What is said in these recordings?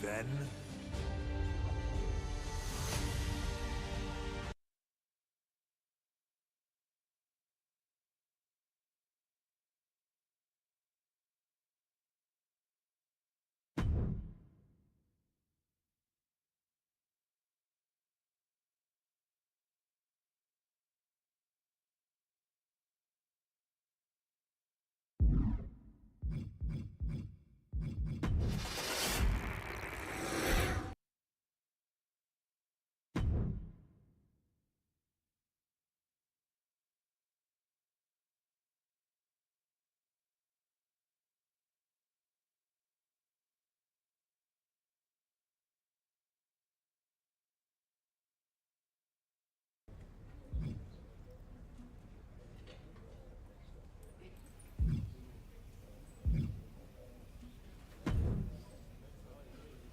Then...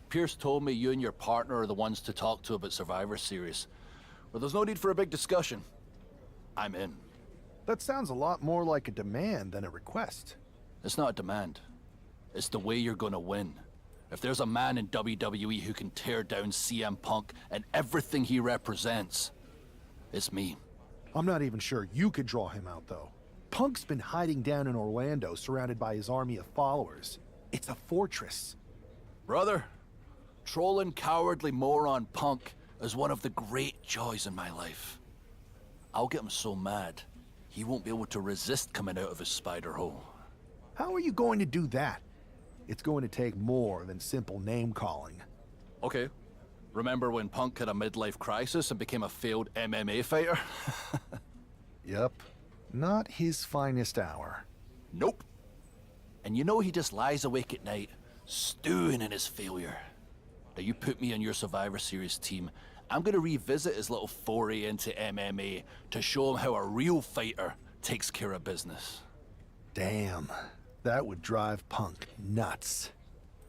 Pierce told me you and your partner are the ones to talk to about Survivor Series. Well, there's no need for a big discussion. I'm in. That sounds a lot more like a demand than a request. It's not a demand. It's the way you're gonna win. If there's a man in WWE who can tear down CM Punk and everything he represents, it's me. I'm not even sure you could draw him out, though. Punk's been hiding down in Orlando, surrounded by his army of followers. It's a fortress. Brother, trolling cowardly moron Punk is one of the great joys in my life. I'll get him so mad, he won't be able to resist coming out of his spider hole. How are you going to do that? It's going to take more than simple name-calling. Okay. Remember when Punk had a midlife crisis and became a failed MMA fighter? Yep. Not his finest hour. Nope. And you know he just lies awake at night, stewing in his failure. Now you put me on your Survivor Series team, I'm gonna revisit his little foray into MMA to show him how a real fighter takes care of business. Damn. That would drive Punk nuts.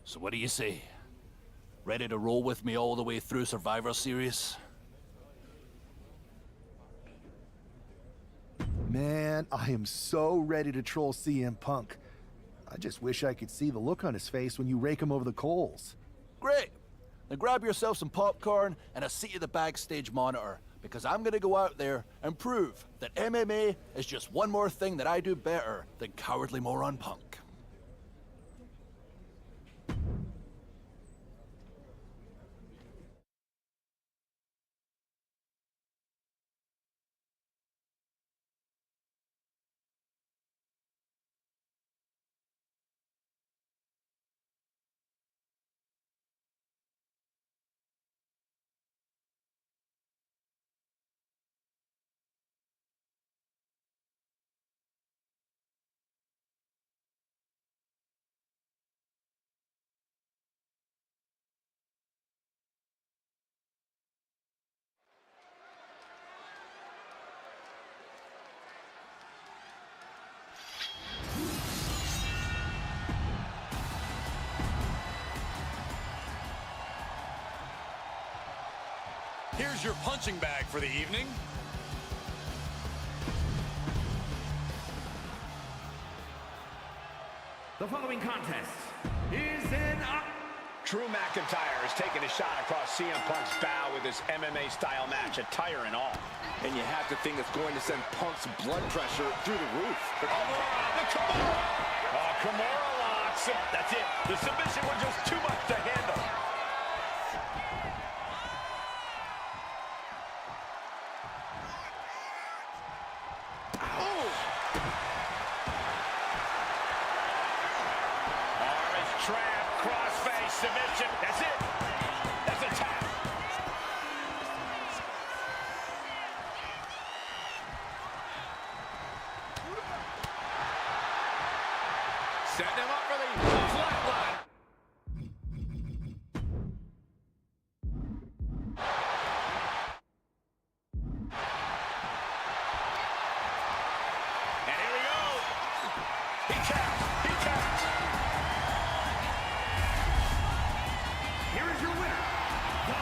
So what do you say? Ready to roll with me all the way through Survivor Series? Man, I am so ready to troll CM Punk. I just wish I could see the look on his face when you rake him over the coals. Great! Then grab yourself some popcorn and a seat at the backstage monitor, because I'm gonna go out there and prove that MMA is just one more thing that I do better than cowardly moron Punk. Here's your punching bag for the evening. The following contest is Drew McIntyre is taking a shot across CM Punk's bow with his MMA-style match, attire and all. And you have to think it's going to send Punk's blood pressure through the roof. The Kimura! Oh, Kimura locks. That's it. The submission was just too much to handle. Trap, crossface, submission. That's it. That's a tap. Setting him up for the flatline. And here we go. He taps. He taps. Here is your winner, the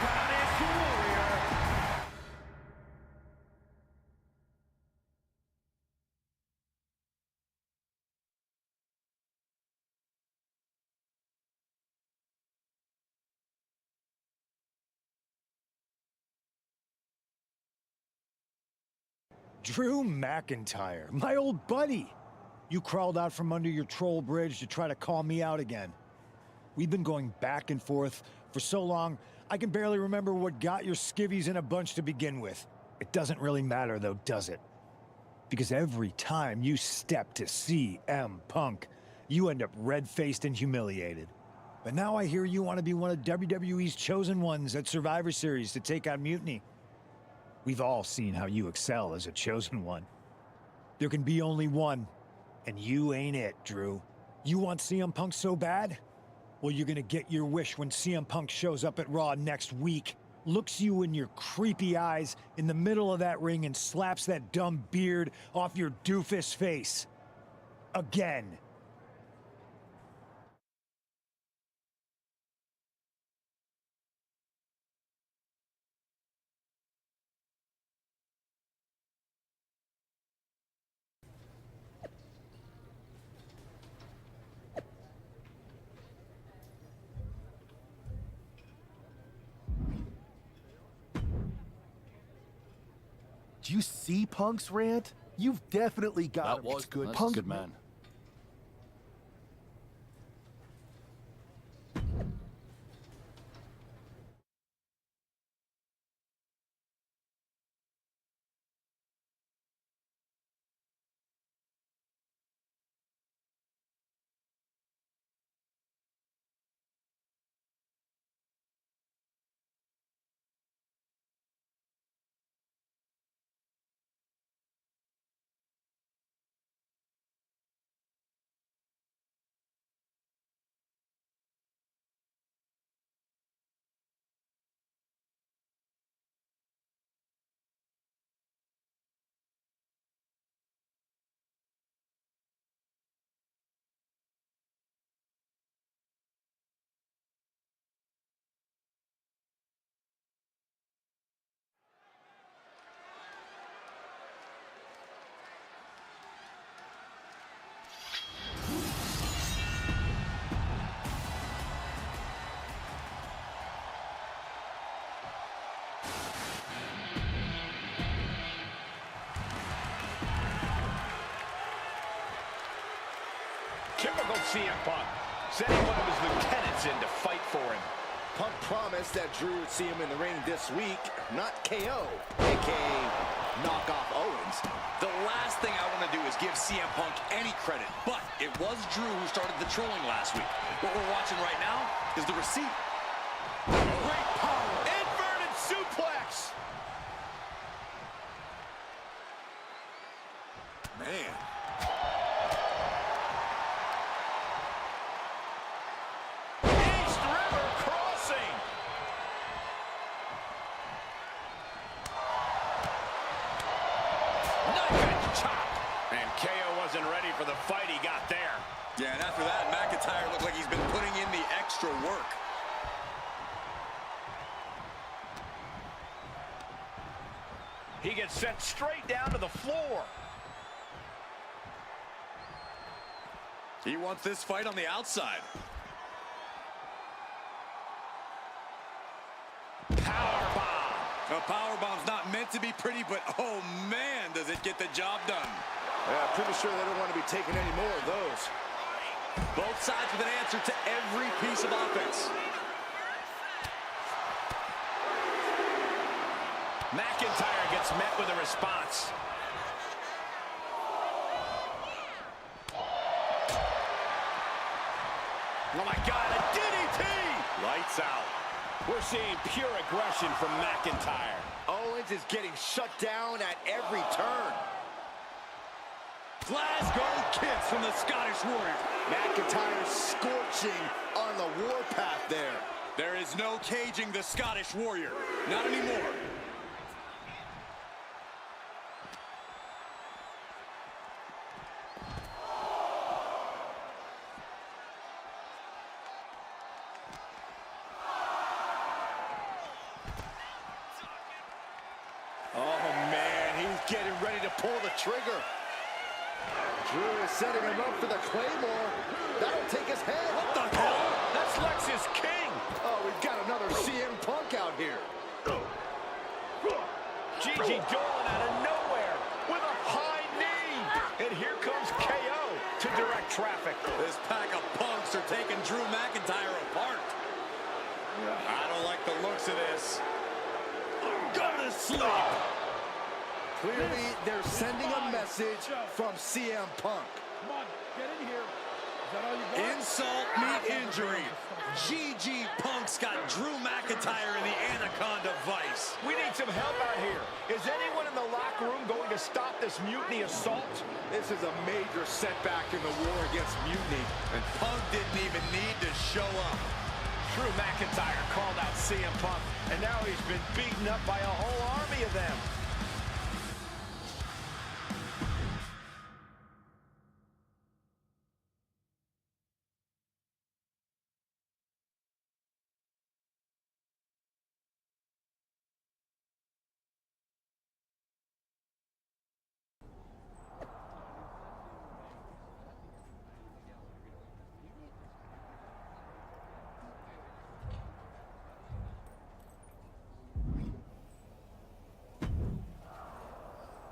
Scottish Warrior. Drew McIntyre, my old buddy. You crawled out from under your troll bridge to try to call me out again. We've been going back and forth for so long, I can barely remember what got your skivvies in a bunch to begin with. It doesn't really matter though, does it? Because every time you step to CM Punk, you end up red-faced and humiliated. But now I hear you want to be one of WWE's chosen ones at Survivor Series to take on Mutiny. We've all seen how you excel as a chosen one. There can be only one, and you ain't it, Drew. You want CM Punk so bad? Well, you're gonna get your wish when CM Punk shows up at Raw next week, looks you in your creepy eyes in the middle of that ring and slaps that dumb beard off your doofus face. Again. Do you see Punk's rant? You've definitely got That him. was It's good. That's Punk, a good man. Typical CM Punk. Sending one of his lieutenants in to fight for him. Punk promised that Drew would see him in the ring this week, not KO, a.k.a. knock off Owens. The last thing I want to do is give CM Punk any credit, but it was Drew who started the trolling last week. What we're watching right now is the receipt. Great power. Inverted suplex. Man. East River Crossing. Knife edge chop. And KO wasn't ready for the fight he got there. Yeah, and after that, McIntyre looked like he's been putting in the extra work. He gets sent straight down to the floor. He wants this fight on the outside. Powerbomb. A powerbomb's not meant to be pretty, but oh man, does it get the job done. Yeah, pretty sure they don't want to be taking any more of those. Both sides with an answer to every piece of offense. McIntyre gets met with a response. Oh my God, a DDT! Lights out. We're seeing pure aggression from McIntyre. Owens is getting shut down at every turn. Glasgow kiss from the Scottish Warrior. McIntyre scorching on the warpath there. There is no caging the Scottish Warrior. Not anymore. trigger. Drew is setting him up for the Claymore. That'll take his head. What the hell? That's Lexus King. Oh, we've got another CM Punk out here. Gigi Dolan out of nowhere with a high knee. And here comes KO to direct traffic. This pack of punks are taking Drew McIntyre apart. I don't like the looks of this. I'm gonna sleep. Clearly, they're sending a message from CM Punk. Come on, get in here. Is that all you got? Insult meet injury. GG Punk's got Drew McIntyre in the Anaconda Vice. We need some help out here. Is anyone in the locker room going to stop this mutiny assault? This is a major setback in the war against mutiny. And Punk didn't even need to show up. Drew McIntyre called out CM Punk, and now he's been beaten up by a whole army of them.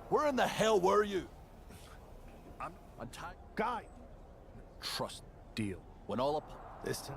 Where in the hell were you? I'm tired. Guy, Trust. deal. When all up. This time.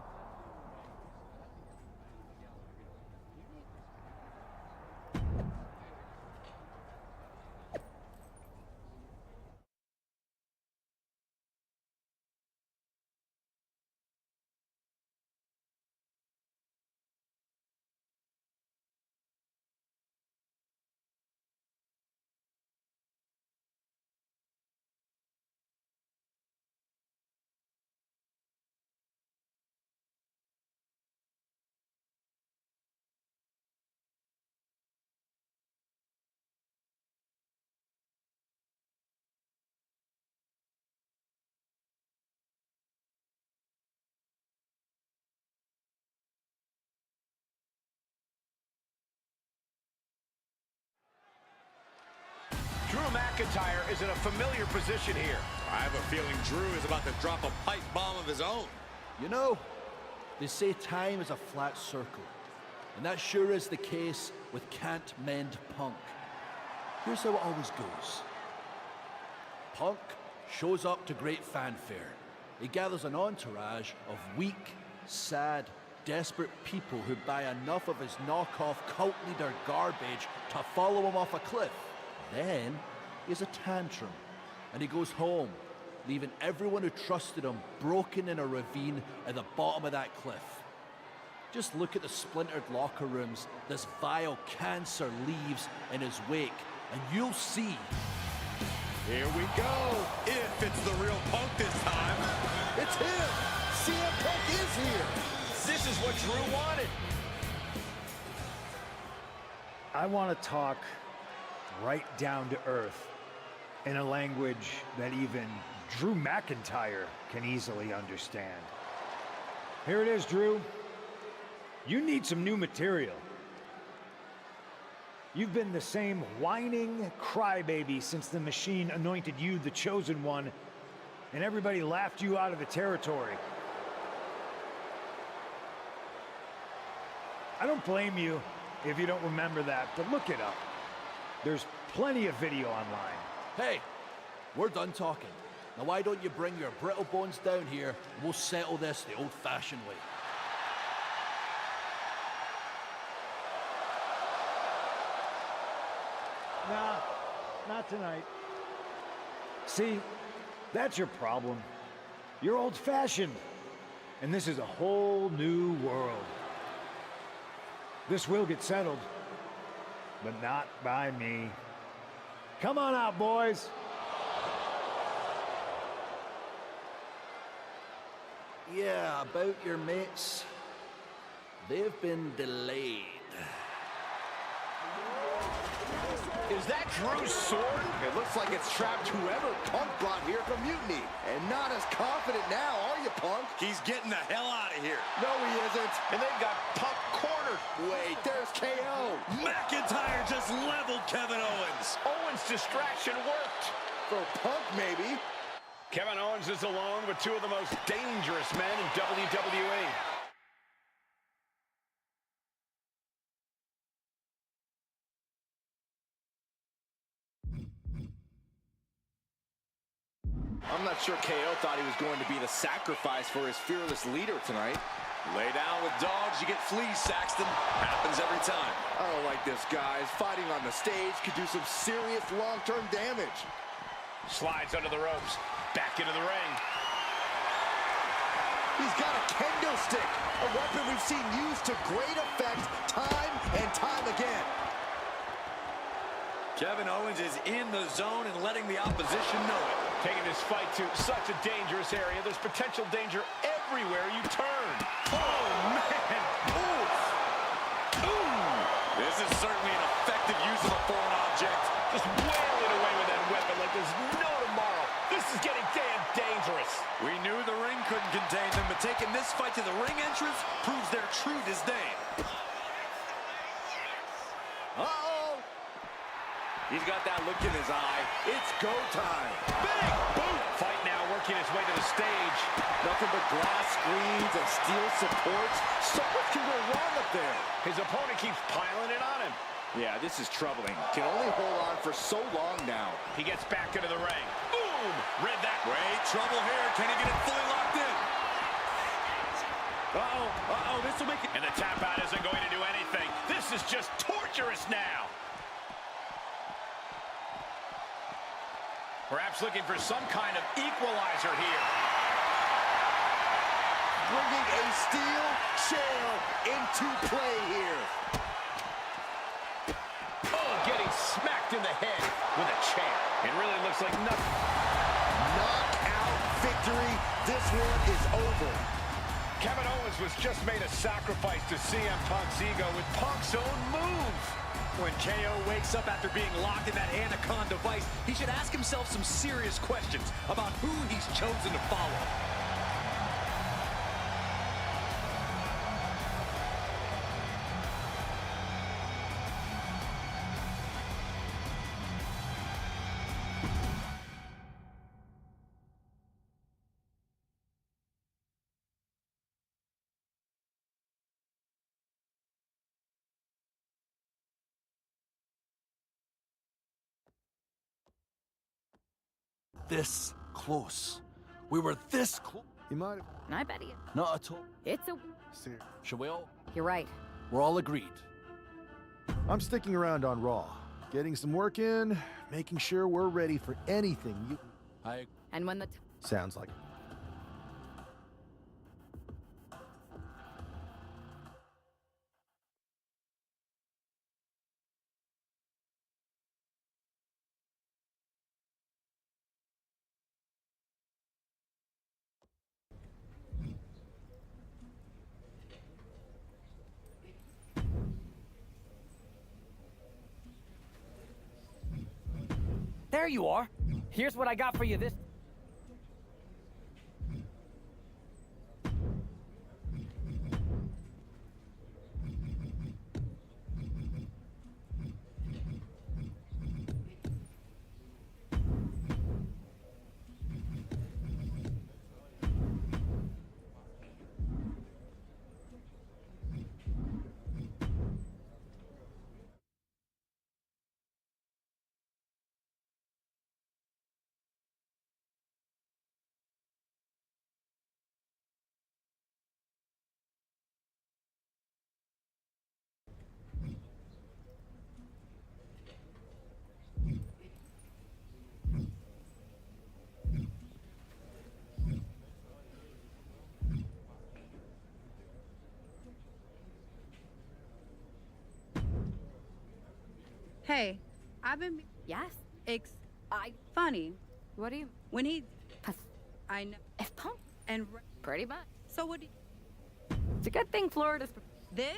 Drew McIntyre is in a familiar position here. I have a feeling Drew is about to drop a pipe bomb of his own. You know, they say time is a flat circle. And that sure is the case with Can't Mend Punk. Here's how it always goes. Punk shows up to great fanfare. He gathers an entourage of weak, sad, desperate people who buy enough of his knockoff cult leader garbage to follow him off a cliff. Then he has a tantrum, and he goes home, leaving everyone who trusted him broken in a ravine at the bottom of that cliff. Just look at the splintered locker rooms this vile cancer leaves in his wake, and you'll see. Here we go. If it's the real Punk this time. It's him. CM Punk is here. This is what Drew wanted. I want to talk right down to earth in a language that even Drew McIntyre can easily understand. Here it is, Drew. You need some new material. You've been the same whining crybaby since the Machine anointed you the chosen one, and everybody laughed you out of the territory. I don't blame you if you don't remember that, but look it up. There's plenty of video online. Hey, we're done talking. Now why don't you bring your brittle bones down here, and we'll settle this the old-fashioned way. Nah, not tonight. See, that's your problem. You're old-fashioned, and this is a whole new world. This will get settled, but not by me. Come on out, boys. Yeah, about your mates. They've been delayed. Is that Drew's sword? It looks like it's trapped whoever Punk brought here from Mutiny. And not as confident now, are you, Punk? He's getting the hell out of here. No, he isn't. And they've got Punk cornered. Wait, there's KO. McIntyre just leveled Kevin Owens. Owens distraction worked. For Punk, maybe. Kevin Owens is alone with two of the most dangerous men in WWE. I'm not sure KO thought he was going to be the sacrifice for his fearless leader tonight. Lay down with dogs, you get fleas, Saxton. Happens every time. I don't like this, guys. Fighting on the stage could do some serious long-term damage. Slides under the ropes. Back into the ring. He's got a kendo stick, a weapon we've seen used to great effect time and time again. Kevin Owens is in the zone and letting the opposition know it. Taking this fight to such a dangerous area. There's potential danger everywhere you turn. Oh, man. Oof. Ooh. This is certainly an effective use of a foreign object. Just wailing away with that weapon like there's no tomorrow. This is getting damn dangerous. We knew the ring couldn't contain them, but taking this fight to the ring entrance proves their true disdain. Uh-oh. He's got that look in his eye. It's go time. Big boot. Fight now working its way to the stage. Nothing but glass screens and steel supports. So much can go wrong up there. His opponent keeps piling it on him. Yeah, this is troubling. Can only hold on for so long now. He gets back into the ring. Boom! Read that. Great trouble here. Can he get it fully locked in? This will make it. And the tap out isn't going to do anything. This is just torturous now. Perhaps looking for some kind of equalizer here. Bringing a steel chair into play here. Oh, getting smacked in the head with a chair. It really looks like nothing. Knockout victory. This one is over. Kevin Owens was just made a sacrifice to CM Punk's ego with Punk's own move. When KO wakes up after being locked in that Anaconda vice, he should ask himself some serious questions about who he's chosen to follow. This close. We were this close. He might have... I bet you. Not at all. It's a... Ser- Shall we all? You're right. We're all agreed. I'm sticking around on Raw. Getting some work in, making sure we're ready for anything you... And when the... Sounds like... There you are. Here's what I got for you this... Hey, I've been Yes? funny What do you... when he. Puff. I know. If Punk... And Pretty much. so what? It's a good thing Florida's... This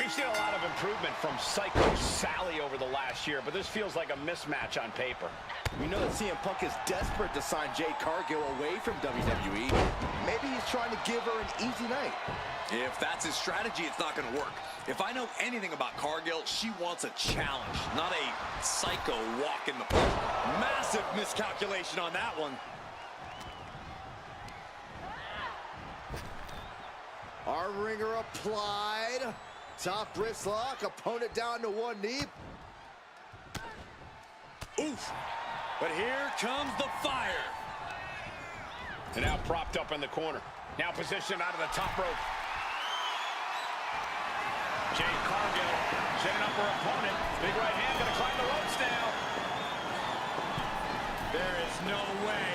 We've seen a lot of improvement from Psycho Sally over the last year, but this feels like a mismatch on paper. We know that CM Punk is desperate to sign Jade Cargill away from WWE. Maybe he's trying to give her an easy night. If that's his strategy, it's not going to work. If I know anything about Cargill, she wants a challenge, not a psycho walk in the park. Massive miscalculation on that one. Our ringer applied. Top wrist lock, opponent down to one knee. Oof. But here comes the fire. And now propped up in the corner. Now positioned out of the top rope. Jade Cargill setting up her opponent. Big right hand gonna climb the ropes now. There is no way.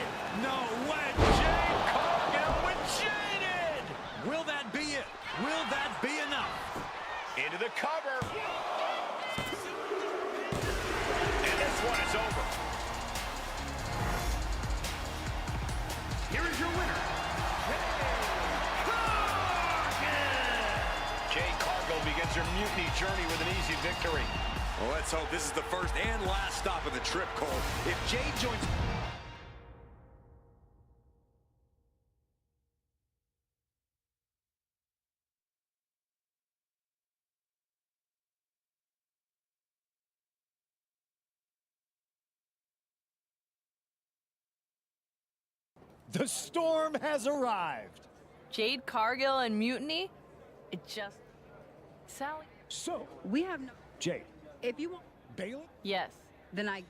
Jade Cargill with jaded. Will that be it? Will that be enough? Into the cover. And this one is over. Here is your winner, Jade Cargill begins her mutiny journey with an easy victory. Well, let's hope this is the first and last stop of the trip, Cole. If Jade joins... The storm has arrived. Jade Cargill and Mutiny? It just... Sally? So, We have no... Jade, If you want, Bailey? Yes. then I...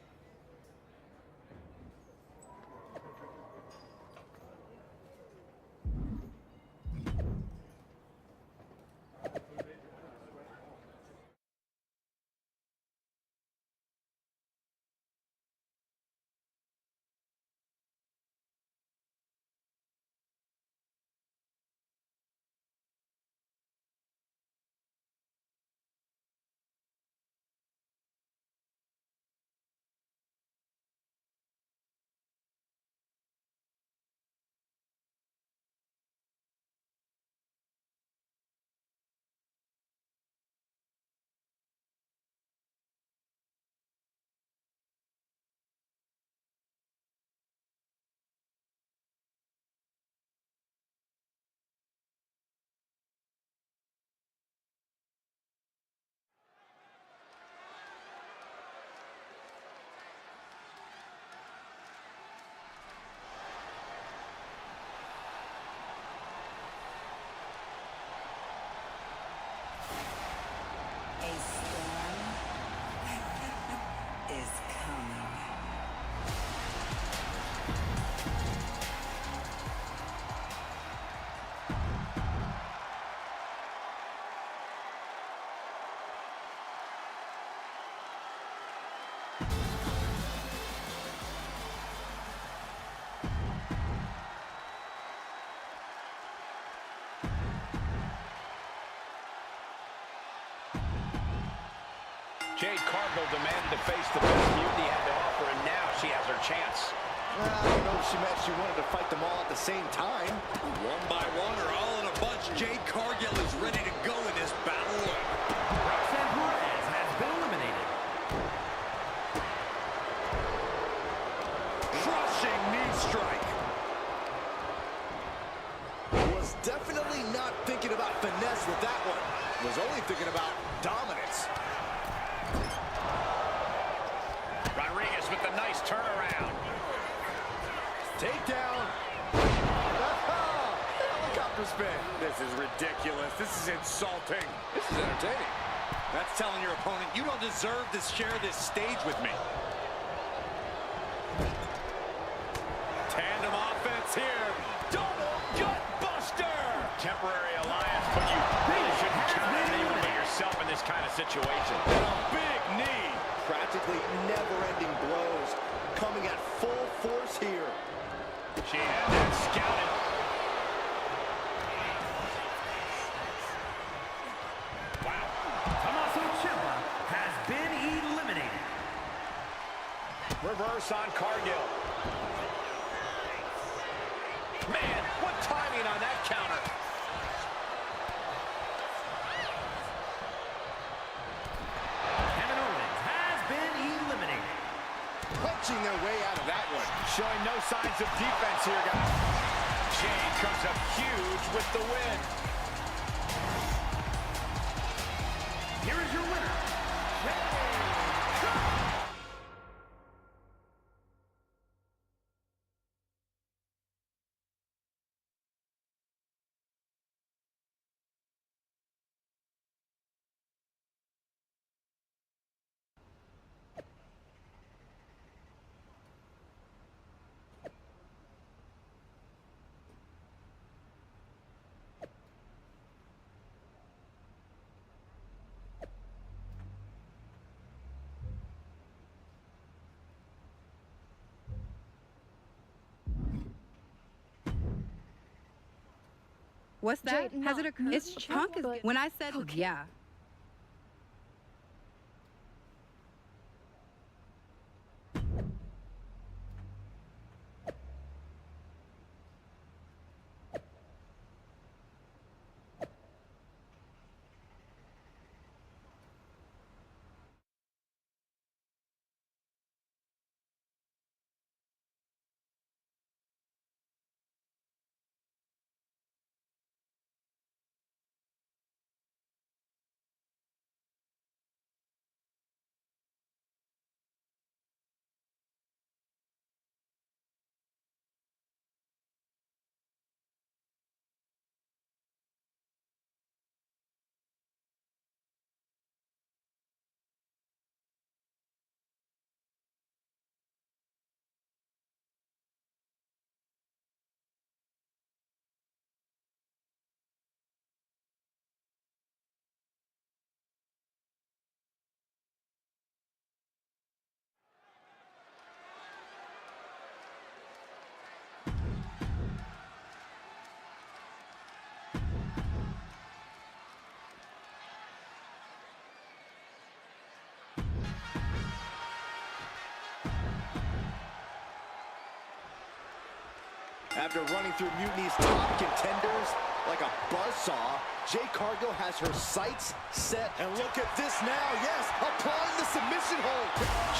Jade Cargill demanded to face the best Mutiny had to offer, and now she has her chance. I don't know if she meant she wanted to fight them all at the same time. One by one or all in a bunch, Jade Cargill is ready to go in this battle. Roxanne Perez has been eliminated. Crushing knee strike. Was definitely not thinking about finesse with that one. Was only thinking about dominance. Rodriguez with the nice turnaround. Takedown. Helicopter spin. This is ridiculous. This is insulting. This is entertaining. That's telling your opponent you don't deserve to share this stage with me. Tandem offense here. Double gut buster. Temporary alliance, but you really shouldn't count on anyone but yourself in this kind of situation. And a big knee. Practically never-ending blows coming at full force here. She had that scouted. Wow. Tommaso Ciampa has been eliminated. Reverse on Cargill. Man, what timing on that counter. punching their way out of that one. Showing no signs of defense here, guys. Jade comes up huge with the win. Here is your winner, What's that? Jade, Has no. it occurred? It's Okay, Punk is but- when I said Okay. yeah. After running through Mutiny's top contenders like a buzzsaw, Jade Cargill has her sights set. And look at this now, yes, applying the submission hold.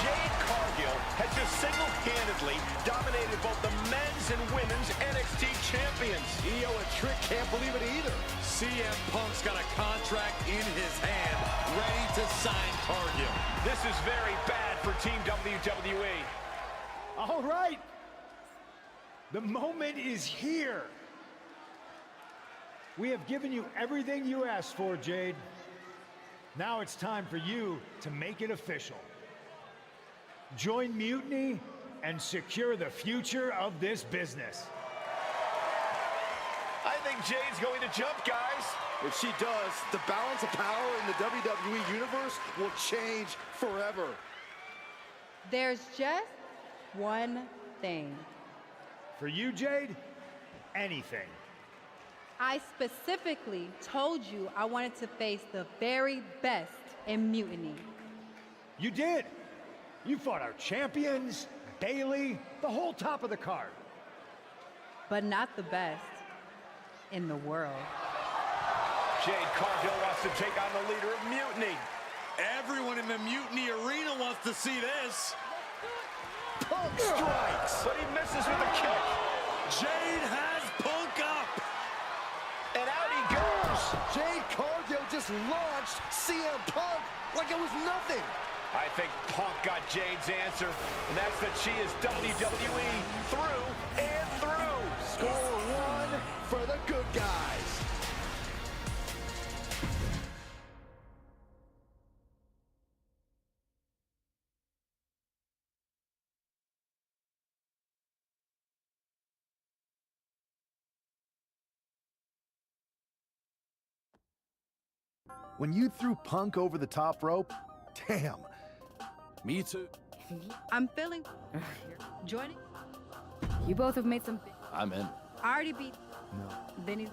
Jade Cargill has just single-handedly dominated both the men's and women's NXT champions. Io and Trick can't believe it either. CM Punk's got a contract in his hand, ready to sign Cargill. This is very bad for Team WWE. All right. The moment is here. We have given you everything you asked for, Jade. Now it's time for you to make it official. Join Mutiny and secure the future of this business. I think Jade's going to jump, guys. If she does, the balance of power in the WWE Universe will change forever. There's just one thing. For you, Jade, anything. I specifically told you I wanted to face the very best in Mutiny. You did. You fought our champions, Bailey, the whole top of the card. But not the best in the world. Jade Cargill wants to take on the leader of Mutiny. Everyone in the Mutiny arena wants to see this. Punk strikes. But he misses with a kick. Jade has Punk up. And out he goes. Jade Cargill just launched CM Punk like it was nothing. I think Punk got Jade's answer, and that's that she is WWE through and through. Score one for the good guys. When you threw Punk over the top rope, damn. Me too. I'm feeling joining. You both have made some. I'm in. I already beat. No. Then he's.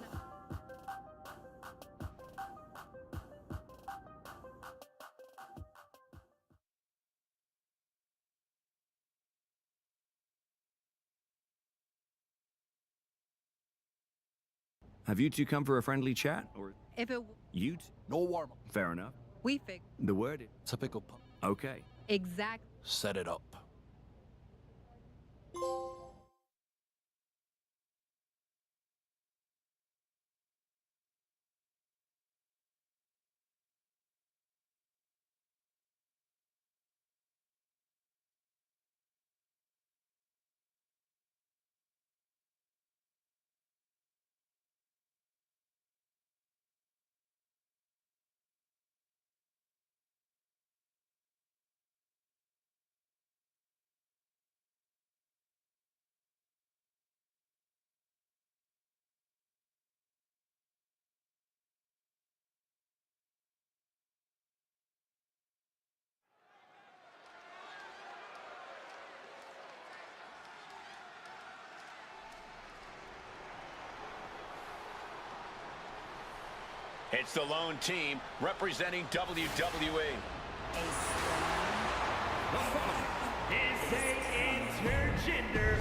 Have you two come for a friendly chat, or If it you? No warm-up. Fair enough. we fix The word is Typical Punk. okay. exact. Set it up. It's the lone team representing WWE. The following is a intergender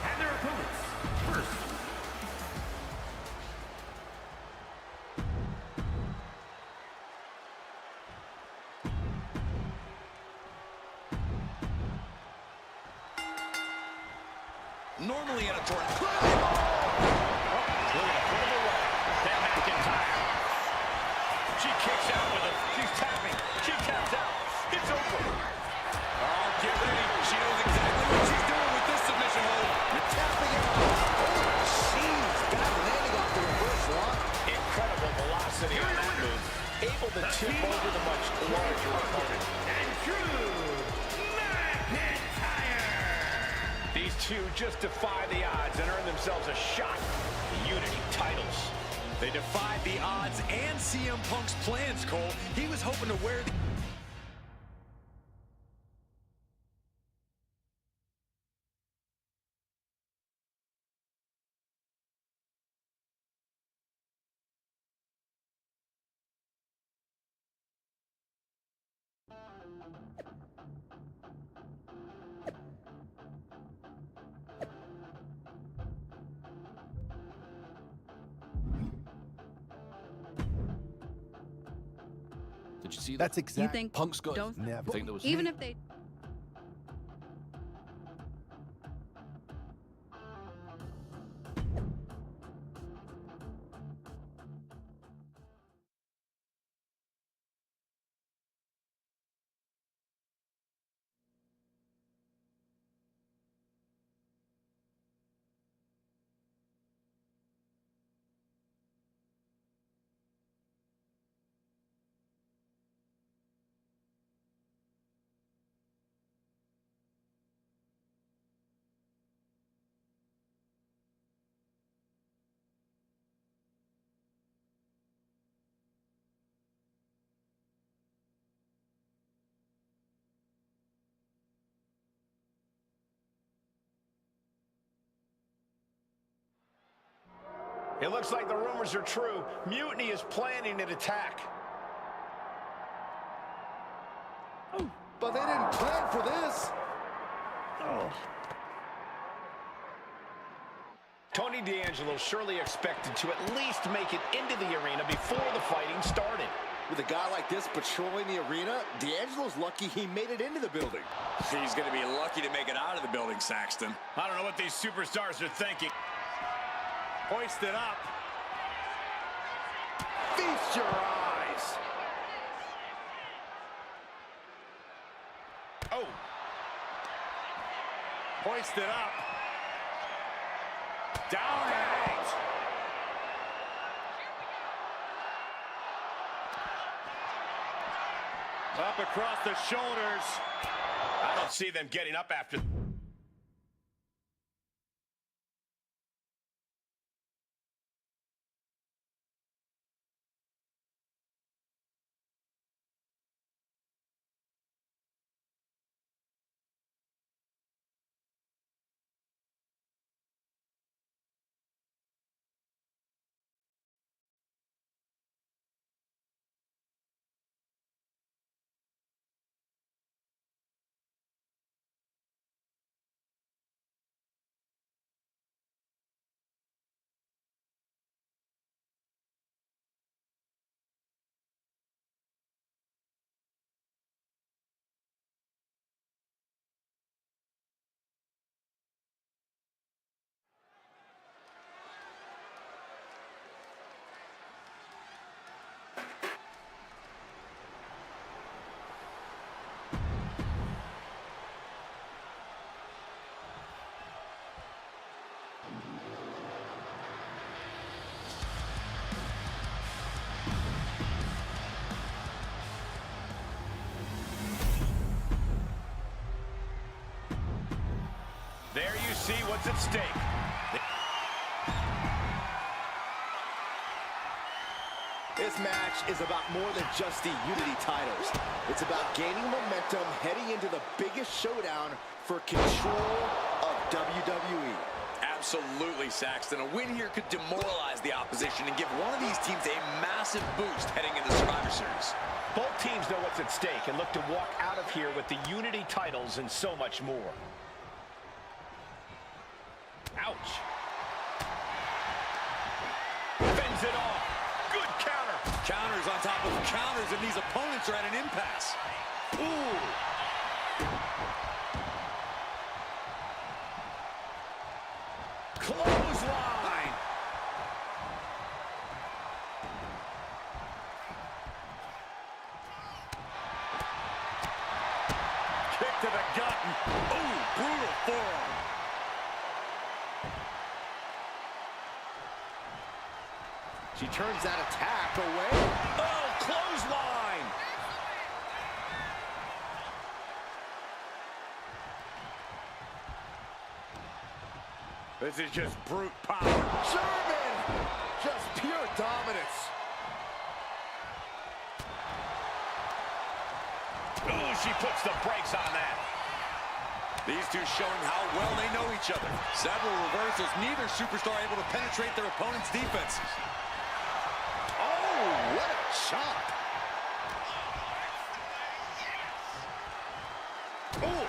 and their opponents. First, Normally in a tournament. Look at the put him away. Then McIntyre. She kicks out with it. She's tapping. She taps out. It's over. Oh, get ready. She knows exactly what she's doing with this submission hold. Tapping out. Oh, jeez. Got landing off the reverse lock. Incredible velocity on that move. Able to tip over the much larger opponent. and Drew McIntyre. These two just defy the odds and earn themselves a shot at the Unity titles. They defied the odds and CM Punk's plans, Cole. He was hoping to wear the... Did you see that? That's exactly. You think Punk's got. don't I Never. think there was. even if they It looks like the rumors are true. Mutiny is planning an attack. But they didn't plan for this. Tony D'Angelo surely expected to at least make it into the arena before the fighting started. With a guy like this patrolling the arena, D'Angelo's lucky he made it into the building. He's going to be lucky to make it out of the building, Saxton. I don't know what these superstars are thinking. Hoisted up. Feast your eyes. Oh, Hoisted up. Down and out. Up across the shoulders. I don't see them getting up after. There you see what's at stake. This match is about more than just the Unity titles. It's about gaining momentum heading into the biggest showdown for control of WWE. Absolutely, Saxton. A win here could demoralize the opposition and give one of these teams a massive boost heading into Survivor Series. Both teams know what's at stake and look to walk out of here with the Unity titles and so much more. Ouch. Fends it off. Good counter. Counters on top of counters, and these opponents are at an impasse. Ooh. Clothesline. Kick to the gut. Ooh, brutal forearm. She turns that attack away. Oh, clothesline. This is just brute power. German! Just pure dominance. Ooh, she puts the brakes on that. These two showing how well they know each other. Several reversals, neither superstar able to penetrate their opponent's defenses. Oh, what a chop. Ooh,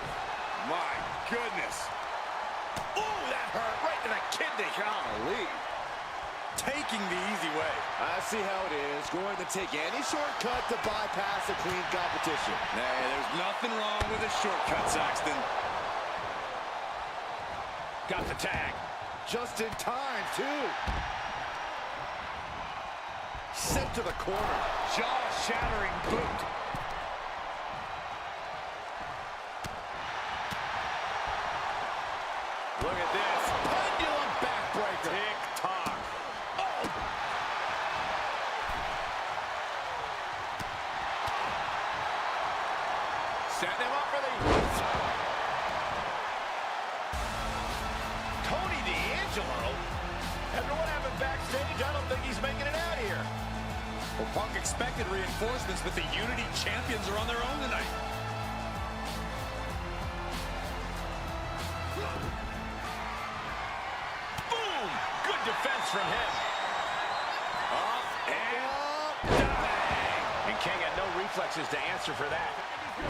my goodness. Ooh, that hurt right to the kidney. Golly. Taking the easy way. I see how it is. Going to take any shortcut to bypass a clean competition. Hey, there's nothing wrong with a shortcut, Saxton. Got the tag. Just in time, too. Sent to the corner. Jaw-shattering boot. Look at this. Pendulum backbreaker. Tick-tock. Oh. Setting him up for the... Tony D'Angelo? After what happened backstage, I don't think he's making it out here. Well, Punk expected reinforcements, but the Unity champions are on their own tonight. Boom! Good defense from him. Up and down. And King had no reflexes to answer for that.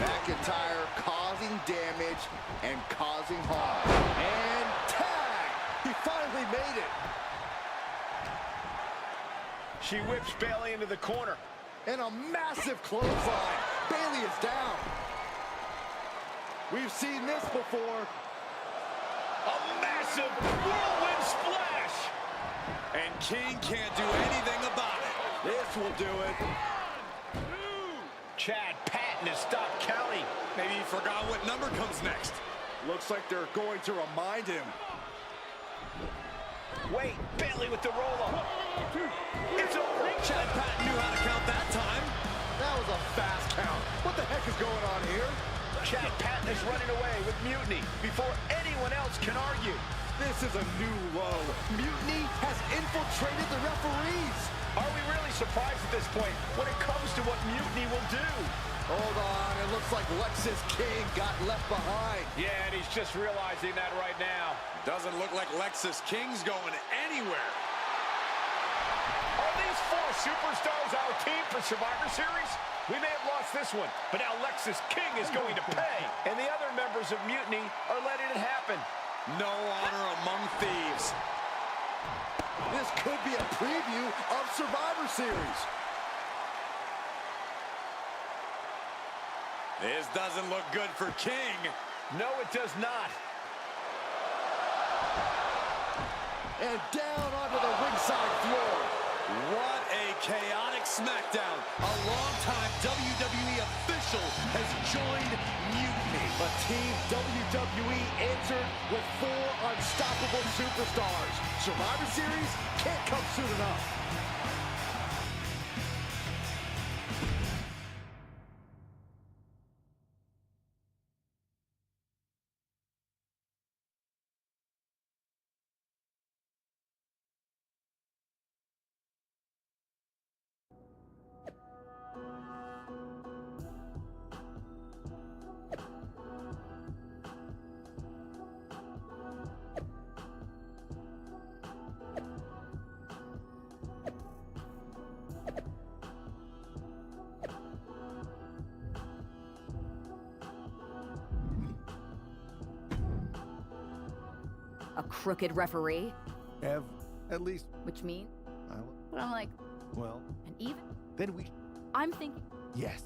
McIntyre causing damage and causing harm. And tag! He finally made it. She whips Bayley into the corner. And a massive clothesline. Bayley is down. We've seen this before. A massive whirlwind splash. And King can't do anything about it. This will do it. Chad Patton has stopped counting. Maybe he forgot what number comes next. Looks like they're going to remind him. Wait, Bayley with the roll-up. It's over. Chad Patton knew how to count that time. That was a fast count. What the heck is going on here? Chad Patton is running away with Mutiny before anyone else can argue. This is a new low. Mutiny has infiltrated the referees. Are we really surprised at this point when it comes to what Mutiny will do? Hold on, it looks like Lexis King got left behind. Yeah, and he's just realizing that right now. Doesn't look like Lexis King's going anywhere. Are these four superstars our team for Survivor Series? We may have lost this one, but now Lexis King is going to pay. And the other members of Mutiny are letting it happen. No honor among thieves. This could be a preview of Survivor Series. This doesn't look good for King. No, it does not. And down onto the ringside floor. What a chaotic SmackDown. A longtime WWE official has joined Mutiny. But Team WWE entered with 4 unstoppable superstars. Survivor Series can't come soon enough. a crooked referee. At least, Which means, I, but I'm like, well, and even, then we, I'm thinking, yes.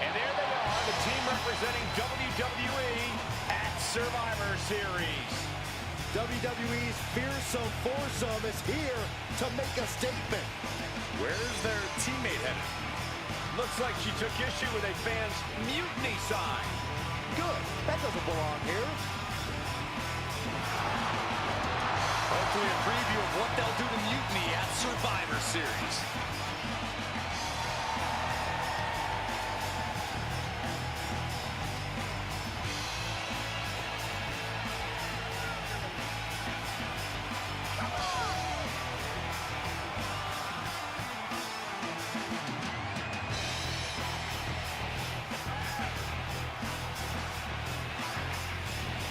And there they are, the team representing WWE at Survivor Series. WWE's fearsome foursome is here to make a statement. Where's their teammate headed? Looks like she took issue with a fan's mutiny sign. Good. That doesn't belong here. Hopefully a preview of what they'll do to Mutiny at Survivor Series.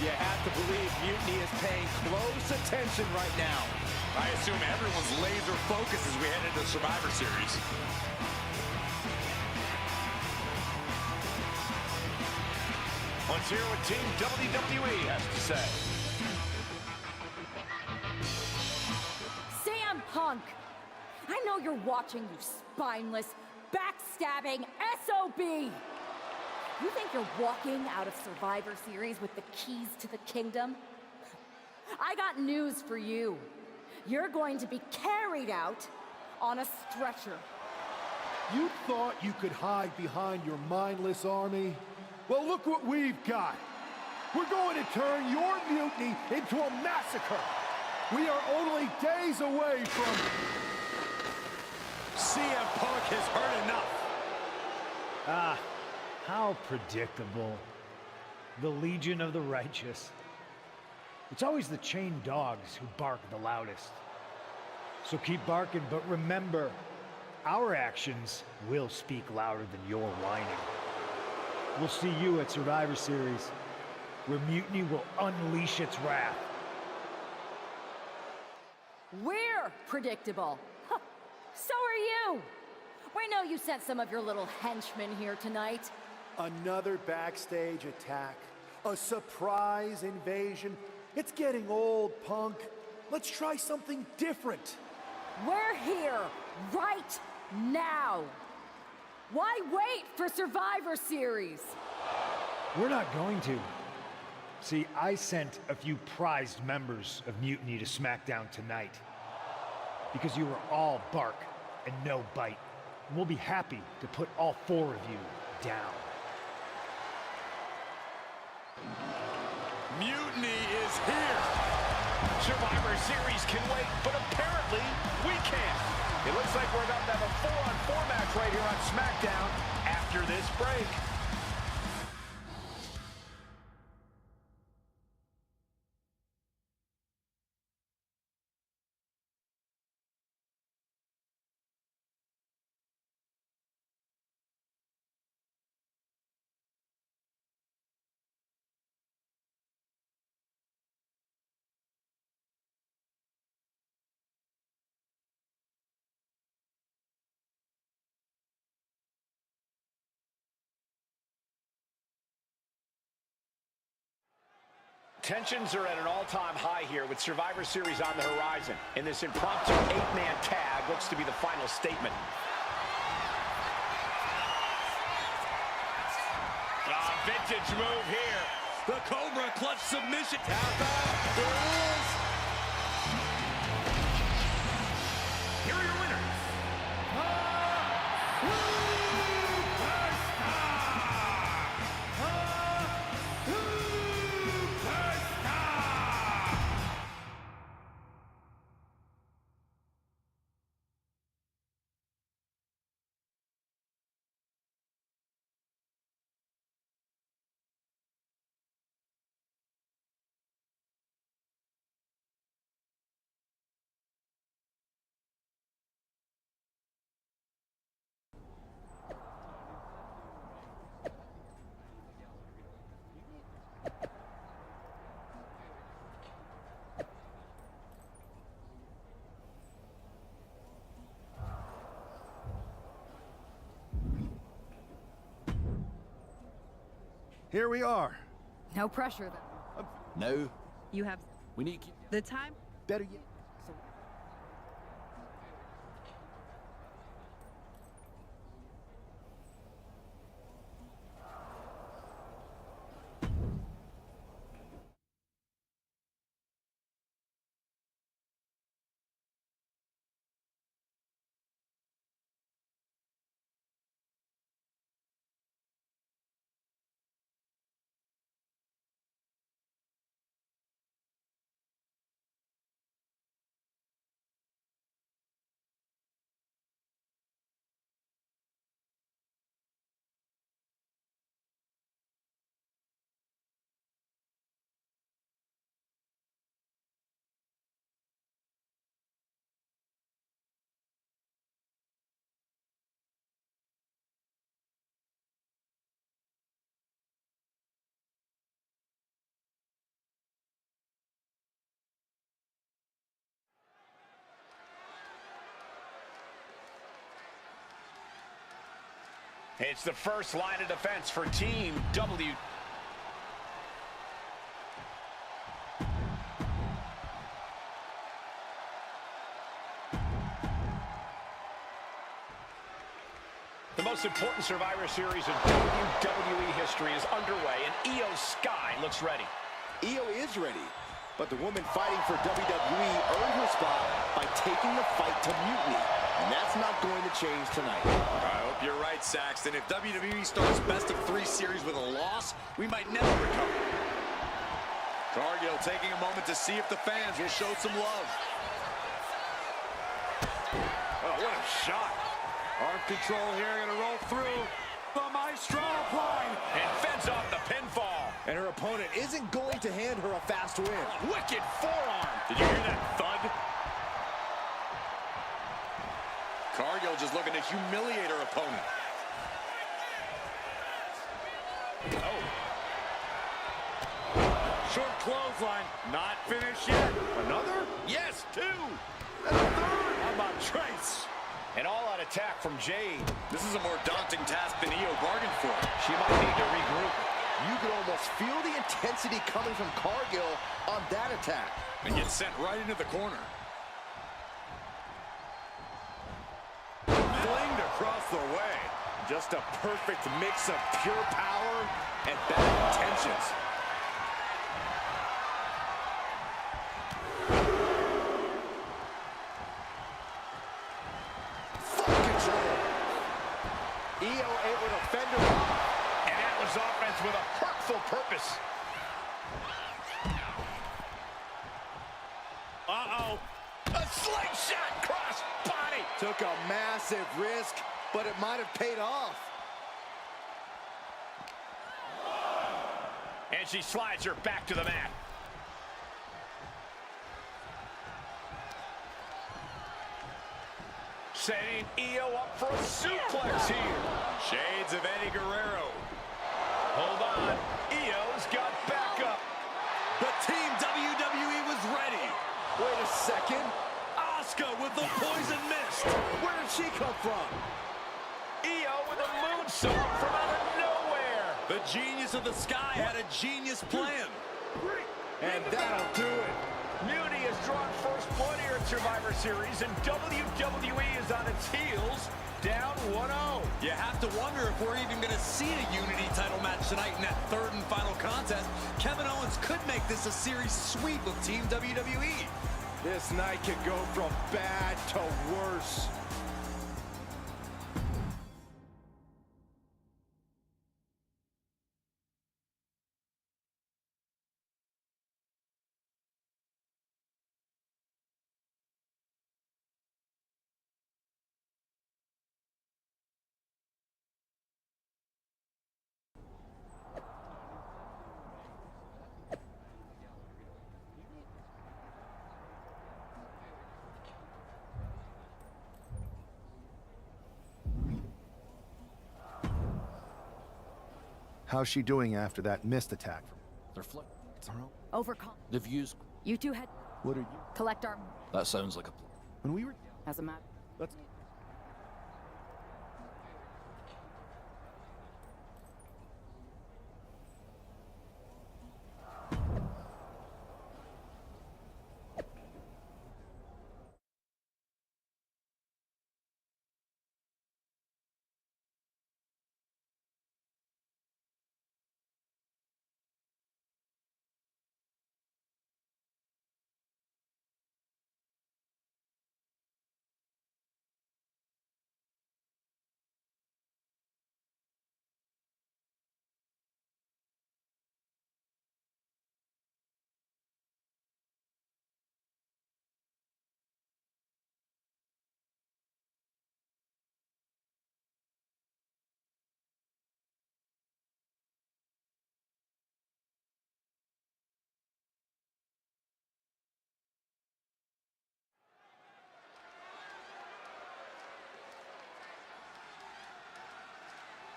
You have to believe Mutiny is paying close attention right now. I assume everyone's laser focused as we head into Survivor Series. Let's hear what Team WWE has to say. Sam Punk, I know you're watching, you spineless, backstabbing SOB. You think you're walking out of Survivor Series with the keys to the kingdom? I got news for you. You're going to be carried out on a stretcher. You thought you could hide behind your mindless army? Well, look what we've got. We're going to turn your mutiny into a massacre. We are only days away from... CM Punk has heard enough. Ah, how predictable. The Legion of the Righteous. It's always the chained dogs who bark the loudest. So keep barking, but remember, our actions will speak louder than your whining. We'll see you at Survivor Series, where Mutiny will unleash its wrath. We're predictable. Huh. So are you. We know you sent some of your little henchmen here tonight. Another backstage attack. A surprise invasion. It's getting old, Punk. Let's try something different. We're here right now. Why wait for Survivor Series? We're not going to. See, I sent a few prized members of Mutiny to SmackDown tonight. Because you were all bark and no bite. And we'll be happy to put all four of you down. Mutiny is here. Survivor Series can wait, but apparently we can't. It looks like we're about to have a 4-on-4 match right here on SmackDown after this break. Tensions are at an all-time high here with Survivor Series on the horizon. And this impromptu 8-man tag looks to be the final statement. Vintage move here. The Cobra clutch submission. Tap out. There it is. here we are. No pressure, though. Now, You have we need to keep... the time. Better yet. It's the first line of defense for Team W. The most important Survivor Series in WWE history is underway, and Io Sky looks ready. Io is ready, but the woman fighting for WWE earned her spot by taking the fight to Mutiny, and that's not going to change tonight. I hope you're right, Saxton. If WWE starts best-of-3 series with a loss, we might never recover. Cargill taking a moment to see if the fans will show some love. Oh, what a shot. Arm control here, gonna roll through. The Maestro applying. And fends off the pinfall. And her opponent isn't going to hand her a fast win. Wicked forearm. Did you hear that thud? Cargill just looking to humiliate her opponent. Oh. Short clothesline, not finished yet. Another? Yes, two. And a third. How about Trace? An all-out attack from Jade. This is a more daunting task than Io bargained for. She might need to regroup. You can almost feel the intensity coming from Cargill on that attack. And gets sent right into the corner. Flinged across the way. Just a perfect mix of pure power and bad intentions. Full control. Io able to fend her off. And that was offense with a hurtful purpose. Uh-oh. A slingshot cross body. Took a massive risk, but it might have paid off. And she slides her back to the mat. Setting Io up for a suplex here. Shades of Eddie Guerrero. Hold on. Io's got backup. But Team WWE was ready. Wait a second. Asuka with the poison mist. Where did she come from? Io with a moonsault from out of nowhere. The genius of the sky had a genius plan. And that'll do it. Mutiny has drawn first blood here at Survivor Series, and WWE is on its heels, down 1-0. You have to wonder if we're even going to see a Unity title match tonight in that third and final contest. Kevin Owens could make this a series sweep of Team WWE. This night could go from bad to worse. How's she doing after that missed attack? They're flick. Overcome. The views. You two had What are you? collect our That sounds like a... When we were... as a matter. Let's...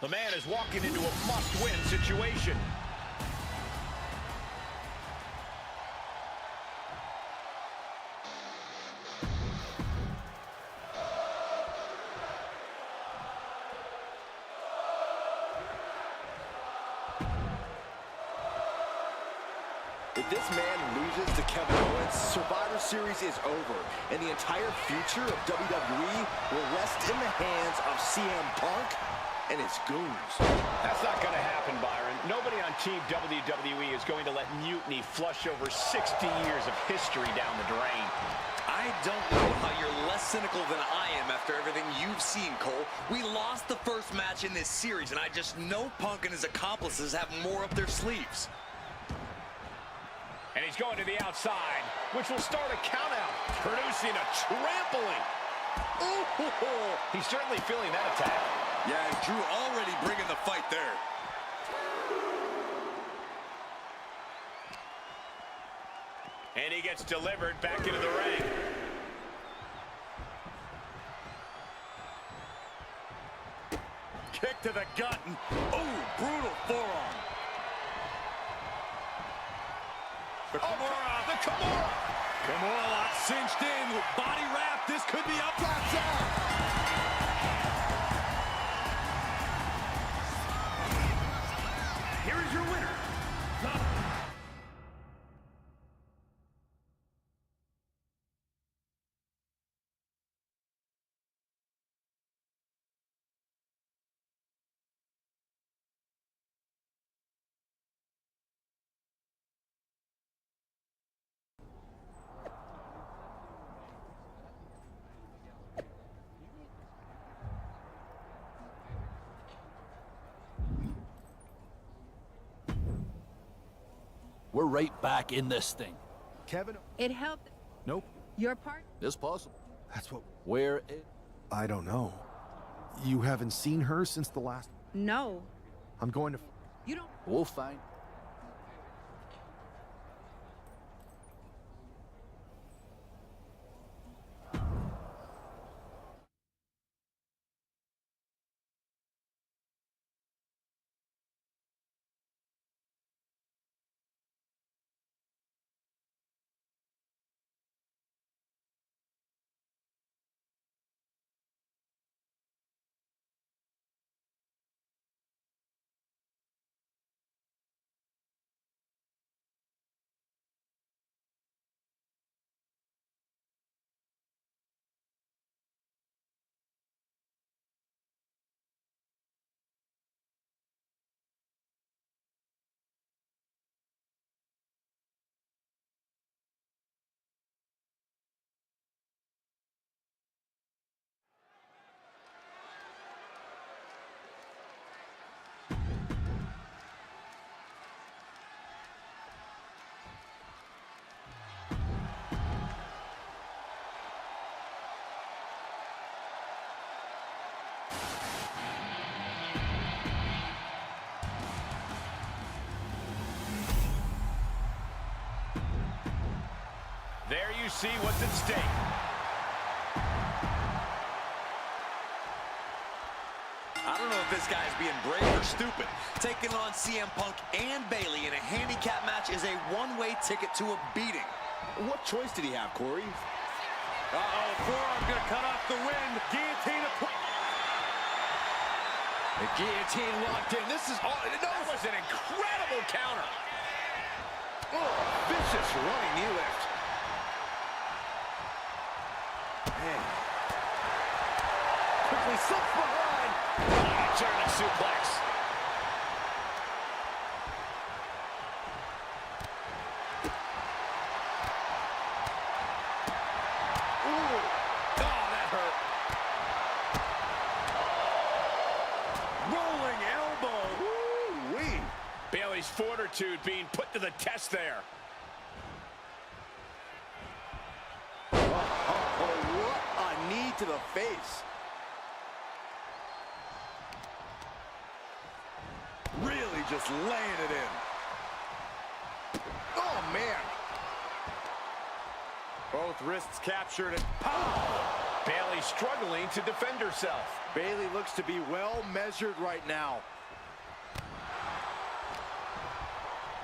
The man is walking into a must-win situation. If this man loses to Kevin Owens, Survivor Series is over, and the entire future of WWE will rest in the hands of CM Punk and his goons. That's not going to happen, Byron. Nobody on Team WWE is going to let Mutiny flush over 60 years of history down the drain. I don't know how you're less cynical than I am after everything you've seen, Cole. We lost the first match in this series, and I just know Punk and his accomplices have more up their sleeves. And he's going to the outside, which will start a countout, producing a trampling. Ooh, he's certainly feeling that attack. Yeah, and Drew already bringing the fight there. And he gets delivered back into the ring. Kick to the gut. Oh, brutal forearm. The Kimura. The Kimura. Kimura lock cinched in with body wrap. This could be up. That's out. Here is your winner. We're right back in this thing. Kevin? It helped. Nope. Your part? It's possible. That's what... Where is... I don't know. You haven't seen her since the last... No. I'm going to... You don't... We'll find... There you see what's at stake. I don't know if this guy's being brave or stupid. Taking on CM Punk and Bayley in a handicap match is a one-way ticket to a beating. What choice did he have, Corey? Uh-oh, forearm gonna cut off the wind. Guillotine. The guillotine locked in. This is all... That was an incredible counter. Oh, vicious running knee lift. Man. Quickly slips behind. German suplex. Ooh. Oh, that hurt. Rolling elbow. Woo-wee. Bayley's fortitude being put to the test there. What a knee to the face. Really just laying it in. Oh, man. Both wrists captured and pow! Bayley struggling to defend herself. Bayley looks to be well measured right now.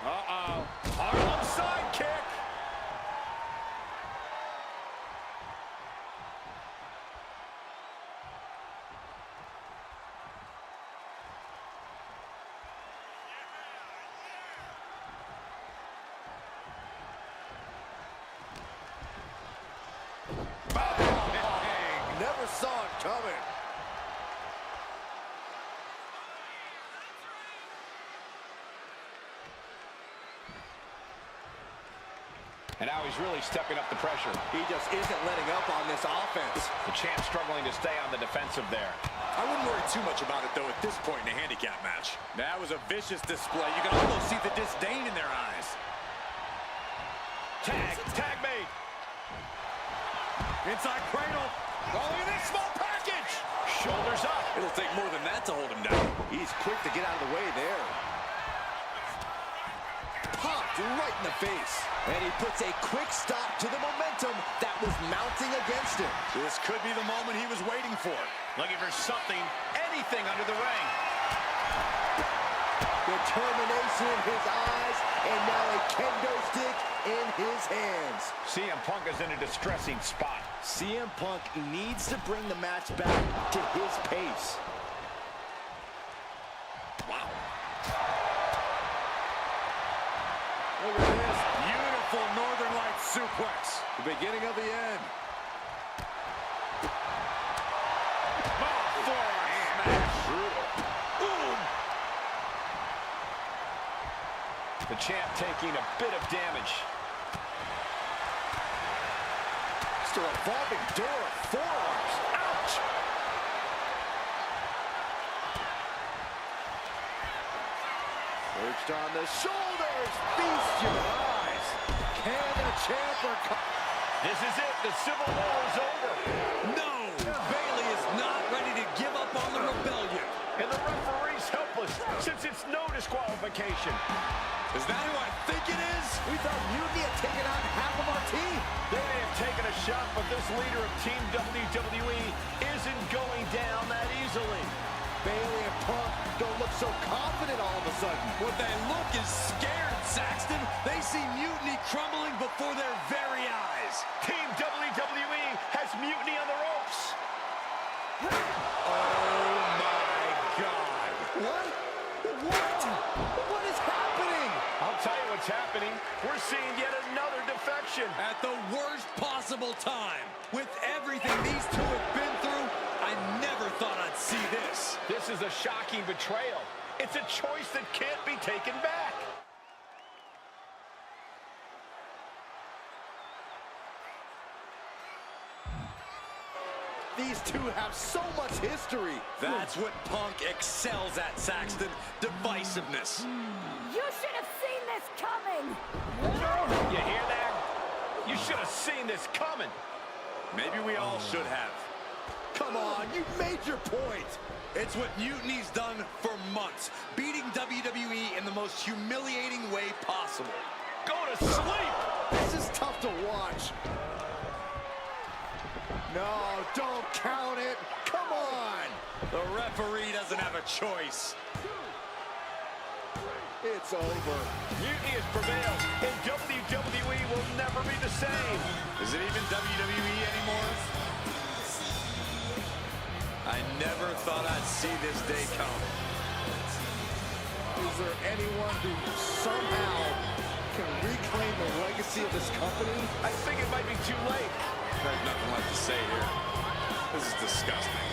Uh-oh. Harlem sidekick. Never saw it coming. And now he's really stepping up the pressure. He just isn't letting up on this offense. The champ struggling to stay on the defensive there. I wouldn't worry too much about it, though, at this point in a handicap match. That was a vicious display. You can almost see the disdain in their eyes. Tag made. Inside cradle. Oh, look at this small package. Shoulders up. It'll take more than that to hold him down. He's quick to get out of the way there. Popped right in the face. And he puts a quick stop to the momentum that was mounting against him. This could be the moment he was waiting for. Looking for something, anything under the ring. Determination in his eyes, and now a kendo stick in his hands. CM Punk is in a distressing spot. CM Punk needs to bring the match back to his pace. Wow. Look at this. Beautiful Northern Lights suplex. The beginning of the end. The champ taking a bit of damage. It's a revolving door of forearms. Ouch! Perched on the shoulders. Feast your eyes. Can the champ recover? This is it. The Civil War is over. No! Bayley is not ready to give up on the rebellion. And the referee's helpless since it's no disqualification. Is that who I think it is? We thought Mutiny had taken out half of our team. They may have taken a shot, but this leader of Team WWE isn't going down that easily. Bayley and Punk don't look so confident all of a sudden. What they look is scared, Saxton. They see Mutiny crumbling before their very eyes. Team WWE has Mutiny on the ropes. Oh, my God. What? What is happening? I'll tell you what's happening. We're seeing yet another defection. At the worst possible time. With everything these two have been through, I never thought I'd see this. This is a shocking betrayal. It's a choice that can't be taken back. These two have so much history. That's what Punk excels at, Saxton. Divisiveness. You should have seen this coming! You hear that? You should have seen this coming. Maybe we all should have. Come on, you made your point. It's what Mutiny's done for months, beating WWE in the most humiliating way possible. Go to sleep! This is tough to watch. No, don't count it. Come on. The referee doesn't have a choice. It's over. Mutiny has prevailed, and WWE will never be the same. Is it even WWE anymore? I never thought I'd see this day come. Is there anyone who somehow can reclaim the legacy of this company? I think it might be too late. I have nothing left to say here. This is disgusting.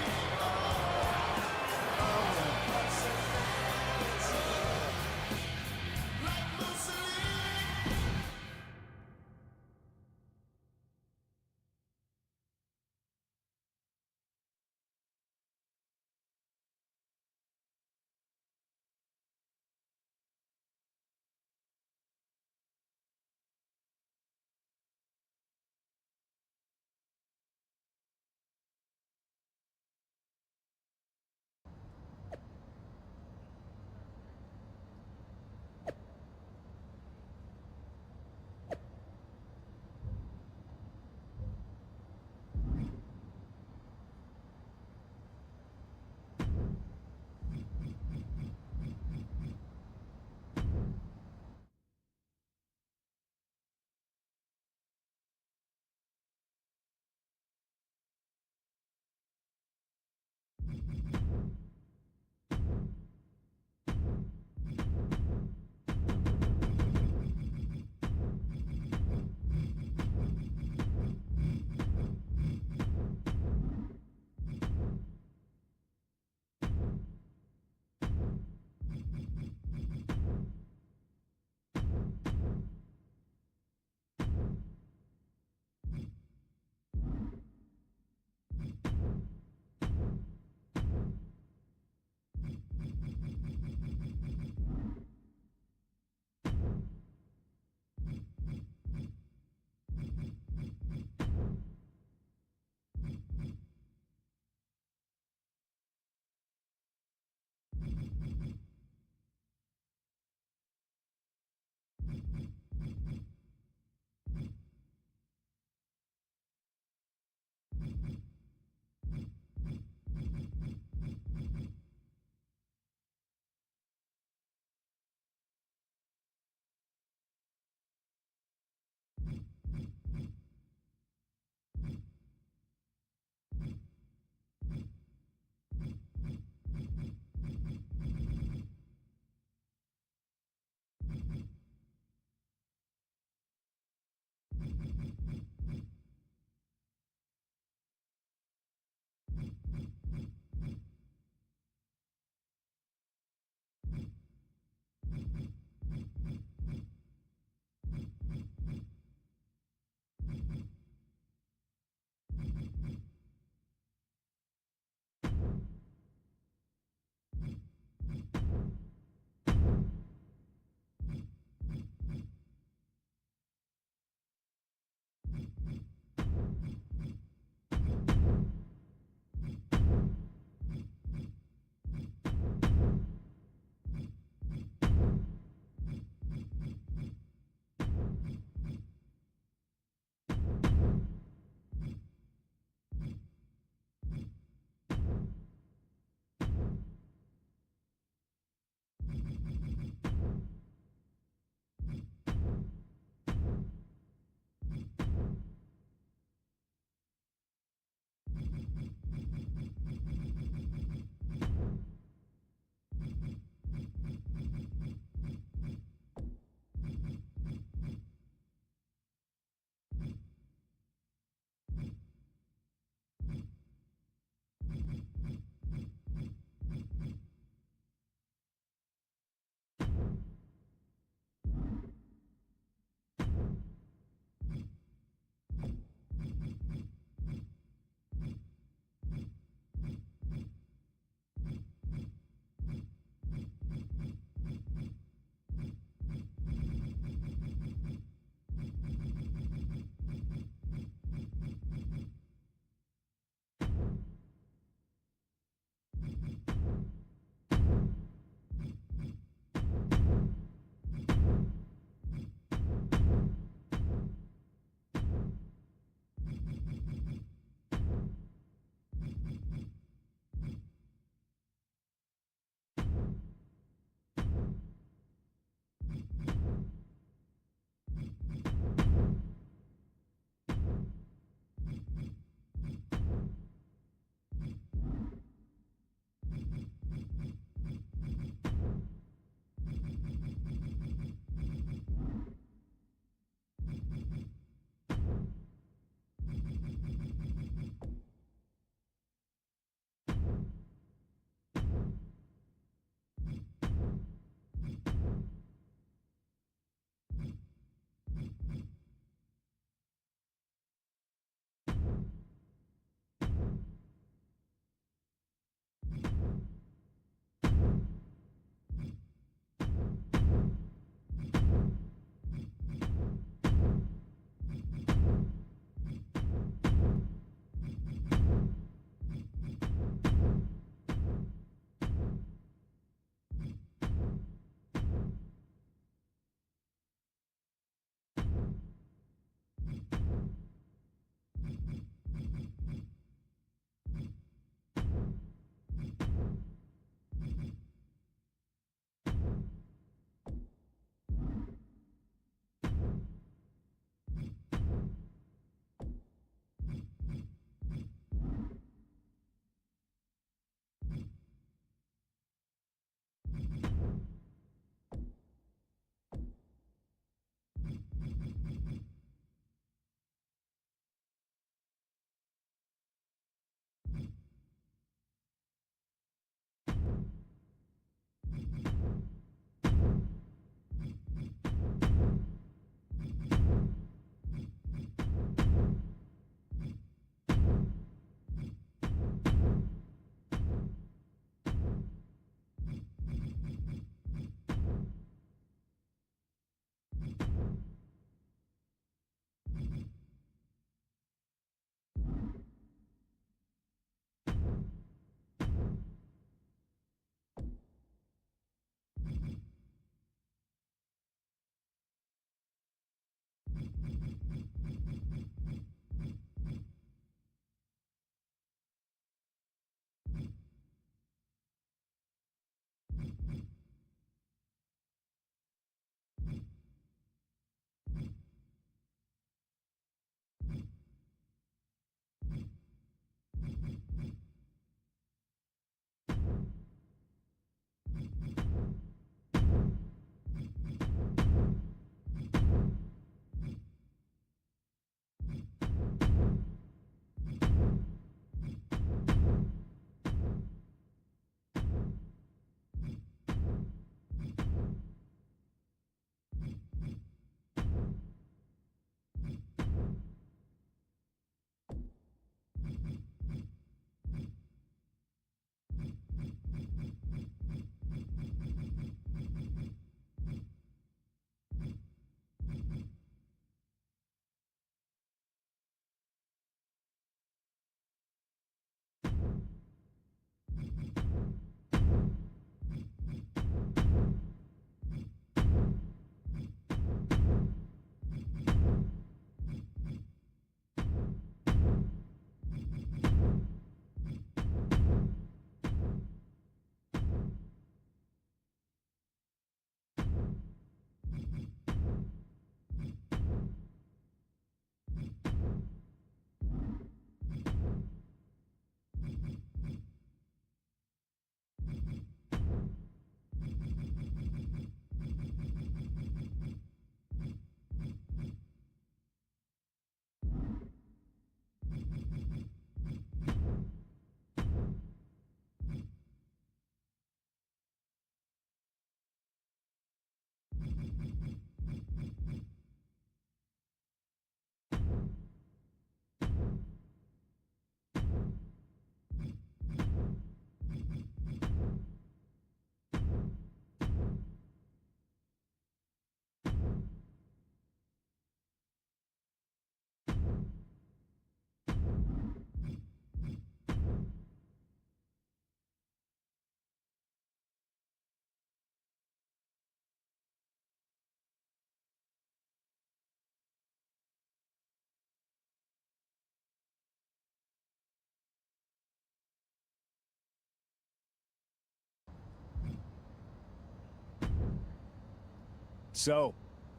So,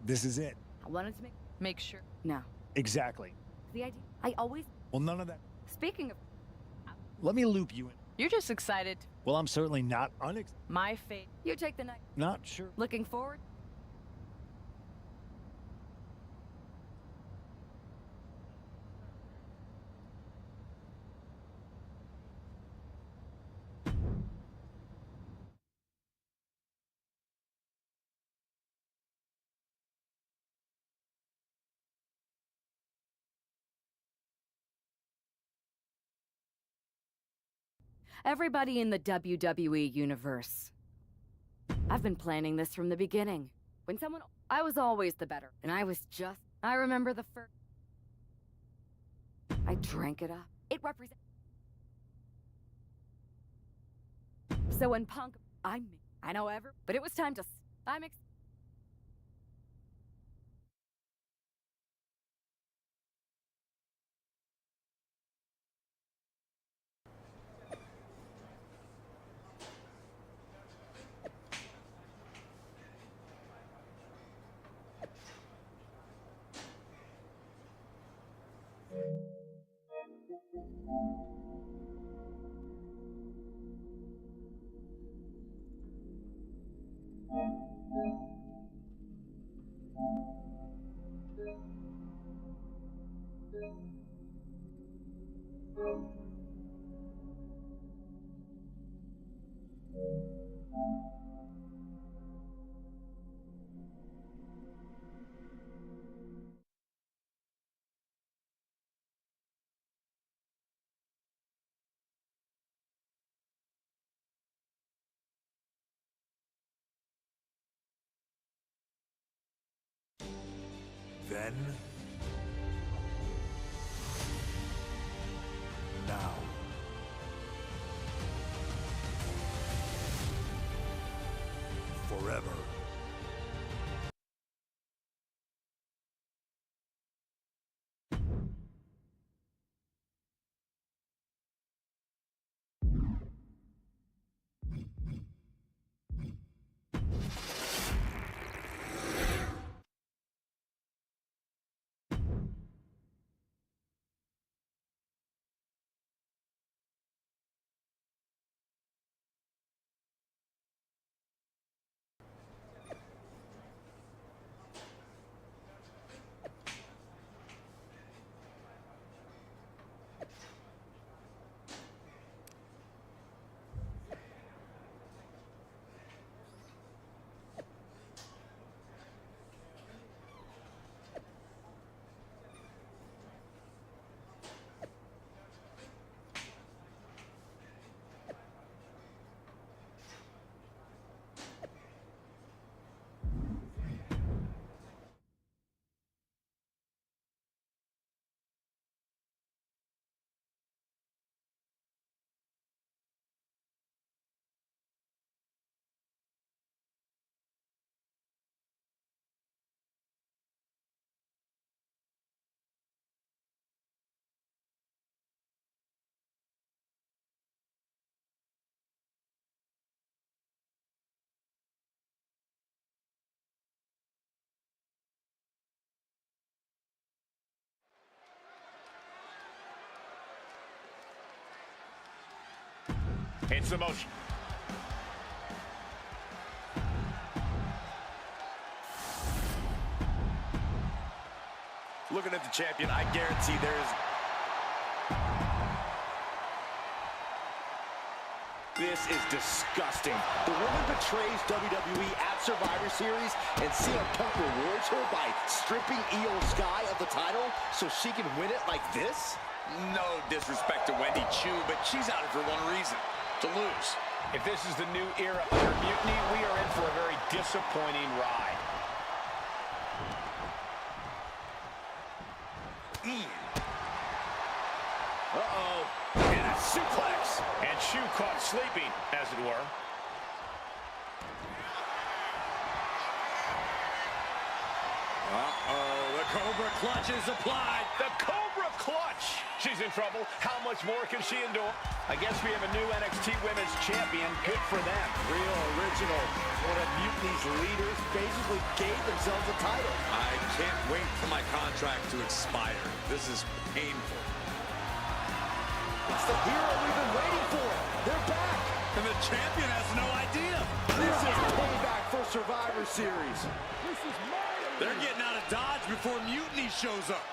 this is it. I wanted to Make sure. No. Exactly. The idea. I always. Well, none of that. Speaking of. Let me loop you in. You're just excited. Well, I'm certainly not My fate. You take the night. Not sure. Looking forward. Everybody in the WWE universe. I've been planning this from the beginning. When someone... I was always the better. And I was just... I remember the first... I drank it up. It represents... So when Punk... I know but it was time to... Then, now, forever. It's the motion. Looking at the champion, I guarantee there's... This is disgusting. The woman betrays WWE at Survivor Series, and CM Punk rewards her by stripping Io Sky of the title so she can win it like this? No disrespect to Wendy Chu, but she's out for one reason: to lose. If this is the new era under Mutiny, we are in for a very disappointing ride. Uh-oh. And a suplex. And Chu caught sleeping, as it were. Uh-oh, the Cobra Clutch is applied. The Cobra Clutch. She's in trouble. How much more can she endure? I guess we have a new NXT Women's Champion. Good for them. Real original. One of Mutiny Mutiny's leaders basically gave themselves a title. I can't wait for my contract to expire. This is painful. It's the hero we've been waiting for. They're back. And the champion has no idea. This is payback for Survivor Series. They're getting out of Dodge before Mutiny shows up.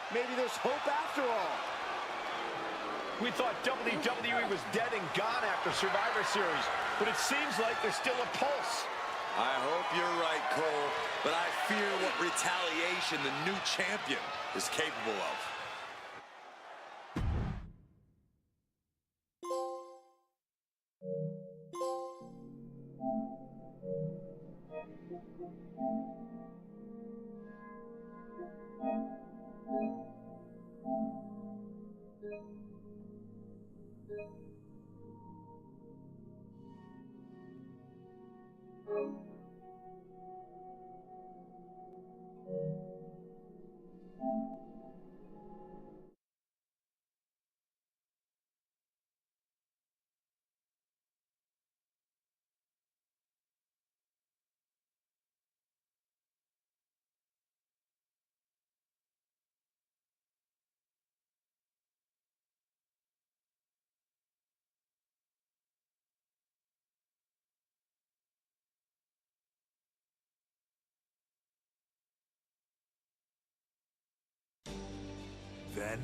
Maybe there's hope after all. We thought WWE was dead and gone after Survivor Series, but it seems like there's still a pulse. I hope you're right, Cole, but I fear what retaliation the new champion is capable of. Then...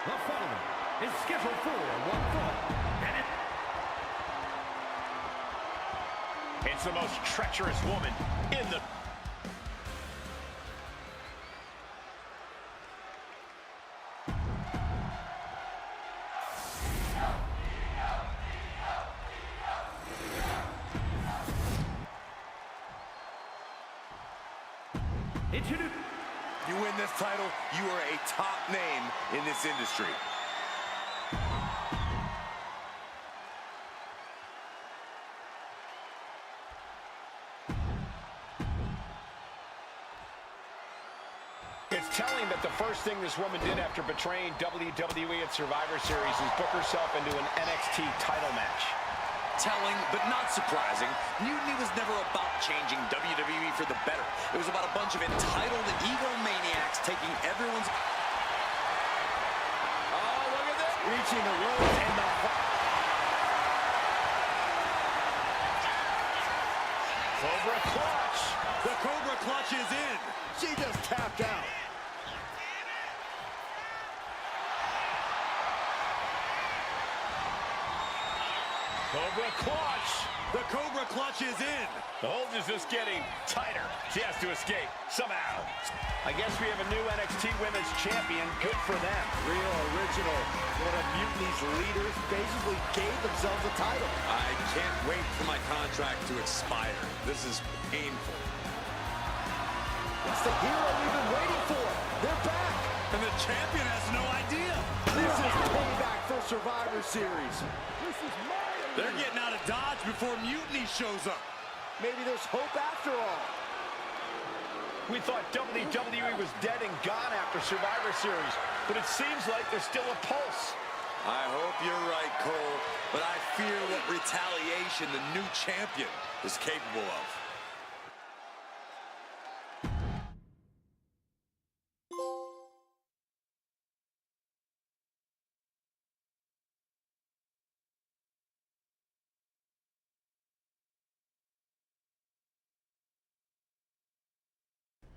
The following is scheduled for one fall, and It's the most treacherous woman in the... You win this title, you are a top name in this industry. It's telling that the first thing this woman did after betraying WWE at Survivor Series is book herself into an NXT title match. Telling, but not surprising, Mutiny was never about changing WWE for the better. It was about a bunch of entitled egomaniacs taking everyone's... Oh, look at this. Reaching the ropes and the... Cobra clutch. The Cobra clutch is in. She just tapped out. Cobra clutch. The Cobra clutch is in. The hold is just getting tighter. She has to escape somehow. I guess we have a new NXT Women's Champion. Good for them. Real original. One of Mutiny's leaders basically gave themselves a title. I can't wait for my contract to expire. This is painful. It's the hero we've been waiting for. They're back. And the champion has no idea. This is payback for Survivor Series. This is my They're getting out of Dodge before Mutiny shows up. Maybe there's hope after all. We thought WWE was dead and gone after Survivor Series, but it seems like there's still a pulse. I hope you're right, Cole, but I fear what retaliation the new champion is capable of.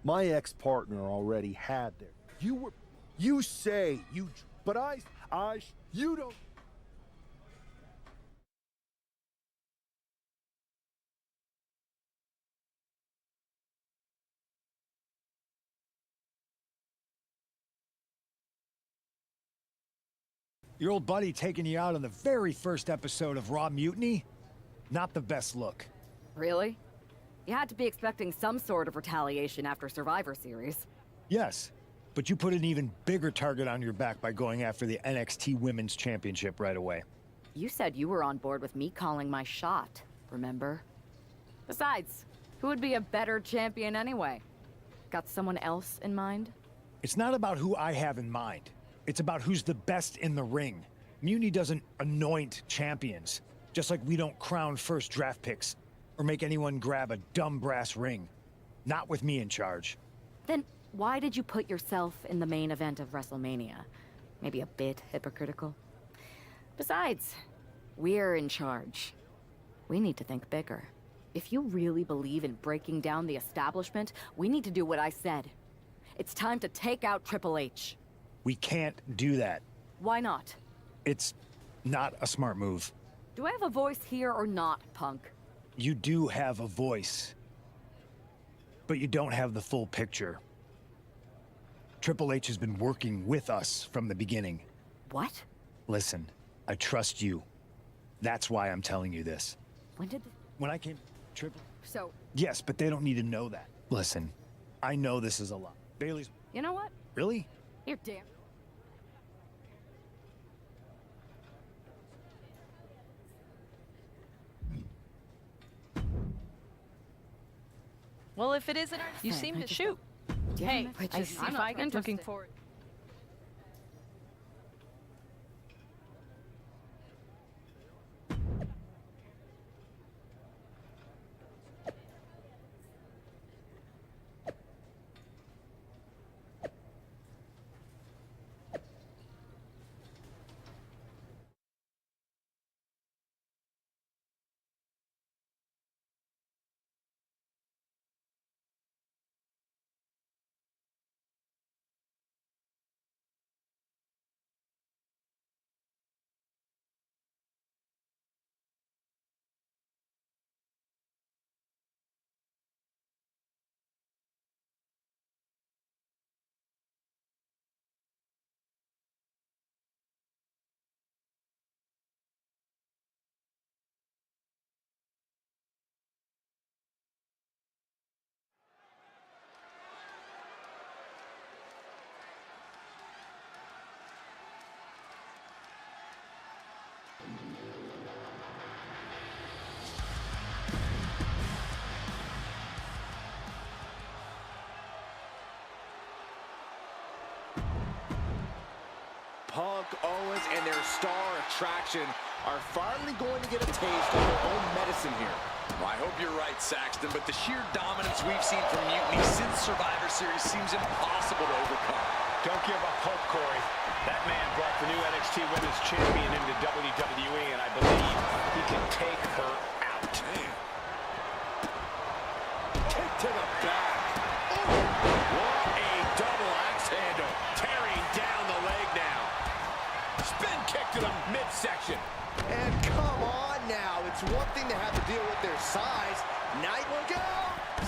My ex-partner already had there. You say you, but you don't. Your old buddy taking you out on the very first episode of Raw Mutiny? Not the best look. Really? You had to be expecting some sort of retaliation after Survivor Series. Yes, but you put an even bigger target on your back by going after the NXT Women's Championship right away. You said you were on board with me calling my shot, remember? Besides, who would be a better champion anyway? Got someone else in mind? It's not about who I have in mind. It's about who's the best in the ring. Mutiny doesn't anoint champions, just like we don't crown first draft picks or make anyone grab a dumb brass ring. Not with me in charge. Then why did you put yourself in the main event of WrestleMania? Maybe a bit hypocritical? Besides, we're in charge. We need to think bigger. If you really believe in breaking down the establishment, we need to do what I said. It's time to take out Triple H. We can't do that. Why not? It's not a smart move. Do I have a voice here or not, punk? You do have a voice, but you don't have the full picture. Triple H has been working with us from the beginning. What? Listen, I trust you. That's why I'm telling you this. When I came, Triple... So... Yes, but they don't need to know that. Listen, I know this is a lot. Bailey's... You know what? Really? You're damn... Well, if it isn't, you seem to shoot. Hey, I'm looking forward. Punk, Owens, and their star attraction are finally going to get a taste of their own medicine here. Well, I hope you're right, Saxton, but the sheer dominance we've seen from Mutiny since Survivor Series seems impossible to overcome. Don't give up hope, Corey. That man brought the new NXT Women's Champion into WWE, and I believe he can take her out. Man. Kick to the back. Oh, what a double axe handle. Tearing down the leg now. Spin kick to the midsection. And come on now. It's one thing to have to deal with their size. Night will go.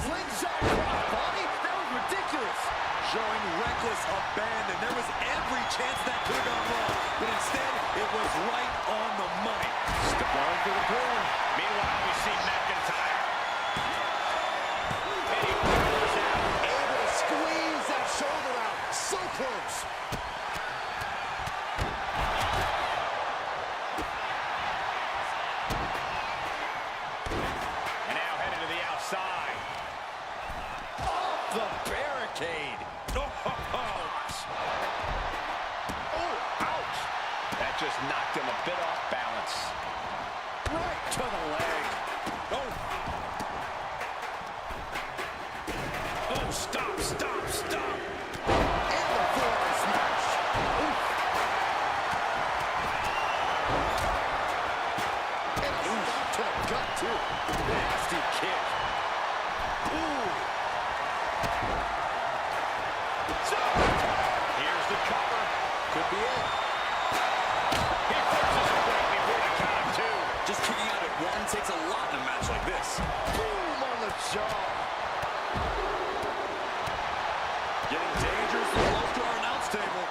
Slingshot crossbody. That was ridiculous. Showing reckless abandon. There was every chance that could have gone wrong, but instead, it was right on the money. Step on to the pin. Meanwhile, we see McIntyre. And he powers out. Able to squeeze that shoulder out. So close. just knocked him a bit off balance. Right to the leg. Oh. Oh, stop, stop, stop. And the forearm smash. Oof. And a stop to the gut, too. Nasty kick. Ooh. So, here's the cover. Could be it. He forces a break before the count of two. Just kicking out at one takes a lot in a match like this. Boom on the jaw. Getting dangerously close to our announce table.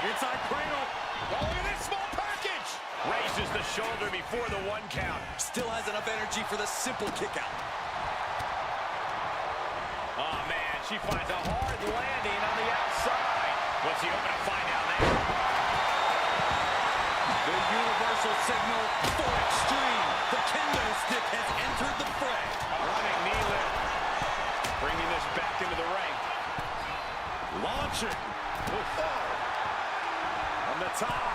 Inside cradle. Oh, look at this small package. Raises the shoulder before the one count. Still has enough energy for the simple kick out. Oh, man, she finds a hard landing on the outside. What's he hoping to find out there? The universal signal for extreme. The kendo stick has entered the fray. Running knee lift. Bringing this back into the ring. Launching. Oh. On the top.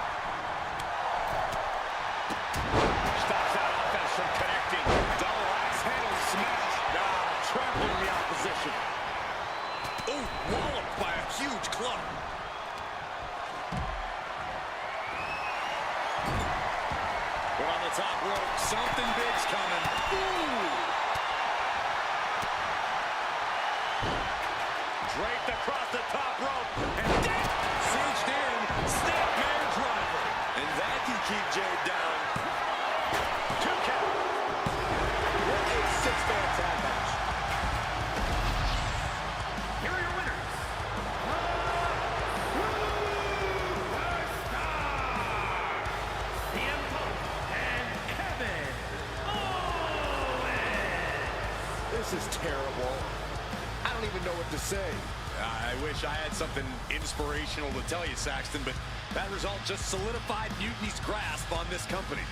Stops that offense from connecting. Double axe handle smash. Trampling the opposition. Oh, walloped by a huge club. But on the top rope, something big's coming. Ooh! Draped across the top rope. And cinched in, snapmare driver. And that can keep Jade down. 2 count. What a six-man tag match. Here are your winners. CM Punk and Kevin Owens. This is terrible. I don't even know what to say. I wish I had something inspirational to tell you, Saxton, but that result just solidified Mutiny's grasp on this company.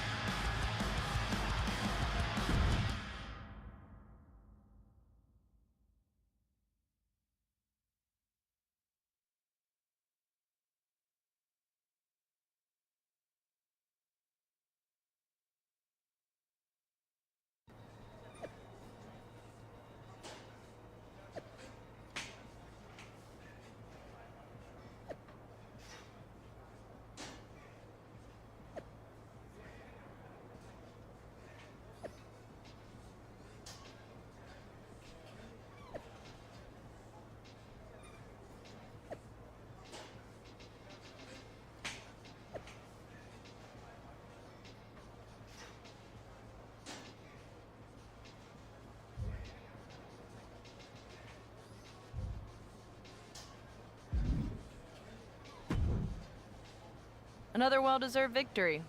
Another well-deserved victory.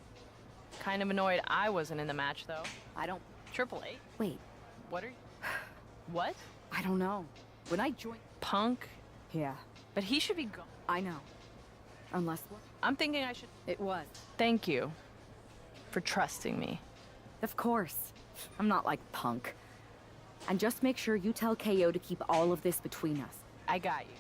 Kind of annoyed I wasn't in the match, though. I don't... Triple H? Wait, What are you... What? I don't know. When I joined... Punk? Yeah, But he should be gone. I know. Unless... I'm thinking I should... It was. Thank you for trusting me. Of course. I'm not like Punk. And just make sure you tell KO to keep all of this between us. I got you.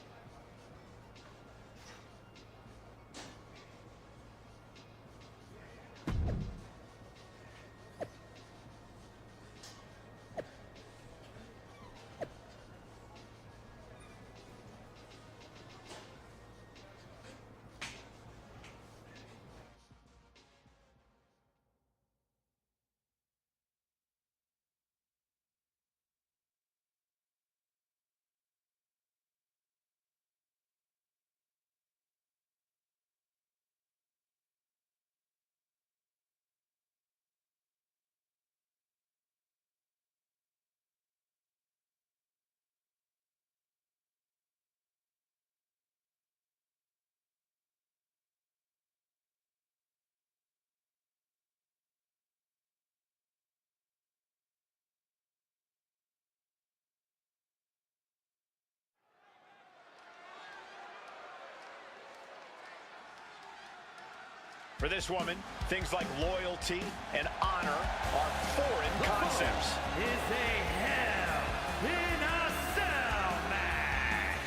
For this woman, things like loyalty and honor are foreign concepts. Is a Hell in a Cell match.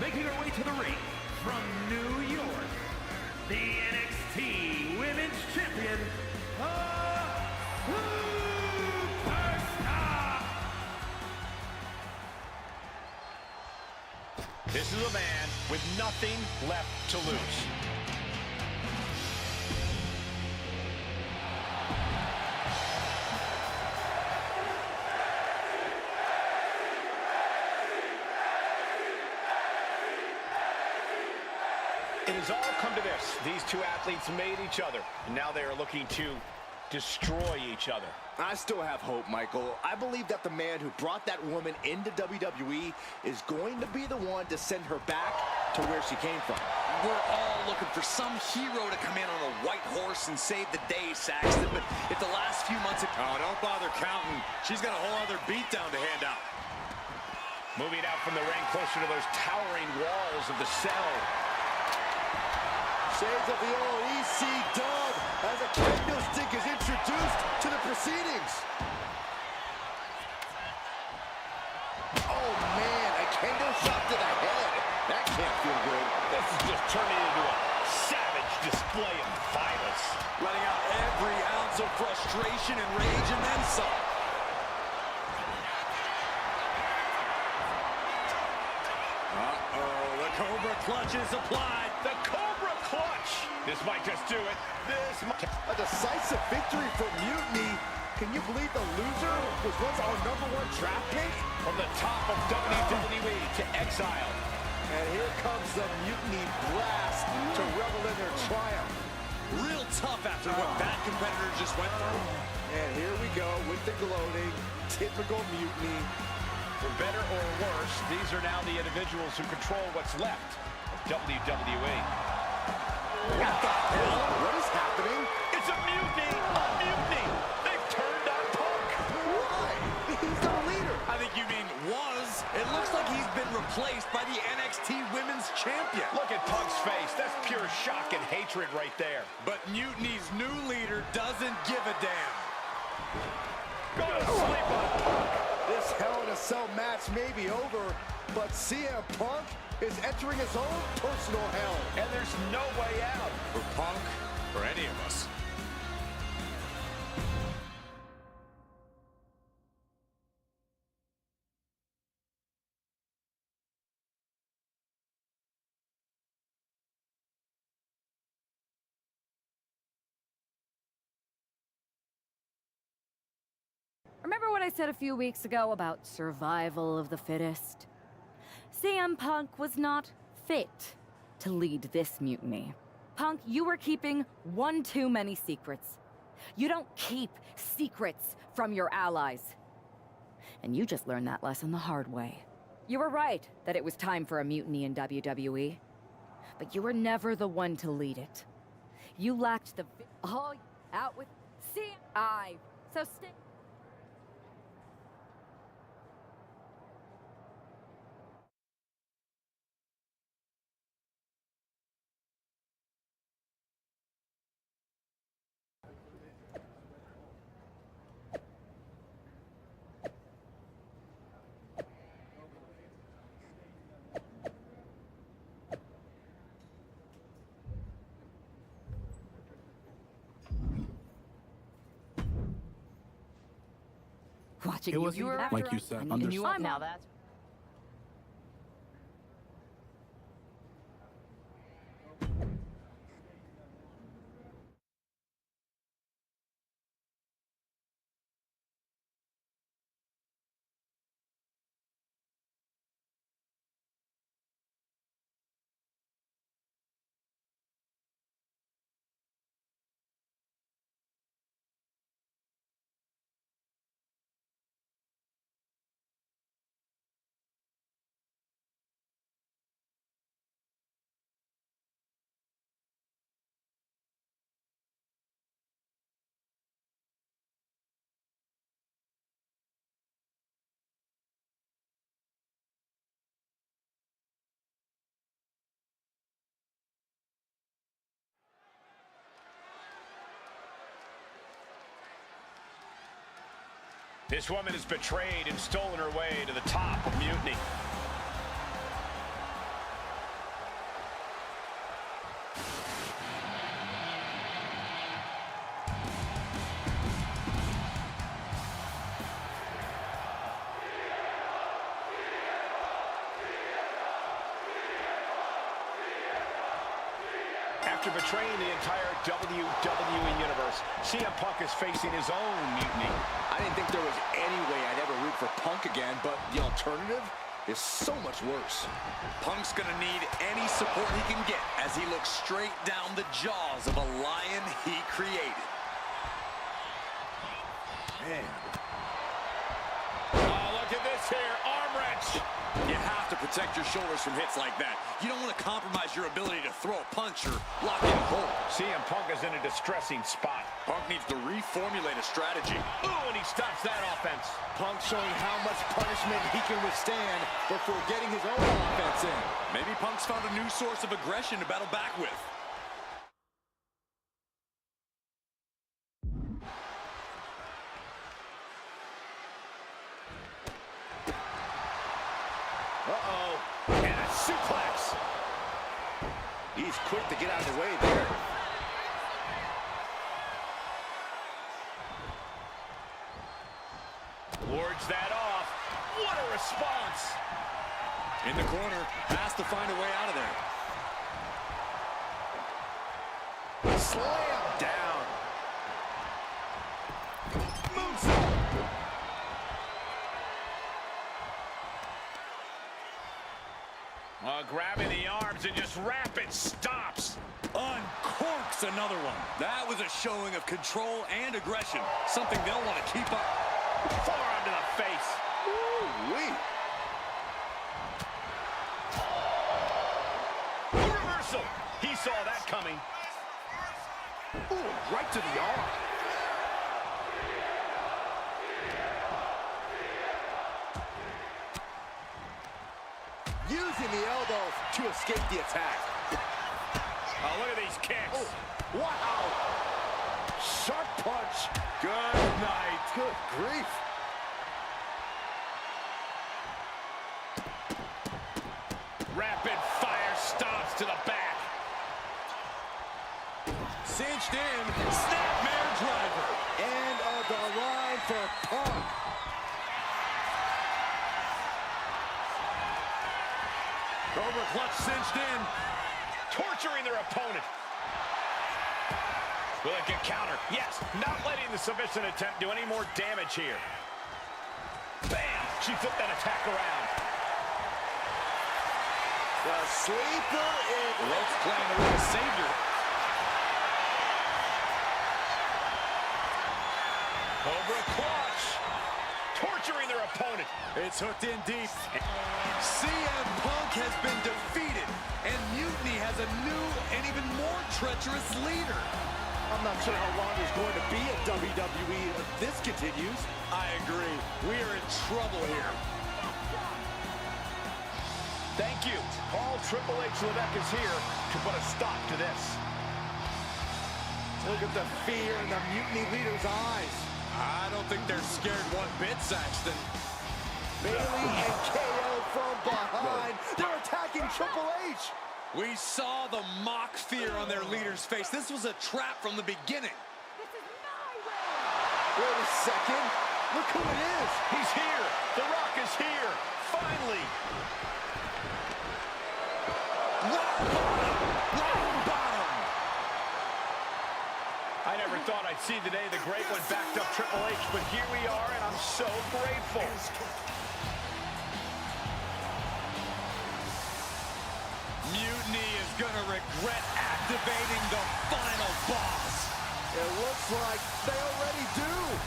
Making her way to the ring from New York, the NXT NXT Women's Champion, Superstar. This is a man with nothing left to lose. It has all come to this. These two athletes made each other, and now they are looking to destroy each other. I still have hope, Michael. I believe that the man who brought that woman into WWE is going to be the one to send her back to where she came from. We're all looking for some hero to come in on a white horse and save the day, Saxton. But if the last few months... Oh, don't bother counting. She's got a whole other beatdown to hand out. Moving out from the ring closer to those towering walls of the cell. Shades of the old EC Dub as a candlestick is introduced to the proceedings. Oh man, a kendo shot to the head. That can't feel good. This is just turning into a savage display of violence. Letting out every ounce of frustration and rage and then some. Uh-oh, the Cobra clutch is applied. The Cobra clutch. This might just do it. This might... A decisive victory for Mutiny. Can you believe the loser was once our #1 draft pick? From the top of WWE to exile. And here comes the Mutiny blast to revel in their triumph. Real tough after what that competitor just went through. And here we go with the gloating. Typical Mutiny. For better or worse, these are now the individuals who control what's left of WWE. What the hell? What is happening? It's a mutiny! A mutiny! They've turned on Punk! Why? He's the leader. I think you mean was. It looks like he's been replaced by the NXT Women's Champion. Look at Punk's face. That's pure shock and hatred right there. But Mutiny's new leader doesn't give a damn. Go to sleep on Punk. This Hell in a Cell match may be over, but CM Punk is entering his own personal hell. And there's no way out. For Punk, or any of us. Remember what I said a few weeks ago about survival of the fittest? CM Punk was not fit to lead this mutiny. Punk, you were keeping one too many secrets. You don't keep secrets from your allies. And you just learned that lesson the hard way. You were right that it was time for a mutiny in WWE. But you were never the one to lead it. You lacked the... Oh, out with... CM... So stay... Watching It was you were like you said, and you up now. That's This woman has betrayed and stolen her way to the top of Mutiny. After betraying the entire WWE Universe, CM Punk is facing his own mutiny. I didn't think there was any way I'd ever root for Punk again, but the alternative is so much worse. Punk's gonna need any support he can get as he looks straight down the jaws of a lion he created. Man. Oh, look at this here, arm wrench. You have to protect your shoulders from hits like that. You don't want to compromise your ability to throw a punch or lock in a hold. CM Punk is in a distressing spot. Punk needs to reformulate a strategy. Ooh, and he stops that offense. Punk showing how much punishment he can withstand before getting his own offense in. Maybe Punk's found a new source of aggression to battle back with. Uh-oh, and a suplex. He's quick to get out of the way there. Wards that off. What a response. In the corner, has to find a way out of there. Slam down. Grabbing the arms and just rapid stops. Uncorks another one. That was a showing of control and aggression, something they'll want to keep up. Forearm to the face. Ooh-wee. Reversal. He saw that coming. Ooh, right to the arm. Using the elbow to escape the attack. Oh, look at these kicks. Oh, wow. Sharp punch. Good night. Good grief. Rapid fire stops to the back. Cinched in. Snapmare driver. End of the line for Punk. Cobra clutch cinched in. Torturing their opponent. Will it get counter? Yes. Not letting the submission attempt do any more damage here. Bam! She flipped that attack around. The sleeper is... The rope's playing the role of savior. Cobra clutch. Torturing their opponent. It's hooked in deep. CM Punk has been defeated, and Mutiny has a new and even more treacherous leader. I'm not sure how long he's going to be at WWE if this continues. I agree. We are in trouble here. Thank you. Paul Triple H Levesque is here to put a stop to this. Look at the fear in the Mutiny leader's eyes. I don't think they're scared one bit, Saxton. Bailey and KO from behind. They're attacking Triple H. We saw the mock fear on their leader's face. This was a trap from the beginning. Wait a second. Look who it is. He's here. The Rock is here. Finally. Rock bottom. Rock bottom. I never thought I'd see the day the Great One backed up Triple H, but here we are, and I'm so grateful. Mutiny is going to regret activating the final boss. It looks like they already do.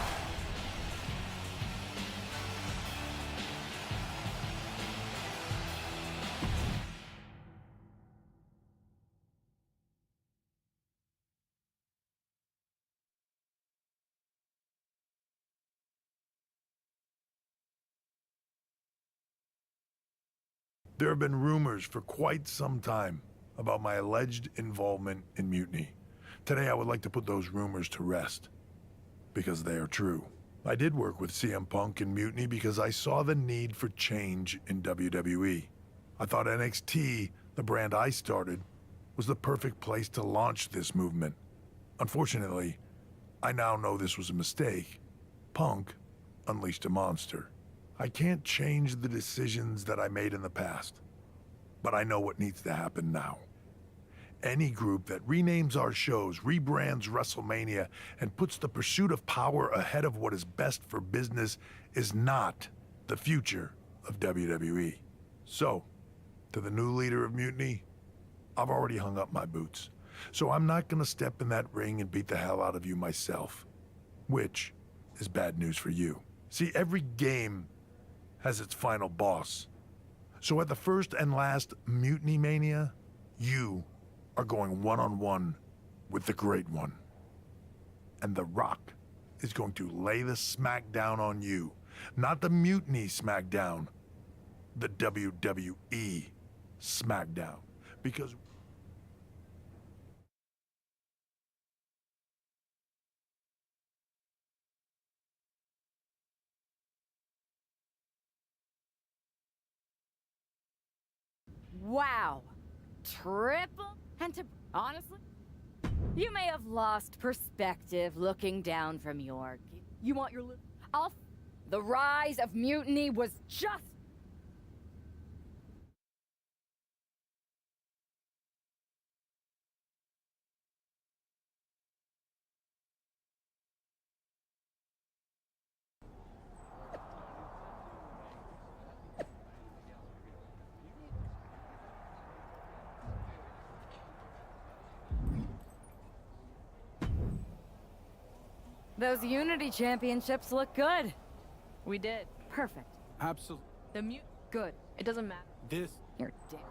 There have been rumors for quite some time about my alleged involvement in Mutiny. Today I would like to put those rumors to rest, because they are true. I did work with CM Punk in Mutiny because I saw the need for change in WWE. I thought NXT, the brand I started, was the perfect place to launch this movement. Unfortunately, I now know this was a mistake. Punk unleashed a monster. I can't change the decisions that I made in the past, but I know what needs to happen now. Any group that renames our shows, rebrands WrestleMania, and puts the pursuit of power ahead of what is best for business is not the future of WWE. So, to the new leader of Mutiny, I've already hung up my boots. So I'm not gonna step in that ring and beat the hell out of you myself. Which is bad news for you. See, every game has its final boss. So at the first and last Mutiny Mania, you are going one-on-one with the Great One. And The Rock is going to lay the smackdown on you. Not the Mutiny smackdown, the WWE smackdown. Because Wow. Triple? And to honestly, you may have lost perspective looking down from your... You want your... The rise of Mutiny was just... Those Unity Championships look good. We did. Perfect. Absolutely. The mute. Good. It doesn't matter. This. You're dead.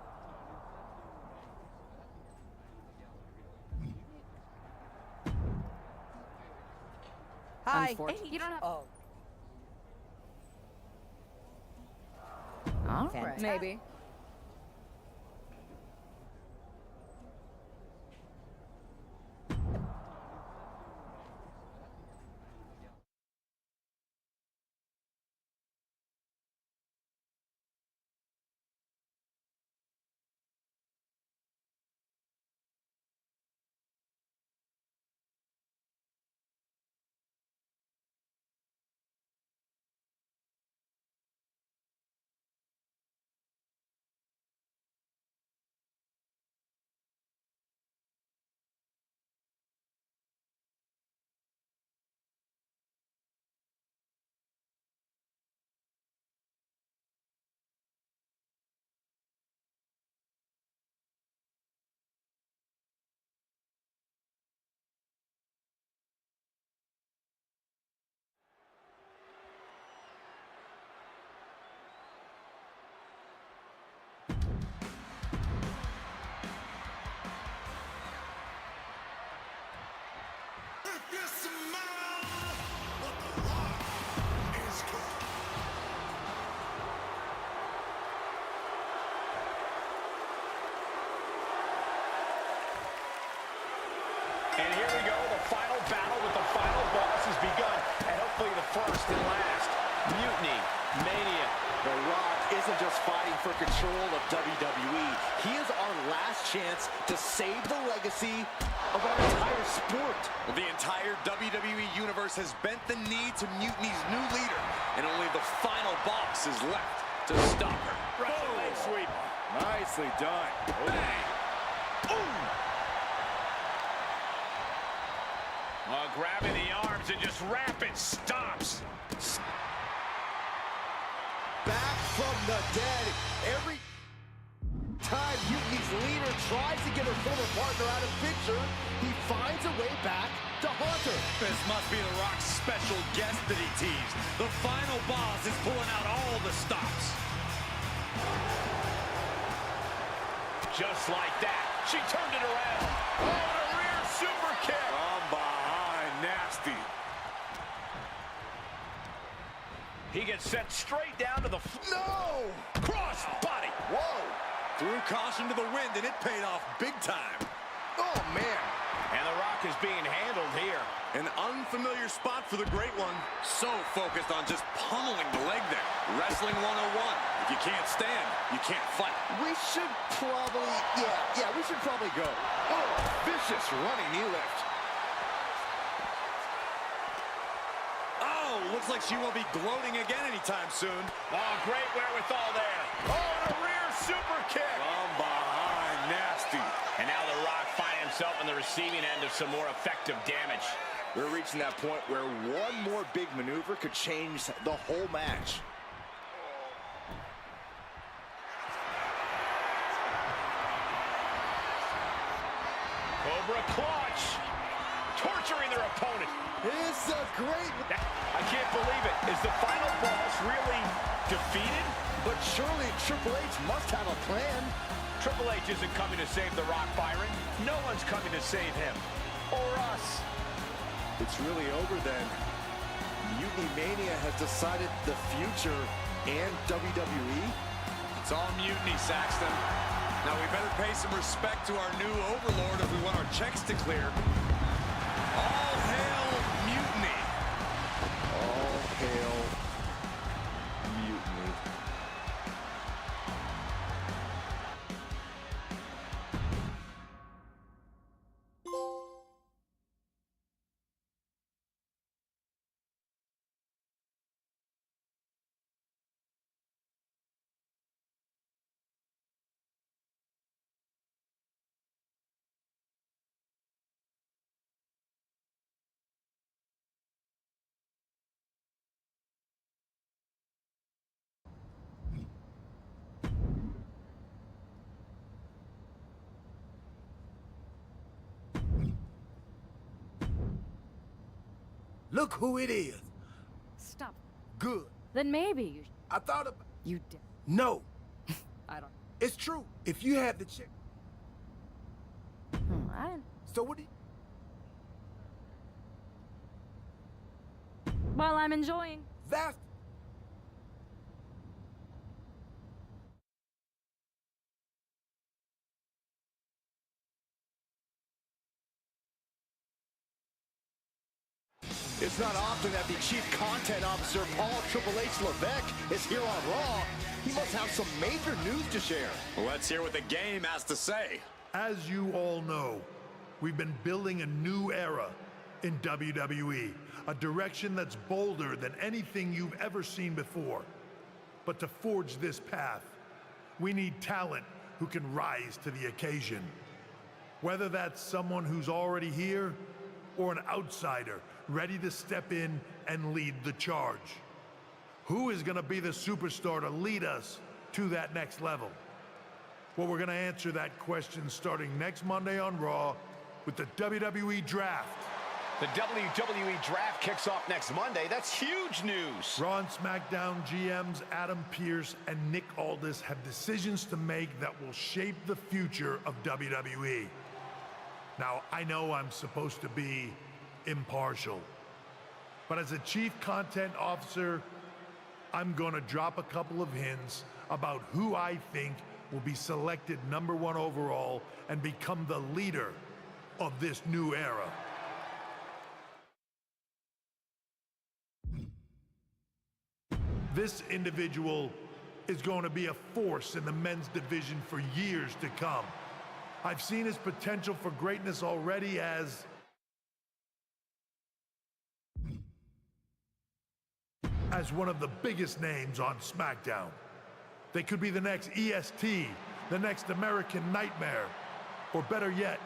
Hi. You don't have... Oh. All right. Maybe. And here we go, the final battle with the final boss has begun, and hopefully the first and last. Mutiny Mania. The Rock isn't just fighting for control of WWE. He is our last chance to save the legacy of our entire sport. Well, the entire WWE Universe has bent the knee to Mutiny's new leader, and only the final boss is left to stop her. Russian leg sweep. Nicely done. Bang. Ooh. Grabbing the arms and just rapid stops. Back from the dead. Every time Mutiny's leader tries to get her former partner out of picture, he finds a way back to haunt her. This must be The Rock's special guest that he teased. The final boss is pulling out all the stops. Just like that, she turned it around. Oh, and a rear super kick. From behind, nasty. He gets sent straight down to the no! Cross body. Whoa! Threw caution to the wind, and it paid off big time. Oh, man. And The Rock is being handled here. An unfamiliar spot for the Great One. So focused on just pummeling the leg there. Wrestling 101. If you can't stand, you can't fight. We should probably, we should probably go. Oh, vicious running knee lift. Oh, looks like she won't be gloating again anytime soon. Oh, great wherewithal there. Oh, and a rear super kick. From behind, nasty. And now The Rock finds himself on the receiving end of some more effective damage. We're reaching that point where one more big maneuver could change the whole match. Cobra clutch. Torturing their opponent. It's a great... I can't believe it. Is the final boss really defeated? But surely Triple H must have a plan. Triple H isn't coming to save The Rock, Byron. No one's coming to save him. Or us. It's really over then. Mutiny Mania has decided the future and WWE. It's all mutiny, Saxton. Now we better pay some respect to our new overlord if we want our checks to clear. All hail mutiny. All hail mutiny. Look who it is. Stop. Good. Then maybe you... I thought about... You did. No. I don't... It's true. If you had the check... I didn't... So what do you... Well, I'm enjoying. That's... It's not often that the Chief Content Officer, Paul Triple H Levesque, is here on Raw. He must have some major news to share. Let's hear what the game has to say. As you all know, we've been building a new era in WWE, a direction that's bolder than anything you've ever seen before. But to forge this path, we need talent who can rise to the occasion. Whether that's someone who's already here or an outsider ready to step in and lead the charge. Who is going to be the superstar to lead us to that next level? Well, we're going to answer that question starting next Monday on Raw with the WWE Draft. The WWE Draft kicks off next Monday. That's huge news. Raw and SmackDown GMs Adam Pearce and Nick Aldis have decisions to make that will shape the future of WWE. Now, I know I'm supposed to be impartial, but as a Chief Content Officer, I'm going to drop a couple of hints about who I think will be selected #1 overall and become the leader of this new era. This individual is going to be a force in the men's division for years to come. I've seen his potential for greatness already as one of the biggest names on SmackDown. They could be the next EST, the next American Nightmare, or better yet,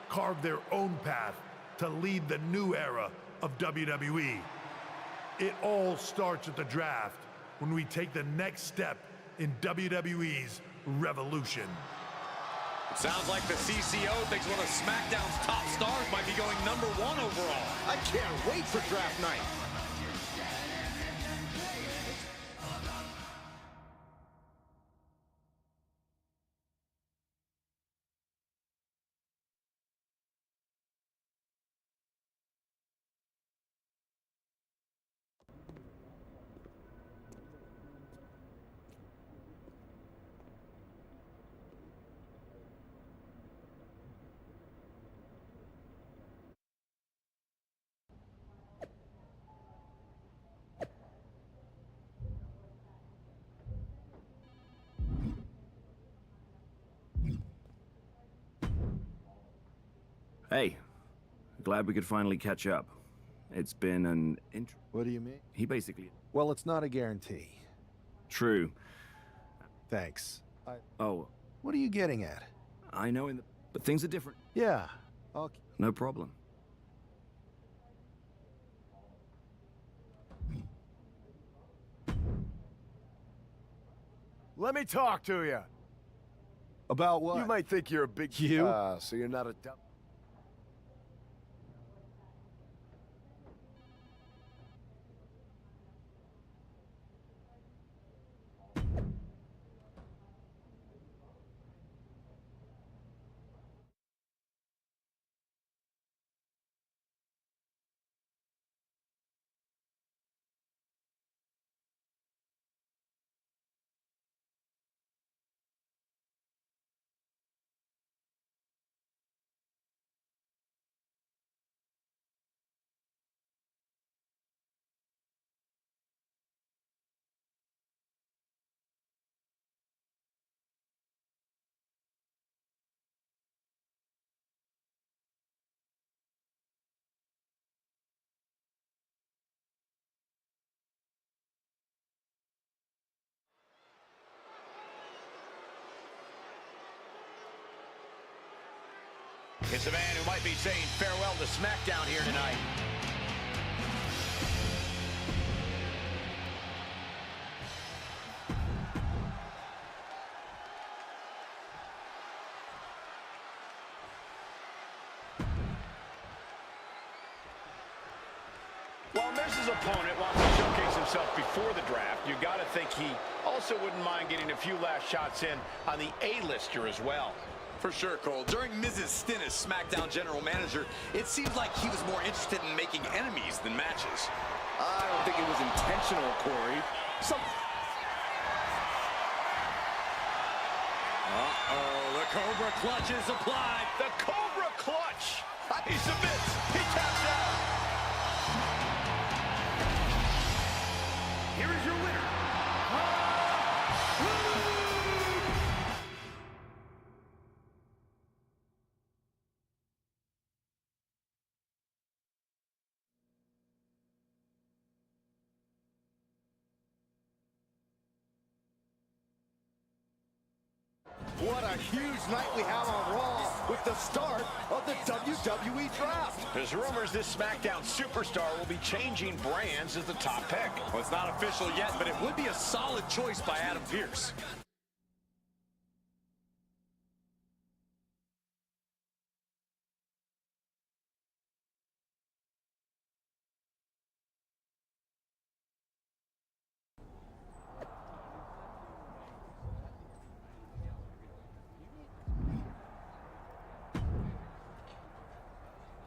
carve their own path to lead the new era of WWE. It all starts at the draft when we take the next step in WWE's revolution. It sounds like the CCO thinks one of SmackDown's top stars might be going #1 overall. I can't wait for draft night. Hey, glad we could finally catch up. It's been an What do you mean? He basically... Well, it's not a guarantee. True. Thanks. Oh. What are you getting at? I know, but things are different. Yeah. Okay. No problem. Let me talk to you. About what? You might think you're a big... so you're not a dumb... It's a man who might be saying farewell to SmackDown here tonight. While Miz's opponent wants to showcase himself before the draft, you got to think he also wouldn't mind getting a few last shots in on the A-lister as well. For sure, Cole. During Miz's stint as SmackDown general manager, it seemed like he was more interested in making enemies than matches. I don't think it was intentional, Corey. Uh-oh, the Cobra Clutch is applied. The Cobra Clutch! He submits. He taps out. Here is your winner. What a huge night we have on Raw with the start of the WWE Draft. There's rumors this SmackDown superstar will be changing brands as the top pick. Well, it's not official yet, but it would be a solid choice by Adam Pearce.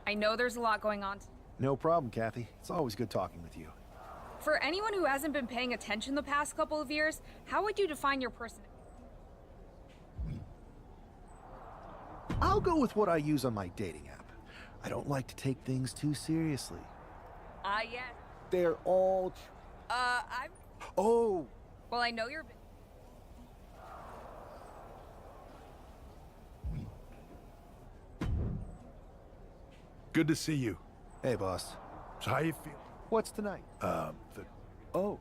I know there's a lot going on. No problem, Kathy. It's always good talking with you. For anyone who hasn't been paying attention the past couple of years, how would you define your person? I'll go with what I use on my dating app. I don't like to take things too seriously. Yeah. They're all... I'm... Oh! Well, I know you're... Good to see you. Hey, boss. So how you feel? What's tonight? Oh.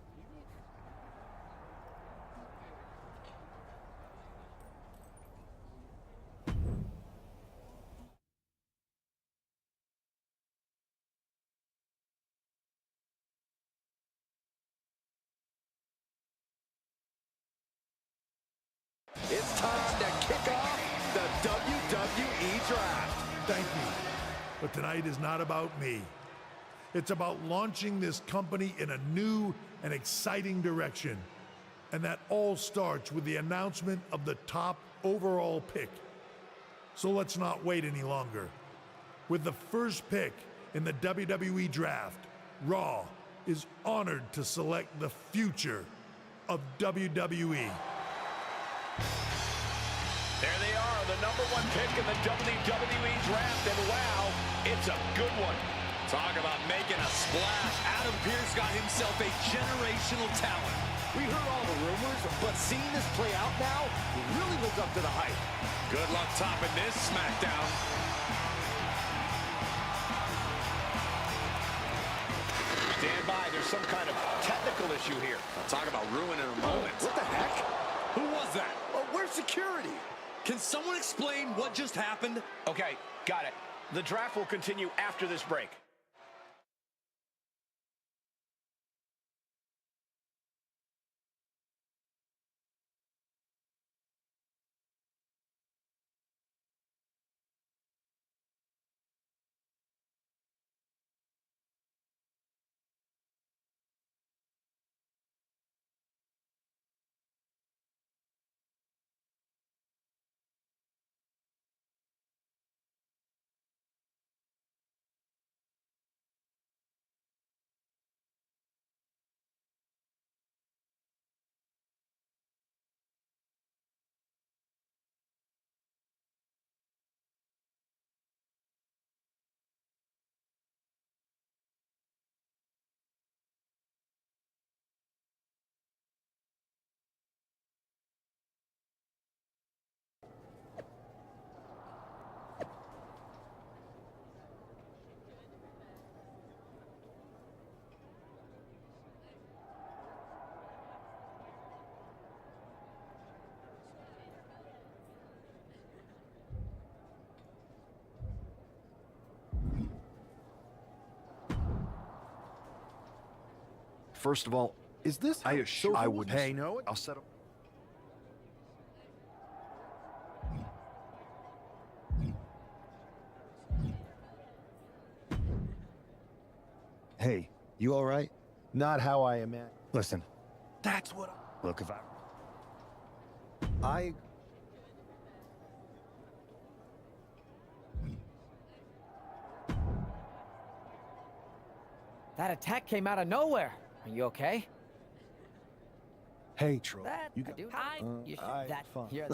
It's time to kick off the WWE Draft. Thank you. But tonight is not about me. It's about launching this company in a new and exciting direction. And that all starts with the announcement of the top overall pick. So let's not wait any longer. With the first pick in the WWE Draft, Raw is honored to select the future of WWE. There they are, the #1 pick in the WWE Draft, and wow, it's a good one. Talk about making a splash. Adam Pearce got himself a generational talent. We heard all the rumors, but seeing this play out now, he really lives up to the hype. Good luck topping this SmackDown. Stand by, there's some kind of technical issue here. Talk about ruining a moment. What the heck? Who was that? Oh, where's security? Can someone explain what just happened? Okay, got it. The draft will continue after this break. First of all, is this how I would pay? No, I'll settle. Hey, you all right? Not how I imagine. Listen, That's what look, if I... That attack came out of nowhere. Are you okay? Hey, Troll. That You I got... do. You should, I... that Fine. here.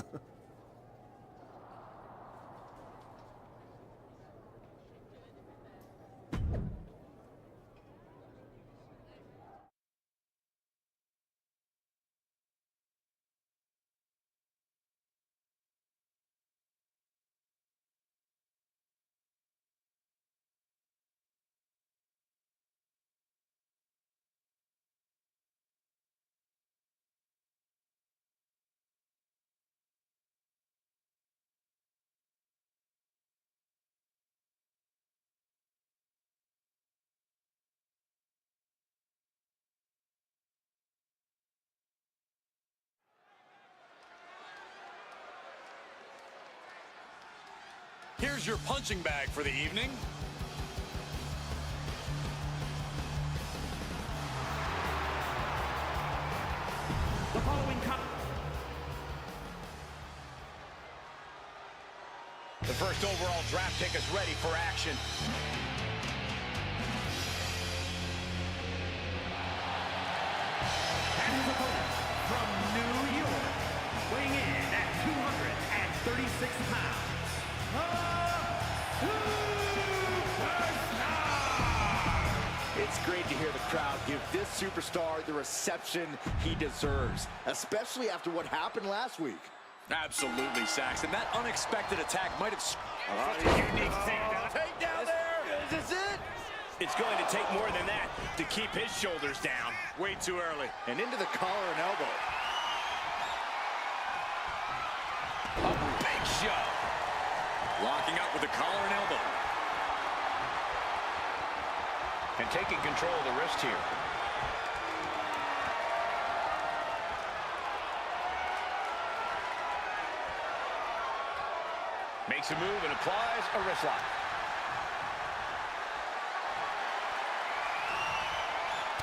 Here's your punching bag for the evening. The following The first overall draft pick is ready for action. And his opponent from New York, weighing in at 236 pounds, It's great to hear the crowd give this superstar the reception he deserves, especially after what happened last week. Absolutely, Saxton. That unexpected attack might have... Unique takedown there. Is this it? It's going to take more than that to keep his shoulders down. Way too early. And into the collar and elbow. A big shove. Locking up with the collar and elbow. And taking control of the wrist here. Makes a move and applies a wrist lock.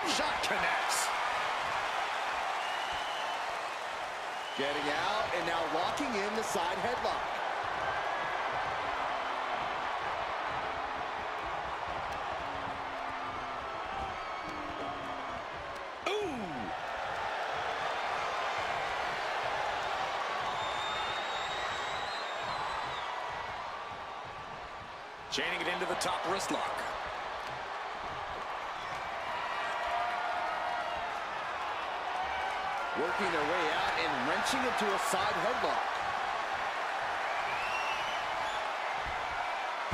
Shot connects. Getting out and now locking in the side headlock. Chaining it into the top wrist lock. Working their way out and wrenching into a side headlock.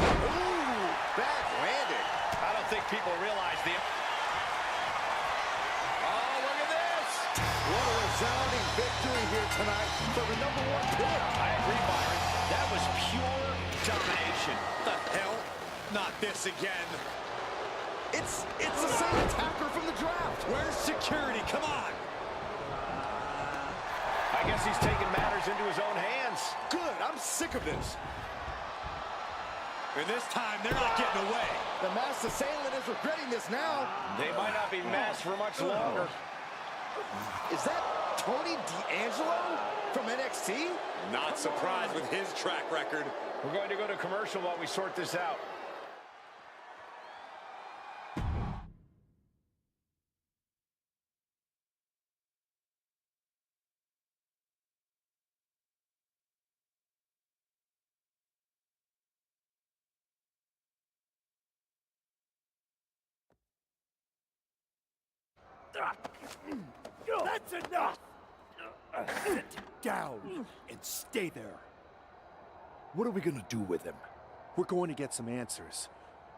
Ooh, back-landed. I don't think people realize the... Oh, look at this! What a resounding victory here tonight for the #1 pick. I agree, Byron. That was pure domination. The hell? Not this again. It's the same attacker from the draft. Where's security? Come on. I guess he's taking matters into his own hands. Good, I'm sick of this. And this time, they're not getting away. The masked assailant is regretting this now. They might not be masked for much longer. Is that Tony D'Angelo from NXT? Not surprised with his track record. We're going to go to commercial while we sort this out. That's enough! Sit down and stay there. What are we gonna do with him? We're going to get some answers,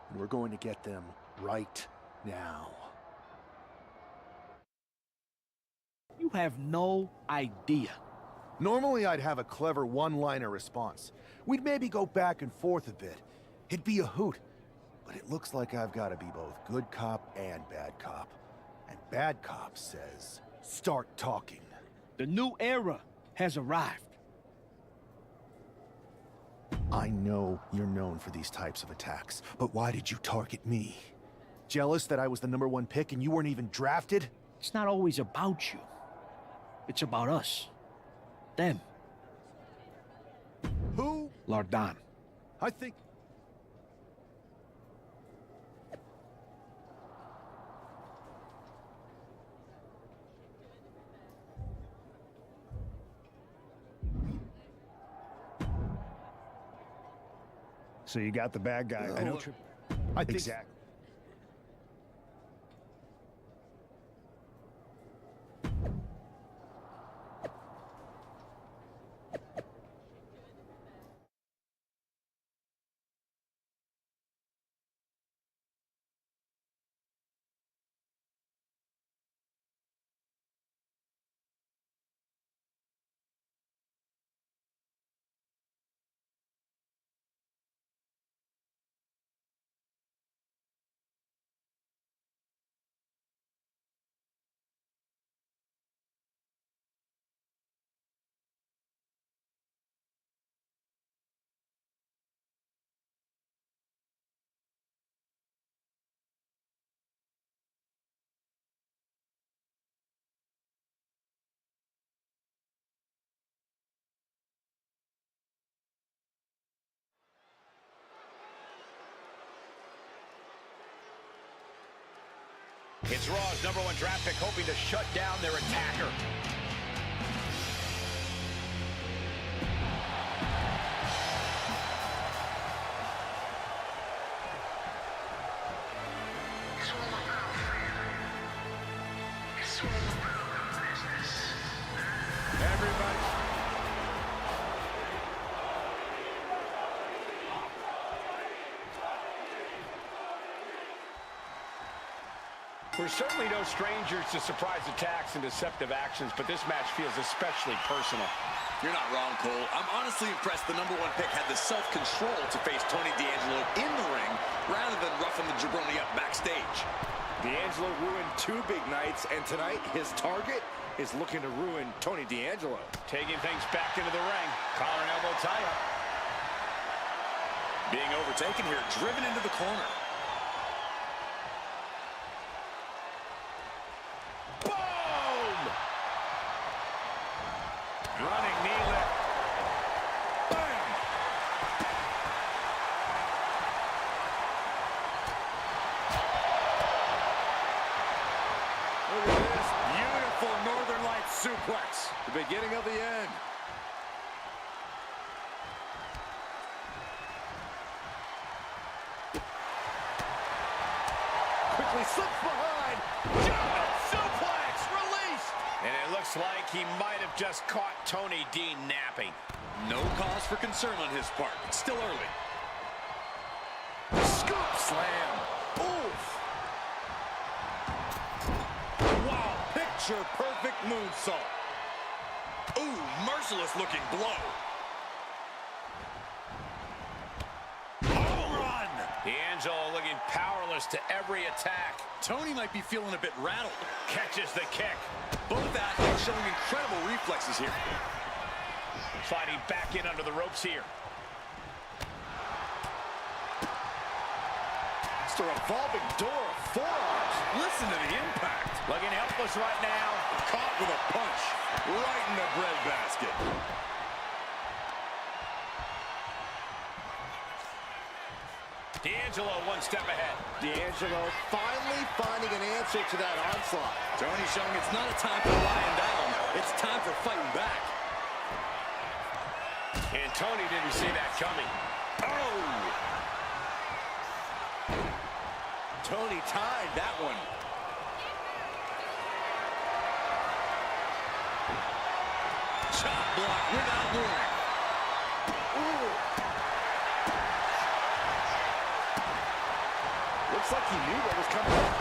and we're going to get them right now. You have no idea. Normally, I'd have a clever one-liner response. We'd maybe go back and forth a bit. It'd be a hoot. But it looks like I've got to be both good cop and bad cop. And bad cop says, start talking. The new era has arrived. I know you're known for these types of attacks, but why did you target me? Jealous that I was the #1 pick and you weren't even drafted? It's not always about you. It's about us. Them. Who? Lardan. I think... So you got the bad guy. I know. I think... Exactly. It's Raw's #1 draft pick hoping to shut down their attacker. We're certainly no strangers to surprise attacks and deceptive actions, but this match feels especially personal. You're not wrong, Cole. I'm honestly impressed the #1 pick had the self-control to face Tony D'Angelo in the ring rather than roughing the jabroni up backstage. D'Angelo ruined 2 big nights, and tonight his target is looking to ruin Tony D'Angelo. Taking things back into the ring. Collar and elbow tie-up. Being overtaken here, driven into the corner. Running knee lift. Bam! Look at this beautiful Northern Lights suplex. The beginning of the end. Quickly slips behind. German suplex released. And it looks like he might have just caught Tony D napping. No cause for concern on his part. It's still early. Scoop slam. Oof. Wow, picture perfect moonsault. merciless-looking blow. Home run! D'Angelo looking powerless to every attack. Tony might be feeling a bit rattled. Catches the kick. Both athletes showing incredible reflexes here. Sliding back in under the ropes here. It's a revolving door of forearms. Listen to the impact. Looking helpless right now. Caught with a punch right in the breadbasket. D'Angelo one step ahead. D'Angelo finally finding an answer to that onslaught. Tony showing it's not a time for lying down. It's time for fighting back. And Tony didn't see that coming. Oh! Tony tied that one. Chop block without warning. Ooh. Looks like he knew what was coming up.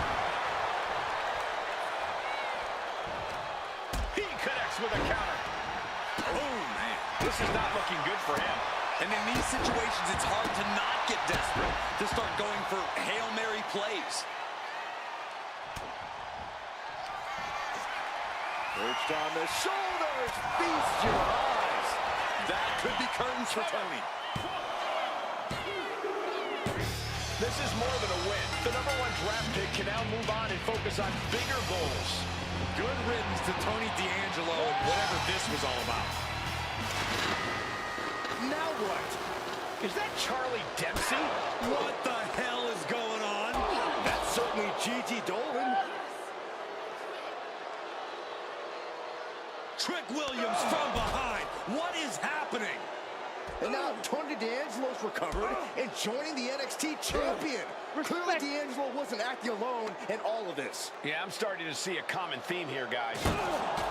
He connects with a counter. Oh, man. This is not looking good for him. And in these situations, it's hard to not get desperate, to start going for Hail Mary plays. Perched on the shoulders, feast your eyes. That could be curtains for Tony. This is more than a win. The #1 draft pick can now move on and focus on bigger goals. Good riddance to Tony D'Angelo and whatever this was all about. Now what? Is that Charlie Dempsey? What the hell is going on? That's certainly Gigi Dolan. Trick Williams from behind. What is happening? And now Tony D'Angelo's recovered and joining the NXT champion. Clearly D'Angelo wasn't acting alone in all of this. Yeah, I'm starting to see a common theme here, guys.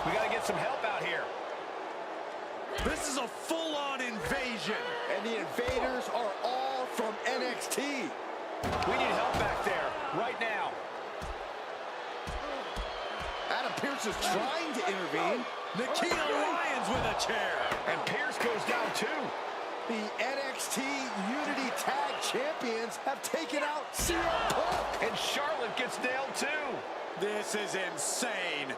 We got to get some help out here. This is a full-on invasion. And the invaders are all from NXT. We need help back there, right now. Adam Pearce is trying to intervene. Nikita Lyons with a chair. And Pearce goes down too. The NXT Unity Tag Champions have taken out CM Punk. And Charlotte gets nailed too. This is insane.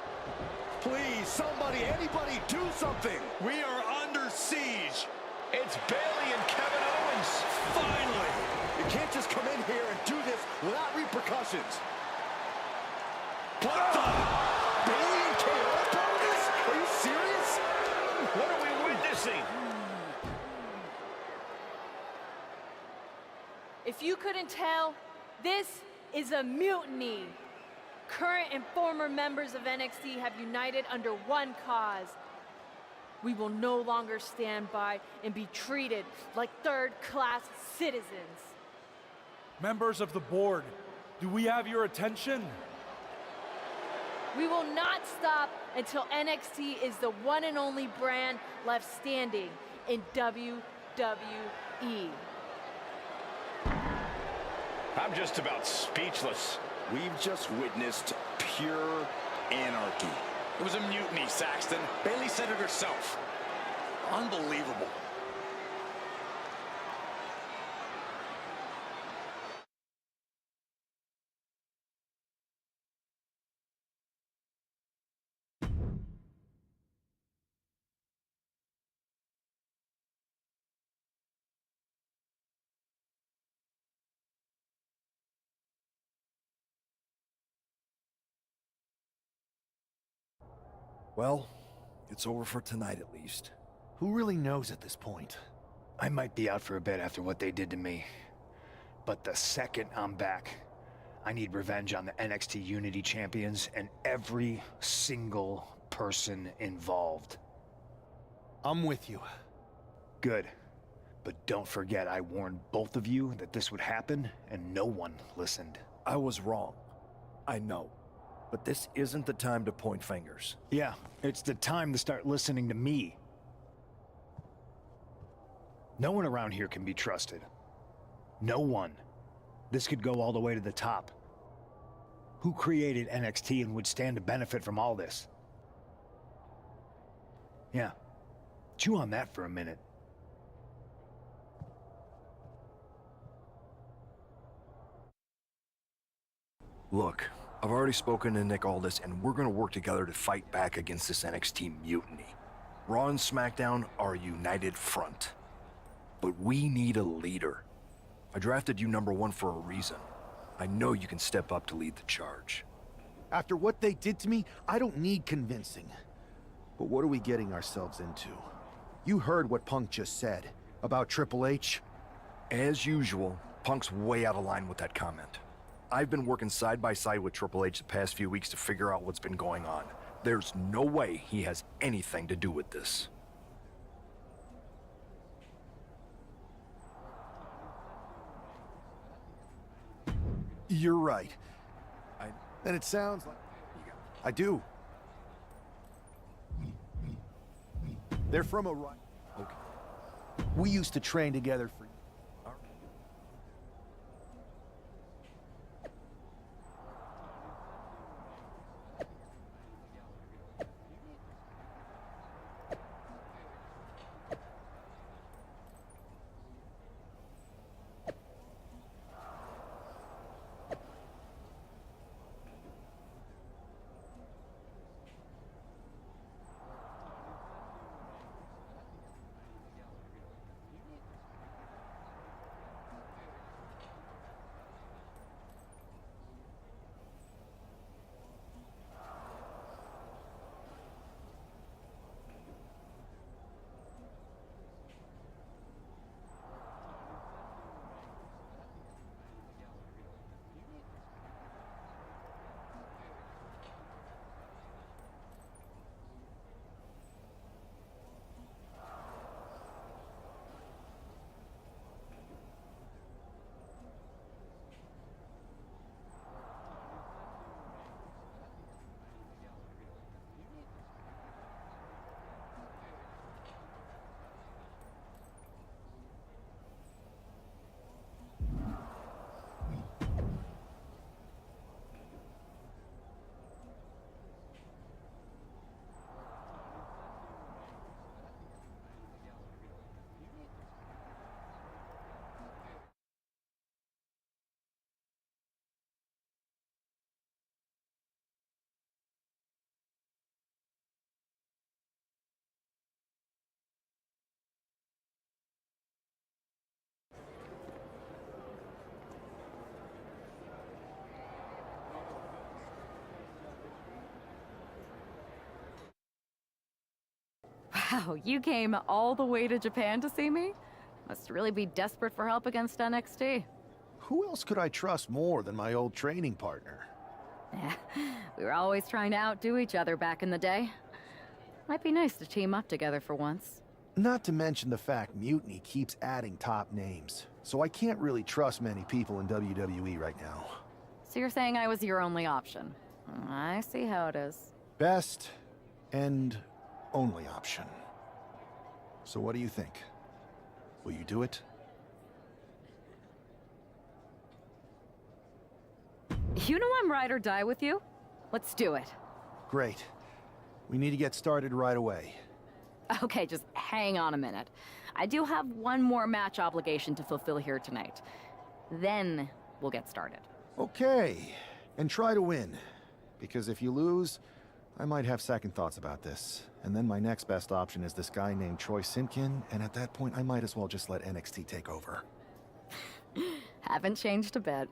Please, somebody, anybody, do something. We are under siege. It's Bayley and Kevin Owens. Finally. You can't just come in here and do this without repercussions. What the? Bayley and KO opponents? Are you serious? What are we witnessing? If you couldn't tell, this is a mutiny. Current and former members of NXT have united under one cause. We will no longer stand by and be treated like third-class citizens. Members of the board, do we have your attention? We will not stop until NXT is the one and only brand left standing in WWE. I'm just about speechless. We've just witnessed pure anarchy. It was a mutiny, Saxton. Bayley said it herself. Unbelievable. Well, it's over for tonight at least. Who really knows at this point? I might be out for a bit after what they did to me. But the second I'm back, I need revenge on the NXT Unity Champions and every single person involved. I'm with you. Good. But don't forget I warned both of you that this would happen, and no one listened. I was wrong. I know. But this isn't the time to point fingers. Yeah, it's the time to start listening to me. No one around here can be trusted. No one. This could go all the way to the top. Who created NXT and would stand to benefit from all this? Yeah, Chew on that for a minute. Look, I've already spoken to Nick Aldis, and we're gonna work together to fight back against this NXT mutiny. Raw and SmackDown are a united front. But we need a leader. I drafted you #1 for a reason. I know you can step up to lead the charge. After what they did to me, I don't need convincing. But what are we getting ourselves into? You heard what Punk just said about Triple H. As usual, Punk's way out of line with that comment. I've been working side by side with Triple H the past few weeks to figure out what's been going on. There's no way he has anything to do with this. You're right. And it sounds like... I do. They're from a... Okay. We used to train together for... Wow, you came all the way to Japan to see me? Must really be desperate for help against NXT. Who else could I trust more than my old training partner? Yeah, we were always trying to outdo each other back in the day. Might be nice to team up together for once. Not to mention the fact Mutiny keeps adding top names, so I can't really trust many people in WWE right now. So you're saying I was your only option? I see how it is. Best and only option. So what do you think? Will you do it? You know I'm ride or die with you. Let's do it. Great. We need to get started right away. Okay, just hang on a minute. I do have one more match obligation to fulfill here tonight. Then we'll get started. Okay. And try to win. Because if you lose, I might have second thoughts about this. And then my next best option is this guy named Troy Simkin, and at that point I might as well just let NXT take over. Haven't changed a bit.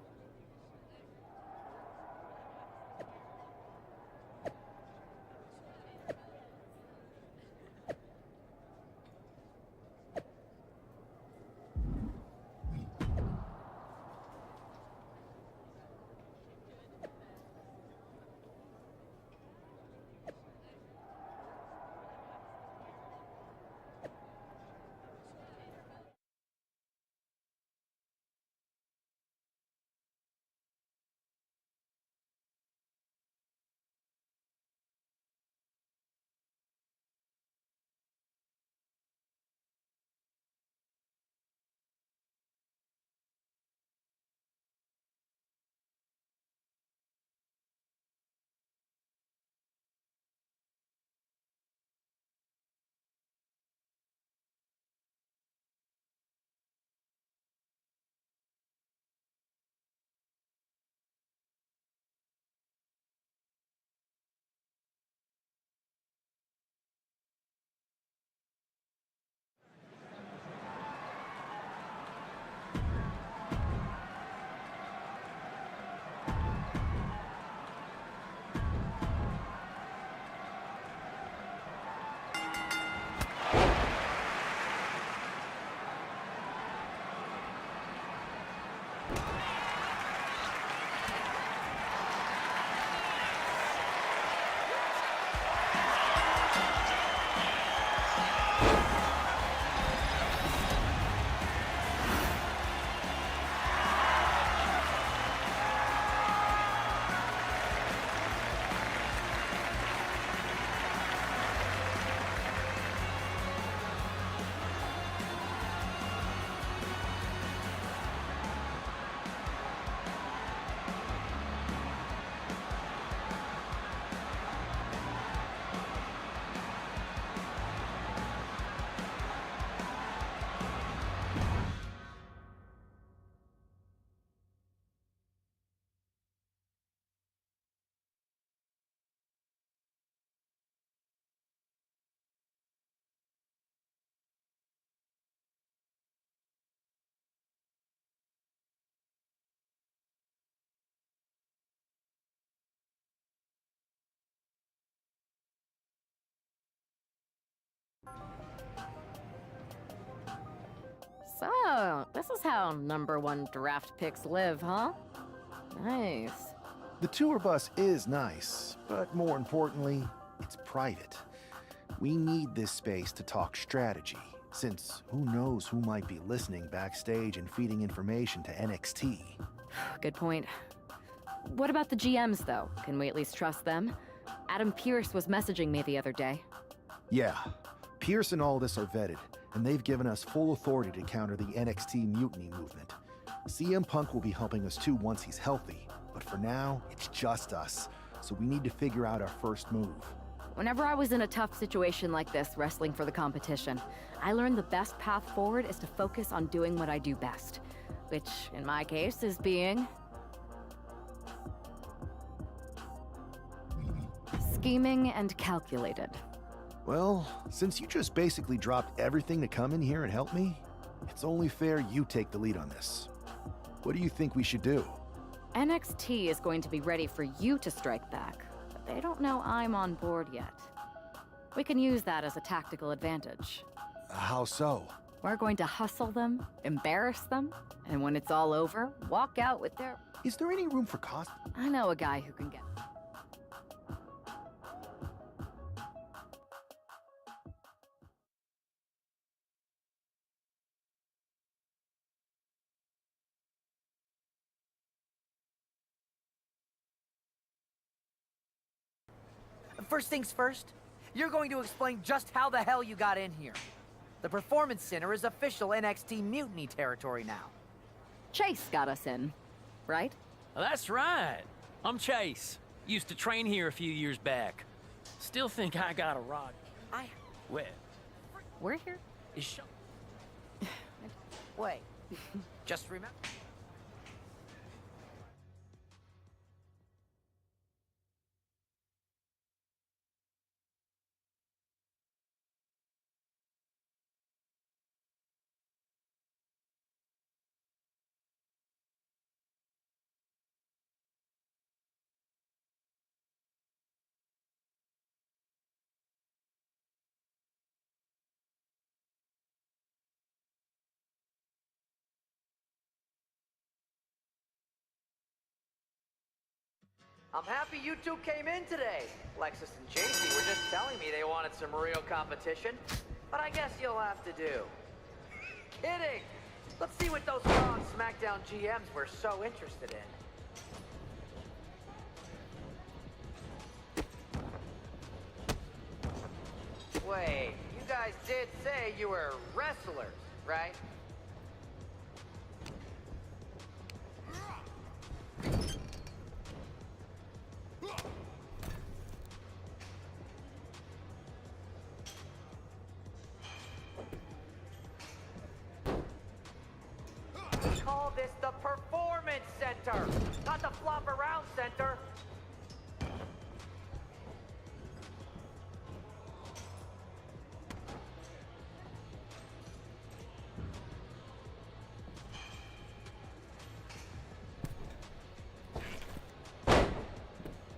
Oh, this is how #1 draft picks live, huh? Nice. The tour bus is nice, but more importantly, it's private. We need this space to talk strategy, since who knows who might be listening backstage and feeding information to NXT. Good point. What about the GMs, though? Can we at least trust them? Adam Pearce was messaging me the other day. Yeah, Pierce and Aldis are vetted, and they've given us full authority to counter the NXT mutiny movement. CM Punk will be helping us too once he's healthy, but for now, it's just us, so we need to figure out our first move. Whenever I was in a tough situation like this, wrestling for the competition, I learned the best path forward is to focus on doing what I do best, which, in my case, is being... scheming and calculated. Well, since you just basically dropped everything to come in here and help me, it's only fair you take the lead on this. What do you think we should do? NXT is going to be ready for you to strike back, but they don't know I'm on board yet. We can use that as a tactical advantage. How so? We're going to hustle them, embarrass them, and when it's all over, walk out with their... Is there any room for cost? I know a guy who can get... First things first, you're going to explain just how the hell you got in here. The Performance Center is official NXT Mutiny territory now. Chase got us in, right? That's right. I'm Chase. Used to train here a few years back. Still think I got a rod. Where? We're here? Wait. Just remember... I'm happy you two came in today. Lexus and JC were just telling me they wanted some real competition, but I guess you'll have to do. Kidding! Let's see what those Raw and SmackDown GMs were so interested in. Wait, you guys did say you were wrestlers, right? Call this the Performance Center, not the Flop Around Center.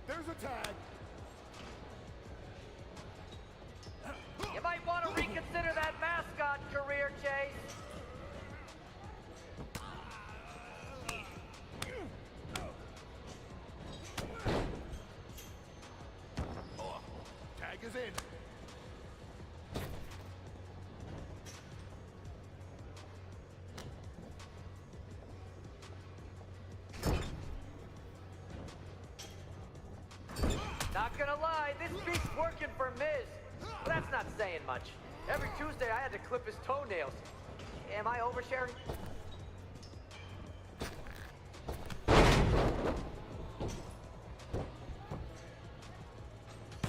There's a tag. You might want to reconsider that mascot career, Chase. Tag is in. Not gonna lie, this beat's working for Miz. But that's not saying much. Every Tuesday I had to clip his toenails. Am I oversharing?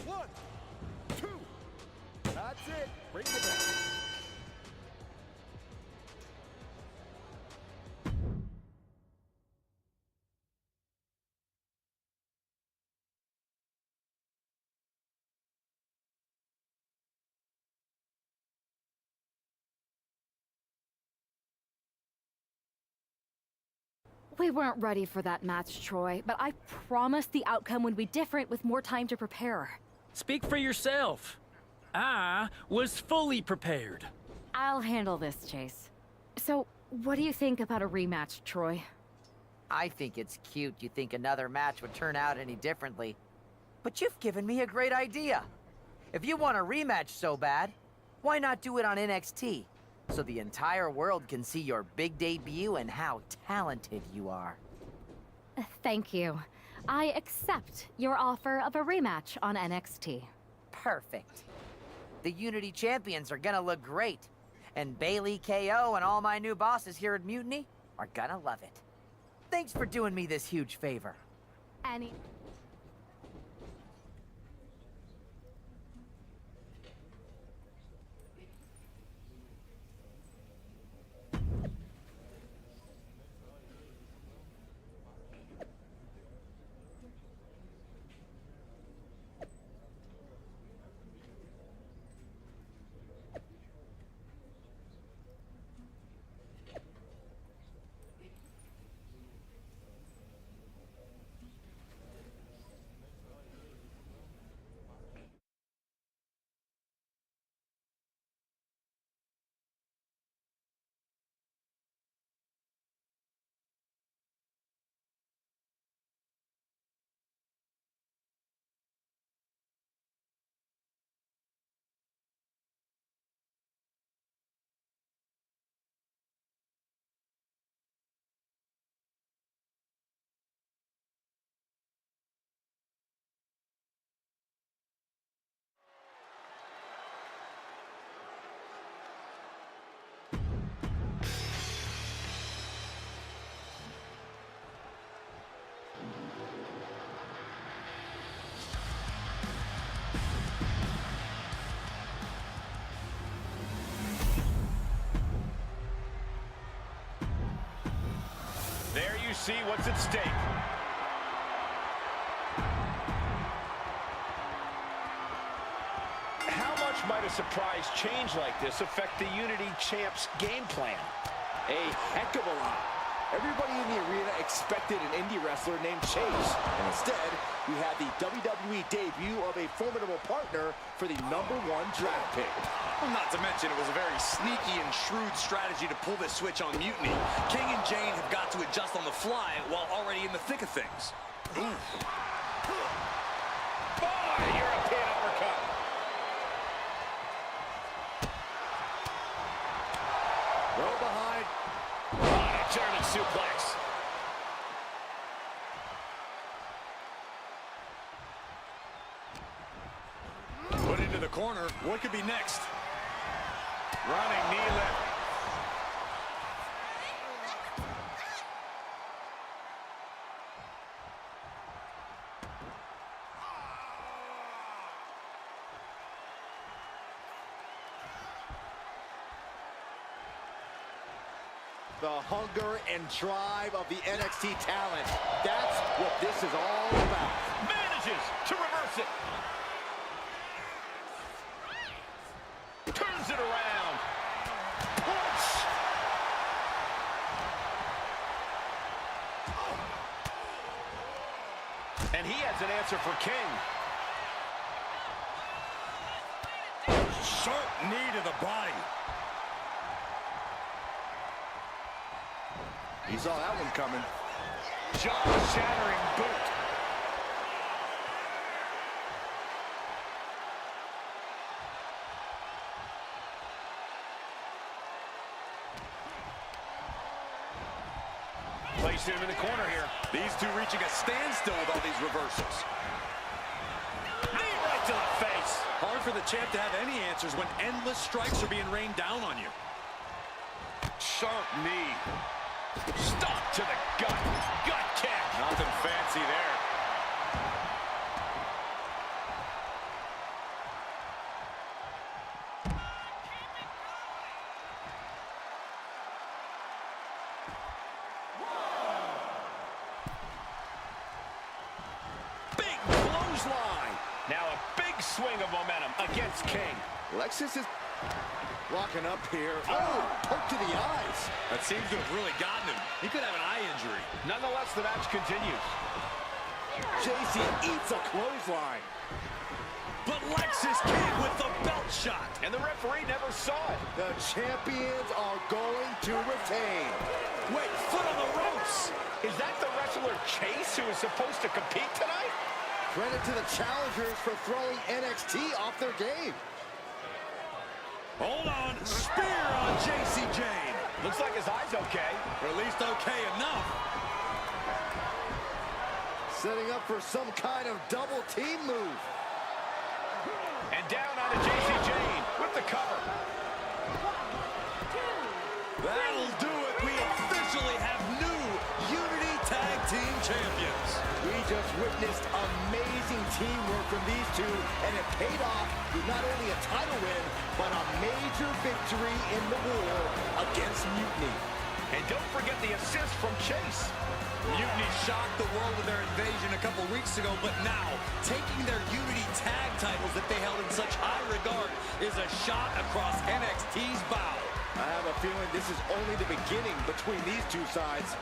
One, two. That's it. Ring the bell. We weren't ready for that match, Troy, but I promise the outcome would be different with more time to prepare. Speak for yourself. I was fully prepared. I'll handle this, Chase. So, What do you think about a rematch, Troy? I think it's cute you think another match would turn out any differently. But you've given me a great idea. If you want a rematch so bad, why not do it on NXT? So the entire world can see your big debut and how talented you are. Thank you. I accept your offer of a rematch on NXT. Perfect. The Unity Champions are gonna look great. And Bailey, KO, and all my new bosses here at Mutiny are gonna love it. Thanks for doing me this huge favor. Any... There you see what's at stake. How much might a surprise change like this affect the Unity Champs' game plan? A heck of a lot. Everybody in the arena expected an indie wrestler named Chase. And instead, we had the WWE debut of a formidable partner for the #1 draft pick. Well, not to mention, it was a very sneaky and shrewd strategy to pull this switch on Mutiny. King and Jane have got to adjust on the fly while already in the thick of things. Boy, European uppercut. Roll behind. German suplex. Put into the corner. What could be next? Running knee lift. The hunger and drive of the NXT talent. That's what this is all about. Manages to reverse it. Turns it around. Push. And he has an answer for King. Sharp knee to the body. He saw that one coming. Jaw-shattering boot. Placing him in the corner here. These two reaching a standstill with all these reversals. Knee right to the face. Hard for the champ to have any answers when endless strikes are being rained down on you. Sharp knee. Stop to the gut. Gut kick. Nothing fancy there. Big clothesline. Now a big swing of momentum against King. Lexus is locking up here. Oh, poke to the eyes. That seems to have really gotten him. He could have an eye injury. Nonetheless, the match continues. JC eats a clothesline. But Alexis King with the belt shot. And the referee never saw it. The champions are going to retain. Wait, foot on the ropes. Is that the wrestler Chase who is supposed to compete tonight? Credit to the challengers for throwing NXT off their game. Hold on, spear on JC Jane. Looks like his eye's okay. Or at least okay enough. Setting up for some kind of double team move. And down onto JC Jane with the cover. That'll do it. We officially have new Unity Tag Team Champions. We just witnessed amazing teamwork from these two, and it paid off with not only a title win, but a major victory in the war against Mutiny. And don't forget the assist from Chase. Mutiny shocked the world with their invasion a couple weeks ago, but now, taking their Unity Tag titles that they held in such high regard is a shot across NXT's bow. I have a feeling this is only the beginning between these two sides.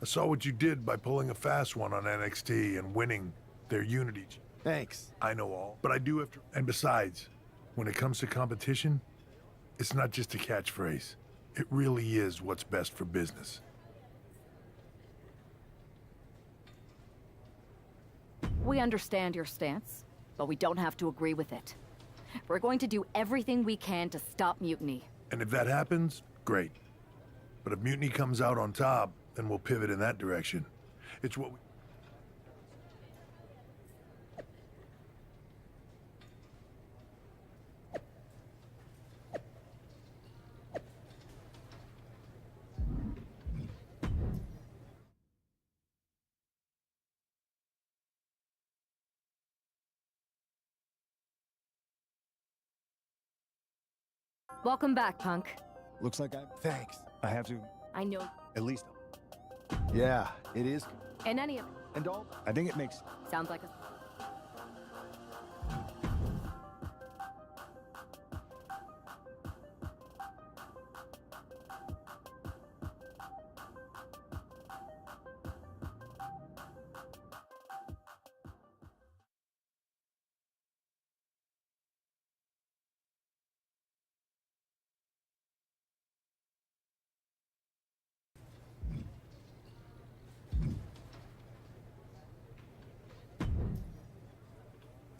I saw what you did by pulling a fast one on NXT and winning their Unity. Thanks. I know all, but I do have to. And besides, when it comes to competition, it's not just a catchphrase. It really is what's best for business. We understand your stance, but we don't have to agree with it. We're going to do everything we can to stop mutiny. And if that happens, great. But if Mutiny comes out on top, then we'll pivot in that direction. It's what we... Welcome back, Punk. Looks like Thanks. I have to I know. at least. Yeah, it is. In any of it. And all. I think it makes. Sounds like a...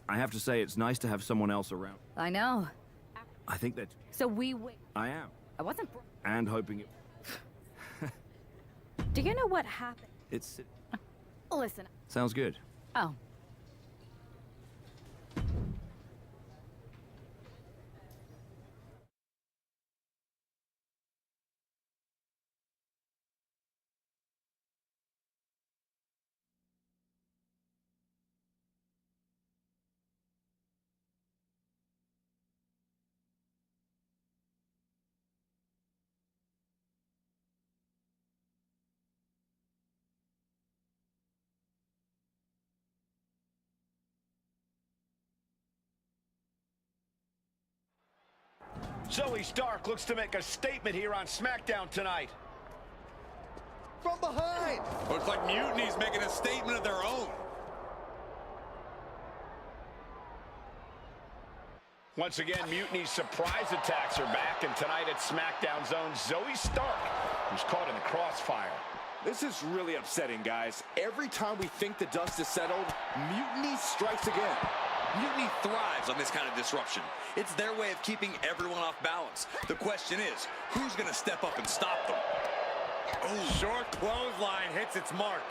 I have to say, it's nice to have someone else around. I know. I think that So we wait. I am. I wasn't. And hoping it... Do you know what happened? It's... Listen. Sounds good. Oh. Zoe Stark looks to make a statement here on SmackDown tonight. From behind! Looks like Mutiny's making a statement of their own. Once again, Mutiny's surprise attacks are back, and tonight at SmackDown's own Zoe Stark, who's caught in the crossfire. This is really upsetting, guys. Every time we think the dust is settled, Mutiny strikes again. Mutiny thrives on this kind of disruption. It's their way of keeping everyone off balance. The question is, who's going to step up and stop them? Oh, short clothesline hits its mark.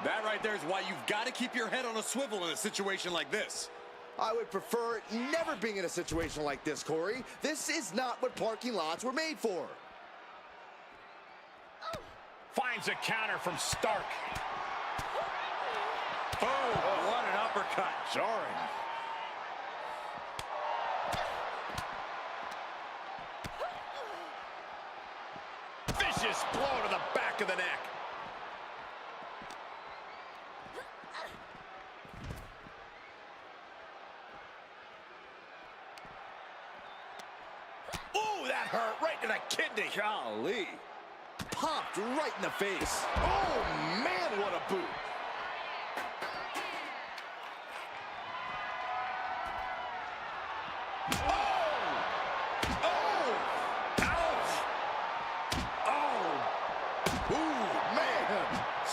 That right there is why you've got to keep your head on a swivel in a situation like this. I would prefer never being in a situation like this, Corey. This is not what parking lots were made for. Finds a counter from Stark. Oh, what an uppercut. Jarring. Vicious blow to the back of the neck. Ooh, that hurt right to the kidney. Golly. Popped right in the face. Oh, man, what a boot.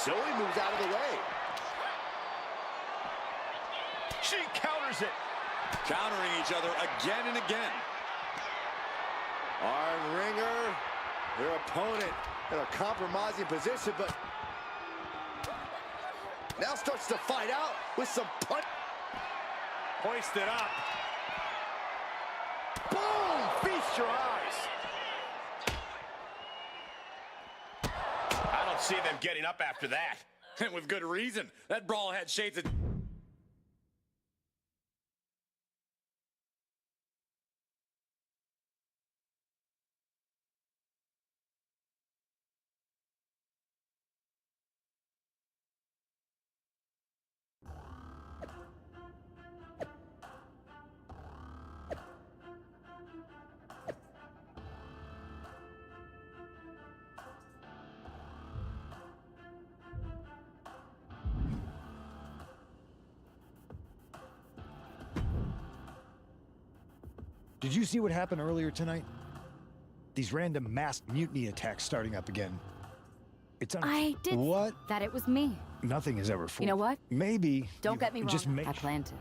Zoe moves out of the way. She counters it. Countering each other again and again. Arm wringer. Their opponent in a compromising position, but now starts to fight out with some punch. Hoisted up. Boom! Feast your eyes. I don't see them getting up after that. And with good reason. That brawl had shades of... Did you see what happened earlier tonight? These random masked mutiny attacks starting up again. It's I did. What? That it was me. Nothing is ever fooled. You know what? Maybe. Don't get me wrong. Just make... I plan to.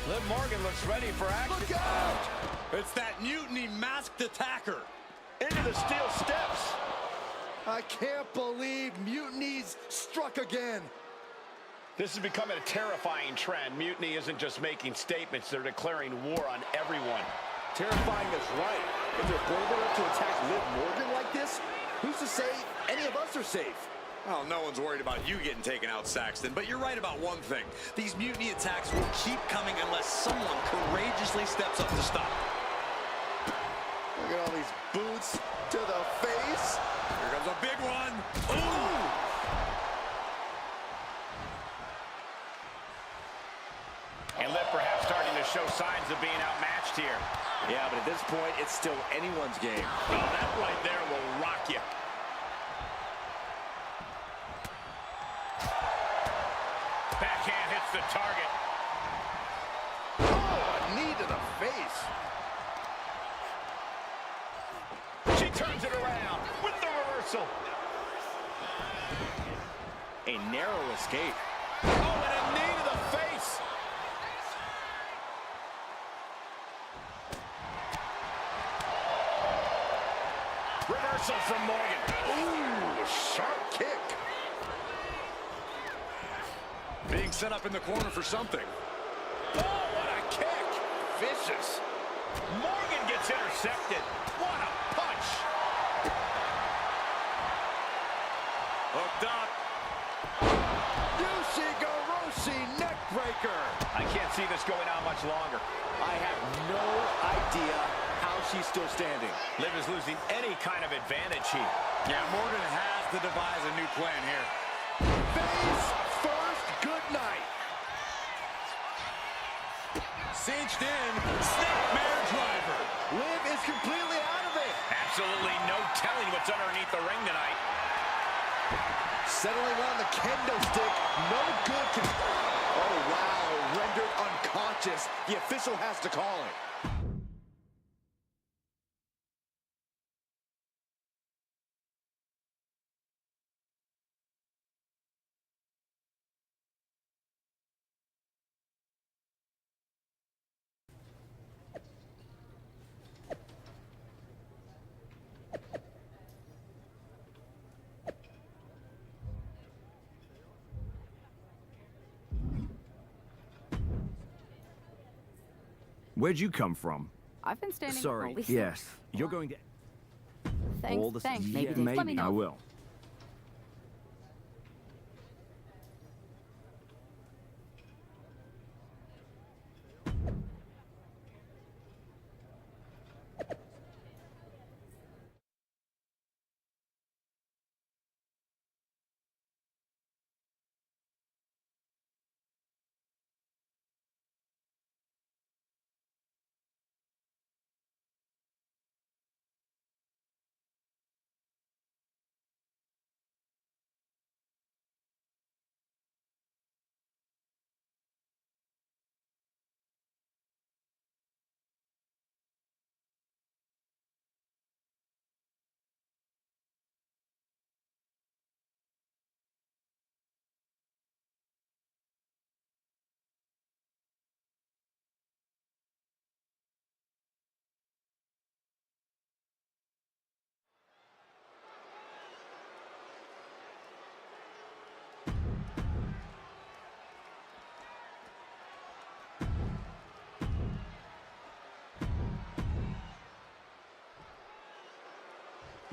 Liv Morgan looks ready for action. Look out! It's that Mutiny masked attacker. Into the steel steps. I can't believe Mutiny's struck again. This is becoming a terrifying trend. Mutiny isn't just making statements, they're declaring war on everyone. Terrifying is right. If they're bold enough to attack Liv Morgan like this, who's to say any of us are safe? Well, no one's worried about you getting taken out, Saxton, but you're right about one thing. These mutiny attacks will keep coming unless someone courageously steps up to stop. Look at all these boots to the face. Here comes a big one. Ooh! And Liv perhaps starting to show signs of being outmatched here. Yeah, but at this point, it's still anyone's game. Oh, that right there will rock you. Backhand hits the target. Oh, a knee to the face. She turns it around with the reversal. A narrow escape. Oh, and a knee to the face. Reversal from Morgan. Ooh, sharp kick. Being set up in the corner for something. Oh, what a kick. Vicious. Morgan gets intercepted. What a punch. Hooked up. Yushigoroshi neckbreaker. I can't see this going on much longer. I have no idea how she's still standing. Liv is losing any kind of advantage here. Yeah, Morgan has to devise a new plan here. Face first, good night. Cinched in, snapmare driver. Liv is completely out of it. Absolutely no telling what's underneath the ring tonight. Settling on the kendo stick, no good. Oh, wow, rendered unconscious. The official has to call it. Where'd you come from? I've been standing. Sorry. Well, Yes. You're going to... Thanks. all the... Thanks. Yeah, Maybe, let me know. I will.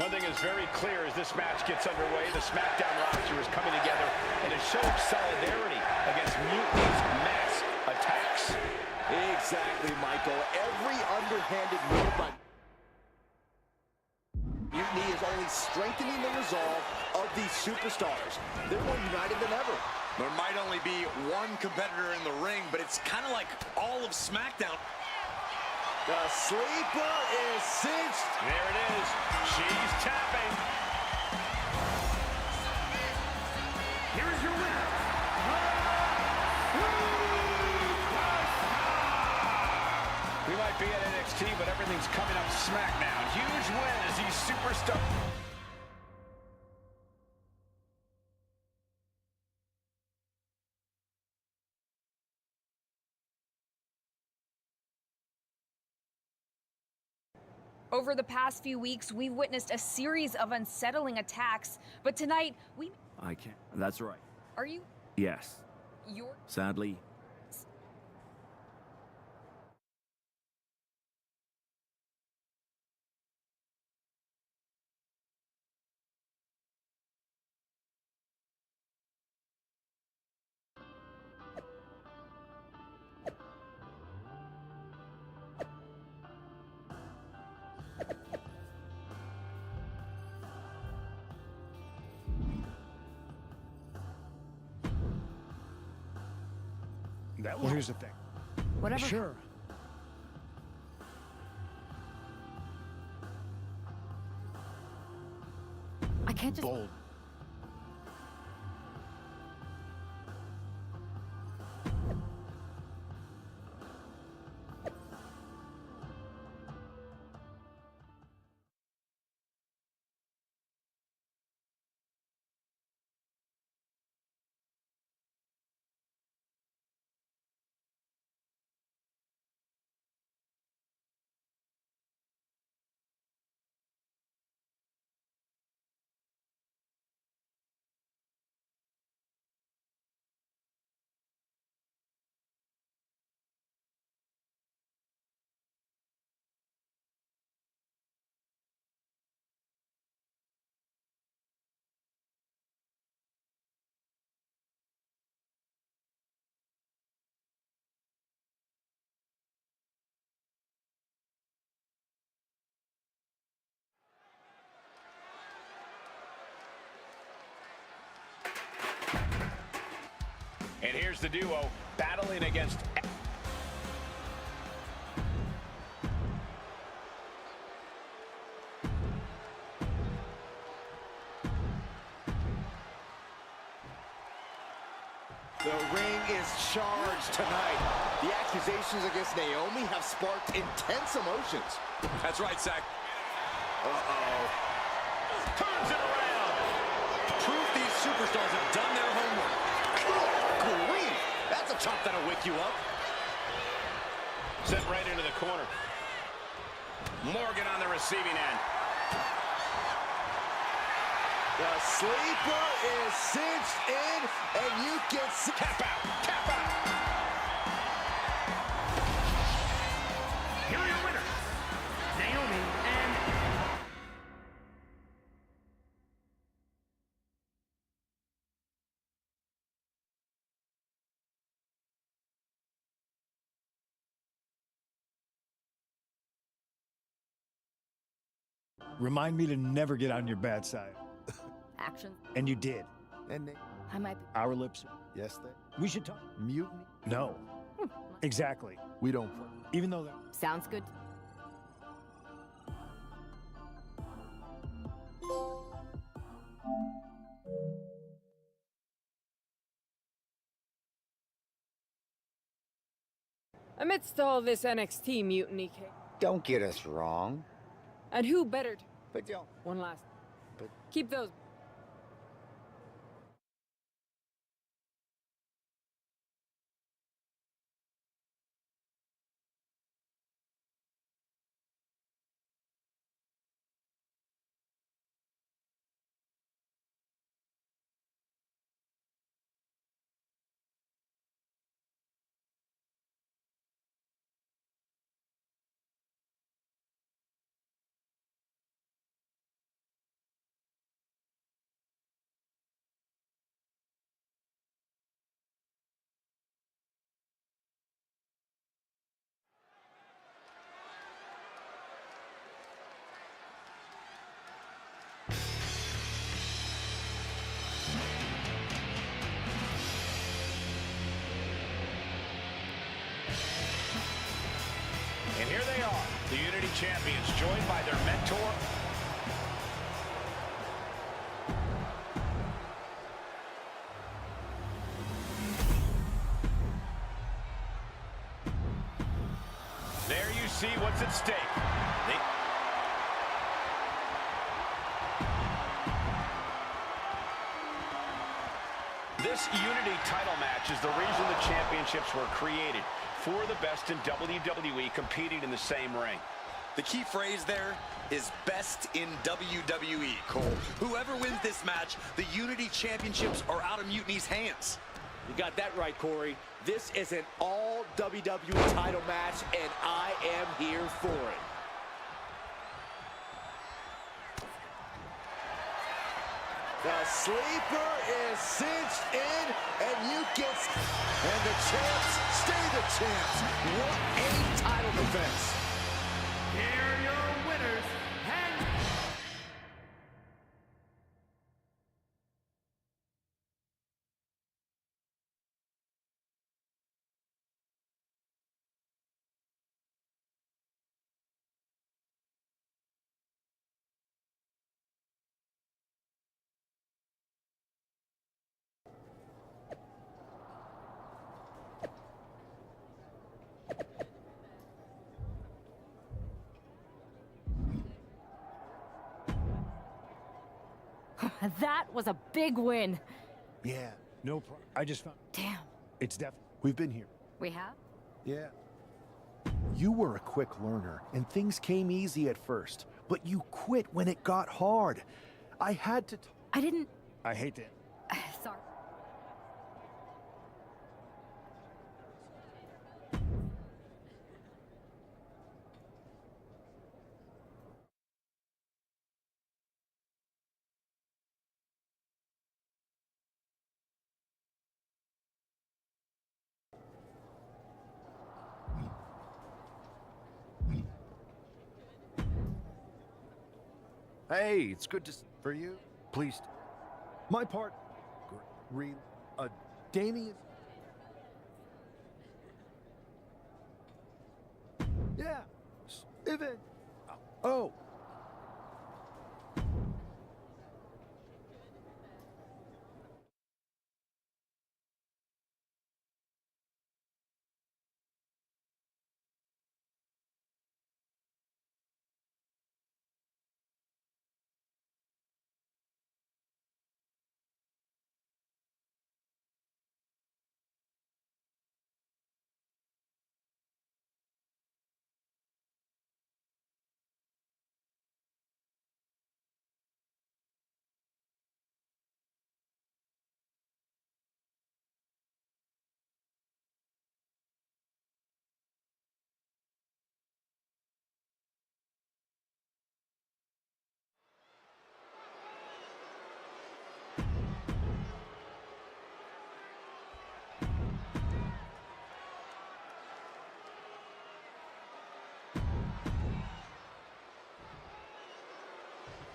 One thing is very clear as this match gets underway. The SmackDown roster is coming together in a show of solidarity against Mutiny's mass attacks. Exactly, Michael. Every underhanded move by Mutiny is only strengthening the resolve of these superstars. They're more united than ever. There might only be one competitor in the ring, but it's kind of like all of SmackDown. The sleeper is cinched. There it is. She's tapping. Here's your winner. We might be at NXT, but everything's coming up SmackDown. Huge win as these superstars... Over the past few weeks, we've witnessed a series of unsettling attacks, but tonight, I can't. That's right. Are you... Yes. You're... Sadly, Well, here's the thing. Whatever. Sure. I can't just... Bold. And here's the duo battling against... The ring is charged tonight. The accusations against Naomi have sparked intense emotions. That's right, Zach. Uh-oh. Turns it around. Proof these superstars have done their homework. Good grief. That's a chop that'll wake you up. Sent right into the corner. Morgan on the receiving end. The sleeper is cinched in, and you can see... Tap out! Tap out! Here are your winners, Naomi and... Remind me to never get on your bad side. Action. And you did. And I might be... Our lips. yes, they... We should talk. Mutiny? No. Exactly. We don't play. Even though they're... Sounds good. Amidst all this NXT mutiny case. Don't get us wrong. And who better to... But don't... One last... But... Keep those... And here they are, the Unity Champions, joined by their mentor. There you see what's at stake. This Unity title match is the reason the championships were created. For the best in WWE competing in the same ring. The key phrase there is best in WWE, Cole. Whoever wins this match, the Unity Championships are out of Mutiny's hands. You got that right, Corey. This is an all WWE title match, and I am here for it. The sleeper is cinched in, and you get... And the champs stay the champs. What a title defense. Here are your winners, That was a big win. Yeah. No problem. I just found... Damn. It's definitely... We've been here. We have? Yeah. You were a quick learner, and things came easy at first, but you quit when it got hard. I had to... I didn't... I hate that. Sorry. Hey, it's good to for you. Please. My part... Damien... Yeah. Even... Oh.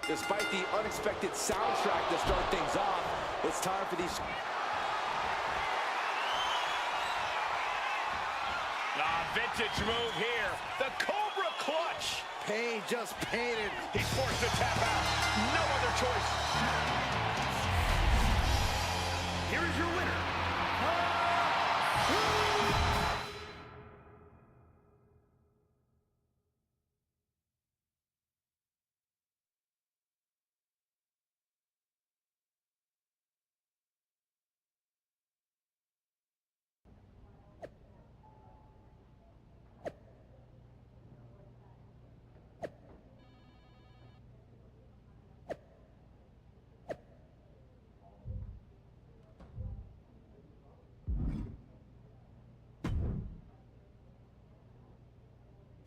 Despite the unexpected soundtrack to start things off, it's time for these... Vintage move here. The Cobra Clutch. Pain just painted. He's forced to tap out. No other choice. Here is your winner.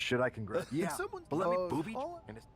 Should I congratulate? Yeah. But let me booby. And it's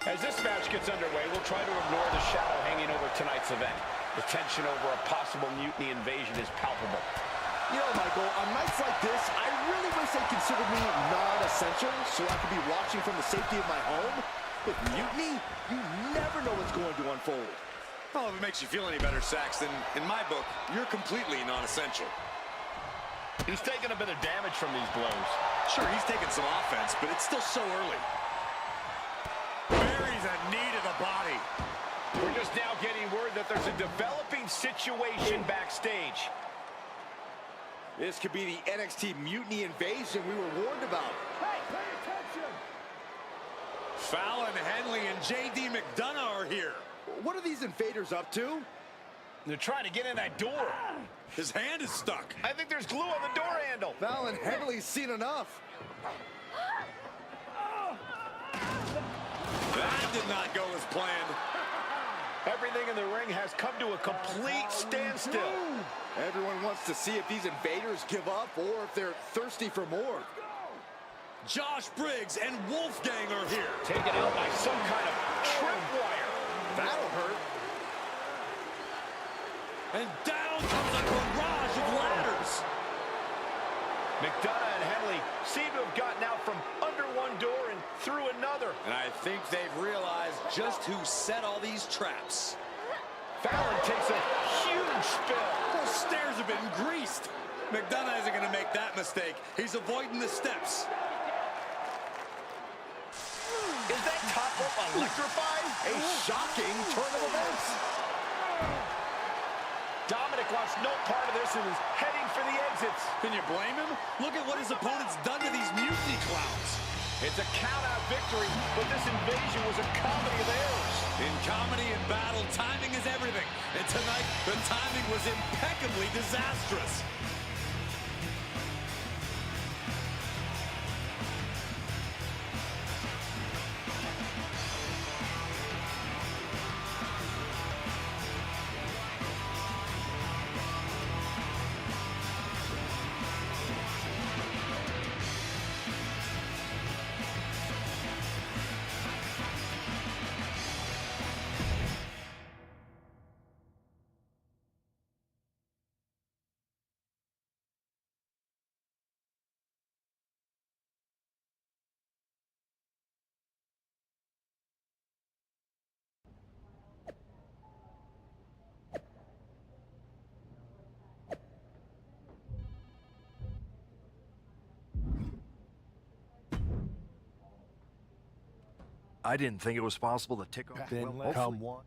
As this match gets underway, we'll try to ignore the shadow hanging over tonight's event. The tension over a possible mutiny invasion is palpable. You know, Michael, on nights like this, I really wish they considered me non-essential so I could be watching from the safety of my home. With mutiny, you never know what's going to unfold. Well, if it makes you feel any better, Saxton, in my book, you're completely non-essential. He's taken a bit of damage from these blows. Sure, he's taken some offense, but it's still so early. Buries a knee to the body. We're just now getting word that there's a developing situation backstage. This could be the NXT Mutiny Invasion we were warned about. Hey, pay attention! Fallon Henley and J.D. McDonough are here. What are these invaders up to? They're trying to get in that door. His hand is stuck. I think there's glue on the door handle. Fallon Henley's seen enough. That did not go as planned. Everything in the ring has come to a complete standstill. Everyone wants to see if these invaders give up or if they're thirsty for more. Josh Briggs and Wolfgang are here. Taken out by some kind of tripwire. That'll hurt. And down comes a barrage of ladders. McDonough and Henley seem to have gotten out from under one door and through another. And I think they've realized just who set all these traps. Fallon takes a huge spill. Those stairs have been greased. McDonough isn't going to make that mistake. He's avoiding the steps. Is that top rope electrified? A shocking turn of events. Dominic wants no part of this and is heading for the exits. Can you blame him? Look at what his opponent's done to these mutiny clowns. It's a count-out victory, but this invasion was a comedy of errors. In comedy and battle, timing is everything. And tonight, the timing was impeccably disastrous. I didn't think it was possible to tick off. Then Well, come one.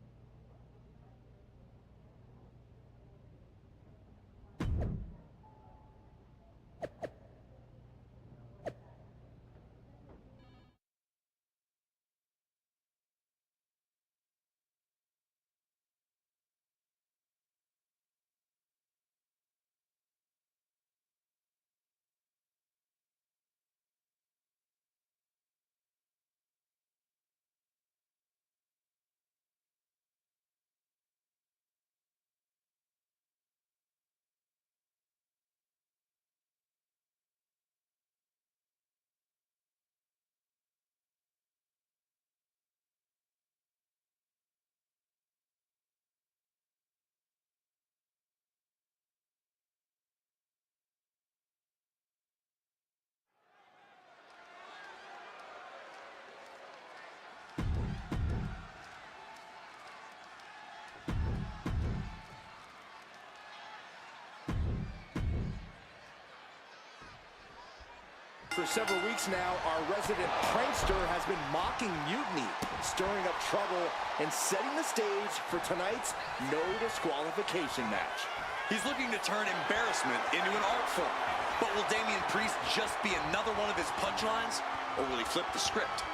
For several weeks now, our resident prankster has been mocking mutiny, stirring up trouble, and setting the stage for tonight's no disqualification match. He's looking to turn embarrassment into an art form. But will Damian Priest just be another one of his punchlines, or will he flip the script?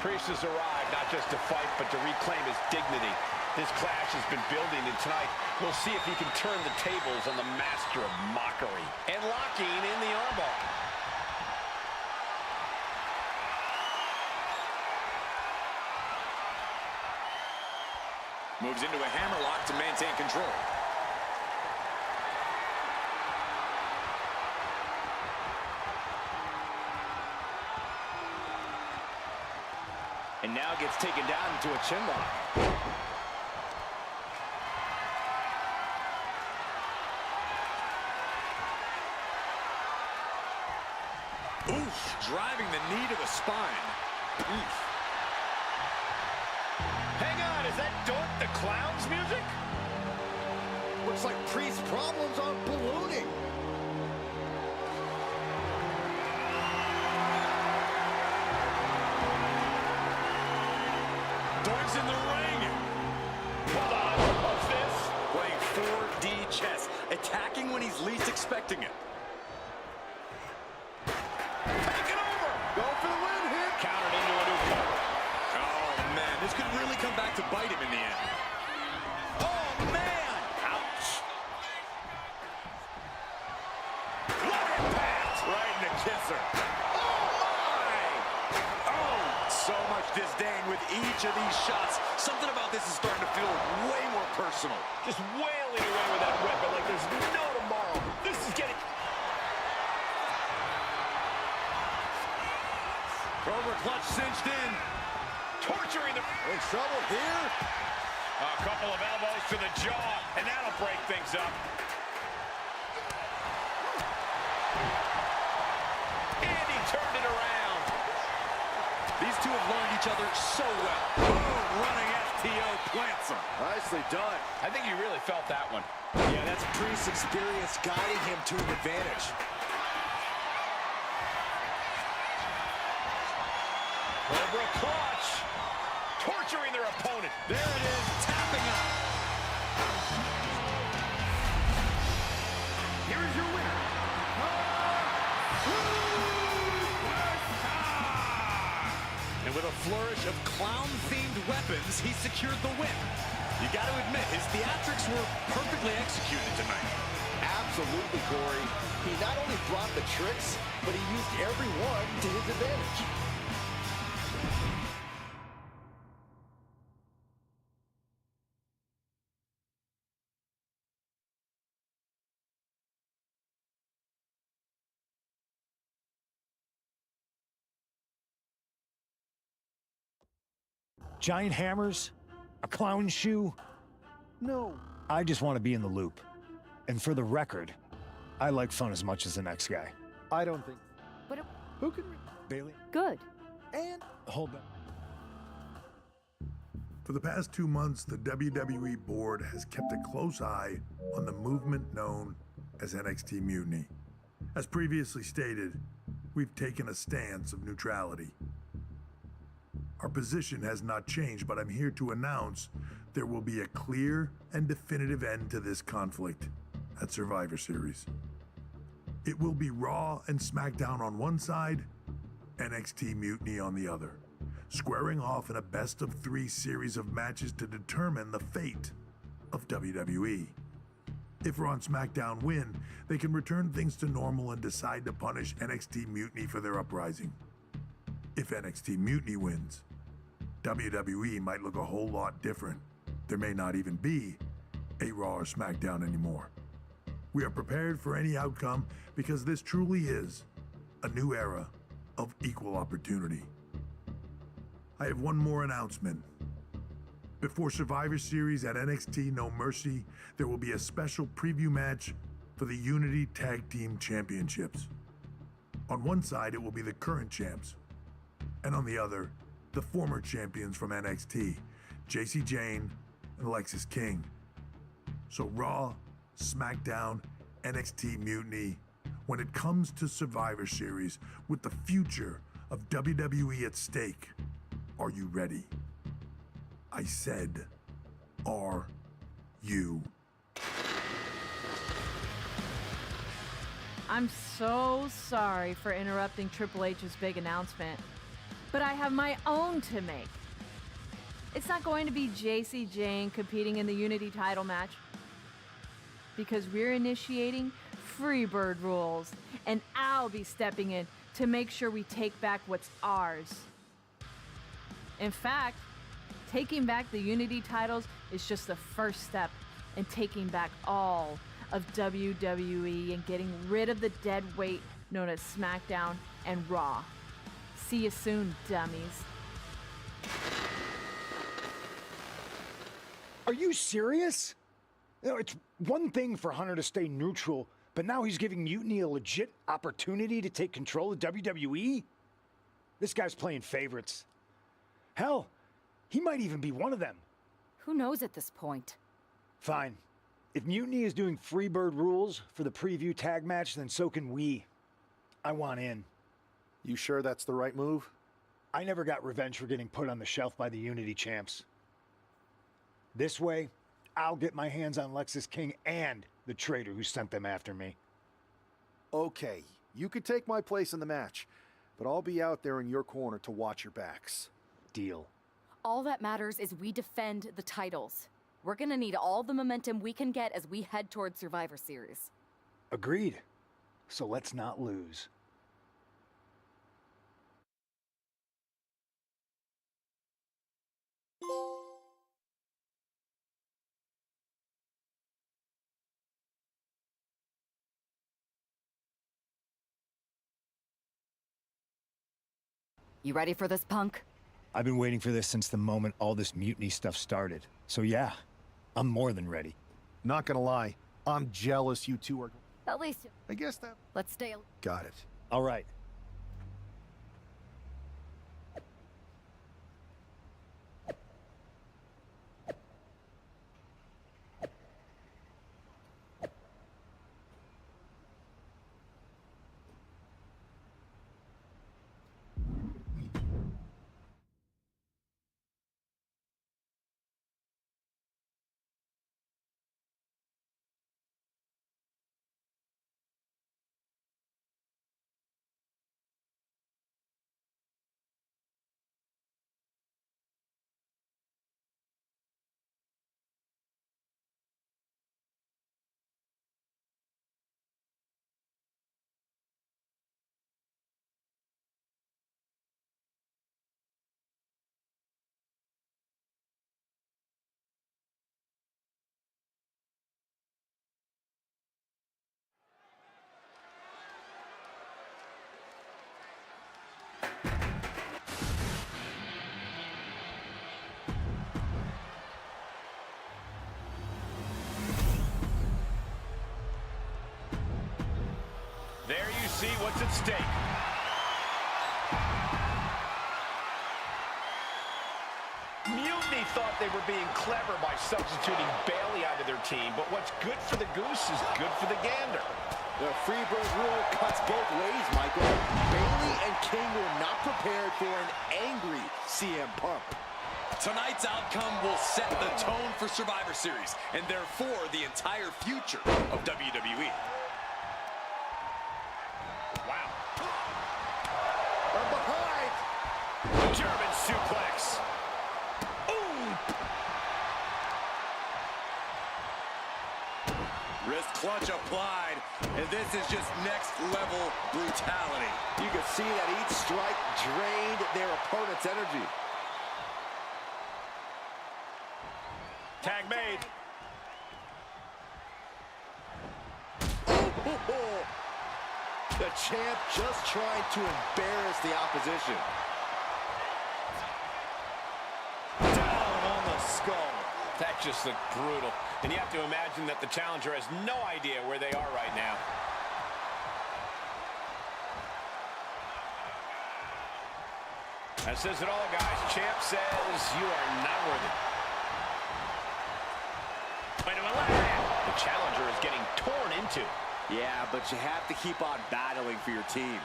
Priest has arrived not just to fight, but to reclaim his dignity. This clash has been building, and tonight we'll see if he can turn the tables on the master of mockery. And locking in the armbar. Moves into a hammerlock to maintain control. And now gets taken down into a chin lock. Oof, driving the knee to the spine. Oof. Hang on, is that Dork the Clown's music? Looks like Priest's problems are ballooning. Dork's in the ring. Hold on, what's this? Playing 4D chess, attacking when he's least expecting it. Take it over! Go for the win here. Countered into a new cover. Oh, man, this could really come back to bite him in the end. Oh, man! Ouch! Look at that! Right in the kisser. Oh, my! Oh, so much disdain with each of these shots. Something about this is starting to feel way more personal. Just wailing away with that weapon like there's no tomorrow. This is getting... Cobra clutch cinched in. torturing the... In trouble here. A couple of elbows to the jaw, and that'll break things up. And he turned it around. These two have learned each other so well. Boom, running FTO plants him. Nicely done. I think you really felt that one. Yeah, that's Priest's experience guiding him to an advantage. Cobra clutch. Torturing their opponent. There it is, tapping out. Here is your winner, And with a flourish of clown-themed weapons, he secured the win. You got to admit, his theatrics were perfectly executed tonight. Absolutely, Corey. He not only brought the tricks, but he used every one to his advantage. Giant hammers? A clown shoe? No. I just want to be in the loop. And for the record, I like fun as much as the next guy. I don't think. But it... Who can... Bailey? Good. And... Hold on. For the past 2 months, the WWE board has kept a close eye on the movement known as NXT Mutiny. As previously stated, we've taken a stance of neutrality. Our position has not changed, but I'm here to announce there will be a clear and definitive end to this conflict at Survivor Series. It will be Raw and SmackDown on one side, NXT Mutiny on the other, squaring off in a best-of-3 series of matches to determine the fate of WWE. If Raw and SmackDown win, they can return things to normal and decide to punish NXT Mutiny for their uprising. If NXT Mutiny wins, WWE might look a whole lot different. There may not even be a Raw or SmackDown anymore. We are prepared for any outcome because this truly is a new era of equal opportunity. I have one more announcement. Before Survivor Series at NXT No Mercy, there will be a special preview match for the Unity Tag Team Championships. On one side, it will be the current champs, and on the other, the former champions from NXT, JC Jane and Alexis King. So Raw, SmackDown, NXT Mutiny, when it comes to Survivor Series, with the future of WWE at stake, are you ready? I said, are you? I'm so sorry for interrupting Triple H's big announcement, but I have my own to make. It's not going to be JC Jane competing in the Unity title match, because we're initiating Freebird rules, and I'll be stepping in to make sure we take back what's ours. In fact, taking back the Unity titles is just the first step in taking back all of WWE and getting rid of the dead weight known as SmackDown and Raw. See you soon, dummies. Are you serious? You know, it's one thing for Hunter to stay neutral, but now he's giving Mutiny a legit opportunity to take control of WWE? This guy's playing favorites. Hell, he might even be one of them. Who knows at this point? Fine. If Mutiny is doing Freebird rules for the preview tag match, then so can we. I want in. You sure that's the right move? I never got revenge for getting put on the shelf by the Unity champs. This way, I'll get my hands on Lexis King and the traitor who sent them after me. Okay, you could take my place in the match, but I'll be out there in your corner to watch your backs. Deal. All that matters is we defend the titles. We're gonna need all the momentum we can get as we head towards Survivor Series. Agreed. So let's not lose. You ready for this, Punk? I've been waiting for this since the moment all this mutiny stuff started. So yeah, I'm more than ready. Not gonna lie, I'm jealous you two are... At least... I guess that... Let's stay... Got it. All right. There you see what's at stake. Mutiny thought they were being clever by substituting Bailey out of their team, but what's good for the goose is good for the gander. The Freebird rule cuts both ways, Michael. Bailey and King were not prepared for an angry CM Punk. Tonight's outcome will set the tone for Survivor Series, and therefore the entire future of WWE. Wow. From behind. German suplex. Wrist clutch applied, and this is just next level brutality. You can see that each strike drained their opponent's energy. Tag made. The champ just trying to embarrass the opposition. Down on the skull. That just looked brutal. And you have to imagine that the challenger has no idea where they are right now. That says it all, guys. Champ says you are not worthy. The challenger is getting torn into. Yeah, but you have to keep on battling for your team.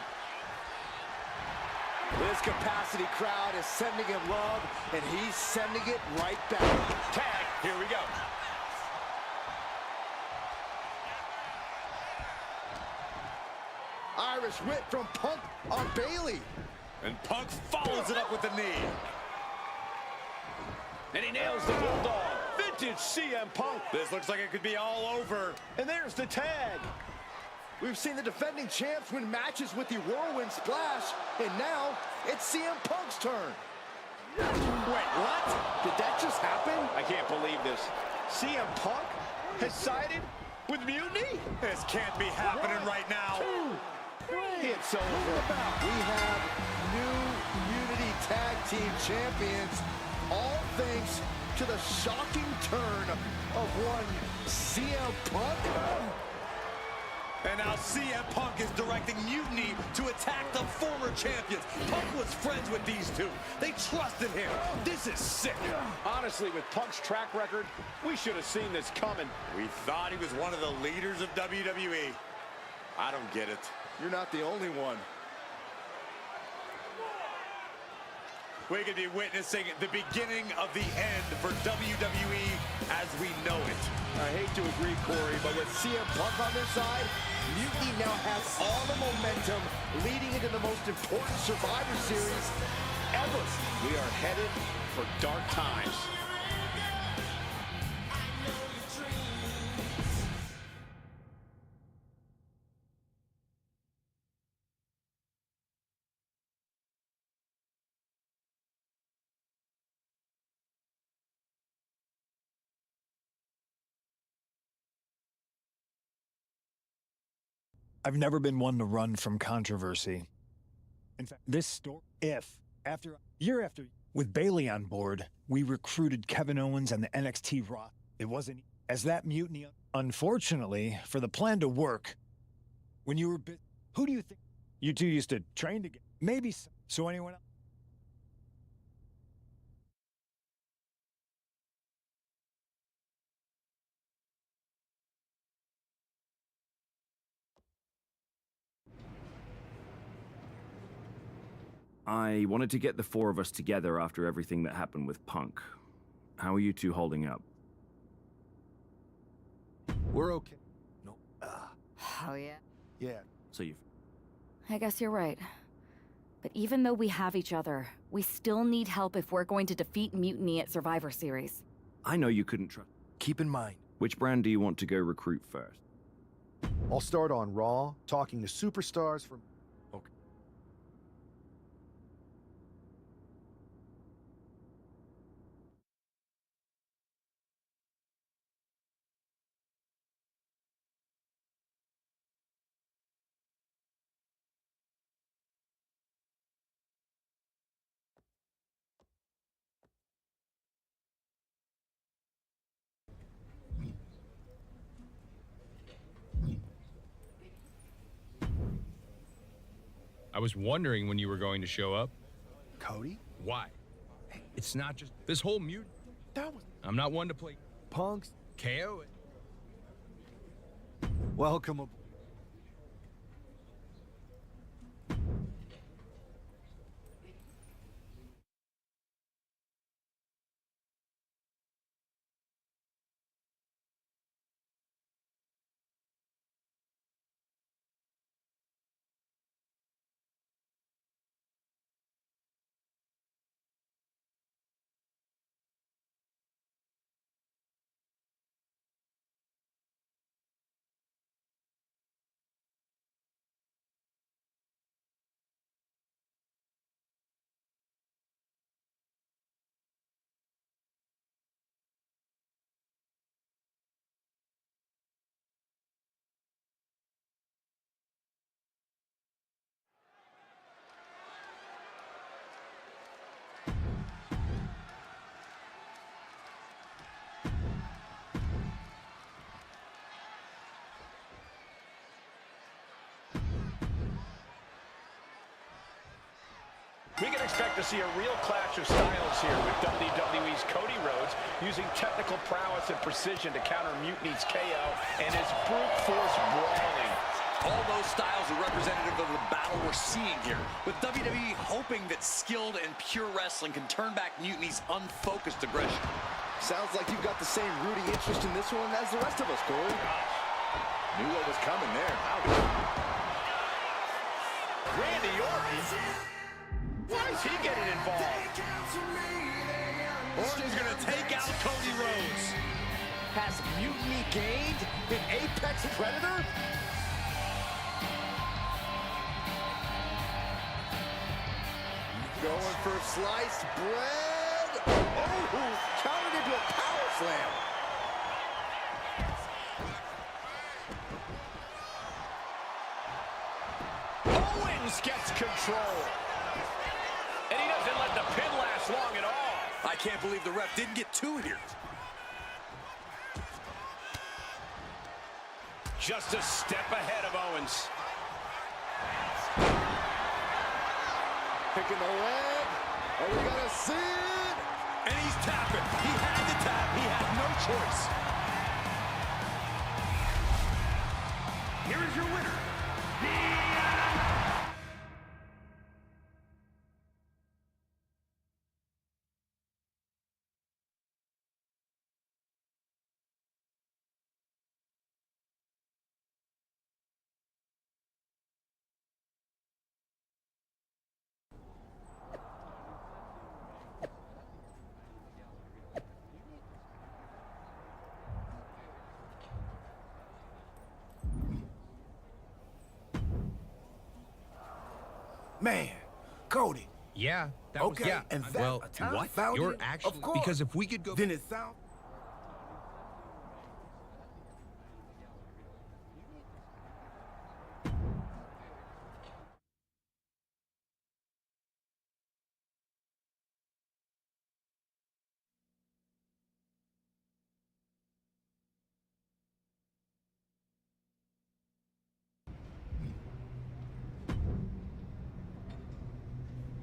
This capacity crowd is sending him love, and he's sending it right back. Tag, here we go. Irish whip from Punk on Bailey. And Punk follows it up with the knee. And he nails the bulldog. Vintage CM Punk. This looks like it could be all over. And there's the tag. We've seen the defending champs win matches with the Whirlwind Splash, and now it's CM Punk's turn. Wait, what? Did that just happen? I can't believe this. CM Punk has sided with Mutiny? This can't be happening right now. It's over. We have new Unity Tag Team Champions, all thanks to the shocking turn of one CM Punk. And now CM Punk is directing Mutiny to attack the former champions. Punk was friends with these two. They trusted him. This is sick. Honestly, with Punk's track record, we should have seen this coming. We thought he was one of the leaders of WWE. I don't get it. You're not the only one. We could be witnessing the beginning of the end for WWE as we know it. I hate to agree, Corey, but with CM Punk on their side, Mutiny now has all the momentum leading into the most important Survivor Series ever. We are headed for dark times. I've never been one to run from controversy. In fact, this story, year after, with Bailey on board, we recruited Kevin Owens and the NXT Raw. It wasn't as that mutiny. Unfortunately, for the plan to work, when you were who do you think you two used to train together? Maybe so anyone else? I wanted to get the four of us together after everything that happened with Punk. How are you two holding up? We're okay. No. Oh, yeah? Yeah. So you... I guess you're right. But even though we have each other, we still need help if we're going to defeat Mutiny at Survivor Series. I know you couldn't trust... Keep in mind. Which brand do you want to go recruit first? I'll start on Raw, talking to superstars from... Okay. I was wondering when you were going to show up. Cody? Why? It's not just this whole mute. That was... I'm not one to play Punks. KO it. Welcome aboard. We can expect to see a real clash of styles here with WWE's Cody Rhodes using technical prowess and precision to counter Mutiny's KO and his brute force brawling. All those styles are representative of the battle we're seeing here, with WWE hoping that skilled and pure wrestling can turn back Mutiny's unfocused aggression. Sounds like you've got the same rooting interest in this one as the rest of us, Corey. Knew what was coming there. Ouch. Randy Orton? Why is he getting involved? Orton's gonna take out Cody Rhodes. Has Mutiny gained an apex predator? Going for sliced bread. Oh, countered into a power slam. Owens gets control. And he doesn't let the pin last long at all. I can't believe the ref didn't get two here. Just a step ahead of Owens. Picking the leg. Are we gonna see it? And he's tapping. He had to tap. He had no choice. Here is your winner, Man, Cody. Yeah, that okay, was, yeah. and that, Well, I found you're it? actually, Of course. because if we could go... Then it sounds...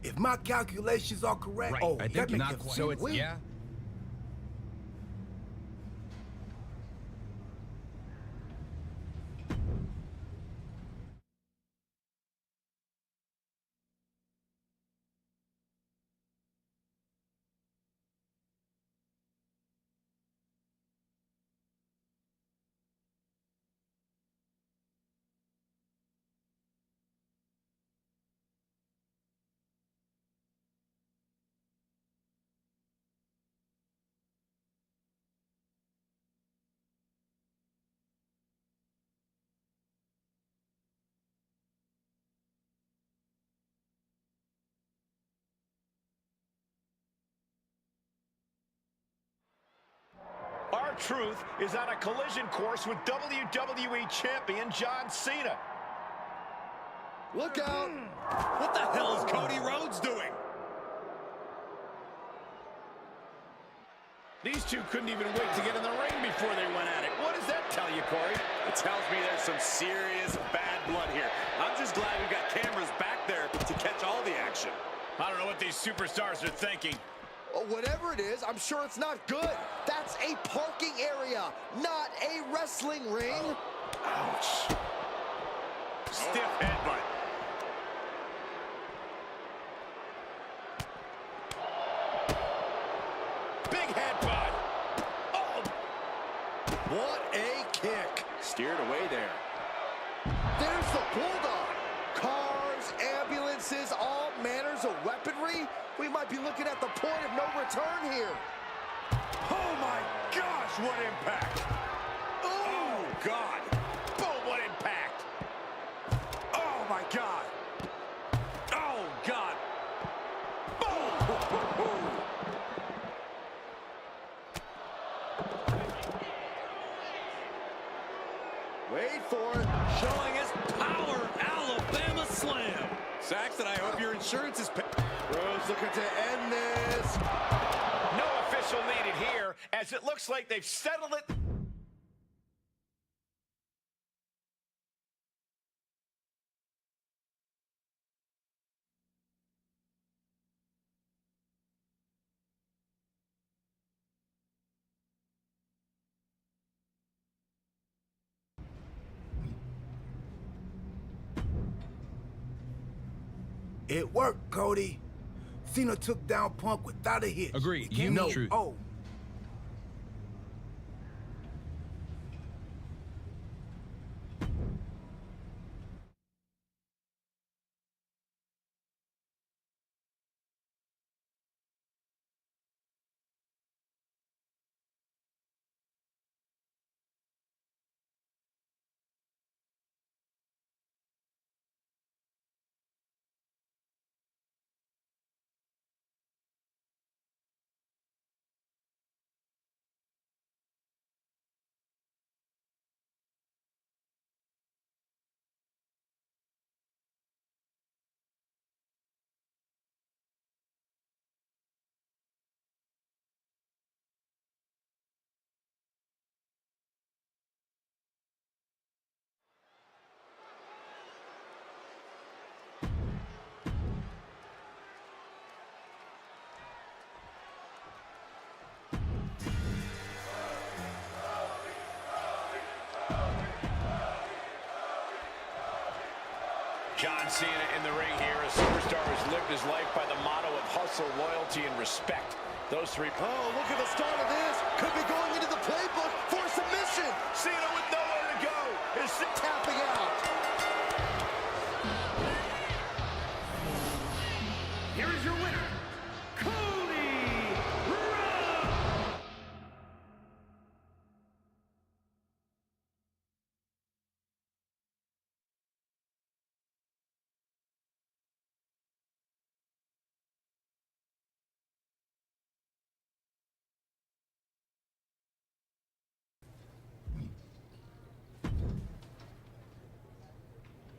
If my calculations are correct, Right, oh, I think that makes not it quite. So it's, sweet. yeah. R-Truth is on a collision course with WWE Champion John Cena. Look out! What the hell is Cody Rhodes doing? These two couldn't even wait to get in the ring before they went at it. What does that tell you, Corey? It tells me there's some serious bad blood here. I'm just glad we've got cameras back there to catch all the action. I don't know what these superstars are thinking. Whatever it is, I'm sure it's not good. That's a parking area, not a wrestling ring. Ouch. Stiff headbutt. Big headbutt. Oh. What a kick. Steered away there. There's the Bulldog. Cars, ambulances, all manners of weaponry. We might be looking at the point of no return here. Oh my gosh, what impact. Oh, God. Boom, what impact. Oh my God. Oh, God. Boom. Wait for it. Showing his power, Alabama Slam. Saxton, I hope your insurance is paid. Rose looking to end this. No official needed here, as it looks like they've settled it. It worked, Cody. Cena took down Punk without a hitch. Agreed. You know know, truth. oh, John Cena in the ring here. A superstar who's lived his life by the motto of hustle, loyalty, and respect. Those three. Oh, look at the start of this. Could be going into the playbook for a submission. Cena with nowhere to go. Is tapping out. Here is your winner, Cody Rhodes.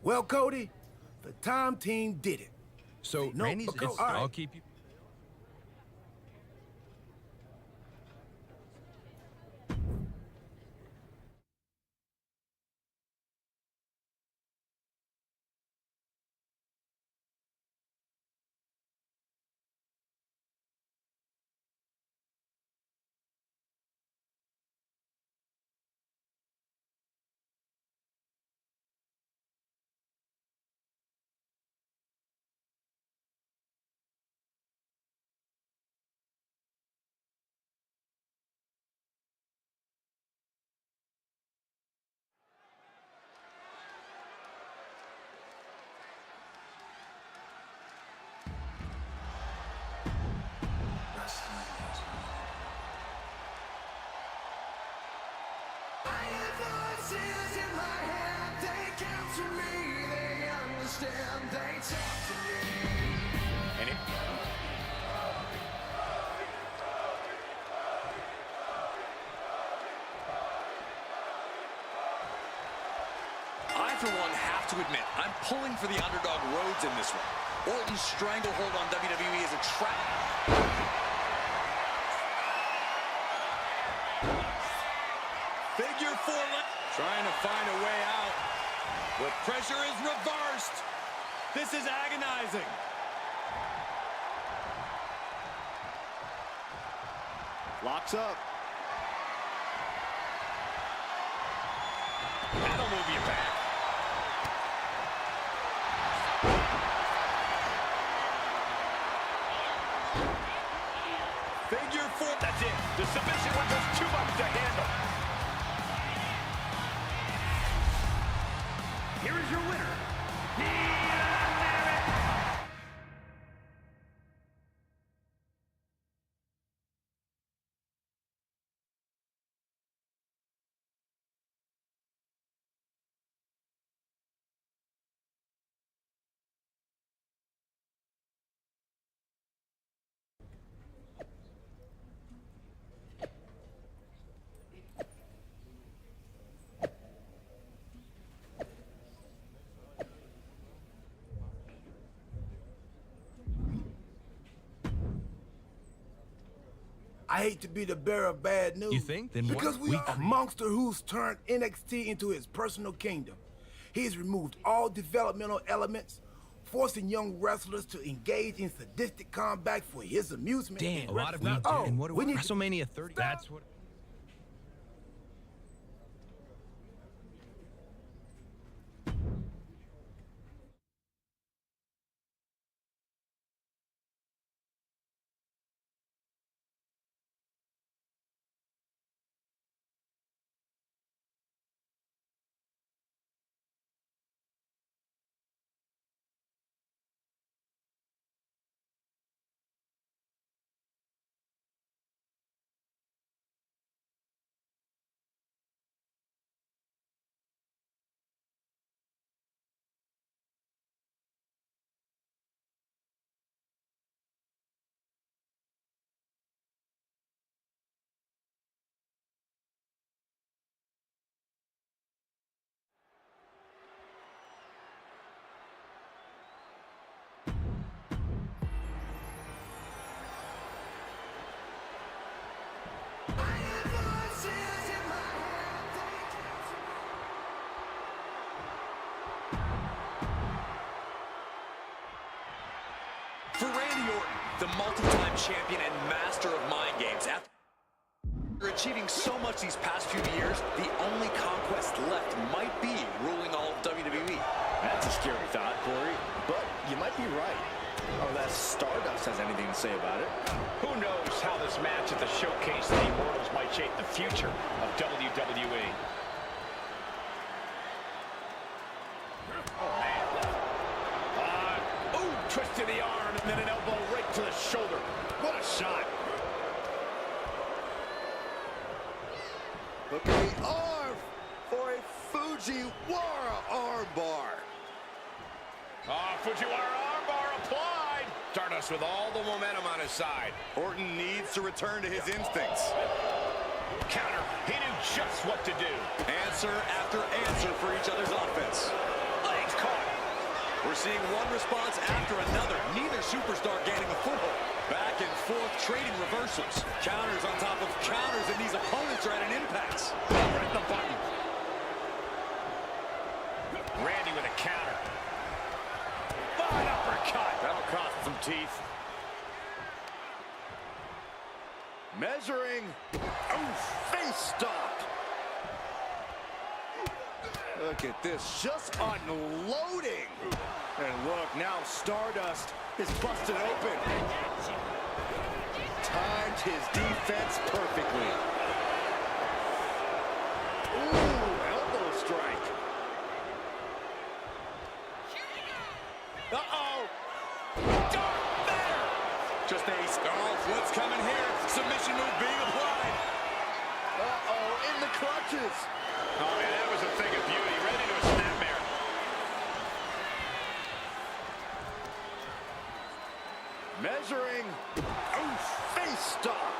Well, Cody, the time team did it. So, No, Randy's, okay, all I'll right. keep you. I, for one, have to admit, I'm pulling for the underdog Rhodes in this one. Orton's stranglehold on WWE is a trap. Figure four. Trying to find a way out. The pressure is reversed. This is agonizing. Locks up. That'll move you back. Figure four. That's it. The submission was just too much to handle. Here is your winner, I hate to be the bearer of bad news. You think? Then what? Because we are a monster who's turned NXT into his personal kingdom. He has removed all developmental elements, forcing young wrestlers to engage in sadistic combat for his amusement. Damn, a lot of wrestling. not. And what we need WrestleMania 30? That's what. For Randy Orton, the multi-time champion and master of mind games, after achieving so much these past few years, the only conquest left might be ruling all of WWE. That's a scary thought. Well, unless Stardust has anything to say about it. Who knows how this match at the Showcase of the Immortals might shape the future of WWE. Oh, man. Twist to the arm and then an elbow right to the shoulder. What a shot. Look at the arm for a Fujiwara armbar. Fujiwara armbar applied. Stardust with all the momentum on his side. Orton needs to return to his instincts. Counter. He knew just what to do. Answer after answer for each other's offense. Legs caught. We're seeing one response after another. Neither superstar gaining a foothold. Back and forth, trading reversals. Counters on top of counters, and these opponents are at an impasse. Right the button. Randy with a counter. Fine uppercut. That'll cost some teeth. Measuring. Oh, face stop. Look at this, just unloading. And look, now Stardust is busted open. Timed his defense perfectly. Ooh, elbow strike. Uh-oh. Dark Vader. Just a what's coming here? Submission move being applied. Uh-oh, in the clutches. Oh, man, that was a thing of beauty. Ready to a snapmare. Measuring. Oh, face stop.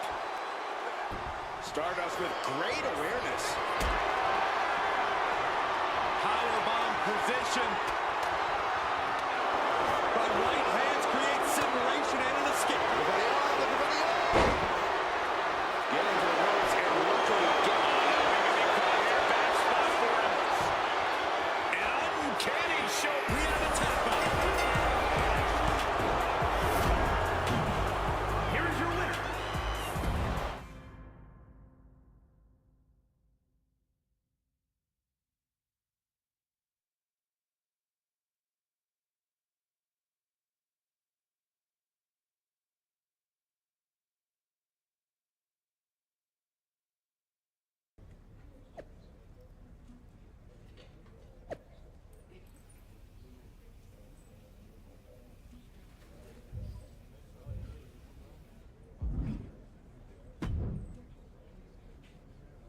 Stardust with great awareness. Powerbomb position. But right hands create separation and an escape. Everybody on, everybody on. Get into the ropes and literally get Bad spot for him. An uncanny show. we have a tap out. Here's your winner.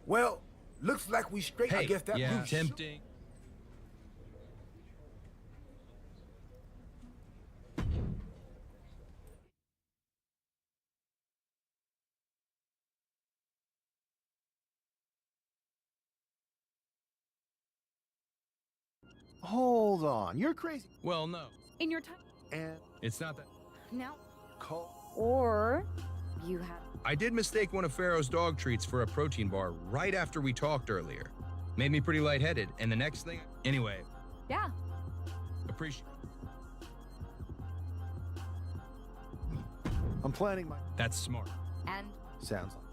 Well, looks like we straight. I guess that proves tempting. Hold on, you're crazy. Well, no. In your time. And It's not that. Now. Cole. Or you have. I did mistake one of Pharaoh's dog treats for a protein bar right after we talked earlier. Made me pretty lightheaded, and the next thing... Anyway, Yeah. appreciate... I'm planning my... That's smart. And Sounds like...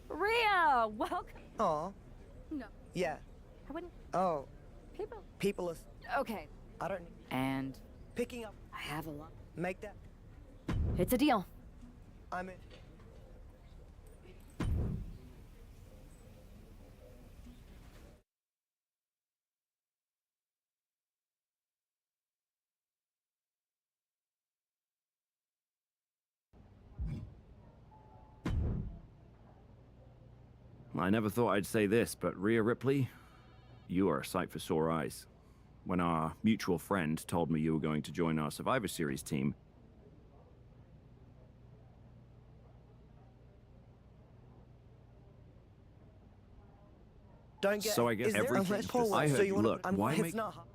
Rhea, welcome. Aw. No, Yeah. I wouldn't. Oh. People. People is... Okay. I don't... And Picking up. I have a lot. Make that... It's a deal. I'm in. I never thought I'd say this, but Rhea Ripley, you are a sight for sore eyes. When our mutual friend told me you were going to join our Survivor Series team, Don't get. So I guess is there everything unless Paul just- wants, I so heard you you. wanna, Look, why it's make- not hard.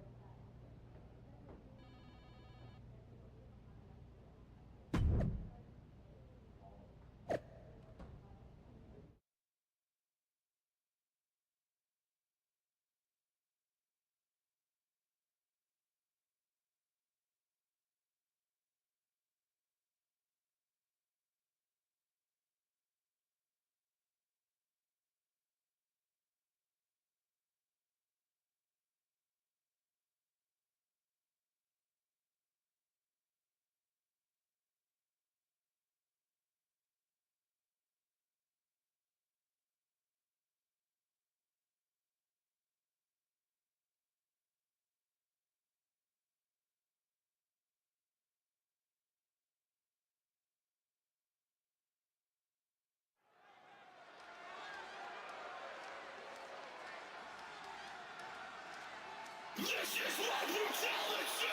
This is my brutality!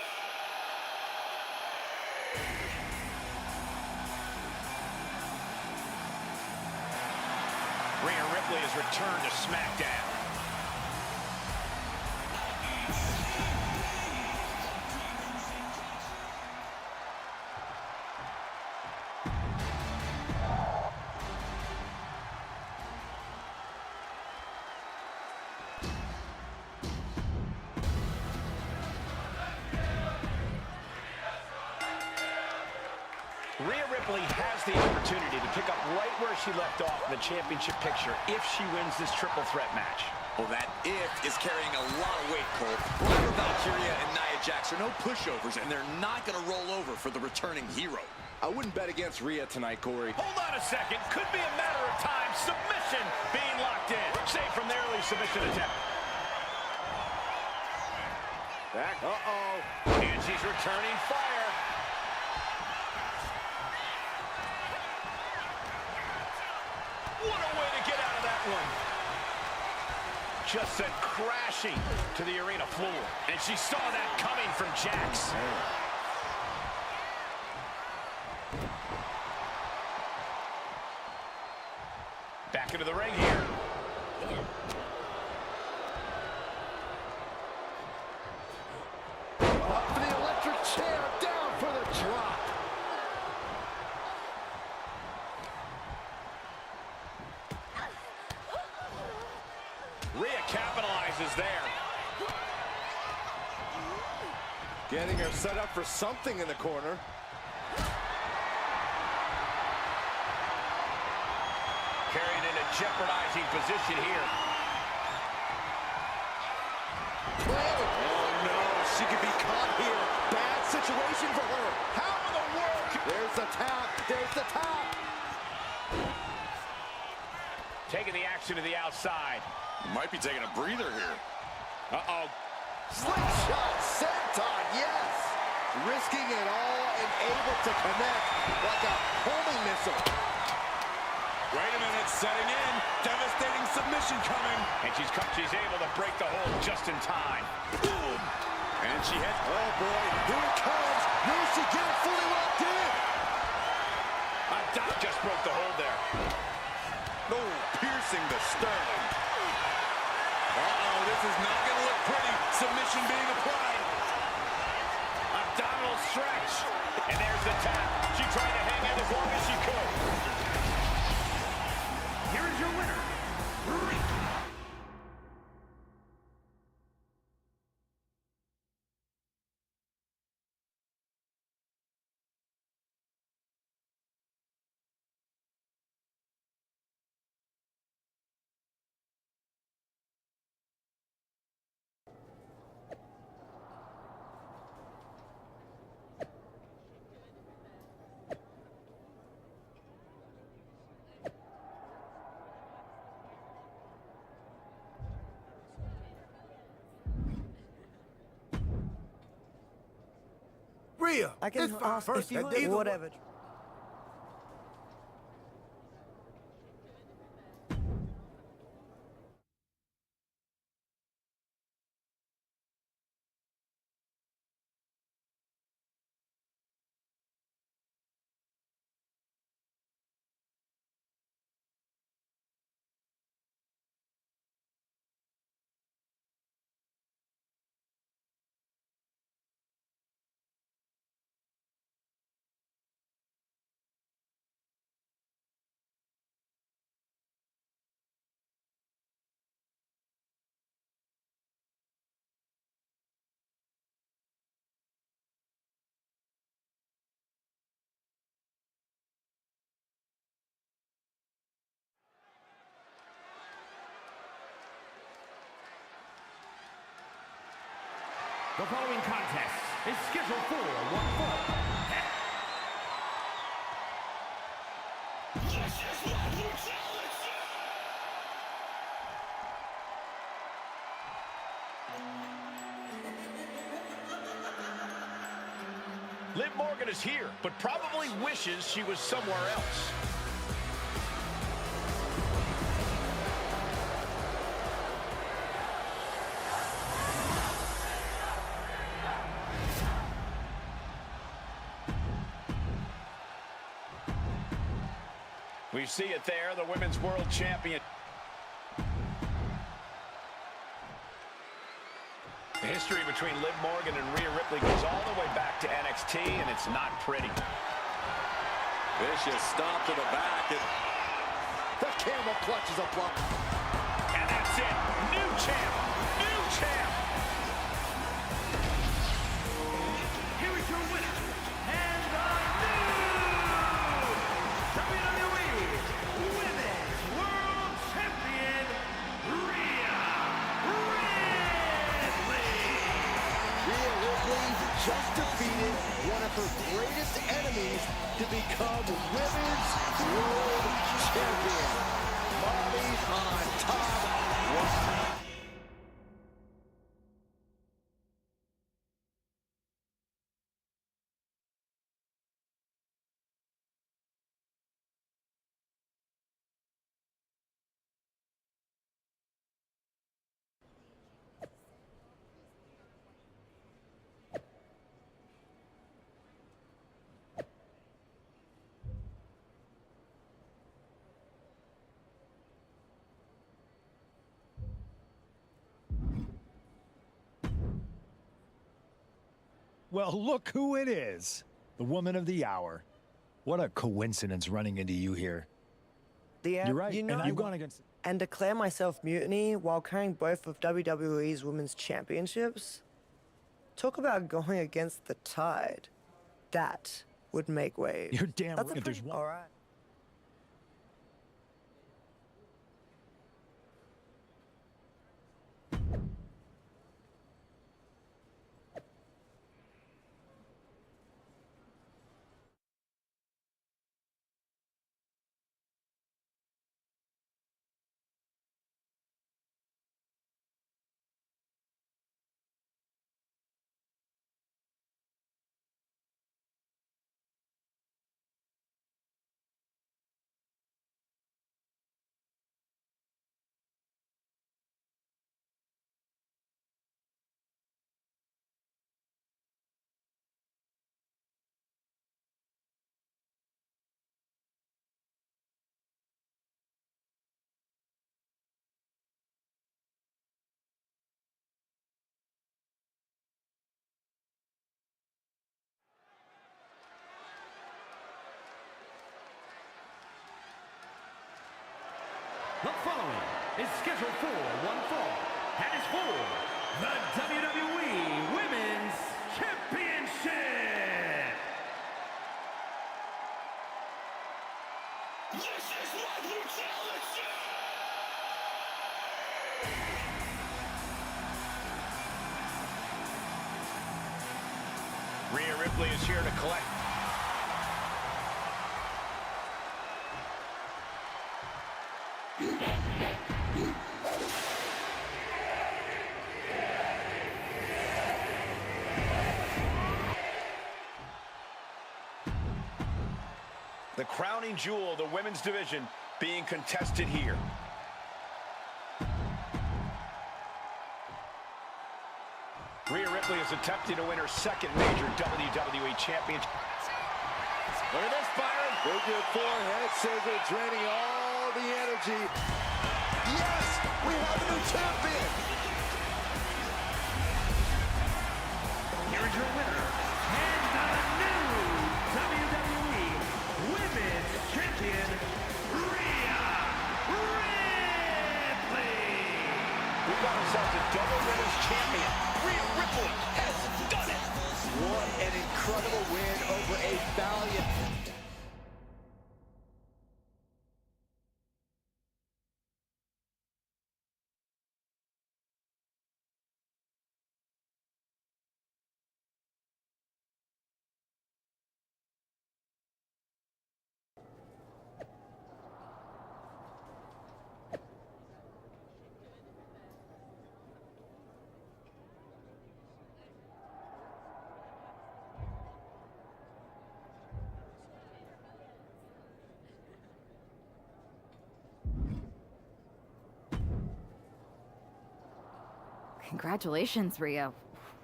Rhea Ripley has returned to SmackDown. Rhea Ripley has the opportunity to pick up right where she left off in the championship picture if she wins this triple threat match. Well, that if is carrying a lot of weight, Cole. Remember, Valkyria and Nia Jax are no pushovers, and they're not going to roll over for the returning hero. I wouldn't bet against Rhea tonight, Corey. Hold on a second. Could be a matter of time. Submission being locked in. Safe from the early submission attempt. Back. Uh-oh. And she's returning fire. What a way to get out of that one. Just sent crashing to the arena floor. And she saw that coming from Jax. Back into the ring here. Up for the electric chair, down for the drop. Rhea capitalizes there. Getting her set up for something in the corner. Carried in a jeopardizing position here. Oh no, she could be caught here. Bad situation for her. How in the world? There's the tap, there's the tap. Taking the action to the outside. Might be taking a breather here. Uh-oh. Slingshot senton, yes. Risking it all and able to connect like a homing missile. Wait a minute, setting in. Devastating submission coming. And she's able to break the hold just in time. Boom. And she hits. Oh boy, here it comes. Will she get it fully locked in? Doc just broke the hold there. Oh, piercing the sternum. Uh-oh, this is not going to look pretty. Submission being applied. Abdominal stretch. And there's the tap. She tried to hang in as long as she could. Here is your winner, Rhea. Rhea, I can it's fine. ask First, if you either whatever. The following contest is scheduled for one fall. Liv Morgan is here, but probably wishes she was somewhere else. We see it there, the Women's World Champion. The history between Liv Morgan and Rhea Ripley goes all the way back to NXT, and it's not pretty. Vicious stomp to the back, and the camel clutch is a block. And that's it. New champ. New champ. Here is your winner, and the new WWE Women's World Champion, Rhea Ripley. Rhea Ripley just defeated one of her greatest enemies to become Women's World Champion. Bobby's on top. Wow. Well, look who it is. The woman of the hour. What a coincidence running into you here. You're right, you know, and I've gone against... And declare myself mutiny while carrying both of WWE's Women's Championships? Talk about going against the tide. That would make waves. You're damn That's right. There's one... All right. The following is scheduled for one fall, and is for the WWE Women's Championship. This is what we challenge you! Rhea Ripley is here to collect. The crowning jewel of the women's division being contested here. Rhea Ripley is attempting to win her second major WWE championship. Look at this, Byron. Big good forehead saver, draining all the energy. Yes, we have a new champion. Here is your winner, and the new WWE Women's Champion, Rhea Ripley. We've got ourselves a double women's champion. Rhea Ripley has done it. What an incredible win over a valiant Congratulations, Rhea.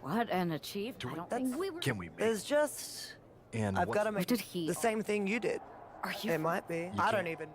What an achievement. I don't think we were... Can we make... There's just... And I've got to what make did he... the same thing you did. Are you... It might be. I don't even...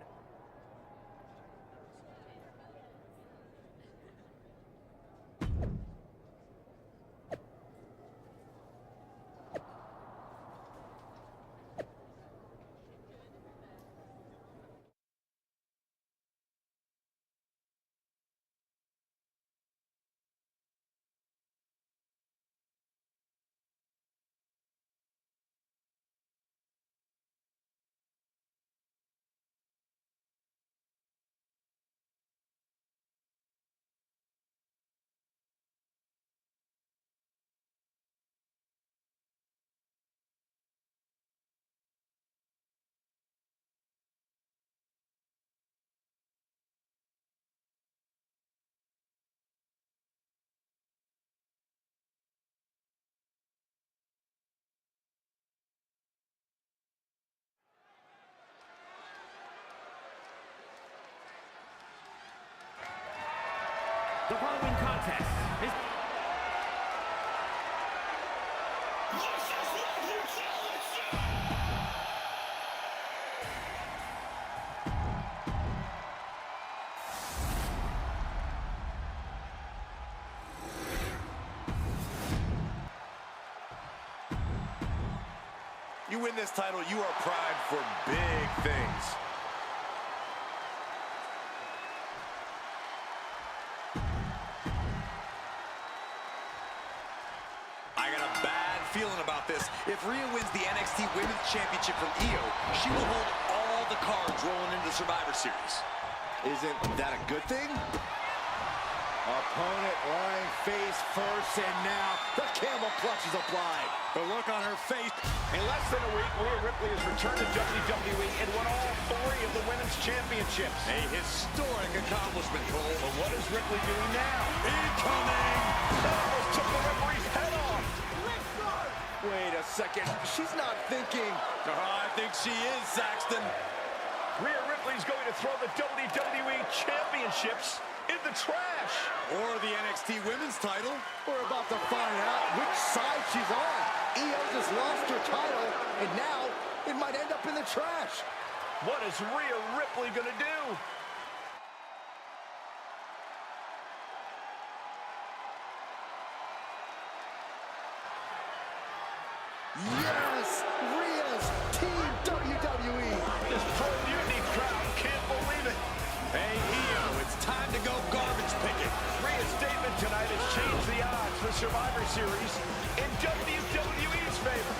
The following contest is... You win this title, you are primed for big things. I got a bad feeling about this. If Rhea wins the NXT Women's Championship from Io, she will hold all the cards rolling into the Survivor Series. Isn't that a good thing? Opponent lying face first, and now the camel clutch is applied. The look on her face. In less than a week, Rhea Ripley has returned to WWE and won all 3 of the women's championships. A historic accomplishment, Cole. But what is Ripley doing now? Incoming! Almost took the referee's head off. Wait a second, she's not thinking. I think she is, Saxton. Rhea Ripley's going to throw the WWE championships in the trash. Or the NXT Women's title. We're about to find out which side she's on. Io just lost her title, and now it might end up in the trash. What is Rhea Ripley going to do? Yes! Rhea's Team WWE! This pro-mutiny crowd can't believe it. Hey, Io, it's time to go garbage picking. Rhea's statement tonight has changed the odds for Survivor Series in WWE's favor.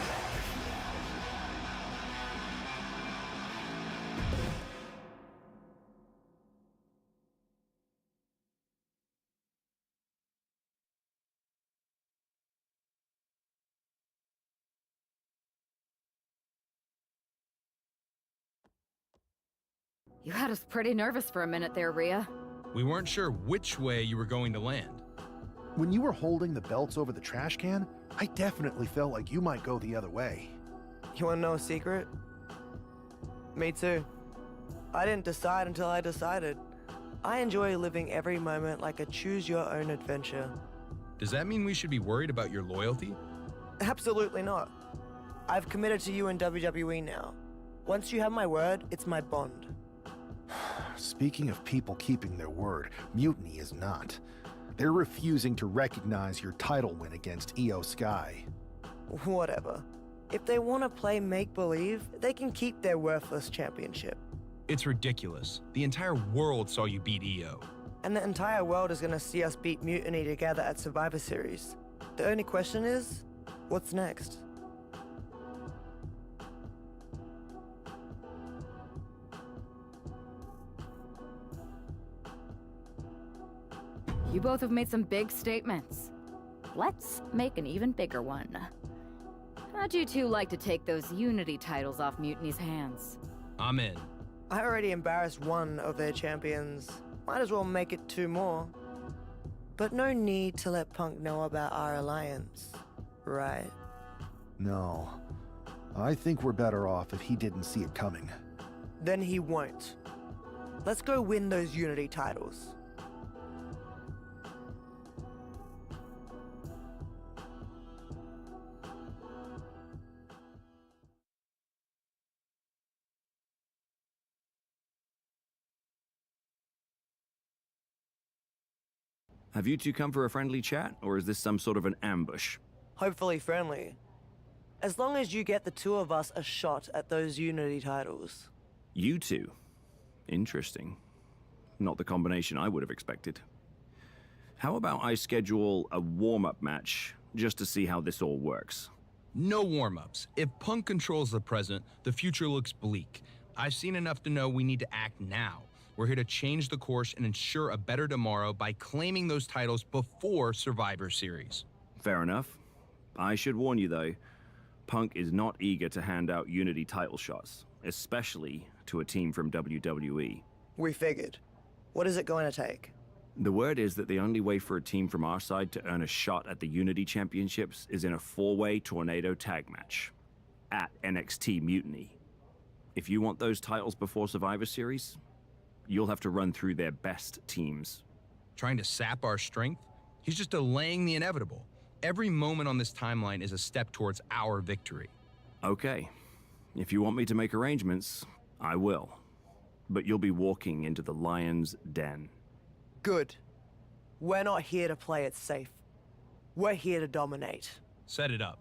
You had us pretty nervous for a minute there, Rhea. We weren't sure which way you were going to land. When you were holding the belts over the trash can, I definitely felt like you might go the other way. You wanna know a secret? Me too. I didn't decide until I decided. I enjoy living every moment like a choose-your-own adventure. Does that mean we should be worried about your loyalty? Absolutely not. I've committed to you in WWE now. Once you have my word, it's my bond. Speaking of people keeping their word, Mutiny is not. They're refusing to recognize your title win against Io Sky. Whatever. If they want to play make-believe, they can keep their worthless championship. It's ridiculous. The entire world saw you beat Io. And the entire world is going to see us beat Mutiny together at Survivor Series. The only question is, what's next? You both have made some big statements. Let's make an even bigger one. How'd you two like to take those Unity titles off Mutiny's hands? I'm in. I already embarrassed one of their champions. Might as well make it 2 more. But no need to let Punk know about our alliance, right? No. I think we're better off if he didn't see it coming. Then he won't. Let's go win those Unity titles. Have you two come for a friendly chat, or is this some sort of an ambush? Hopefully friendly. As long as you get the two of us a shot at those Unity titles. You two? Interesting. Not the combination I would have expected. How about I schedule a warm-up match, just to see how this all works? No warm-ups. If Punk controls the present, the future looks bleak. I've seen enough to know we need to act now. We're here to change the course and ensure a better tomorrow by claiming those titles before Survivor Series. Fair enough. I should warn you, though, Punk is not eager to hand out Unity title shots, especially to a team from WWE. We figured. What is it going to take? The word is that the only way for a team from our side to earn a shot at the Unity Championships is in a 4-way tornado tag match at NXT Mutiny. If you want those titles before Survivor Series, you'll have to run through their best teams. Trying to sap our strength? He's just delaying the inevitable. Every moment on this timeline is a step towards our victory. Okay. If you want me to make arrangements, I will. But you'll be walking into the lion's den. Good. We're not here to play it safe. We're here to dominate. Set it up.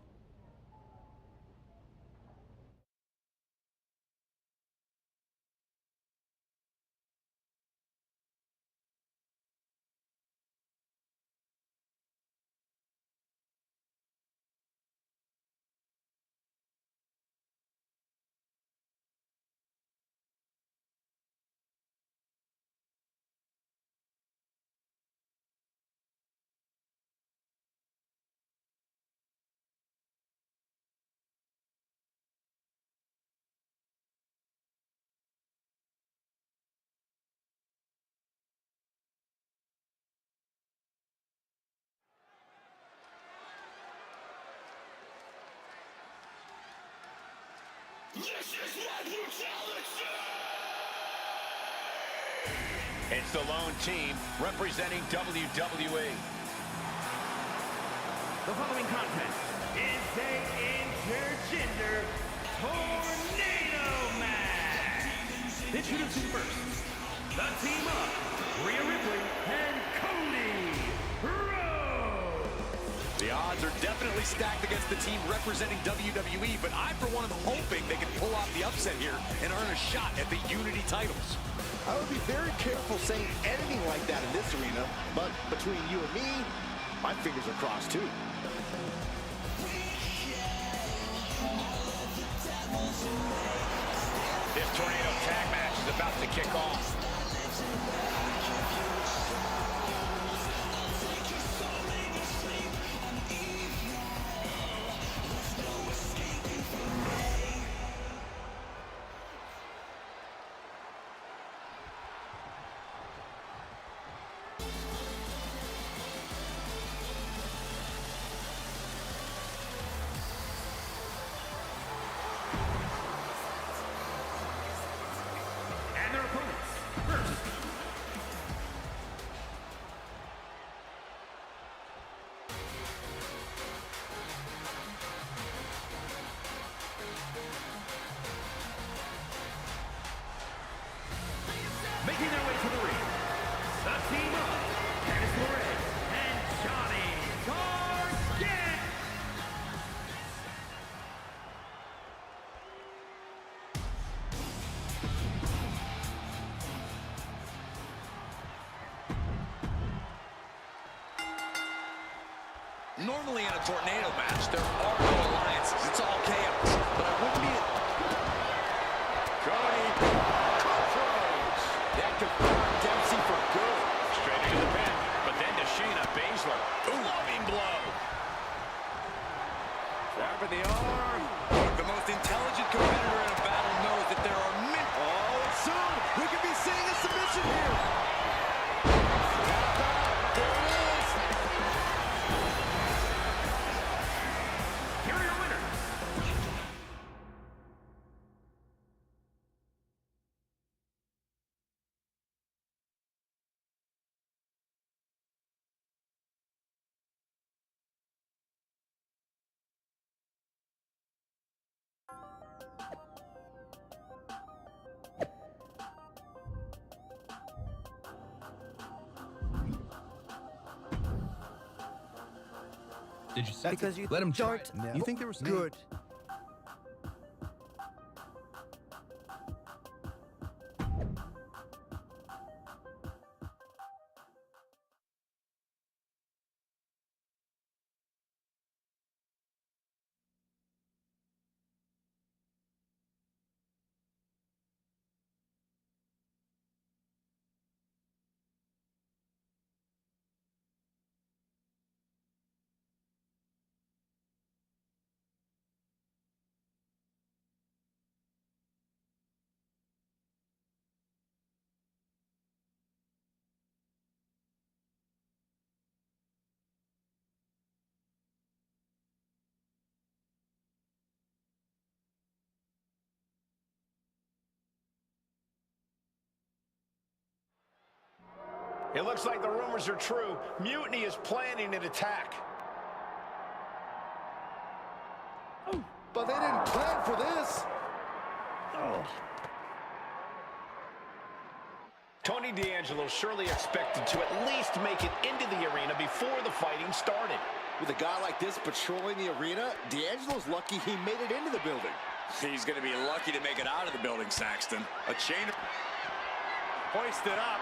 This is what you challenge me! It's the lone team representing WWE. The following contest is a intergender tornado match. Introducing first, the team of Rhea Ripley and Cody Rhodes. The odds are definitely stacked against the team representing WWE, but I, for one, am hoping they can pull off the upset here and earn a shot at the Unity titles. I would be very careful saying anything like that in this arena, but between you and me, my fingers are crossed too. This tornado tag match is about to kick off. And their opponents, first, making their way to the ring, the team of Candice LeRae and Johnny Gargano. Normally in a tornado match, there are no alliances. It's all chaos. But I wouldn't be... Cody controls. That confirmed Dempsey for good. Straight into the pin, but then to Shayna Baszler. Loving blow. There for the arm. Look, the most intelligent competitor in a battle knows that there are many... Oh, and soon we could be seeing a submission here. There it is. Here are your winners, Did you see? Because you let him try don't it. You think there was good. It looks like the rumors are true. Mutiny is planning an attack. But they didn't plan for this. Tony D'Angelo surely expected to at least make it into the arena before the fighting started. With a guy like this patrolling the arena, D'Angelo's lucky he made it into the building. He's going to be lucky to make it out of the building, Saxton. A chain of... Hoisted up.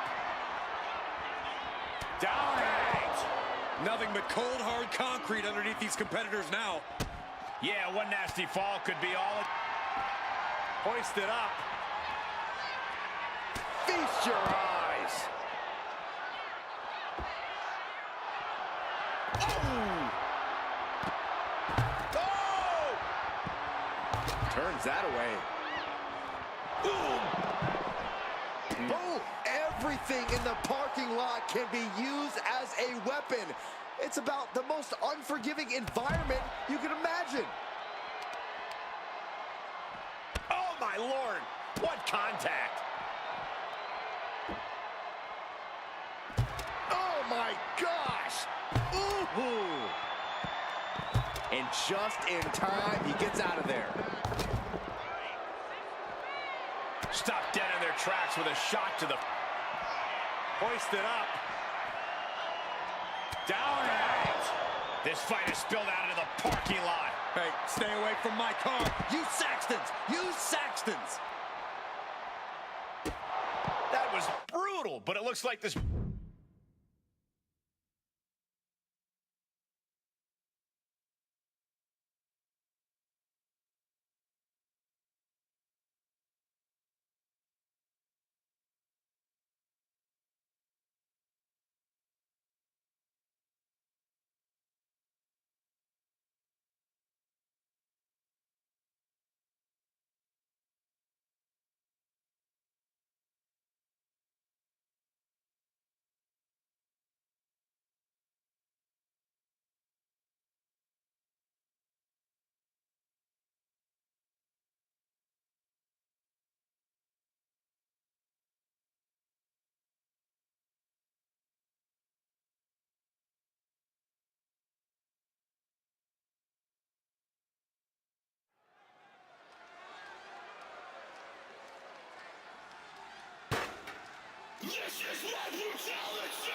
Down and Nothing but cold, hard concrete underneath these competitors now. Yeah, one nasty fall could be all... hoisted up. Feast your eyes. Oh! Oh! Turns that away. Boom! Boom! Everything in the parking lot can be used as a weapon. It's about the most unforgiving environment you can imagine. Oh, my Lord! What contact! Oh, my gosh! Ooh! And just in time, he gets out of there. Stopped dead in their tracks with a shot to the... Hoisted up. Down and... This fight is spilled out into the parking lot. Hey, stay away from my car. You Saxtons! You Saxtons! That was brutal, but it looks like this... This is my brutality!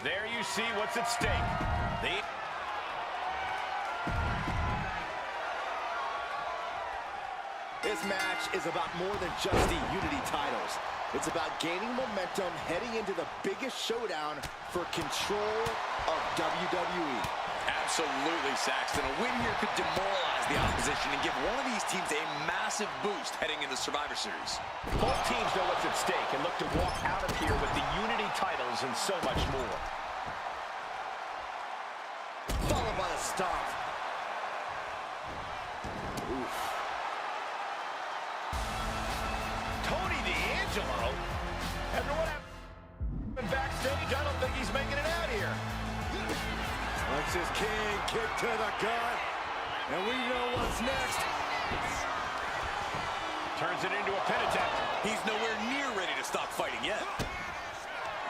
There you see what's at stake. This match is about more than just the Unity titles. It's about gaining momentum heading into the biggest showdown for control of WWE. Absolutely, Saxton. A win here could demoralize the opposition and give one of these teams a massive boost heading into Survivor Series. Both teams know what's at stake and look to walk out of here with the Unity titles and so much more. Followed by a stomp. Oof. Tony D'Angelo? After what happened backstage, I don't think he's making it out here. Alexis King, kick to the gut. And we know what's next. Turns it into a pin attempt. He's nowhere near ready to stop fighting yet.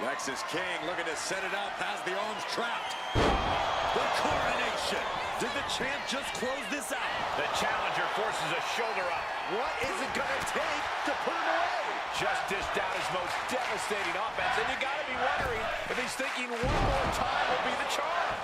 Lexis King looking to set it up, has the arms trapped. The coronation. Did the champ just close this out? The challenger forces a shoulder up. What is it gonna take to put him away? Just dished out his most devastating offense, and you gotta be wondering if he's thinking one more time will be the charm.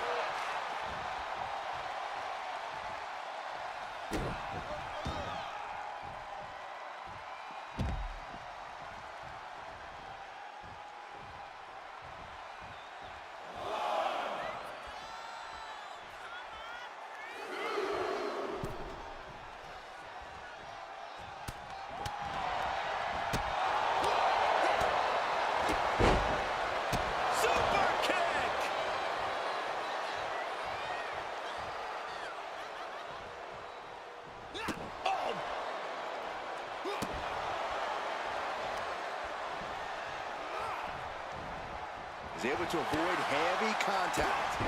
Is able to avoid heavy contact.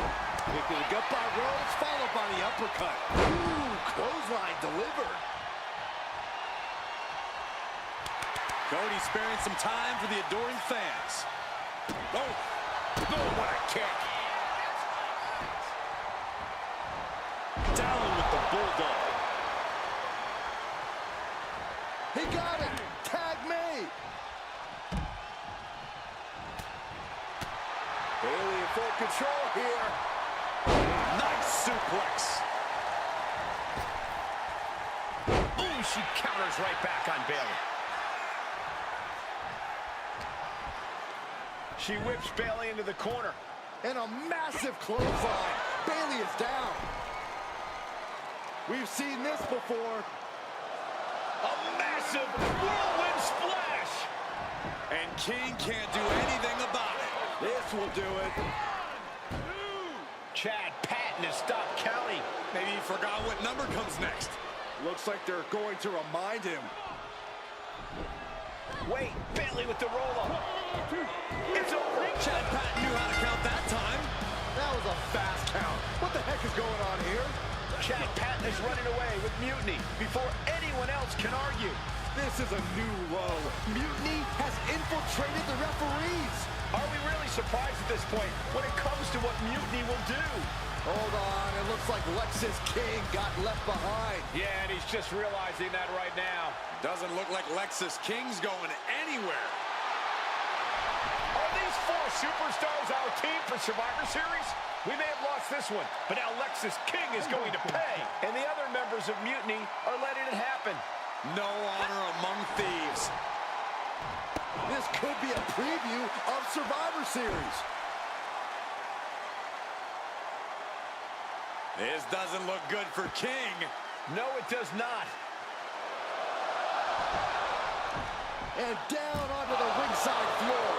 Kick to the gut by Rhodes, followed by the uppercut. Ooh, clothesline delivered. Cody sparing some time for the adoring fans. Oh, what a kick. Down with the bulldog. He got it. Tag made. Bailey in full control here. Nice suplex. Ooh, she counters right back on Bailey. She whips Bailey into the corner. And a massive clothesline. Bailey is down. We've seen this before. A massive whirlwind splash. And King can't do anything about it. This will do it. Chad Patton has stopped counting. Maybe he forgot what number comes next. Looks like they're going to remind him. Wait, Bailey with the roll-up. It's over. Chad Patton knew how to count that time. That was a fast count. What the heck is going on here? Chad Patton is running away with Mutiny before anyone else can argue. This is a new low. Mutiny has infiltrated the referees. Are we really surprised at this point when it comes to what Mutiny will do? Hold on, it looks like Lexis King got left behind. Yeah, and he's just realizing that right now. Doesn't look like Lexis King's going anywhere. Are these four superstars our team for Survivor Series? We may have lost this one, but now Lexis King is going to pay. And the other members of Mutiny are letting it happen. No honor among thieves. This could be a preview of Survivor Series. This doesn't look good for King. No, it does not. And down onto the ringside floor.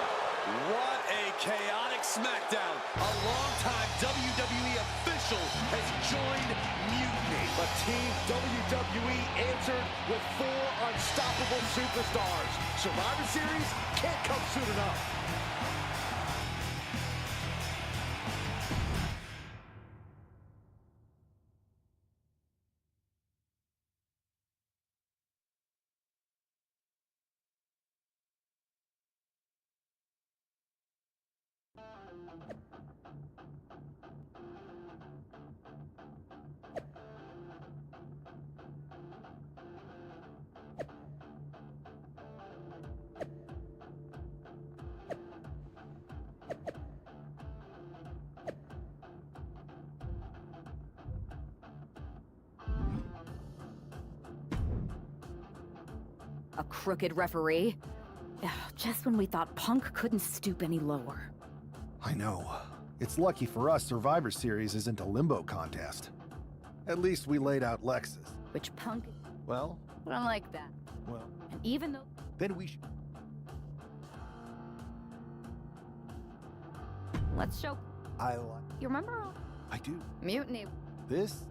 What a chaotic SmackDown. A longtime WWE official has joined Mutiny. But Team WWE answered with 4 unstoppable superstars. Survivor Series can't come soon enough. A crooked referee? Ugh, just when we thought Punk couldn't stoop any lower. I know. It's lucky for us Survivor Series isn't a limbo contest. At least we laid out Lexus. Which Punk... Well? I don't like that. Well... And even though... Then we should... Let's show... I like... You remember? I do. Mutiny. This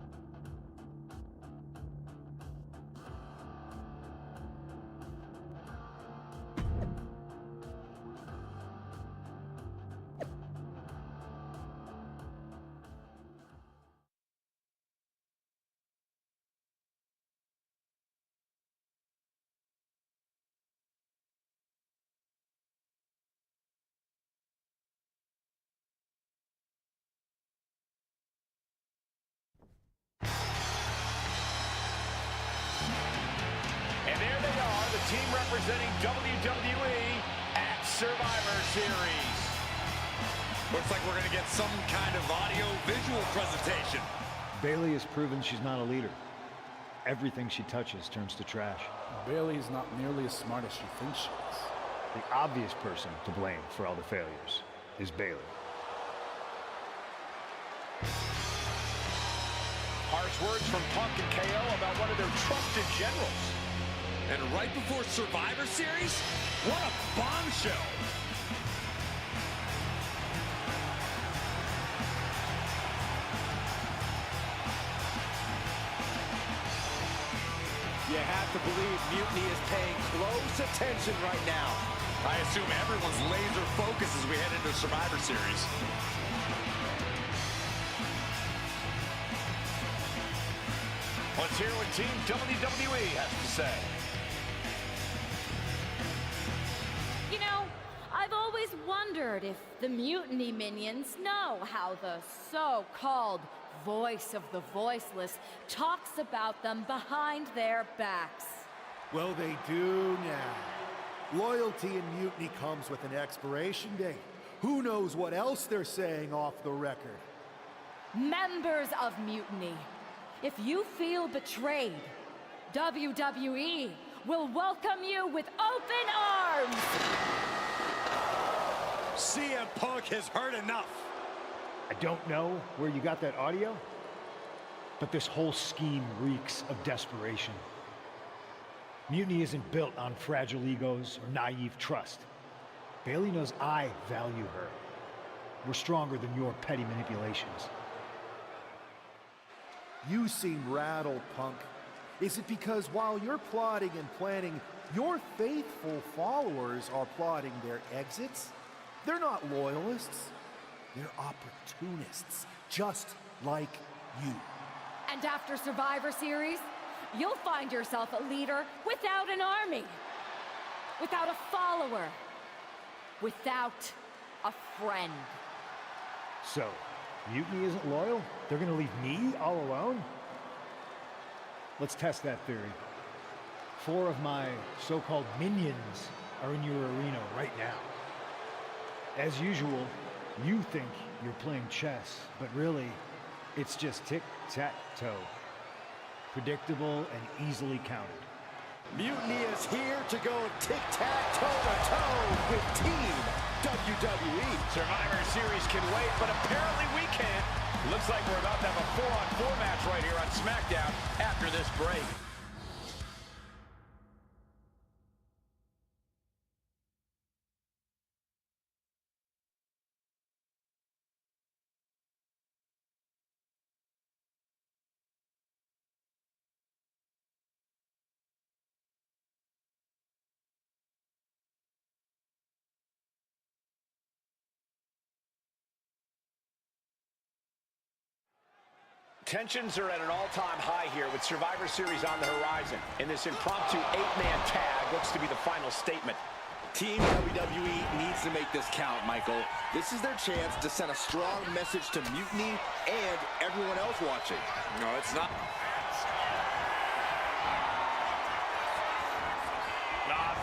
are the team representing WWE at Survivor Series. Looks like we're going to get some kind of audio-visual presentation. Bayley has proven she's not a leader. Everything she touches turns to trash. Bayley is not nearly as smart as she thinks she is. The obvious person to blame for all the failures is Bayley. Harsh words from Punk and KO about one of their trusted generals. And right before Survivor Series, what a bombshell. You have to believe Mutiny is paying close attention right now. I assume everyone's laser focus as we head into Survivor Series. Let's hear what Team WWE has to say. You know, I've always wondered if the Mutiny minions know how the so-called voice of the voiceless talks about them behind their backs. Well, they do now. Loyalty in Mutiny comes with an expiration date. Who knows what else they're saying off the record? Members of Mutiny, if you feel betrayed, WWE will welcome you with open arms! CM Punk has heard enough. I don't know where you got that audio, but this whole scheme reeks of desperation. Mutiny isn't built on fragile egos or naive trust. Bayley knows I value her. We're stronger than your petty manipulations. You seem rattled, Punk. Is it because while you're plotting and planning, your faithful followers are plotting their exits? They're not loyalists. They're opportunists, just like you. And after Survivor Series, you'll find yourself a leader without an army, without a follower, without a friend. So, Mutiny isn't loyal? They're gonna leave me all alone? Let's test that theory. 4 of my so-called minions are in your arena right now. As usual, you think you're playing chess, but really, it's just tic-tac-toe. Predictable and easily counted. Mutiny is here to go tic-tac-toe-to-toe with Team WWE. Survivor Series can wait, but apparently we can't. Looks like we're about to have a 4-on-4 match right here on SmackDown after this break. Tensions are at an all-time high here with Survivor Series on the horizon. And this impromptu 8-man tag looks to be the final statement. Team WWE needs to make this count, Michael. This is their chance to send a strong message to Mutiny and everyone else watching. No, it's not.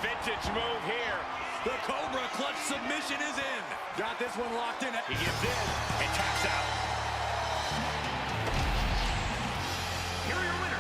Vintage move here. The Cobra Clutch submission is in. Got this one locked in. He gives in and taps out. Here are your winners.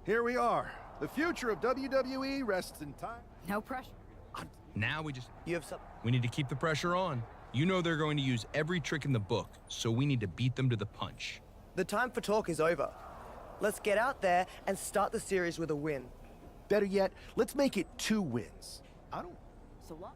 Here we are. The future of WWE rests in time. No pressure. Now we need to keep the pressure on. You know they're going to use every trick in the book, so we need to beat them to the punch. The time for talk is over. Let's get out there and start the series with a win. Better yet, let's make it 2 wins. I don't... So what?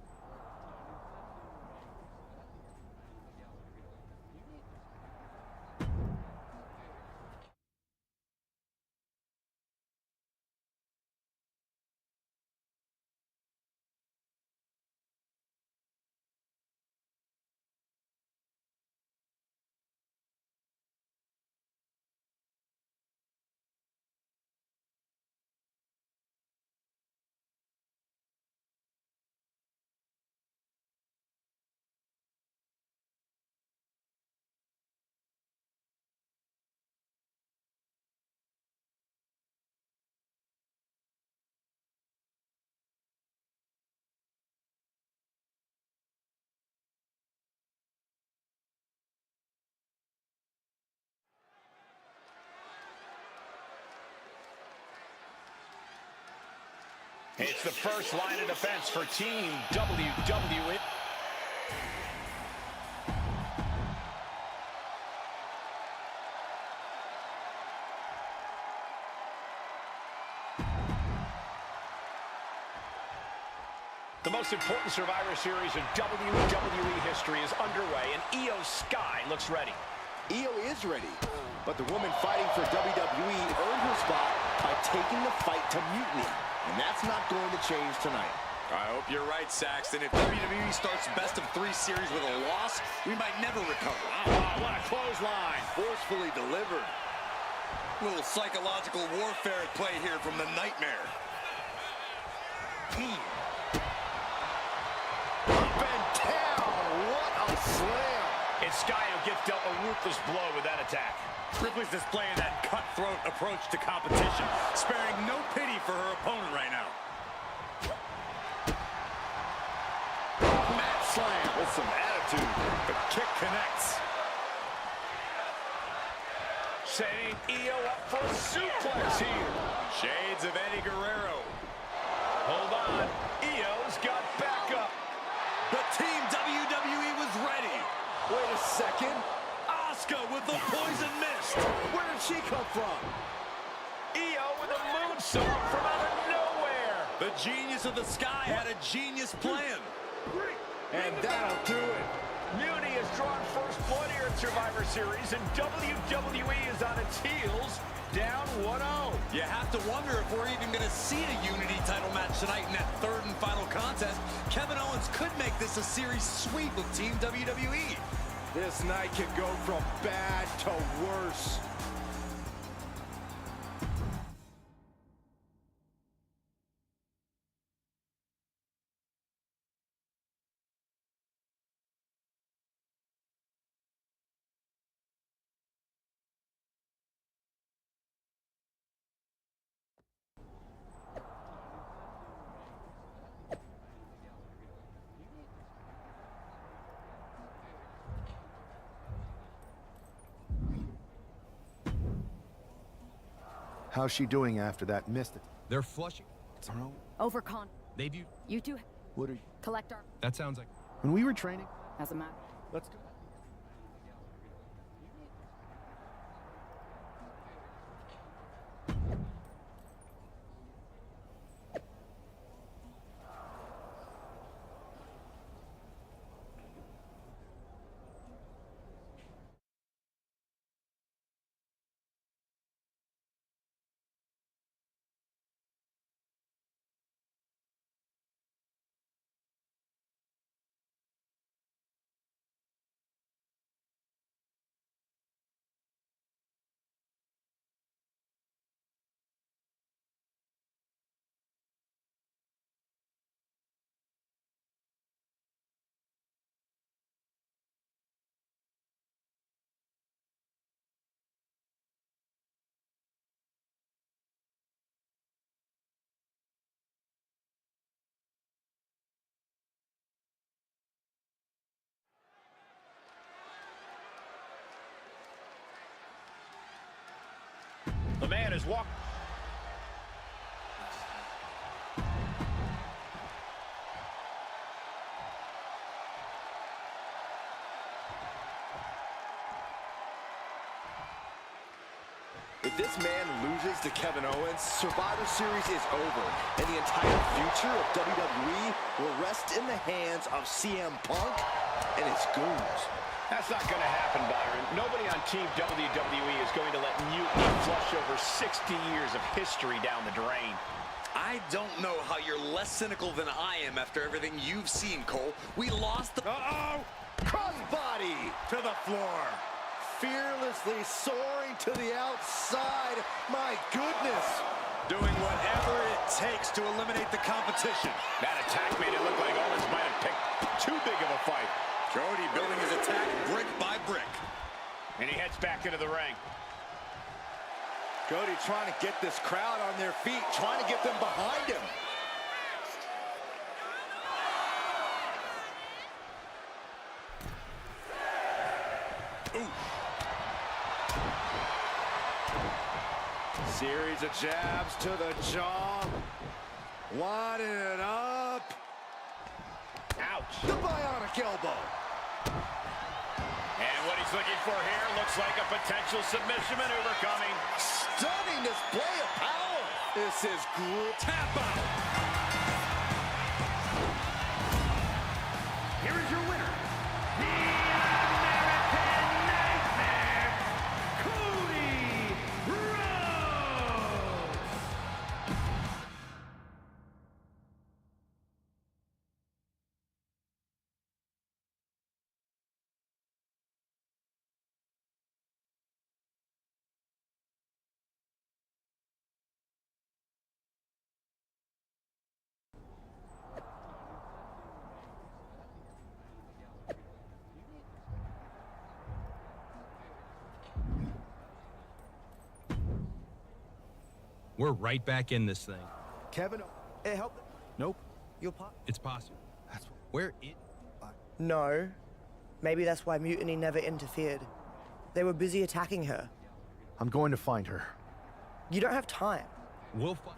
It's the first line of defense for Team WWE. The most important Survivor Series in WWE history is underway, and Io Sky looks ready. Io is ready, but the woman fighting for WWE earned her spot by taking the fight to Mutiny, and that's not going to change tonight. I hope you're right, Saxton. If WWE starts best of 3 series with a loss, we might never recover. Oh, what a clothesline. Forcefully delivered. A little psychological warfare at play here from the Nightmare. Up and down. What a slam. It's Sky who gets dealt a ruthless blow with that attack. Ripley's displaying that cutthroat approach to competition, sparing no pity for her opponent right now. Mat slam with some attitude. The kick connects. Setting Io up for a suplex here. Shades of Eddie Guerrero. Hold on. Io's got backup. The Team WWE was ready. Wait a second. Asuka with the poison mist. Where did she come from? Io with a moonsault from out of nowhere. The genius of the Sky had a genius plan. And that'll do it. Mutiny has drawn first blood here at Survivor Series, and WWE is on its heels, down 1-0. You have to wonder if we're even going to see a Unity title match tonight in that 3rd and final contest. Kevin Owens could make this a series sweep of Team WWE. This night can go from bad to worse. How's she doing after that missed it? They're flushing. Overcon. They do. You two What are you... collect our... That sounds like. When we were training... As a matter. Let's go. The man is walking. It's If this man loses to Kevin Owens, Survivor Series is over, and the entire future of WWE will rest in the hands of CM Punk and his goons. That's not going to happen, Byron. Nobody on Team WWE is going to let Mutiny flush over 60 years of history down the drain. I don't know how you're less cynical than I am after everything you've seen, Cole. We lost the... Uh-oh! Crossbody to the floor. Fearlessly soaring to the outside. My goodness. Doing whatever it takes to eliminate the competition. That attack made it look like Owens might have picked too big of a fight. Cody building his attack brick by brick. And he heads back into the ring. Cody trying to get this crowd on their feet, trying to get them behind him. Ooh. Series of jabs to the jaw. Winding it up. Ouch. The bionic elbow. And what he's looking for here looks like a potential submission maneuver coming. Stunning display of power. This is great. Tap out. Here is your winner, the American Nightmare, Cody Rhodes. We're right back in this thing. Kevin, hey, help. Nope. You'll pop. It's possible. That's what. Where it... No. Maybe that's why Mutiny never interfered. They were busy attacking her. I'm going to find her. You don't have time. We'll find...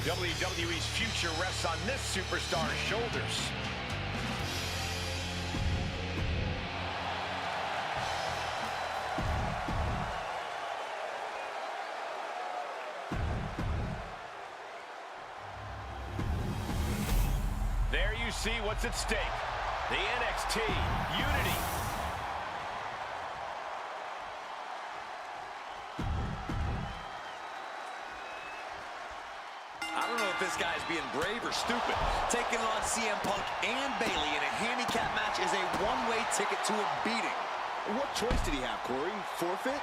WWE's future rests on this superstar's shoulders. There you see what's at stake. The NXT Unity. I don't know if this guy's being brave or stupid. Taking on CM Punk and Bayley in a handicap match is a one-way ticket to a beating. What choice did he have, Corey? Forfeit?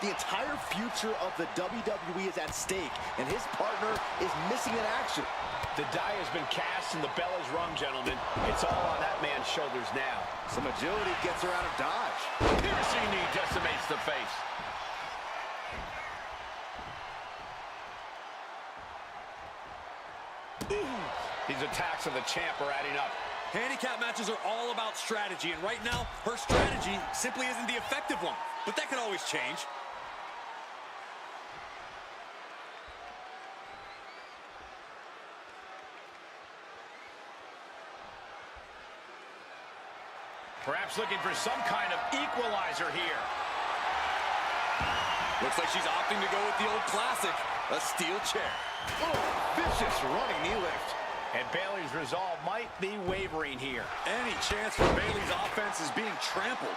The entire future of the WWE is at stake, and his partner is missing in action. The die has been cast and the bell is rung, gentlemen. It's all on that man's shoulders now. Some agility gets her out of dodge. Piercing knee decimates the face. These attacks of the champ are adding up. Handicap matches are all about strategy, and right now, her strategy simply isn't the effective one. But that can always change. Perhaps looking for some kind of equalizer here. Looks like she's opting to go with the old classic, a steel chair. Oh, vicious running knee lift. And Bayley's resolve might be wavering here. Any chance for Bayley's offense is being trampled.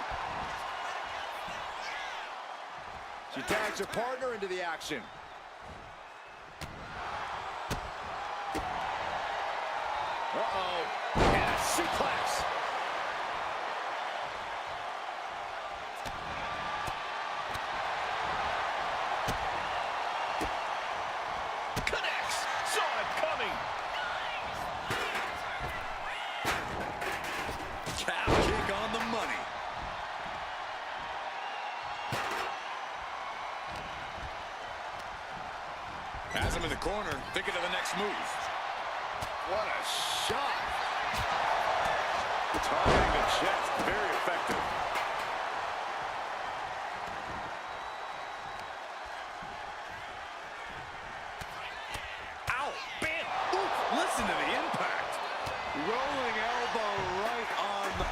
She tags her partner into the action. Uh-oh. And a suplex. Connects. Saw it coming. Calf kick on the money. Has him in the corner, thinking of the next move. What a shot. Targeting the chest. Very effective. Ow. Bam. Oof. Listen to the impact. Rolling elbow right on the...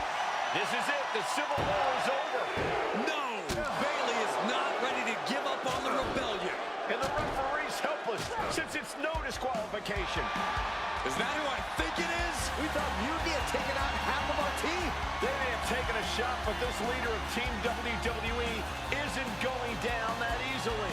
This is it. The Civil War is over. No! Bayley is not ready to give up on the rebellion. And the referee's helpless since it's no disqualification. Is that who I think it is? We thought Mutiny had taken out half of our team. They may have taken a shot, but this leader of Team WWE isn't going down that easily.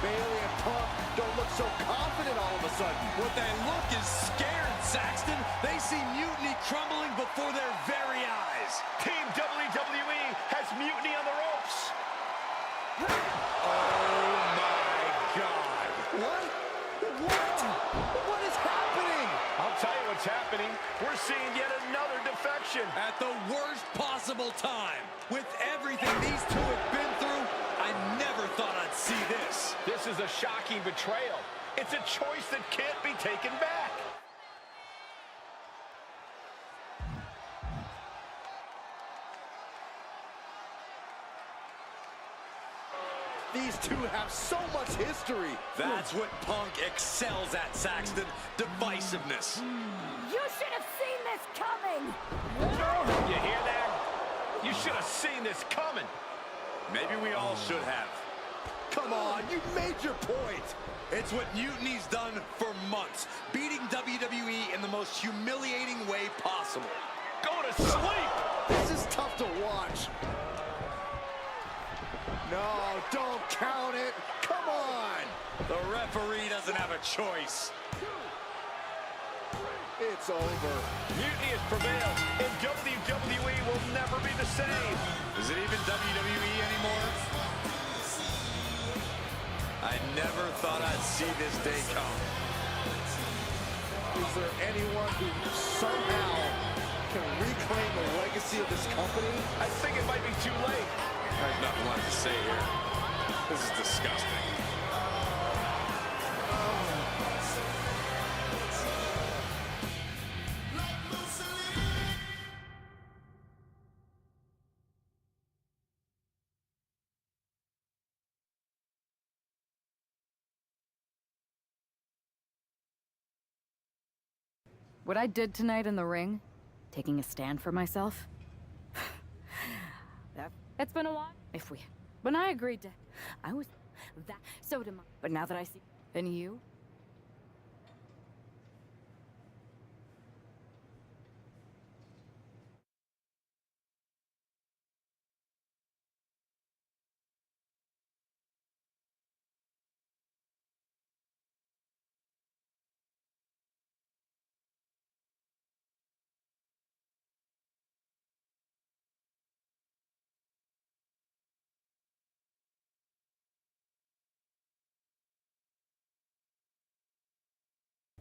Bayley and Punk don't look so confident all of a sudden. What they look is scared, Saxton. They see Mutiny crumbling before their very eyes. Team WWE has Mutiny on the ropes. Oh, my God. What? What is happening? I'll tell you what's happening. We're seeing yet another defection. At the worst possible time. With everything these two have been through, I never thought I'd see this. This is a shocking betrayal. It's a choice that can't be taken back. These two have so much history. That's what Punk excels at, Saxton. Divisiveness. You should have seen this coming! You hear that? You should have seen this coming. Maybe we all should have. Come on, you made your point. It's what Mutiny's done for months, beating WWE in the most humiliating way possible. Go to sleep! This is tough to watch. No, don't count it. Come on. The referee doesn't have a choice. It's over. Mutiny has prevailed, and WWE will never be the same. Is it even WWE anymore? I never thought I'd see this day come. Is there anyone who somehow can reclaim the legacy of this company? I think it might be too late. I have nothing left to say here. This is disgusting. What I did tonight in the ring, taking a stand for myself, it's been a while. When I agreed to, I was that, so did my, but now that I see, and you?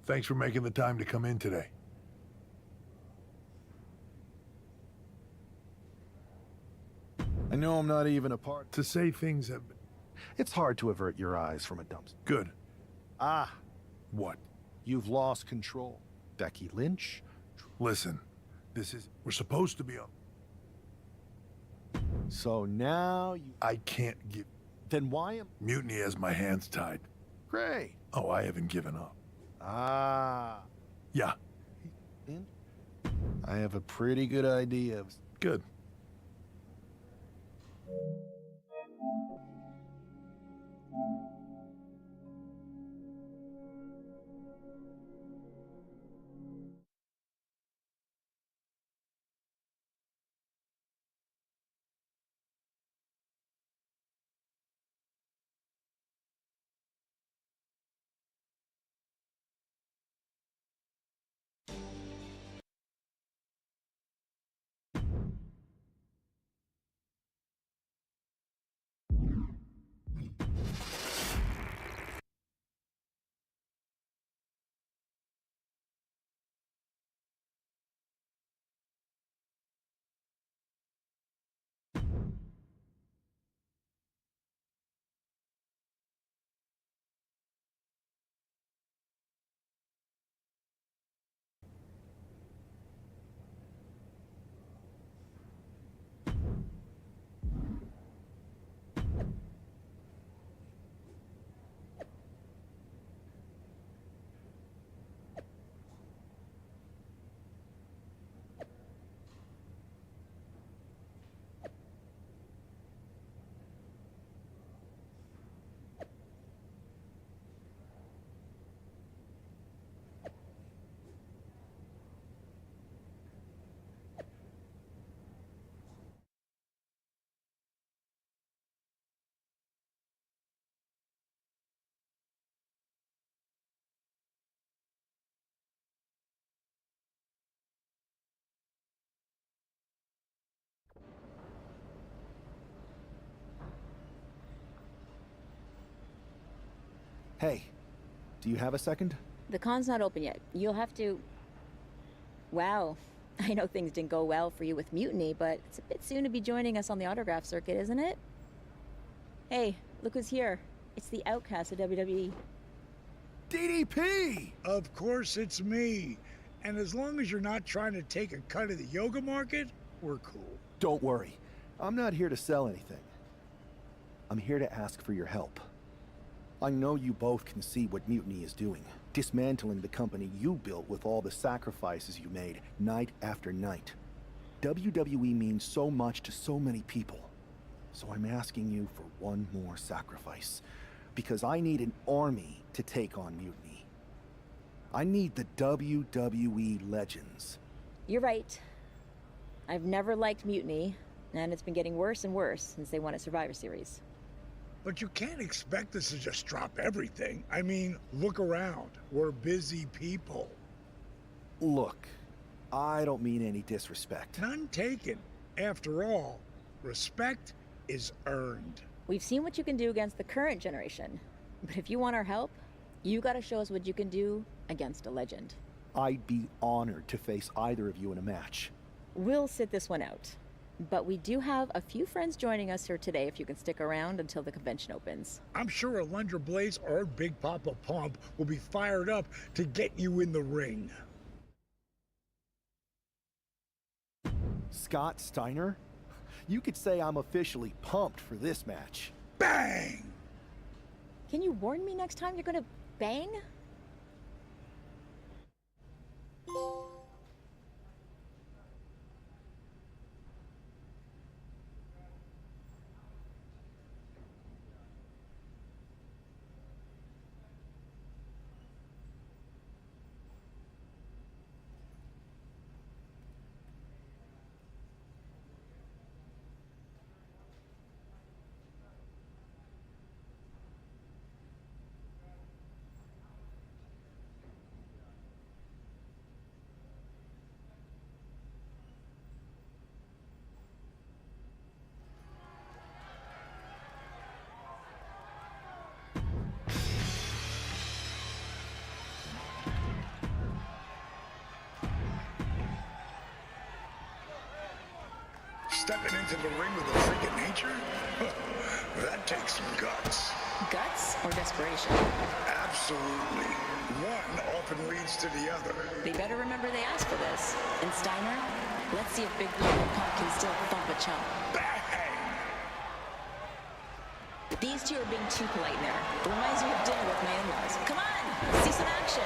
Thanks for making the time to come in today. I know I'm not even a part. To say things have been... It's hard to avert your eyes from a dumpster. Good. Ah. What? You've lost control. Becky Lynch. Listen, this is... We're supposed to be on... So now you... I can't give... Then why am... Mutiny has my hands tied. Great. Oh, I haven't given up. Ah. Yeah. I have a pretty good idea of... Good. Hey, do you have a second? The con's not open yet. You'll have to... Wow. I know things didn't go well for you with Mutiny, but it's a bit soon to be joining us on the autograph circuit, isn't it? Hey, look who's here. It's the outcast of WWE. DDP! Of course it's me. And as long as you're not trying to take a cut of the yoga market, we're cool. Don't worry. I'm not here to sell anything. I'm here to ask for your help. I know you both can see what Mutiny is doing. Dismantling the company you built with all the sacrifices you made, night after night. WWE means so much to so many people. So I'm asking you for one more sacrifice. Because I need an army to take on Mutiny. I need the WWE legends. You're right. I've never liked Mutiny, and it's been getting worse and worse since they won a Survivor Series. But you can't expect us to just drop everything. I mean, look around. We're busy people. Look, I don't mean any disrespect. None taken. After all, respect is earned. We've seen what you can do against the current generation. But if you want our help, you gotta show us what you can do against a legend. I'd be honored to face either of you in a match. We'll sit this one out. But we do have a few friends joining us here today if you can stick around until the convention opens. I'm sure Alundra Blaze or Big Papa Pump will be fired up to get you in the ring. Scott Steiner? You could say I'm officially pumped for this match. Bang! Can you warn me next time you're gonna bang? Stepping into the ring with a freak of nature? That takes some guts. Guts or desperation? Absolutely. One often leads to the other. They better remember they asked for this. And Steiner, let's see if Big Papa Pump can still thump a chump. Bang! These two are being too polite there. It reminds me of dinner with my in-laws. Come on, let's see some action.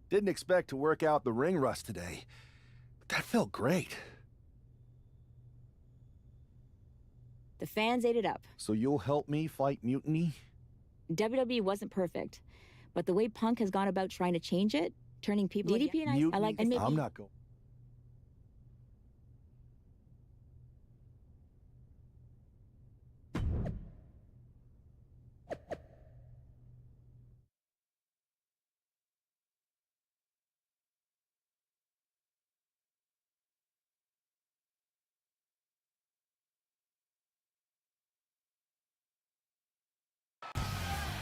Didn't expect to work out the ring rust today, but that felt great. The fans ate it up. So you'll help me fight Mutiny? WWE wasn't perfect, but the way Punk has gone about trying to change it, turning people... DDP and I like... And maybe... I'm not going...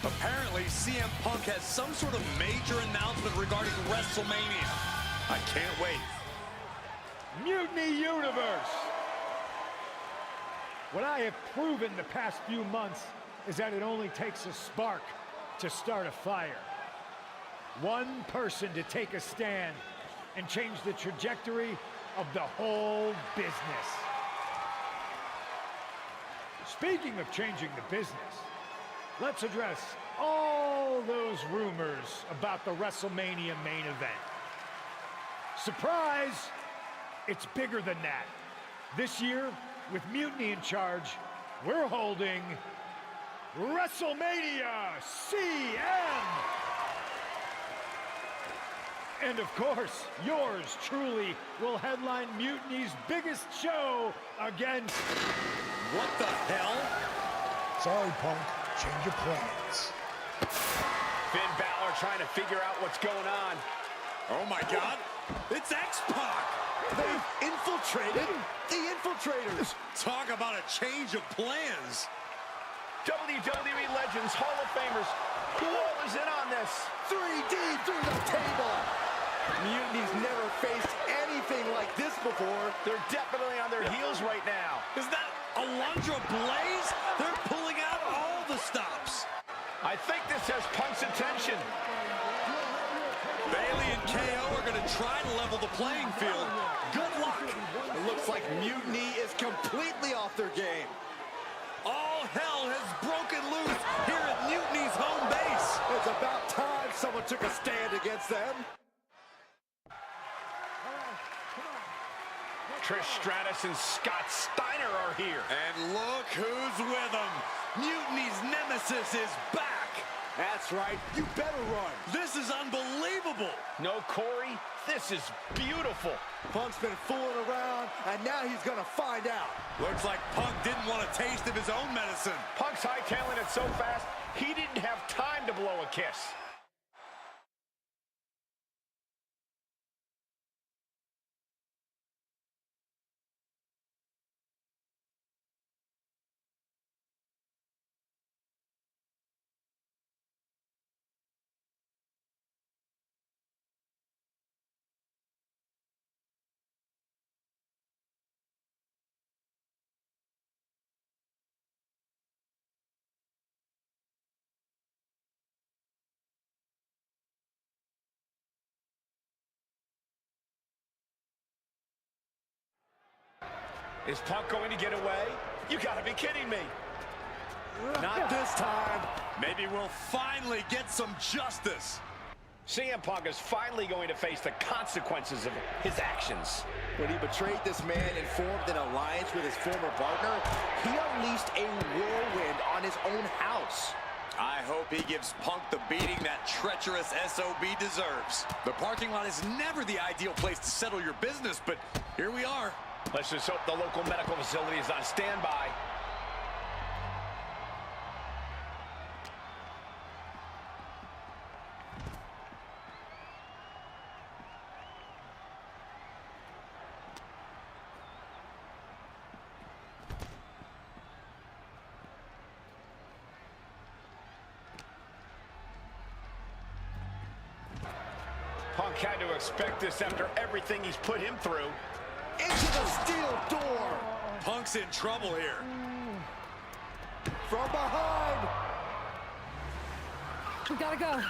Apparently, CM Punk has some sort of major announcement regarding WrestleMania. I can't wait. Mutiny Universe! What I have proven the past few months is that it only takes a spark to start a fire. One person to take a stand and change the trajectory of the whole business. Speaking of changing the business, let's address all those rumors about the WrestleMania main event. Surprise! It's bigger than that. This year, with Mutiny in charge, we're holding WrestleMania CM! And of course, yours truly will headline Mutiny's biggest show against... What the hell? Sorry, Punk. Change your plans. Finn Balor trying to figure out what's going on. Oh my God! It's X-Pac! They've infiltrated the infiltrators. Talk about a change of plans. WWE Legends, Hall of Famers, who all is in on this? 3D through the table. Mutiny's never faced anything like this before. They're definitely on their heels right now. Is that Alundra Blaze? They're pulling out all the stops. I think this has Punk's attention. Bailey and KO are going to try to level the playing field. Good luck. It looks like Mutiny is completely off their game. All hell has broken loose here at Mutiny's home base. It's about time someone took a stand against them. Trish Stratus and Scott Steiner are here. And look who's with them. Mutiny's nemesis is back. That's right. You better run. This is unbelievable. No, Corey, this is beautiful. Punk's been fooling around, and now he's going to find out. Looks like Punk didn't want a taste of his own medicine. Punk's hightailing it so fast, he didn't have time to blow a kiss. Is Punk going to get away? You gotta be kidding me. Not this time. Maybe we'll finally get some justice. CM Punk is finally going to face the consequences of his actions. When he betrayed this man and formed an alliance with his former partner, he unleashed a whirlwind on his own house. I hope he gives Punk the beating that treacherous SOB deserves. The parking lot is never the ideal place to settle your business, but here we are. Let's just hope the local medical facility is on standby. Punk had to expect this after everything he's put him through. Into the steel door. Punk's in trouble here. From behind. We gotta go.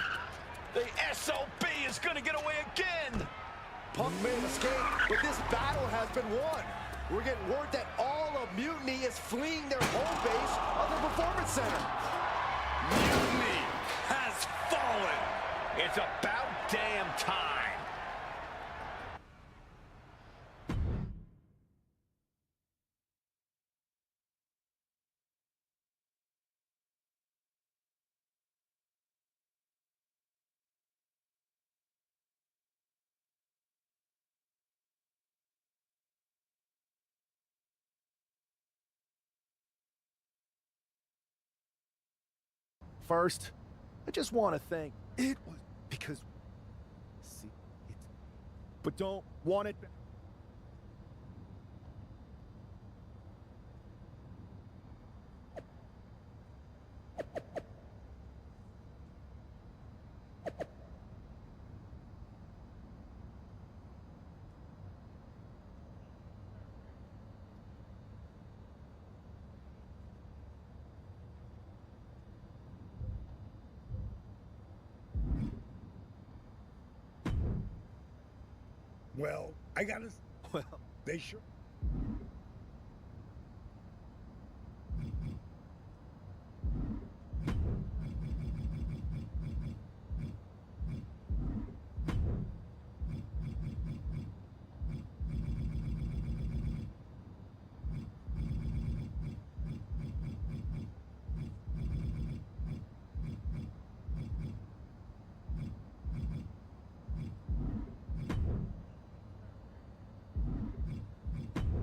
The SOB is gonna get away again. Punk may have escaped, but this battle has been won. We're getting word that all of Mutiny is fleeing their home base of the Performance Center. Mutiny has fallen. It's about damn time. First, I just want to thank it was because see it, but don't want it back. Well, I gotta... Well, they sure...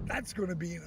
That's gonna be an...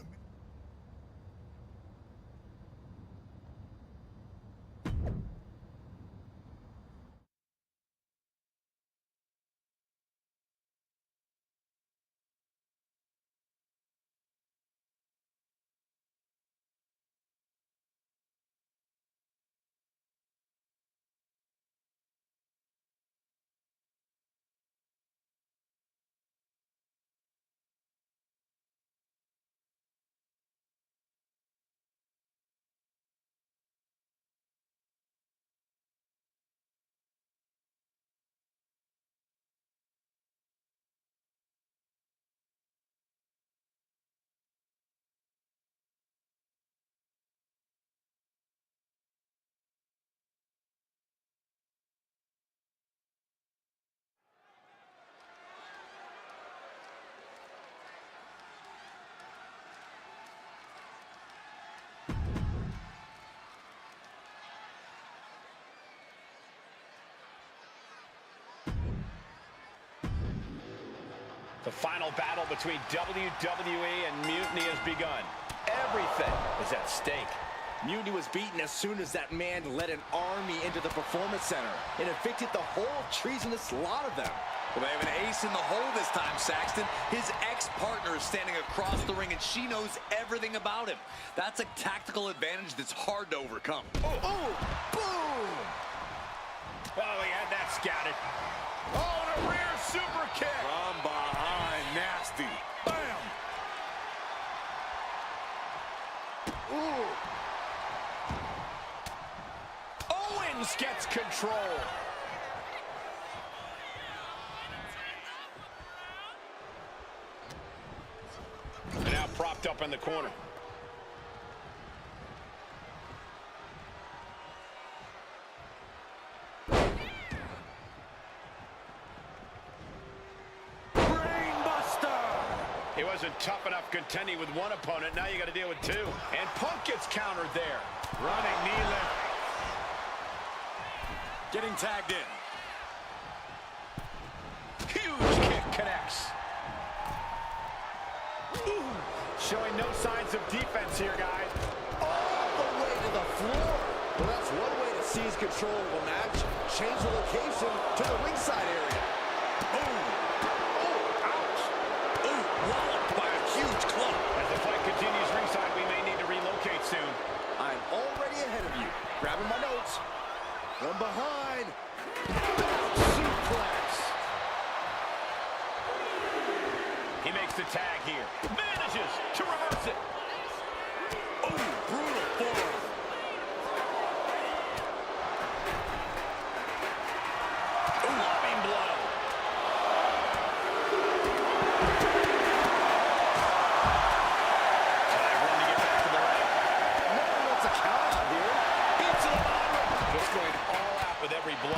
The final battle between WWE and Mutiny has begun. Everything is at stake. Mutiny was beaten as soon as that man led an army into the Performance Center and evicted the whole treasonous lot of them. Well, they have an ace in the hole this time, Saxton. His ex-partner is standing across the ring, and she knows everything about him. That's a tactical advantage that's hard to overcome. Oh, boom! Oh, he had that scouted. Oh, and a rear super kick. From behind, nasty. Bam! Ooh. Owens gets control. And now propped up in the corner. He wasn't tough enough contending with one opponent. Now you got to deal with two. And Punk gets countered there. Running knee lift. Getting tagged in. Huge kick connects. Ooh. Showing no signs of defense here, guys. All the way to the floor. Well, that's one way to seize control of a match. Change the location to the ringside area. Boom. Walloped by a huge club. As the fight continues ringside, we may need to relocate soon. I'm already ahead of you. Grabbing my notes. From behind. Suplex. He makes the tag here. Manages to reverse it. Oh, brutal form. Loving blow. Going all out with every blow.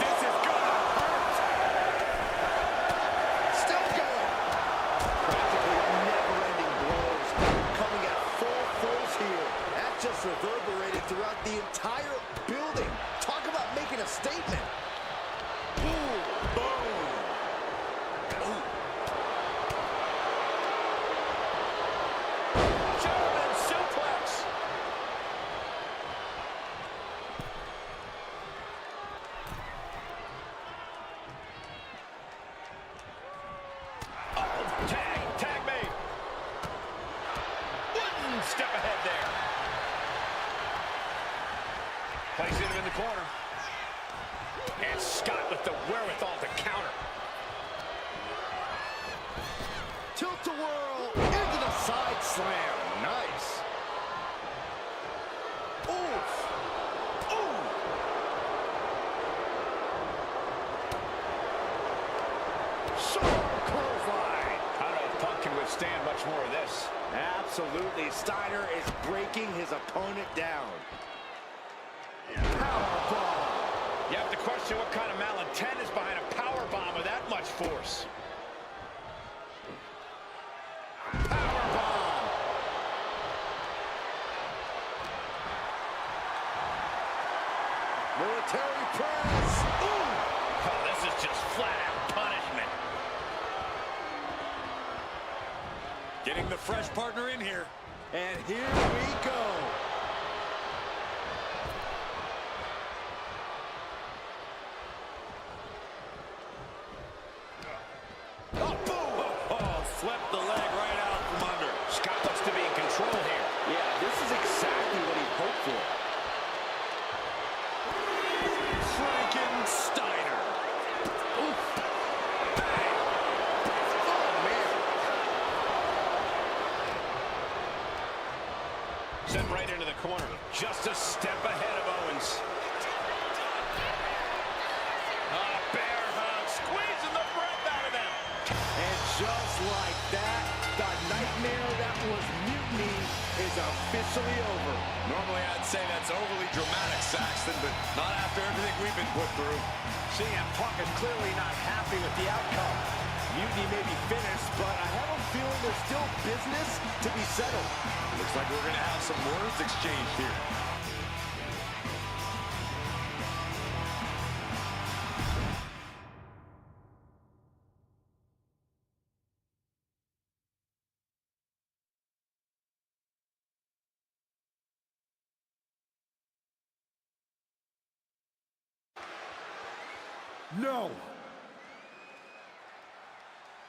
This is gonna hurt. Still going. Practically never-ending blows coming at full force here. That just reverberated throughout the entire building. Talk about making a statement. Boom. Boom. Ooh. German suplex. Oh, tag made. Wooden step ahead there. Placing him in the corner. And Scott with the wherewithal to counter. Tilt-a-whirl into the side slam. Nice. Oof. Ooh. Sharp clothesline. I don't know if Punk can withstand much more of this. Absolutely. Steiner is breaking his opponent down. Powerbomb. You have to question what kind of malintent is behind a powerbomb with that much force. Powerbomb. Military press. Ooh. Oh, this is just flat-out punishment. Getting the fresh partner in here. And here we go. Oh, boom! Oh, swept the leg right out from under. Scott looks to be in control here. Yeah, this is exactly what he hoped for. Frankensteiner. Oof. Bang. Oh, man. Sent right into the corner. Just a step ahead of Owens. Bear hug, squeezing the breath out of them. And just like that, the nightmare that was Mutiny is officially over. Normally I'd say that's overly dramatic, Saxton, but not after everything we've been put through. CM Punk is clearly not happy with the outcome. Mutiny may be finished, but I have a feeling there's still business to be settled. Looks like we're going to have some words exchanged here. No!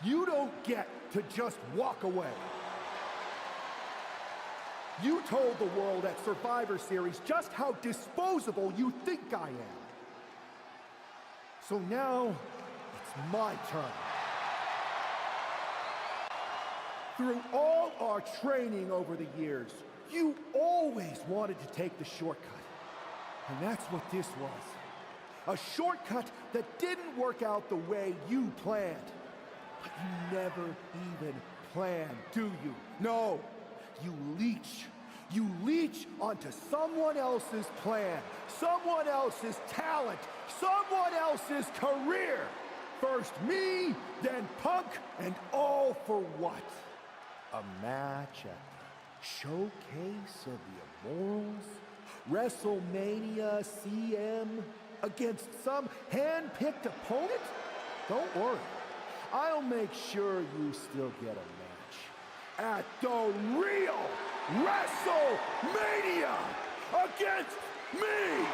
You don't get to just walk away. You told the world at Survivor Series just how disposable you think I am. So now, it's my turn. Through all our training over the years, you always wanted to take the shortcut. And that's what this was. A shortcut that didn't work out the way you planned. But you never even planned, do you? No, you leech. You leech onto someone else's plan, someone else's talent, someone else's career. First me, then Punk, and all for what? A match at the Showcase of the Immortals? WrestleMania CM? Against some hand-picked opponent? Don't worry. I'll make sure you still get a match. At the real WrestleMania against me!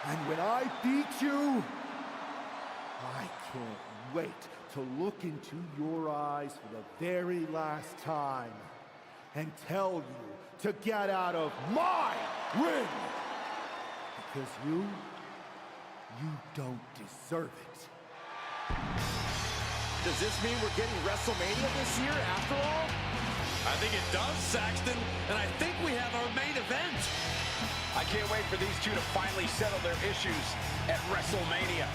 And when I beat you, I can't wait to look into your eyes for the very last time and tell you to get out of my ring! Because you don't deserve it. Does this mean we're getting WrestleMania this year after all? I think it does, Saxton, and I think we have our main event. I can't wait for these two to finally settle their issues at WrestleMania.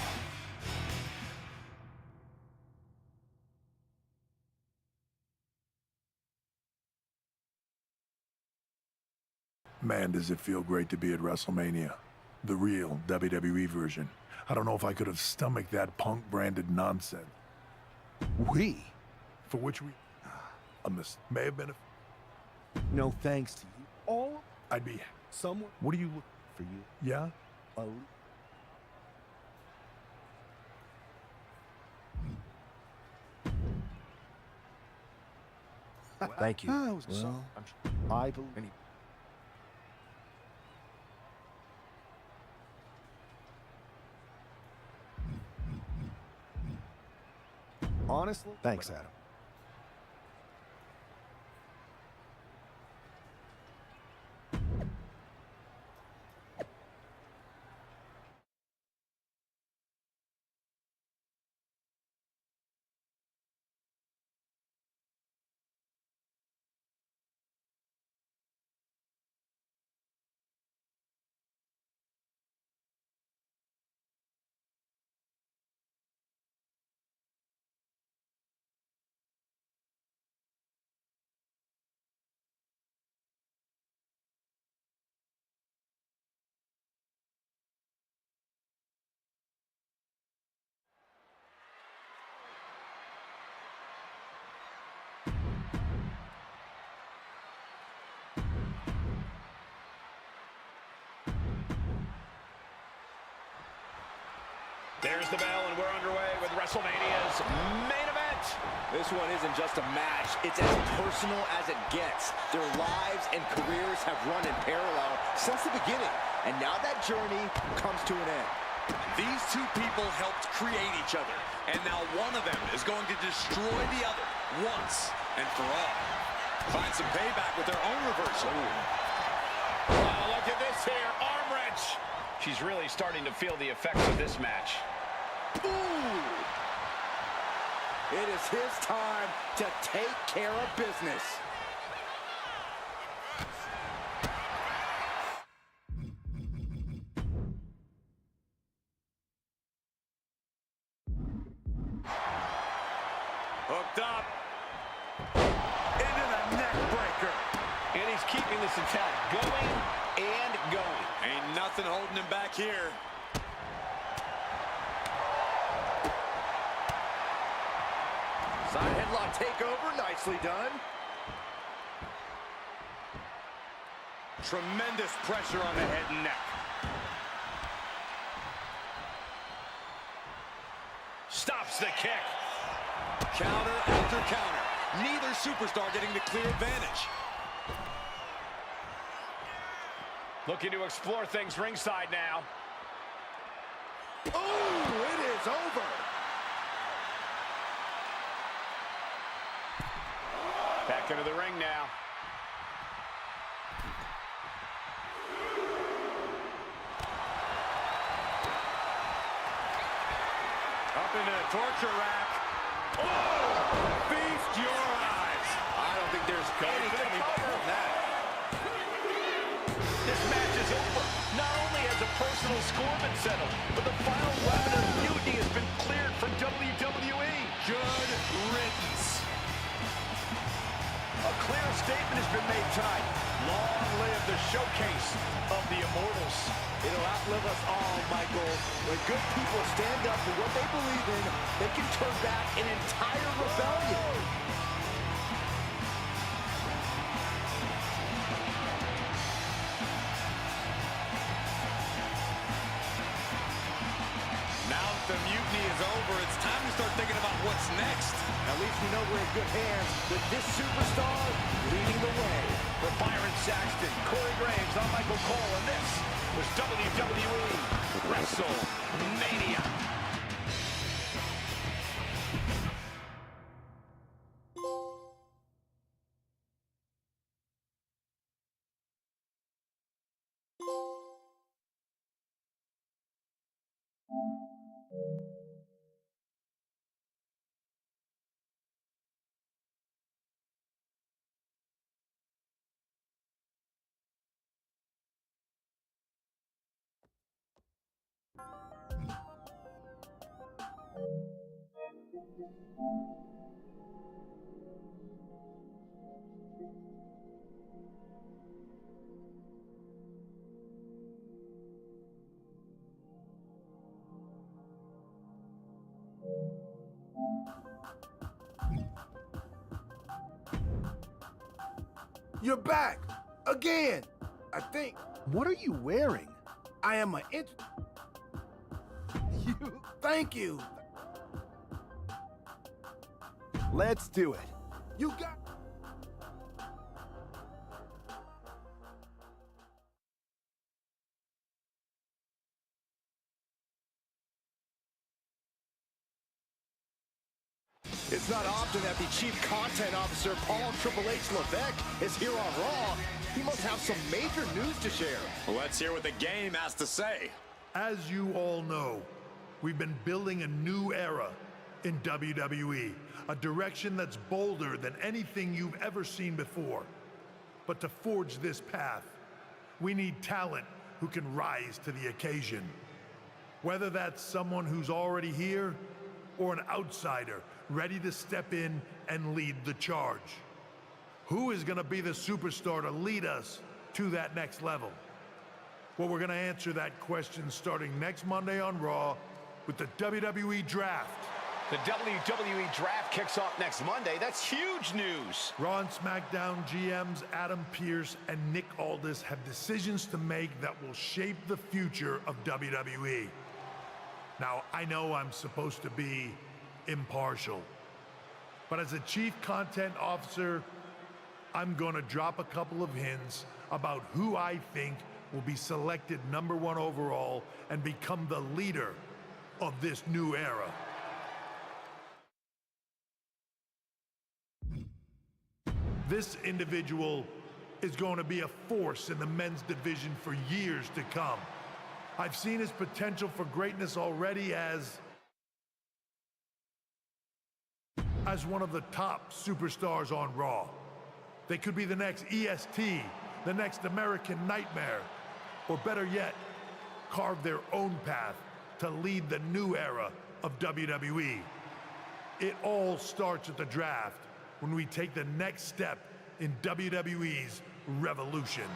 Man, does it feel great to be at WrestleMania. The real WWE version. I don't know if I could have stomached that Punk-branded nonsense. We? For which we... may have been a... No thanks to you. All... I'd be... Someone... What do you look... For you. Yeah? Thank you. Well, I believe... Honestly? Thanks, Adam. There's the bell, and we're underway with WrestleMania's main event. This one isn't just a match. It's as personal as it gets. Their lives and careers have run in parallel since the beginning, and now that journey comes to an end. These two people helped create each other, and now one of them is going to destroy the other once and for all. Find some payback with their own reversal. Oh, look at this here, arm wrench. She's really starting to feel the effects of this match. Ooh! It is his time to take care of business. Hooked up. Into the neck breaker. And he's keeping this attack going and going. Ain't nothing holding him back here. Side headlock takeover, nicely done. Tremendous pressure on the head and neck. Stops the kick. Counter after counter. Neither superstar getting the clear advantage. Looking to explore things ringside now. Oh, it is over. Back into the ring now. Up into the torture rack. Oh! Feast your eyes. I don't think there's any coming back from that. This match is over. Not only has a personal score been settled, but the final weapon of mutiny has been cleared for WWE. Good riddance. A clear statement has been made tonight. Long live the showcase of the Immortals. It'll outlive us all, Michael. When good people stand up for what they believe in, they can turn back an entire rebellion. Now that the mutiny is over, it's time to start thinking about what's next. At least we know we're in good hands with this superstar leading the way. For Byron Saxton, Corey Graves, I'm Michael Cole, and this was WWE WrestleMania. You're back again. I think. What are you wearing? I am an Thank you. Let's do it. You got. It's not often that the Chief Content Officer, Paul Triple H Levesque, is here on Raw. He must have some major news to share. Well, let's hear what the game has to say. As you all know, we've been building a new era in WWE, a direction that's bolder than anything you've ever seen before. But to forge this path, we need talent who can rise to the occasion. Whether that's someone who's already here or an outsider ready to step in and lead the charge. Who is gonna be the superstar to lead us to that next level? Well, we're gonna answer that question starting next Monday on Raw with the WWE Draft. The WWE Draft kicks off next Monday. That's huge news. Raw and SmackDown GMs Adam Pearce and Nick Aldis have decisions to make that will shape the future of WWE. Now, I know I'm supposed to be impartial, but as a chief content officer, I'm gonna drop a couple of hints about who I think will be selected #1 overall and become the leader of this new era. This individual is going to be a force in the men's division for years to come. I've seen his potential for greatness already as one of the top superstars on Raw. They could be the next EST, the next American Nightmare, or better yet, carve their own path to lead the new era of WWE. It all starts at the draft, when we take the next step in WWE's revolution.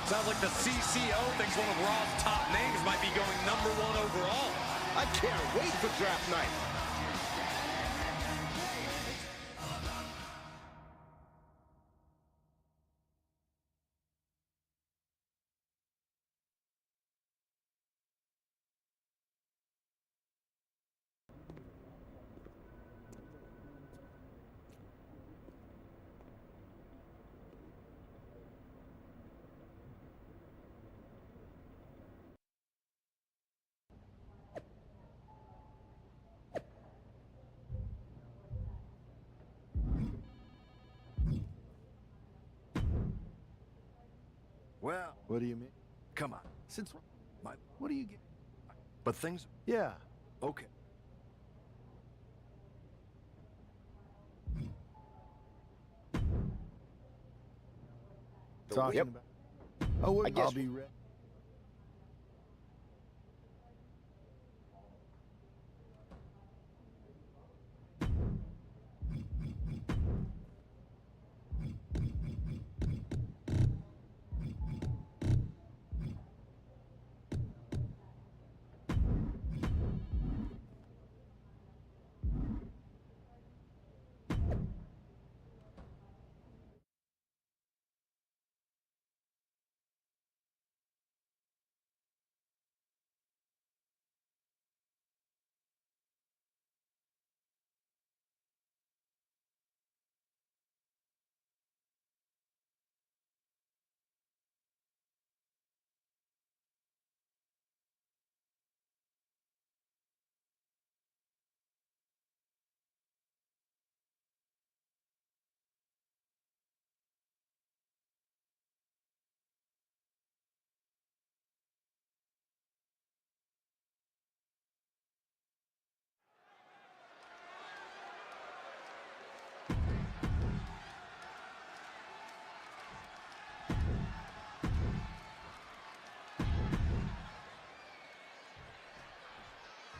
Sounds like the CCO thinks one of Raw's top names might be going #1 overall. I can't wait for draft night. Well, What do you mean? come on. Since what do you get? But things. Yeah. Okay. Talking about. Oh, I guess I'll be ready.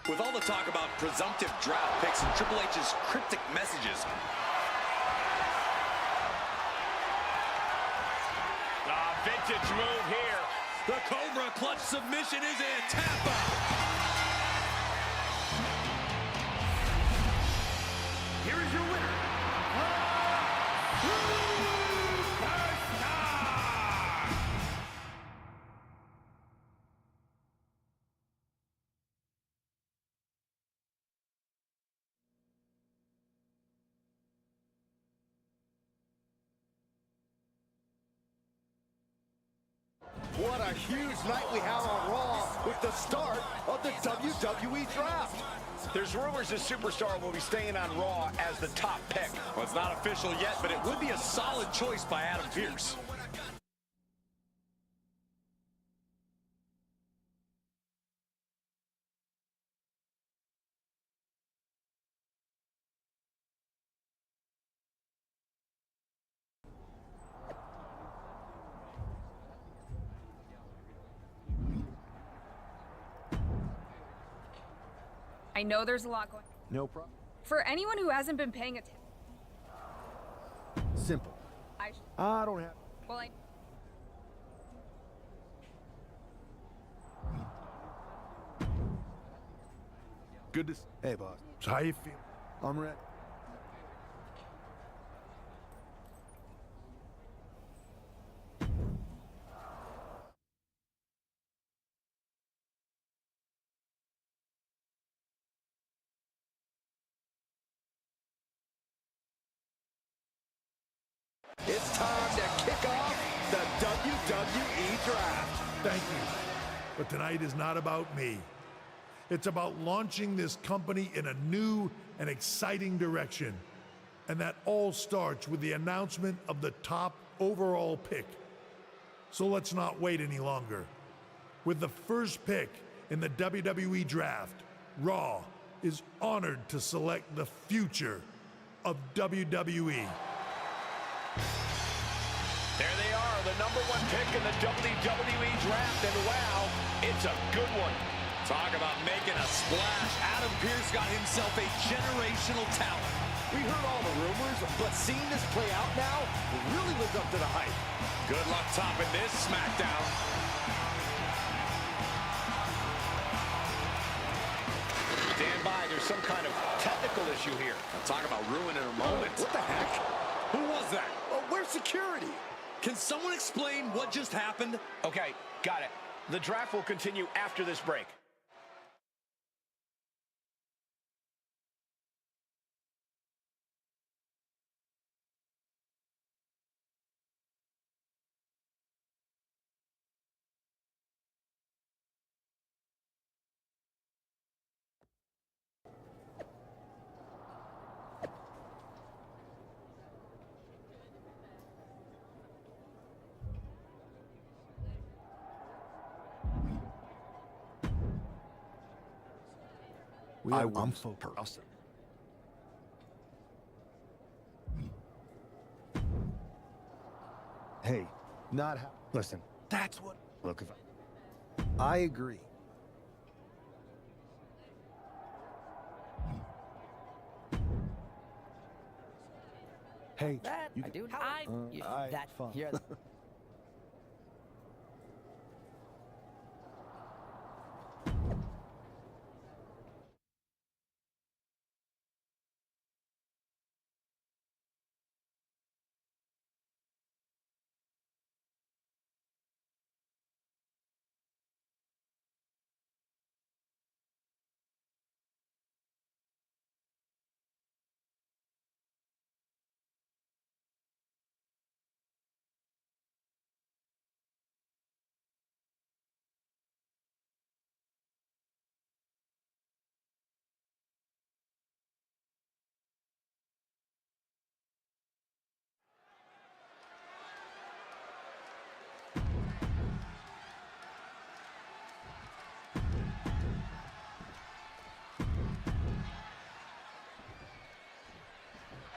With all the talk about presumptive draft picks and Triple H's cryptic messages. Vintage move here. The Cobra clutch submission is in. Tap out. Here is your winner, What a huge night we have on Raw with the start of the WWE Draft. There's rumors the superstar will be staying on Raw as the top pick. Well, it's not official yet, but it would be a solid choice by Adam Pearce. I know there's a lot going on. No problem. For anyone who hasn't been paying attention, Simple. I don't have. well, I Good to Hey, boss. So how you feel? I'm ready. time to kick off the WWE Draft. Thank you. But tonight is not about me. It's about launching this company in a new and exciting direction. And that all starts with the announcement of the top overall pick. So let's not wait any longer. With the first pick in the WWE Draft, Raw is honored to select the future of WWE. There they are, the #1 pick in the WWE Draft, and wow, it's a good one. Talk about making a splash. Adam Pearce got himself a generational talent. We heard all the rumors, but seeing this play out now really lived up to the hype. Good luck topping this SmackDown. Stand by, there's some kind of technical issue here. Talk about ruining a moment. What the heck? Who was that? Oh, where's security? Can someone explain what just happened? Okay, got it. The draft will continue after this break. I'm focused. Hey, not how. Listen, That's what. look, if I agree. Hey, That you I do. that fun. Here.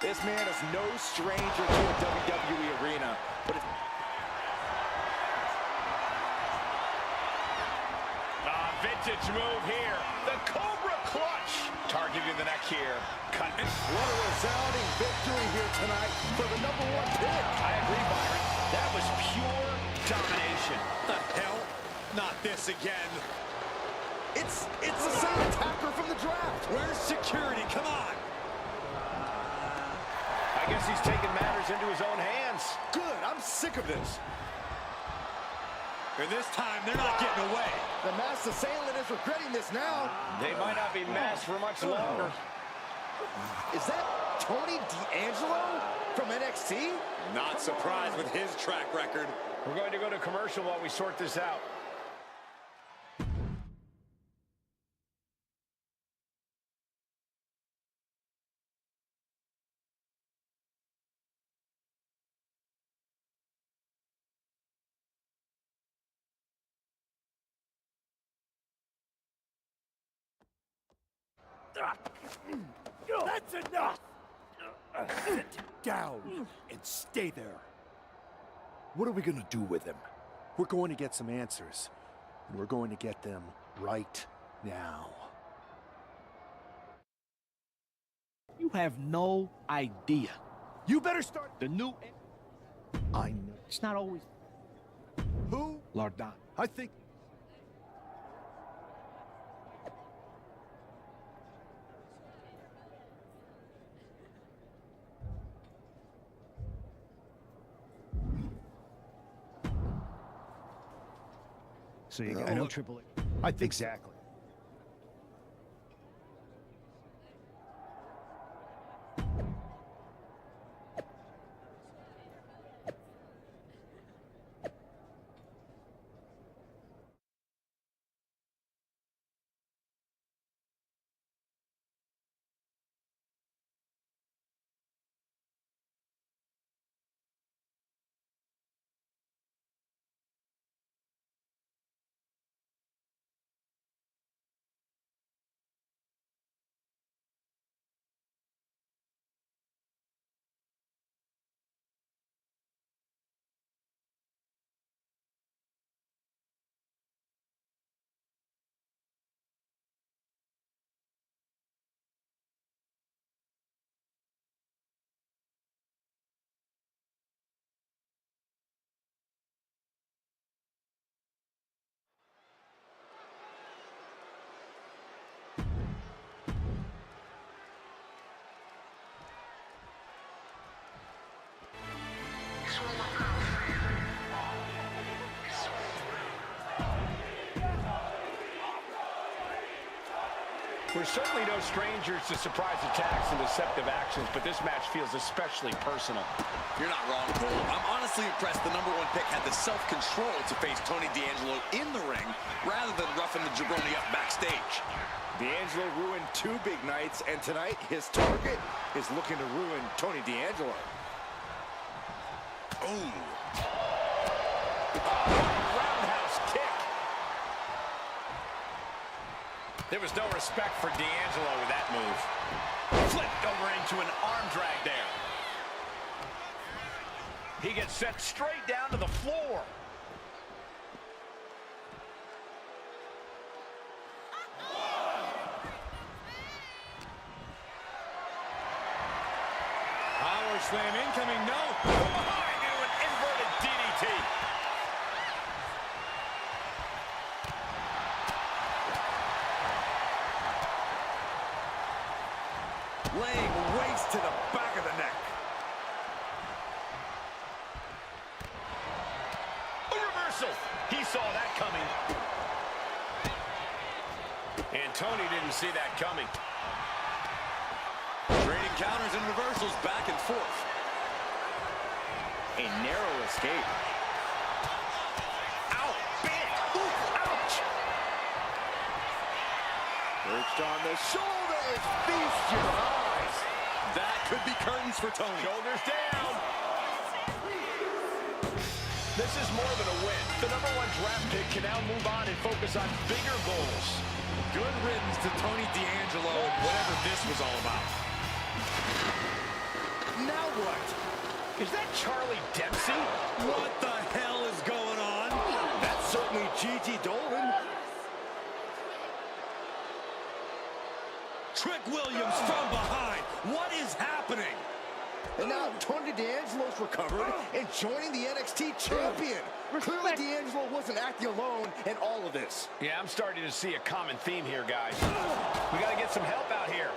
This man is no stranger to a WWE arena, but it's... Vintage move here. The Cobra Clutch. Targeting the neck here. Cut. What a resounding victory here tonight for the #1 pick. I agree, Byron. That was pure domination. The hell? Not this again. It's the same attacker from the draft. Where's security? Come on. I guess he's taking matters into his own hands. Good, I'm sick of this. And this time, they're not getting away. The masked assailant is regretting this now. They might not be masked for much longer. Is that Tony D'Angelo from NXT? Not surprised with his track record. We're going to go to commercial while we sort this out. That's enough! Sit down and stay there. What are we gonna do with him? We're going to get some answers, and we're going to get them right now. You have no idea. You better start the new... I know. It's not always... Who? Lardon. I think... So you got no Triple H. I think Exactly. We're certainly no strangers to surprise attacks and deceptive actions, but this match feels especially personal. You're not wrong, Cole. I'm honestly impressed the #1 pick had the self-control to face Tony D'Angelo in the ring rather than roughing the jabroni up backstage. D'Angelo ruined 2 big nights, and tonight his target is looking to ruin Tony D'Angelo. Ooh. Roundhouse kick. There was no respect for D'Angelo with that move. Flipped over into an arm drag there. He gets sent straight down to the floor. Power slam incoming, no. From behind into an inverted DDT. Laying waste to the back of the neck. A reversal. He saw that coming. And Tony didn't see that coming. Trading counters and reversals back and forth. A narrow escape. Ow! Big! Ooh! Ouch! Perched on the shoulders. Feast your eyes. That could be curtains for Tony. Shoulders down. This is more than a win. The #1 draft pick can now move on and focus on bigger goals. Good riddance to Tony D'Angelo and whatever this was all about. Now what? Is that Charlie Dempsey? What the hell is going on? That's certainly Gigi Dolan. Trick Williams from behind. What is happening? And now Tony D'Angelo's recovered and joining the NXT champion. Clearly D'Angelo wasn't acting alone in all of this. Yeah, I'm starting to see a common theme here, guys. We got to get some help out here.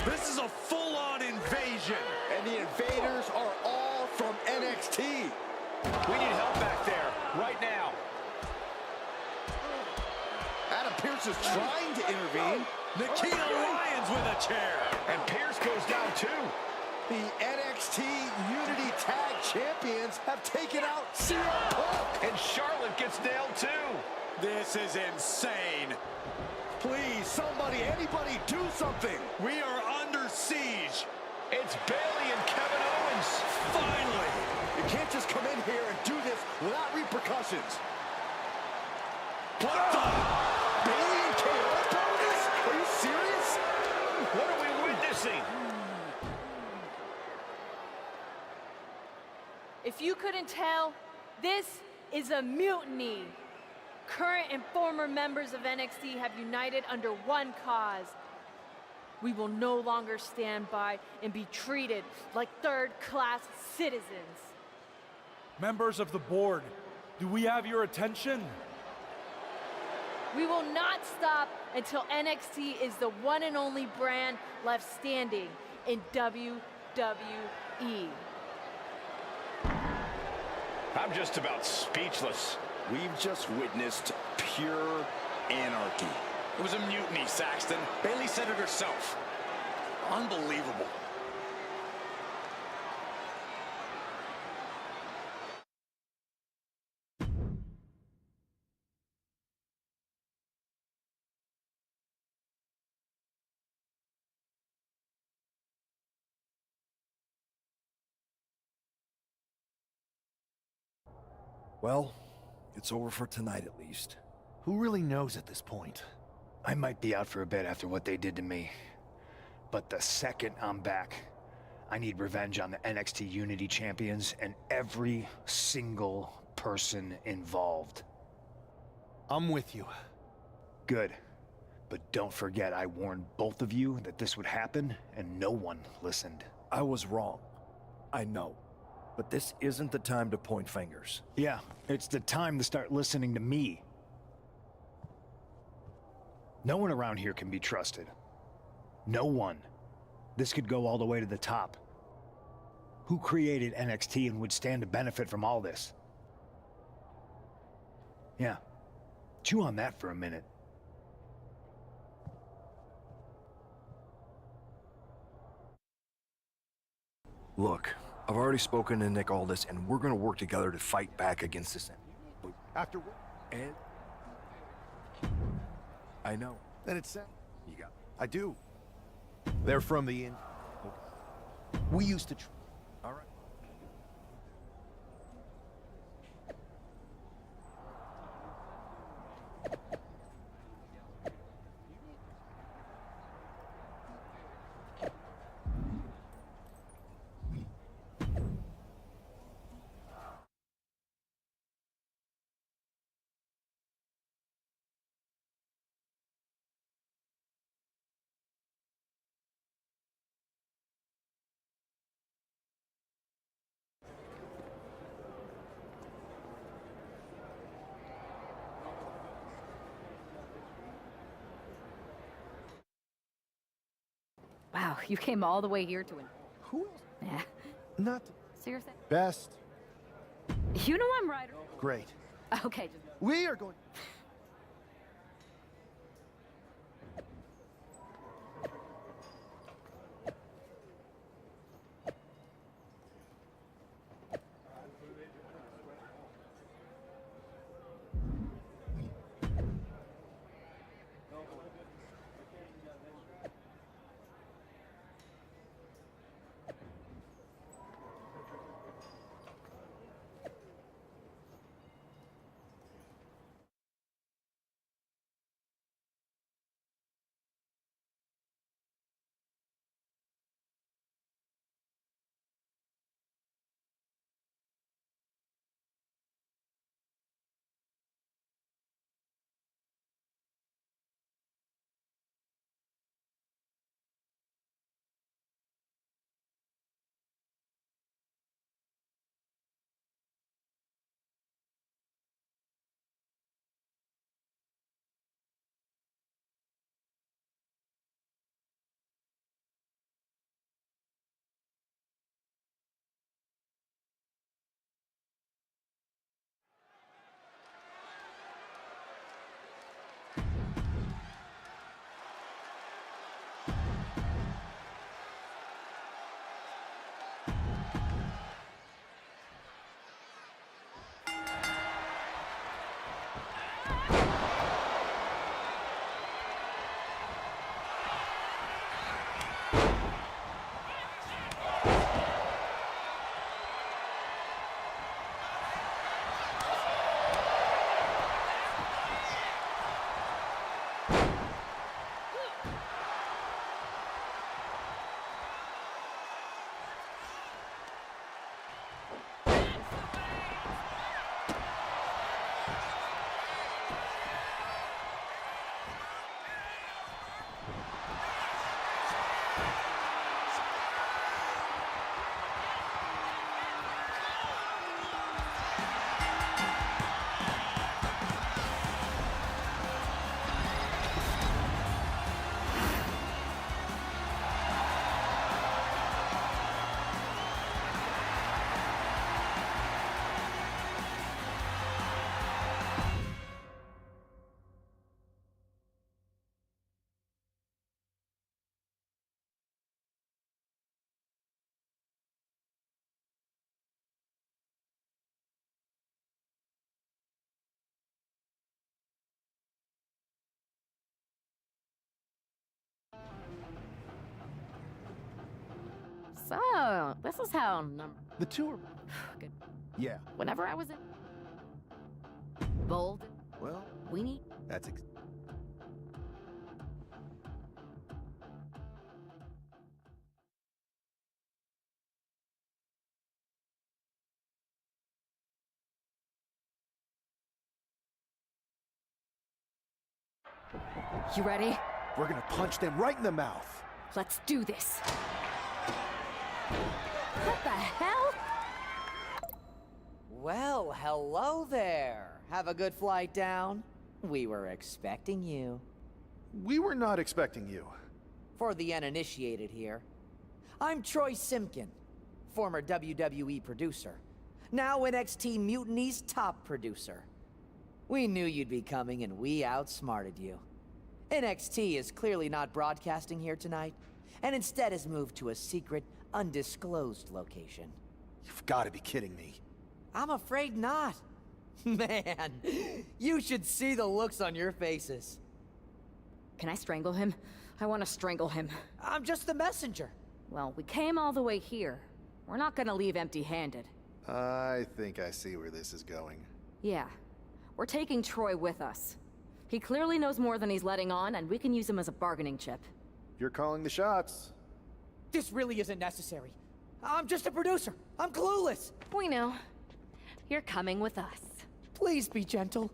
This is a full-on invasion. And the invaders are all from NXT. We need help back there, right now. Adam Pearce is trying to intervene. Nikita Lyons with a chair. And Pearce goes down too. The NXT Unity Tag Champions have taken out CM Punk. And Charlotte gets nailed too. This is insane. Please, somebody, anybody, do something. We are under siege. It's Bayley and Kevin Owens. Finally. You can't just come in here and do this without repercussions. What the? Bayley and KO bonus? Are you serious? What are we witnessing? If you couldn't tell, this is a mutiny. Current and former members of NXT have united under one cause. We will no longer stand by and be treated like third-class citizens. Members of the board, do we have your attention? We will not stop until NXT is the one and only brand left standing in WWE. I'm just about speechless. We've just witnessed pure anarchy. It was a mutiny, Saxton. Bayley said it herself. Unbelievable. Well, it's over for tonight at least. Who really knows at this point? I might be out for a bit after what they did to me. But the second I'm back, I need revenge on the NXT Unity Champions and every single person involved. I'm with you. Good. But don't forget I warned both of you that this would happen, and no one listened. I was wrong. I know. But this isn't the time to point fingers. Yeah, it's the time to start listening to me. No one around here can be trusted. No one. This could go all the way to the top. Who created NXT and would stand to benefit from all this? Yeah. Chew on that for a minute. Look, I've already spoken to Nick Aldis, and we're gonna work together to fight back against this. After... And... I know. Then it's... You got... I do. They're from the in... We used to... All right. Wow, you came all the way here to Who else? Yeah. Not... Seriously? Best. You know I'm right. Great. Okay, just... We are going... So, this is how number... The tour. Good. Yeah. Whenever I was in... Bold. Well... We need... That's... You ready? We're gonna punch them right in the mouth. Let's do this. What the hell? Well, hello there. Have a good flight down. We were expecting you. We were not expecting you. For the uninitiated here, I'm Troy Simkin, former WWE producer, now NXT Mutiny's top producer. We knew you'd be coming and we outsmarted you. NXT is clearly not broadcasting here tonight. and instead has moved to a secret, undisclosed location. You've got to be kidding me. I'm afraid not. Man, you should see the looks on your faces. Can I strangle him? I want to strangle him. I'm just the messenger. Well, we came all the way here. We're not gonna leave empty-handed. I think I see where this is going. Yeah. We're taking Troy with us. He clearly knows more than he's letting on, and we can use him as a bargaining chip. You're calling the shots. This really isn't necessary. I'm just a producer. I'm clueless. We know. You're coming with us. Please be gentle.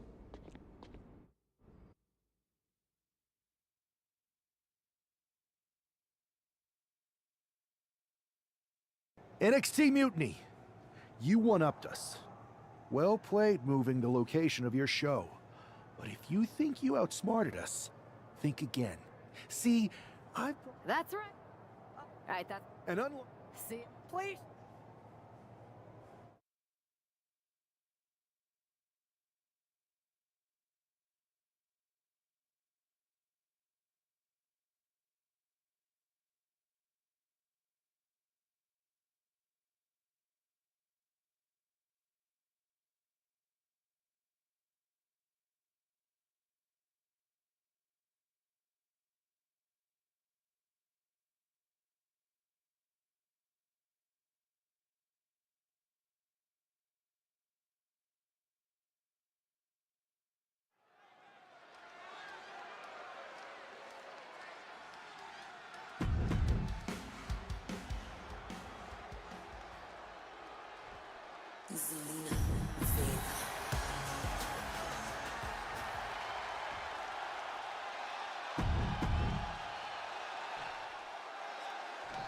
NXT Mutiny. You one-upped us. Well played moving the location of your show. But if you think you outsmarted us, think again. See, That's right. Alright, that's... And See... Please.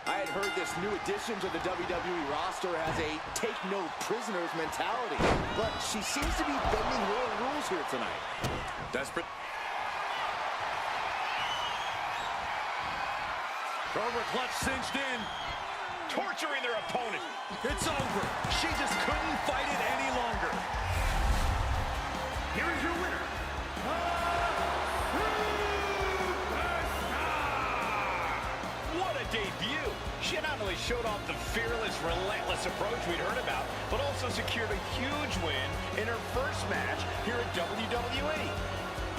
I had heard this new addition to the WWE roster has a take-no-prisoners mentality, but she seems to be bending her own rules here tonight. Desperate. Cobra clutch cinched in. Torturing their opponent. It's over. She just couldn't fight it any longer. Here is your winner, What a debut! She not only showed off the fearless, relentless approach we'd heard about, but also secured a huge win in her first match here at WWE.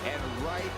And right...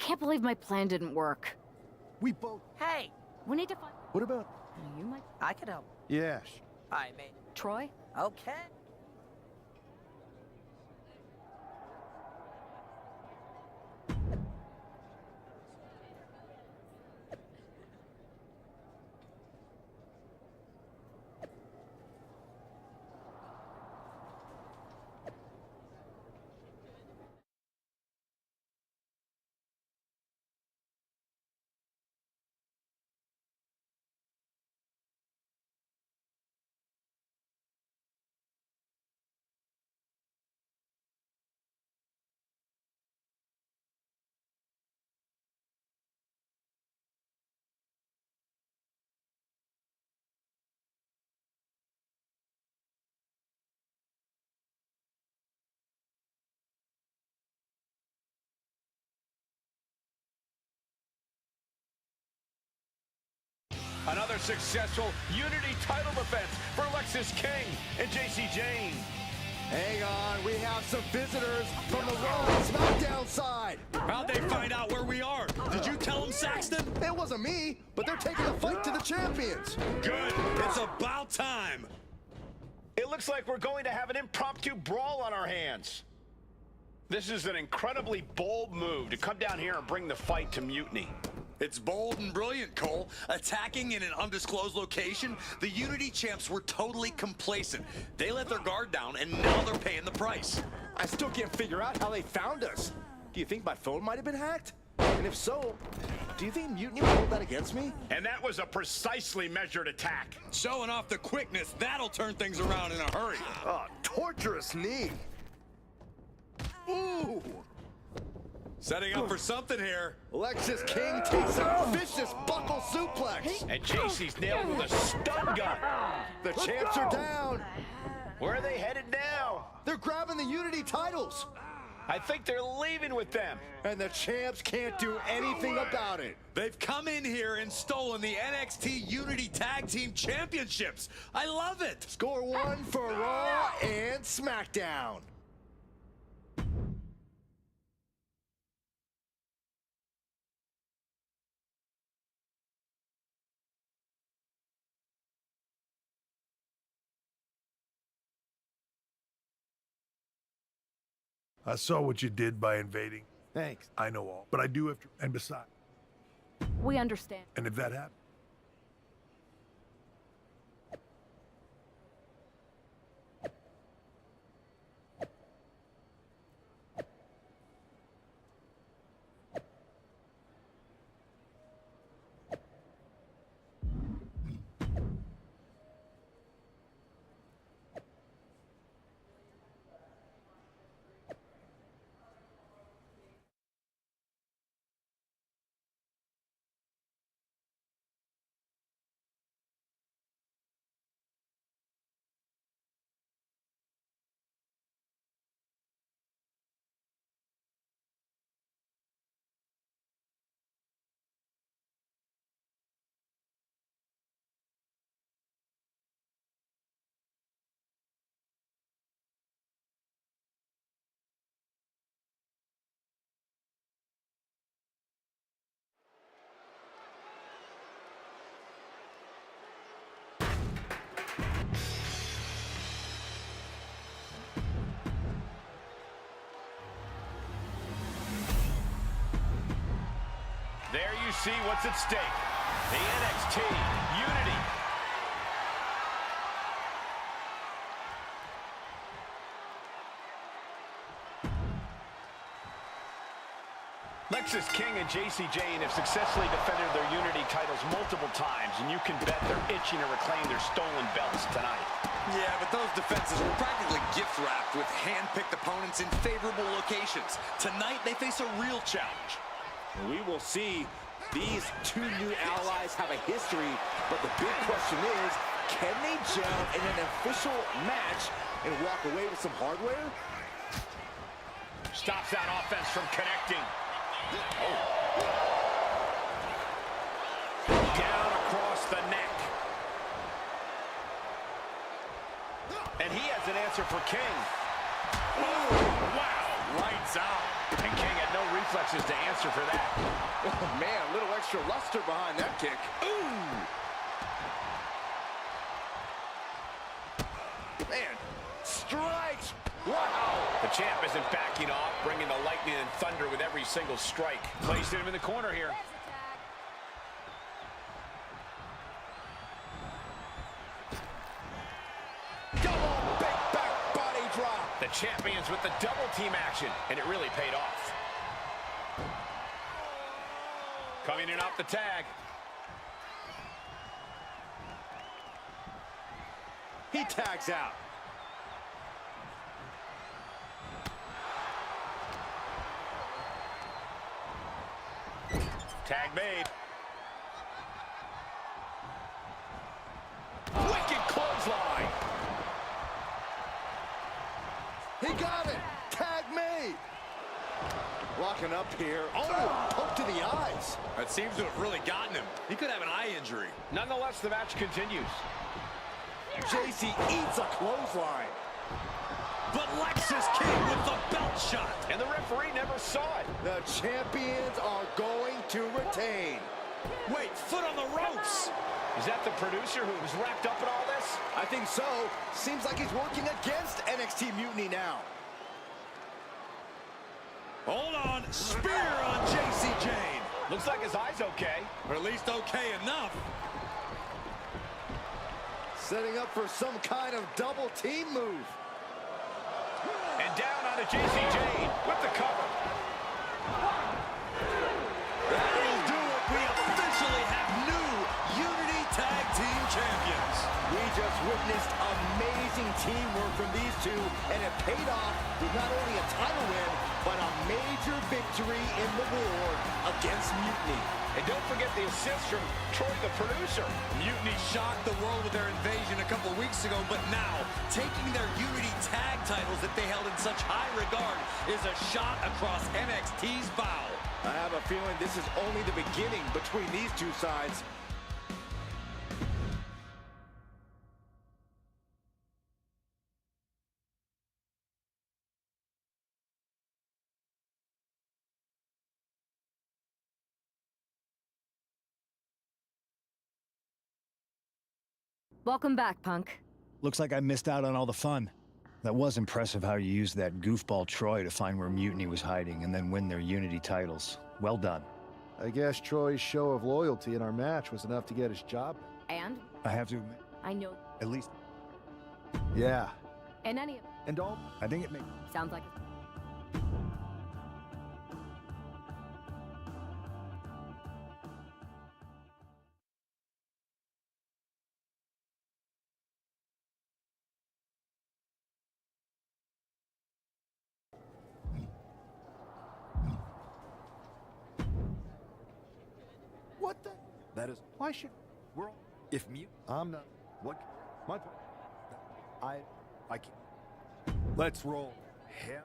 Can't believe my plan didn't work. We both... Hey! We need to find... What about... You might... I could help. Yeah. I made... Troy? Okay. Another successful Unity title defense for Lexis King and JC Jane. Hang on, we have some visitors from the Raw and SmackDown side. How'd they find out where we are? Did you tell them, Saxton? It wasn't me, but they're taking the fight to the champions. Good. It's about time. It looks like we're going to have an impromptu brawl on our hands. This is an incredibly bold move to come down here and bring the fight to Mutiny. It's bold and brilliant, Cole. Attacking in an undisclosed location, the Unity champs were totally complacent. They let their guard down, and now they're paying the price. I still can't figure out how they found us. Do you think my phone might have been hacked? And if so, do you think Mutiny will hold that against me? And that was a precisely measured attack. Showing off the quickness, that'll turn things around in a hurry. Oh, torturous knee. Ooh. Setting up for something here. Lexus King takes a vicious buckle suplex. And JC's nailed with a stun gun. The champs are down. Where are they headed now? They're grabbing the Unity titles. I think they're leaving with them. And the champs can't do anything about it. They've come in here and stolen the NXT Unity Tag Team Championships. I love it. Score one for Raw and SmackDown. I saw what you did by invading. Thanks. I know all, but I do have to, and besides, We understand. and if that happens, There you see what's at stake. The NXT Unity. Lexus King and JC Jane have successfully defended their Unity titles multiple times, and you can bet they're itching to reclaim their stolen belts tonight. Yeah, but those defenses were practically gift-wrapped with hand-picked opponents in favorable locations. Tonight, they face a real challenge. We will see. These two new allies have a history, but the big question is, can they gel in an official match and walk away with some hardware? Stops that offense from connecting. Oh. Down across the neck. And he has an answer for King. Oh, wow, lights out. And King had no reflexes to answer for that. Oh, man, a little extra luster behind that kick. Ooh! Man, strikes! Wow! The champ isn't backing off, bringing the lightning and thunder with every single strike. Placing him in the corner here. Double big back body drop. The champions with the double team action, and it really paid off. Coming in off the tag. He tags out. Tag made. Wicked clothesline. He got it. Tag made. Walking up here. Oh, poke to the eyes. That seems to have really gotten him. He could have an eye injury. Nonetheless, the match continues. JC eats a clothesline. But Lexus King with the belt shot. And the referee never saw it. The champions are going to retain. Wait, foot on the ropes. Is that the producer who was wrapped up in all this? I think so. Seems like he's working against NXT Mutiny now. Hold on. Spear on JC Jane. Looks like his eye's okay. Or at least okay enough. Setting up for some kind of double team move. And down onto JC Jane with the cover. That'll do it. We officially have new Unity Tag Team Champions. We just witnessed amazing teamwork from these two, and it paid off with not only a title win, but a major victory in the war against Mutiny. And don't forget the assist from Troy, the producer. Mutiny shocked the world with their invasion a couple weeks ago, but now, taking their Unity Tag titles that they held in such high regard is a shot across NXT's bow. I have a feeling this is only the beginning between these two sides. Welcome back, Punk. Looks like I missed out on all the fun. That was impressive how you used that goofball Troy to find where Mutiny was hiding and then win their Unity titles. Well done. I guess Troy's show of loyalty in our match was enough to get his job. And? I have to admit, I know. at least... Yeah. And any of And all... I think it makes... sounds like... What the? That is... Why should... We're all... If mute... I'm not... What? My... I can't... Let's roll. Hell.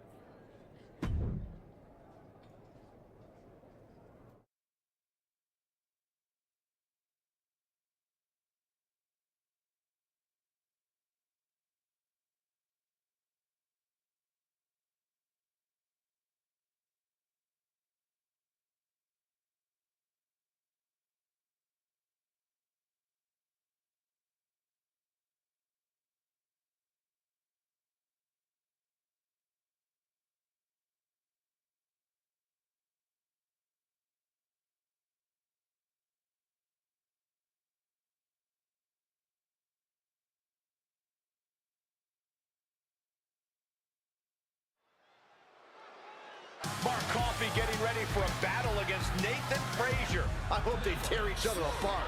Mark Coffey getting ready for a battle against Nathan Frazier. I hope they tear each other apart.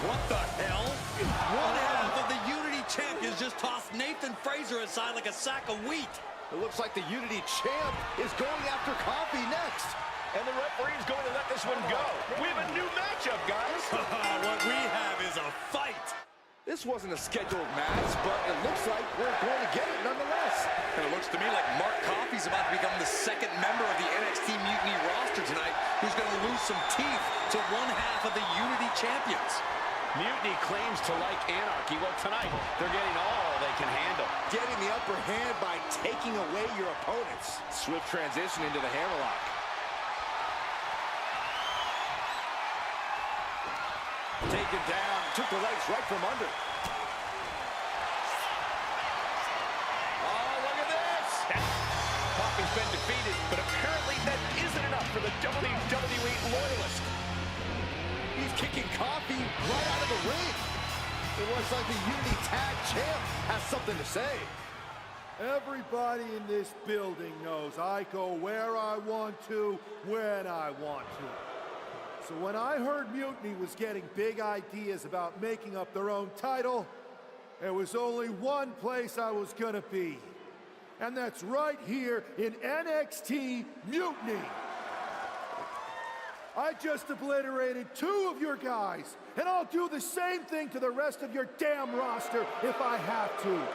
What the hell? One half of the Unity champions just tossed Nathan Frazier aside like a sack of wheat. It looks like the Unity champ is going after Coffey next. And the referee's going to let this one go. We have a new matchup, guys. What we have is a fight. This wasn't a scheduled match, but it looks like we're going to get it nonetheless. And it looks to me like Mark Coffey's about to become the second member of the NXT Mutiny roster tonight who's going to lose some teeth to one half of the Unity champions. Mutiny claims to like anarchy. Well, tonight, they're getting all they can handle. Getting the upper hand by taking away your opponents. Swift transition into the hammerlock. Taken down, took the legs right from under. Oh, look at this! Coffey's been defeated, but apparently that isn't enough for the WWE loyalist. He's kicking Coffey right out of the ring. It looks like the Unity Tag Champ has something to say. Everybody in this building knows I go where I want to, when I want to. So when I heard Mutiny was getting big ideas about making up their own title, there was only one place I was gonna be. And that's right here in NXT Mutiny. I just obliterated 2 of your guys, and I'll do the same thing to the rest of your damn roster if I have to.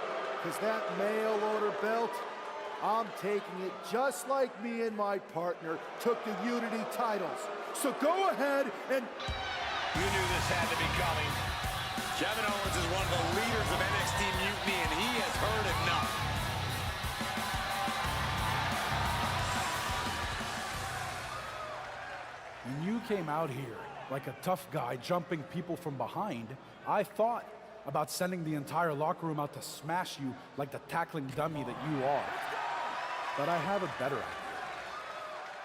Because that mail order belt, I'm taking it just like me and my partner took the Unity titles. So go ahead and... You knew this had to be coming. Kevin Owens is one of the leaders of NXT Mutiny, and he has heard enough. When you came out here like a tough guy jumping people from behind, I thought about sending the entire locker room out to smash you like the tackling dummy that you are. But I have a better idea.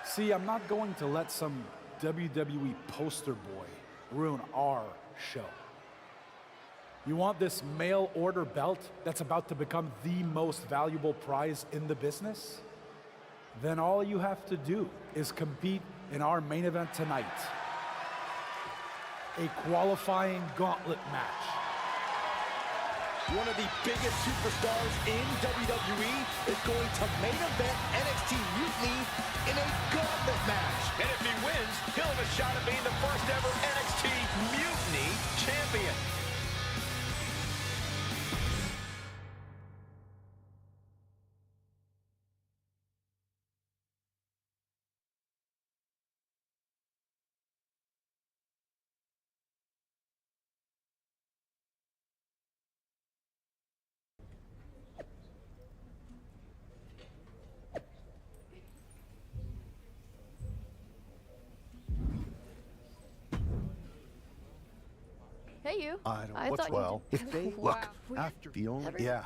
See, I'm not going to let some WWE poster boy ruin our show. You want this mail order belt that's about to become the most valuable prize in the business? then all you have to do is compete in our main event tonight. A qualifying gauntlet match. One of the biggest superstars in WWE is going to main event NXT Mutiny in a gauntlet match. And if he wins, he'll have a shot at being the first ever NXT Mutiny champion. Hey, you. I don't. I What's thought you well? did- If they Wow. look after the only. Yeah.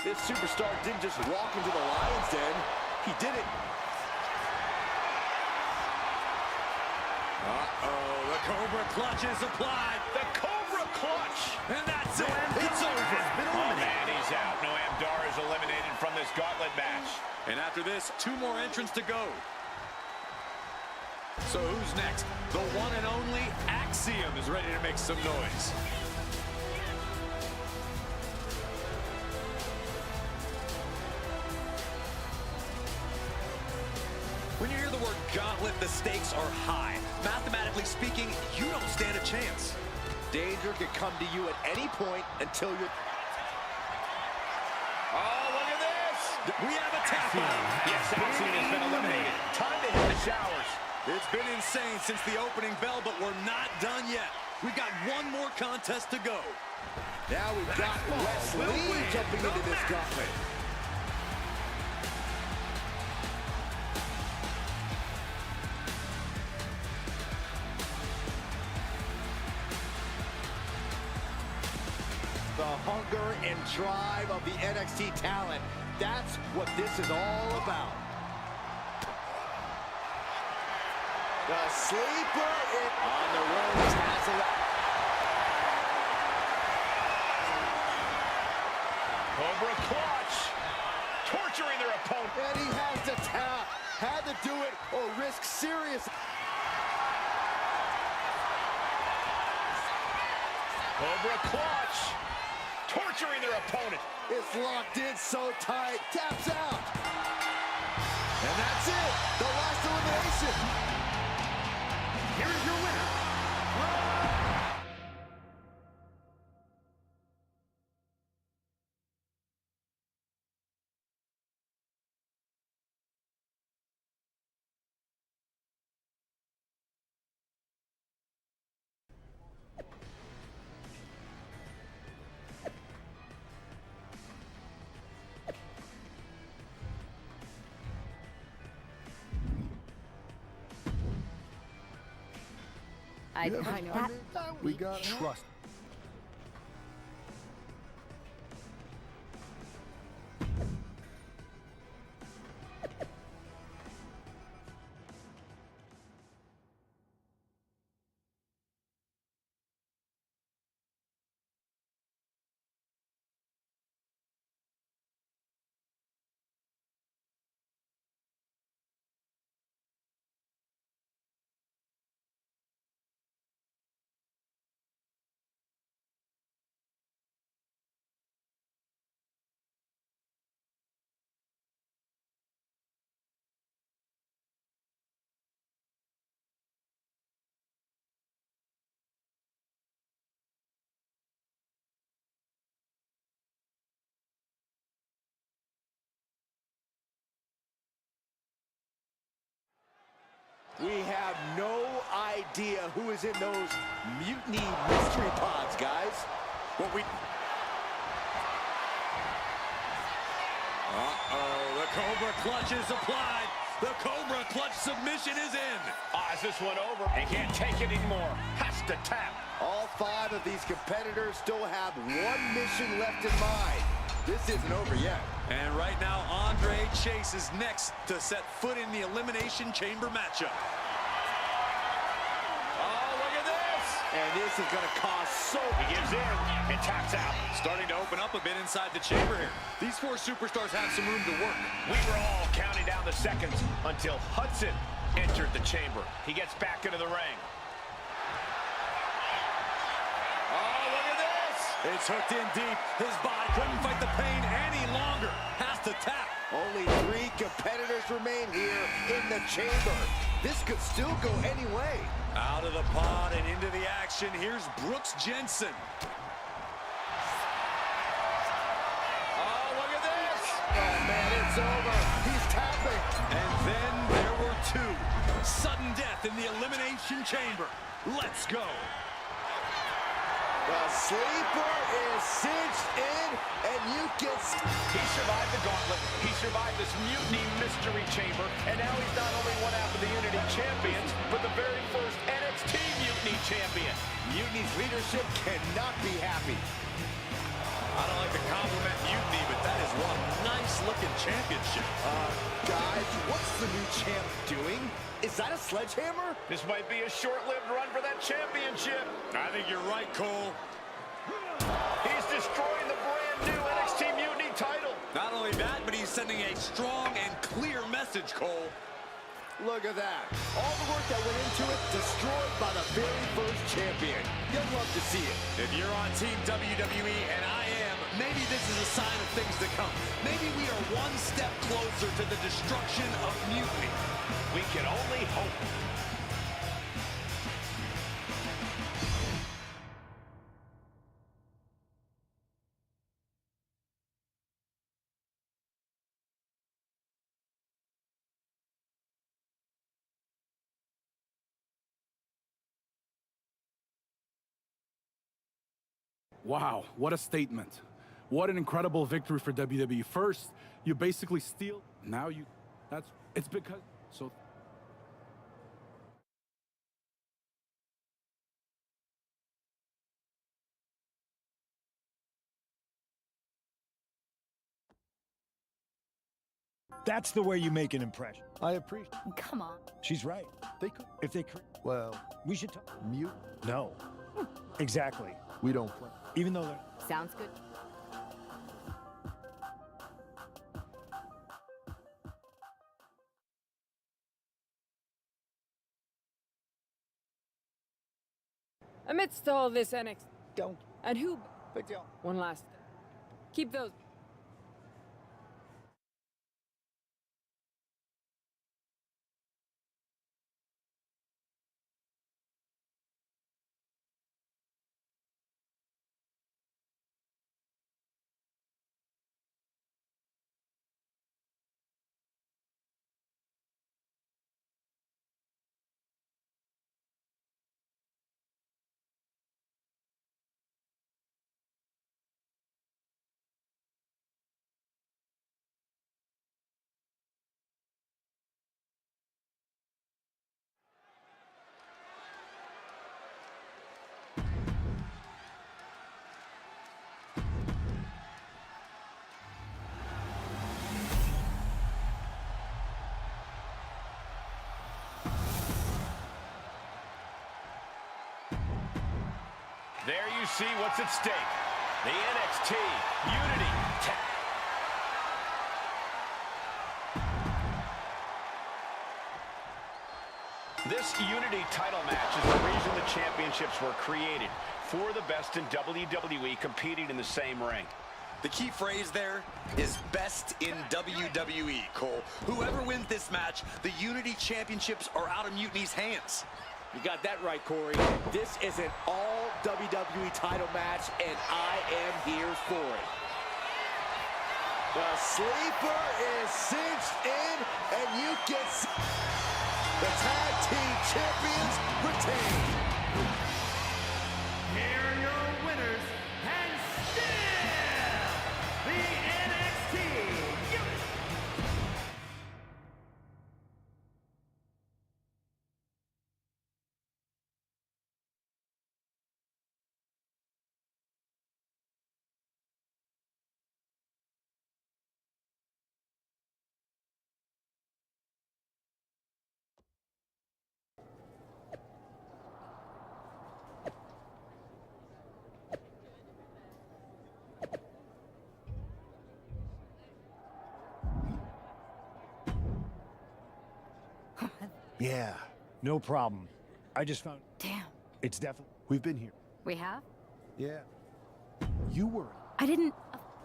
This superstar didn't just walk into the Lion's Den. He did it. Uh-oh, the Cobra Clutch is applied. The Cobra Clutch. And that's it. It's over. Oh, man, he's out. Noam Dar is eliminated from this gauntlet match. And after this, 2 more entrants to go. So who's next? The one and only Axiom is ready to make some noise. When you hear the word gauntlet, the stakes are high. Mathematically speaking, you don't stand a chance. Danger could come to you at any point until you're... Oh, look at this. We have a tap out. Yes, Axiom has been eliminated. Time to hit the showers. It's been insane since the opening bell, but we're not done yet. We've got one more contest to go. Now we've got Wes Lee jumping into this gauntlet. The hunger and drive of the NXT talent. That's what this is all about. The sleeper on the ropes has it. Cobra Clutch. Torturing their opponent. And he has to tap. Had to do it or risk serious. Cobra Clutch. Torturing their opponent. It's locked in so tight. Taps out. And that's it. The last elimination. Here is your winner. I know. We got trust. have no idea who is in those mutiny mystery pods, guys. What we... Uh-oh, the Cobra clutch is applied. The Cobra clutch submission is in. Is this one over? He can't take it anymore. Has to tap. All 5 of these competitors still have one mission left in mind. This isn't over yet. And right now, Andre Chase is next to set foot in the Elimination Chamber matchup. Oh, look at this. And this is going to cause so... He gives in and taps out. Starting to open up a bit inside the chamber here. These 4 superstars have some room to work. We were all counting down the seconds until Hudson entered the chamber. He gets back into the ring. Oh, look at this. It's hooked in deep. His body couldn't fight the pain any longer. Has to tap. Only 3 competitors remain here in the chamber. This could still go any way. Out of the pod and into the action. Here's Brooks Jensen. Oh, look at this. Oh, man, it's over. He's tapping. And then there were 2. Sudden death in the Elimination Chamber. Let's go. The sleeper is cinched in, and you can... He survived the gauntlet. He survived this mutiny mystery chamber, and now he's not only one half of the Unity champions, but the very first NXT Mutiny champion. Mutiny's leadership cannot be happy. I don't like to compliment Mutiny, but that is one nice-looking championship. Guys, what's the new champ doing? Is that a sledgehammer? This might be a short-lived run for that championship. I think you're right, Cole. He's destroying the brand-new NXT Mutiny title. Not only that, but he's sending a strong and clear message, Cole. Look at that. All the work that went into it, destroyed by the very first champion. You'll love to see it. If you're on Team WWE, and I am, maybe this is a sign of things to come. Maybe we are one step closer to the destruction of Mutiny. We can only hope. Wow, what a statement. What an incredible victory for WWE. First, you basically steal. Now you... It's because... So... That's the way you make an impression. I appreciate... Come on. She's right. They could... If they could... Well... We should talk. Mute? No. Exactly. We don't play. Even though they're... Sounds good. Amidst all this NXT, Don't. and who? Big deal. One last. Keep those. There you see what's at stake. The NXT Unity Tag. This Unity title match is the reason the championships were created. For the best in WWE competing in the same ring. The key phrase there is best in WWE, Cole. Whoever wins this match, the Unity Championships are out of Mutiny's hands. You got that right, Corey. This is an all WWE title match, and I am here for it. The sleeper is cinched in, and you can see... The tag team champions retain. Here are your winners, and still the NXT United. Yeah. No problem. I just found... Damn. It's definitely... We've been here. We have? Yeah. You were. I didn't...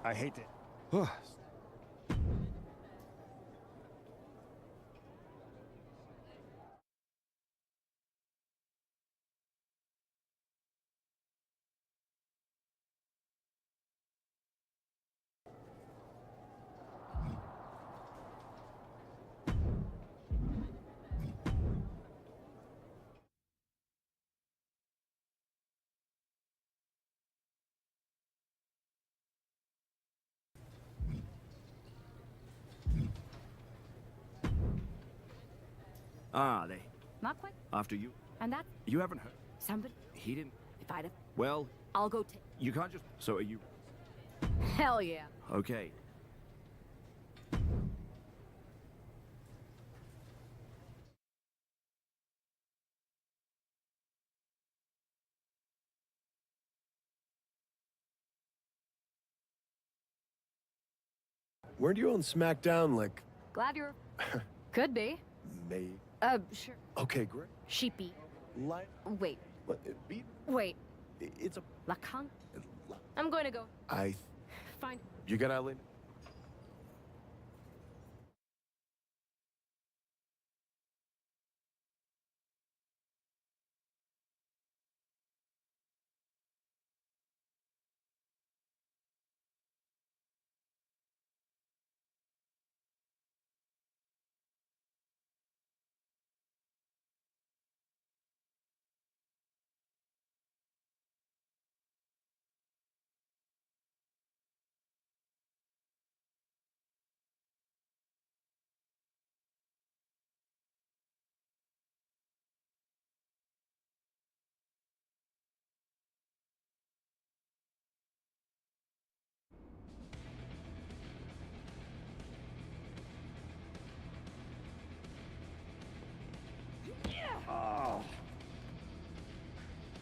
I hate it. Ah, they. Not quite. After you. And that... You haven't heard. Somebody... He didn't. If I'd have... Well, I'll go take... you can't just. So are you. Hell yeah. Okay. Weren't you on SmackDown like... Glad you're... Could be. May? Sure. Okay, great. Sheepy. Line... Wait. What? Beat? Wait. It's a... Lacan? I'm going to go. I... Fine. You got Eileen? Oh.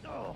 Oh.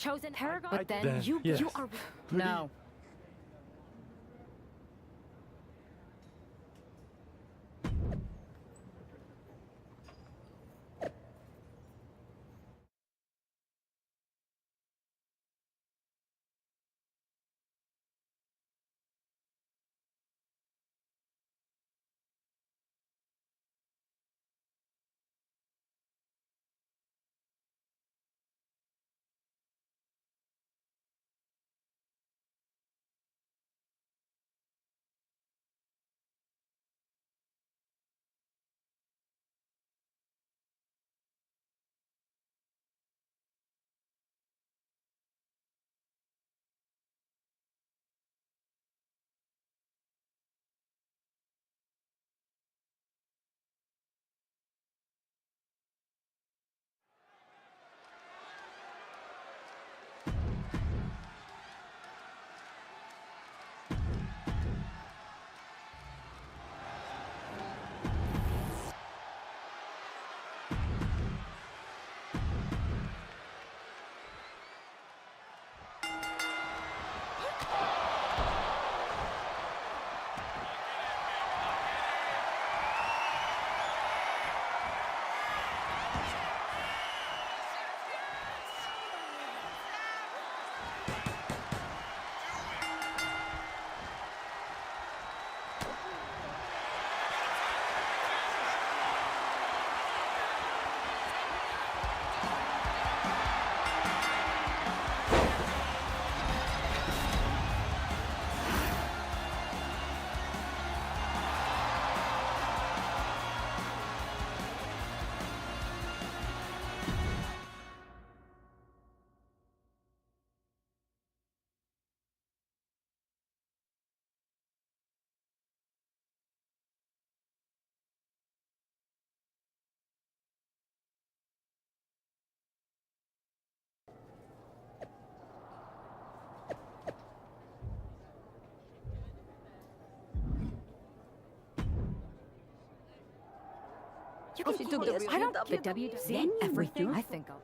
Chosen Paragon, but then Then, you yes. you are no. You can do this. I don't. The WWC, everything. I think I'll.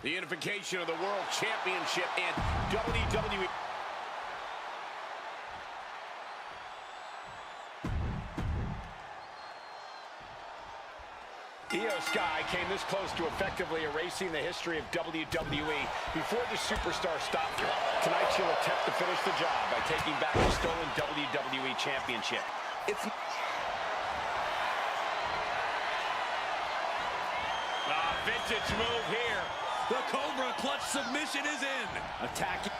The unification of the World Championship and WWE. Io Sky came this close to effectively erasing the history of WWE before the superstar stopped her. Tonight she'll attempt to finish the job by taking back the stolen WWE Championship. vintage move here. The Cobra clutch submission is in. Attacking.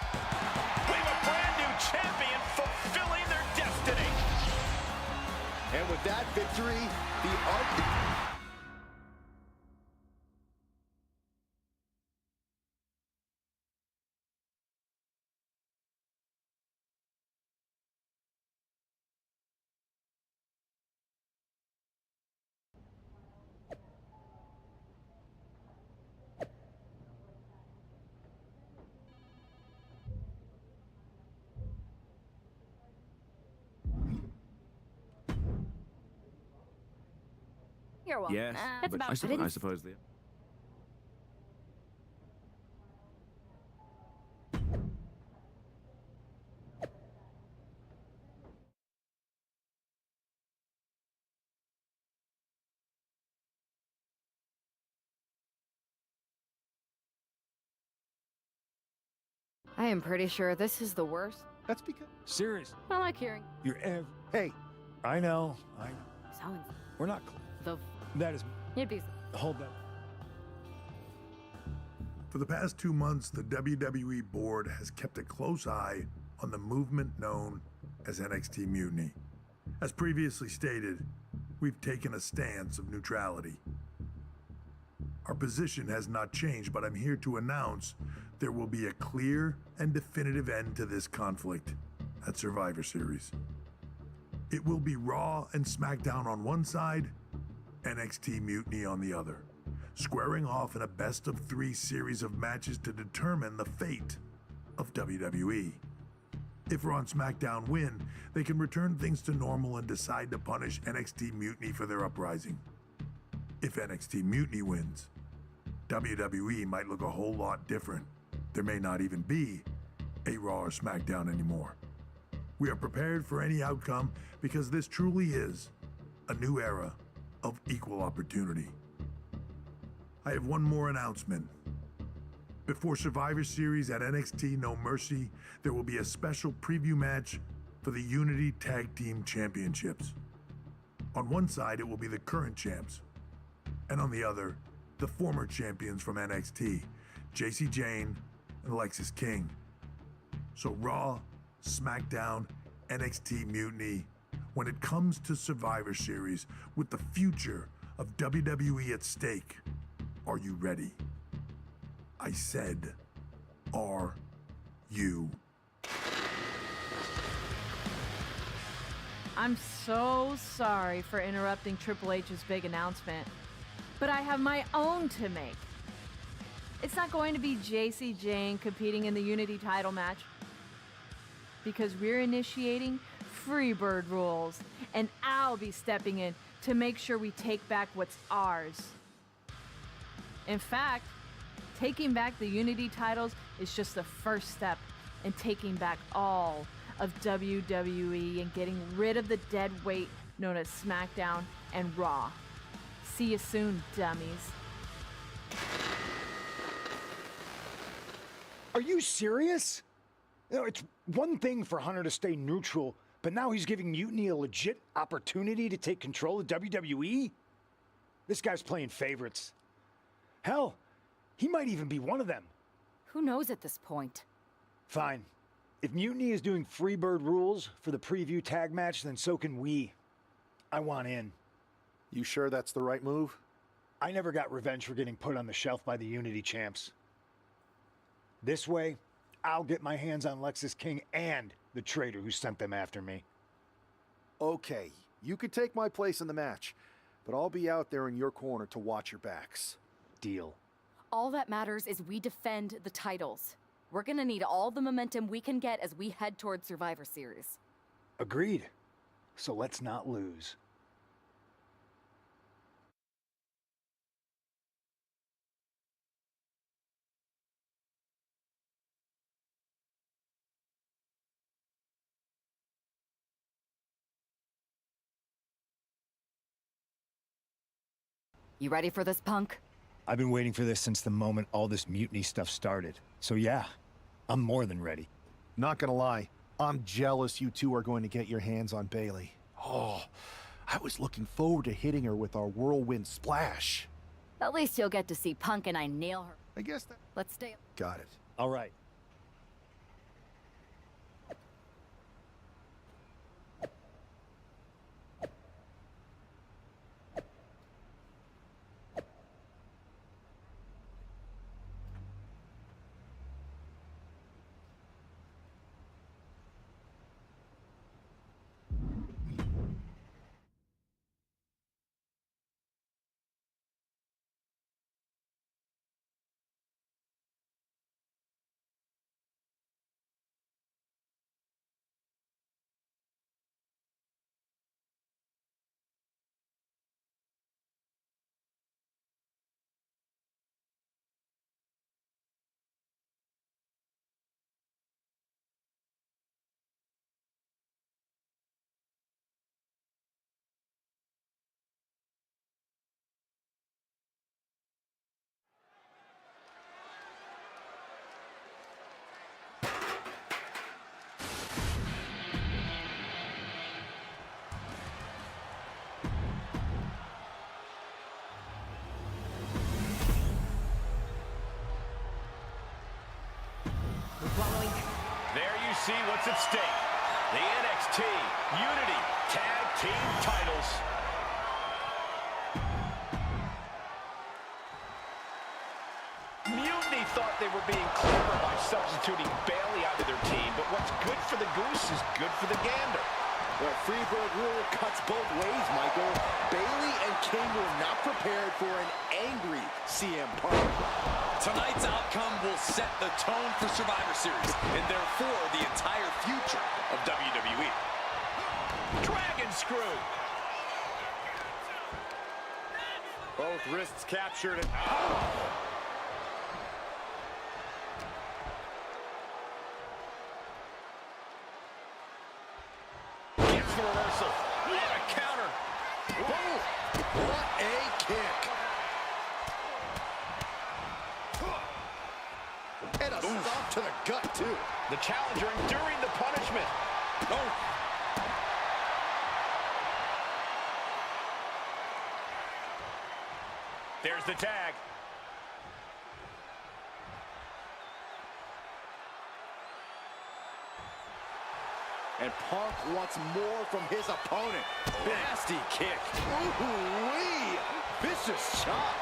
We have a brand new champion fulfilling their destiny. And with that victory, the You're welcome. Yes, That's but about I suppose the... I am pretty sure this is the worst. That's because... Serious. I like hearing. Hey. I know. So We're not... That is... You'd be... Hold that. For the past 2 months, the WWE board has kept a close eye on the movement known as NXT Mutiny. As previously stated, we've taken a stance of neutrality. Our position has not changed, but I'm here to announce there will be a clear and definitive end to this conflict at Survivor Series. It will be Raw and SmackDown on one side, NXT Mutiny on the other, squaring off in a best-of-3 series of matches to determine the fate of WWE. If Raw and SmackDown win, they can return things to normal and decide to punish NXT Mutiny for their uprising. If NXT Mutiny wins, WWE might look a whole lot different. There may not even be a Raw or SmackDown anymore. We are prepared for any outcome because this truly is a new era of equal opportunity. I have one more announcement. Before Survivor Series at NXT No Mercy, there will be a special preview match for the Unity Tag Team Championships. On one side, it will be the current champs, and on the other, the former champions from NXT, Jacy Jayne and Lexis King. So Raw, SmackDown, NXT Mutiny, when it comes to Survivor Series with the future of WWE at stake, are you ready? I said, are you? I'm so sorry for interrupting Triple H's big announcement, but I have my own to make. It's not going to be Jacy Jayne competing in the Unity title match, because we're initiating Freebird rules, and I'll be stepping in to make sure we take back what's ours. In fact, taking back the Unity titles is just the first step in taking back all of WWE and getting rid of the dead weight known as SmackDown and Raw. See you soon, dummies. Are you serious? You know, it's one thing for Hunter to stay neutral, but now he's giving Mutiny a legit opportunity to take control of WWE? This guy's playing favorites. Hell, he might even be one of them. Who knows at this point? Fine. If Mutiny is doing Freebird rules for the preview tag match, then so can we. I want in. You sure that's the right move? I never got revenge for getting put on the shelf by the Unity champs. This way, I'll get my hands on Lexis King and the traitor who sent them after me. Okay, you could take my place in the match, but I'll be out there in your corner to watch your backs. Deal. All that matters is we defend the titles. We're gonna need all the momentum we can get as we head towards Survivor Series. Agreed. So let's not lose. You ready for this, Punk? I've been waiting for this since the moment all this Mutiny stuff started. So yeah, I'm more than ready. Not gonna lie, I'm jealous you two are going to get your hands on Bayley. Oh, I was looking forward to hitting her with our whirlwind splash. At least you'll get to see Punk and I nail her. I guess that... Let's stay. Got it. All right. There you see what's at stake. The NXT Unity Tag Team titles. Mutiny thought they were being clever by substituting Bayley out of their team, but what's good for the goose is good for the gander. The Freebird rule cuts both ways, Michael. Bayley and King were not prepared for an angry CM Punk. Tonight's outcome will set the tone for Survivor Series, and therefore the entire future of WWE. Dragon screw. Both wrists captured. And... Gets the reversal. What a counter. Oh, what a kick. And a stop to the gut, too. The challenger enduring the punishment. Oh. There's the tag. And Punk wants more from his opponent. Nasty kick. Ooh-wee. Vicious chop.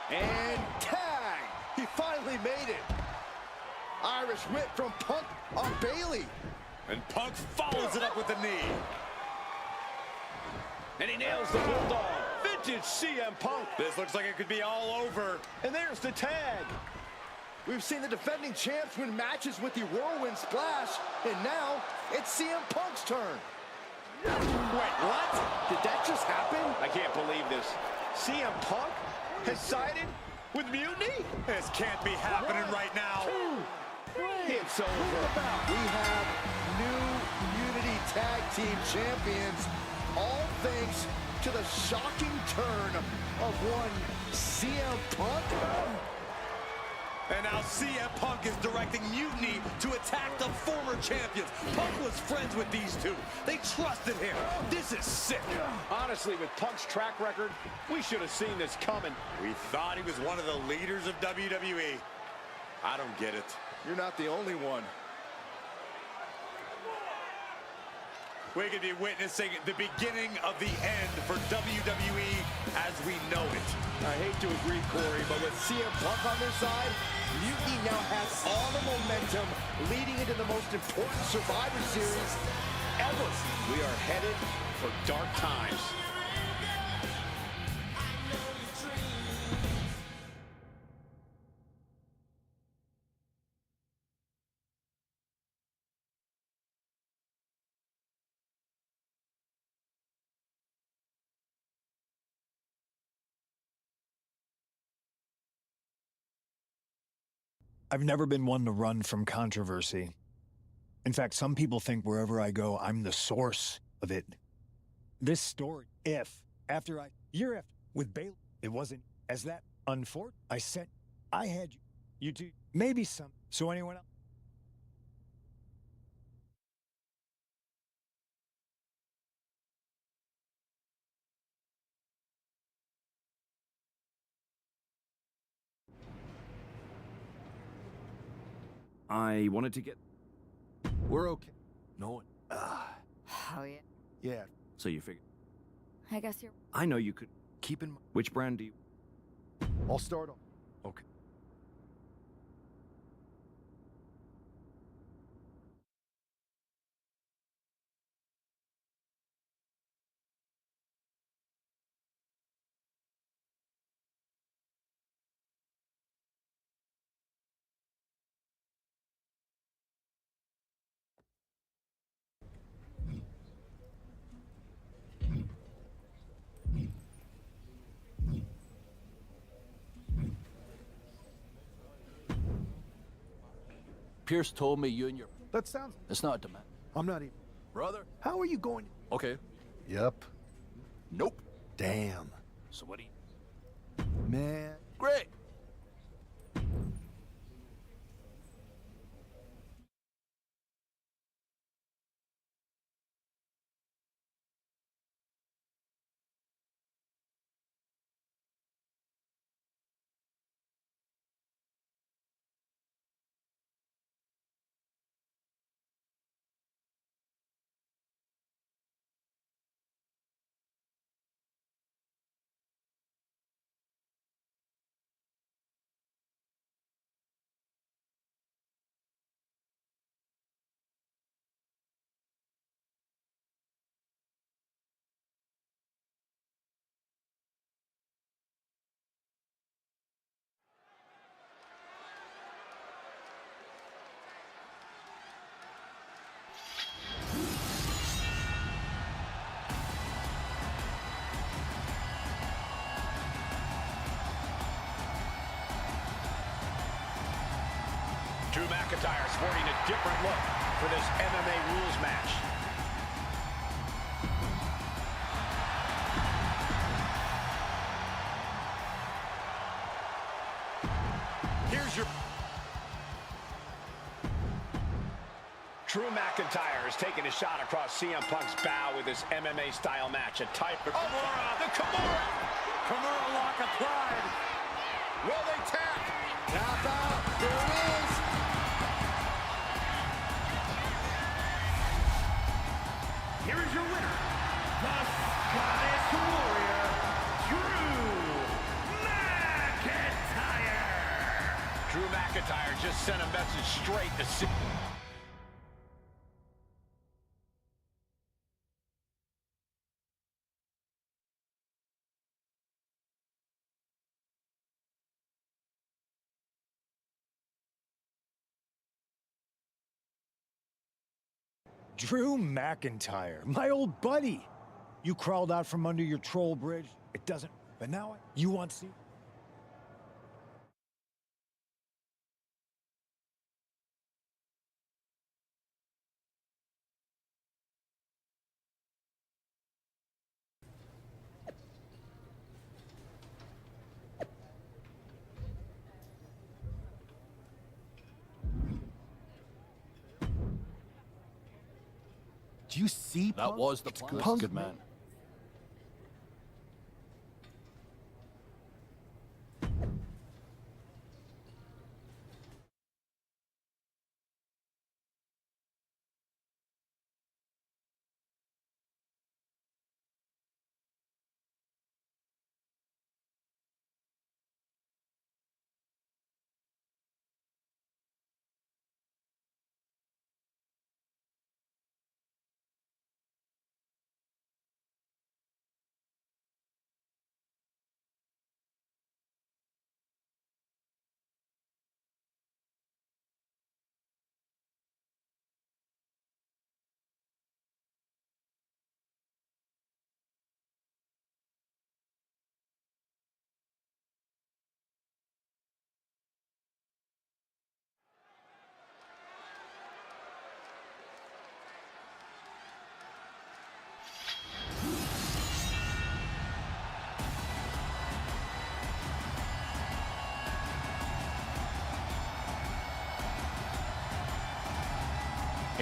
And tag! He finally made it. Irish whip from Punk on Bayley. And Punk follows it up with the knee. And he nails the Bulldog. Vintage CM Punk. This looks like it could be all over. And there's the tag. We've seen the defending champs win matches with the Whirlwind Splash, and now it's CM Punk's turn. Wait, what? Did that just happen? I can't believe this. CM Punk has sided with Mutiny? This can't be happening right now. It's over. We have new Unity Tag Team Champions, all thanks to the shocking turn of one CM Punk. And now CM Punk is directing Mutiny to attack the former champions. Punk was friends with these two. They trusted him. This is sick. Honestly, with Punk's track record, we should have seen this coming. We thought he was one of the leaders of WWE. I don't get it. You're not the only one. We could be witnessing the beginning of the end for WWE as we know it. I hate to agree, Corey, but with CM Punk on their side, Mutiny now has all the momentum leading into the most important Survivor Series ever. We are headed for dark times. I've never been one to run from controversy. In fact, some people think wherever I go, I'm the source of it. This story, year after, with Bailey, it wasn't as that unfortunate. I said, I had you two, maybe some. So anyone else? I wanted to get... We're okay. No one. Oh, yeah. Yeah. So you figured... I guess you're... I know you could... Keep in mind. Which brand do you... I'll start off. Okay. Pierce told me you and your... That sounds... It's not demand. I'm not even... Brother? How are you going... Okay. Yep. Nope. Damn. So what do you... Man. Great. Drew McIntyre sporting a different look for this MMA rules match. Here's your... Drew McIntyre is taking a shot across CM Punk's bow with this MMA-style match. A type of... Kimura! The Kimura! Kimura lock applied. Will they tap? Tap out. There it is. Here is your winner, the Scottish Warrior, Drew McIntyre! Drew McIntyre just sent a message straight to... Drew McIntyre, my old buddy. You crawled out from under your troll bridge. It doesn't... But now you want to see... Do you see That Punk? was the plan. Punk's Good man.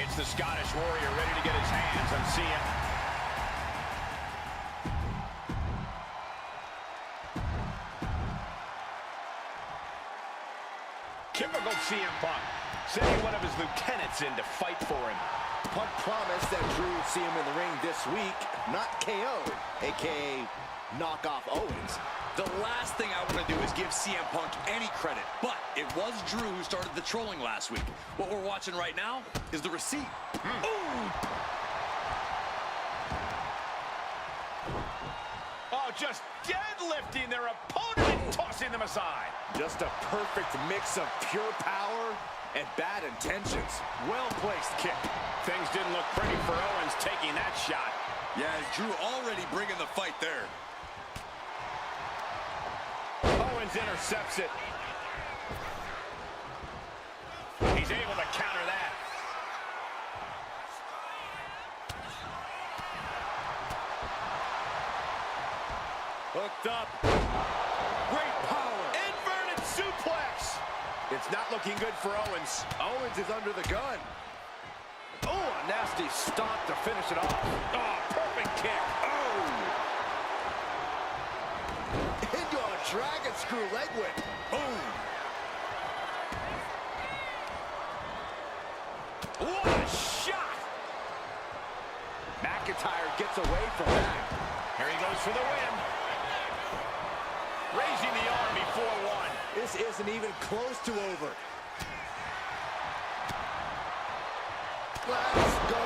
It's the Scottish Warrior ready to get his hands on CM. Typical CM Punk, sending one of his lieutenants in to fight for him. Punk promised that Drew would see him in the ring this week, not KO, a.k.a. knock off Owens. The last thing I want to do is give CM Punk any credit, but it was Drew who started the trolling last week. What we're watching right now is the receipt. Ooh! Oh, just deadlifting their opponent and tossing them aside. Just a perfect mix of pure power and bad intentions. Well-placed kick. Things didn't look pretty for Owens taking that shot. Yeah, Drew already bringing the fight there. Owens intercepts it. He's able to counter that. Hooked up. Great power. Inverted suplex. It's not looking good for Owens. Owens is under the gun. Oh, a nasty stomp to finish it off. Oh, perfect kick. Oh. Into a dragon screw leg whip. Boom. What a shot. McIntyre gets away from that. Here he goes for the win. Raising the arm before one. This isn't even close to over. Let's go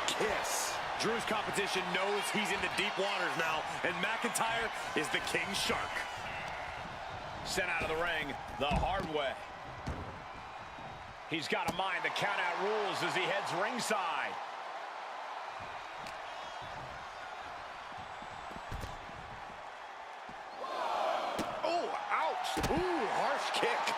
kiss. Drew's competition knows he's in the deep waters now, and McIntyre is the king shark. Sent out of the ring the hard way. He's got to mind the count-out rules as he heads ringside. Oh, ouch. Ooh, harsh kick.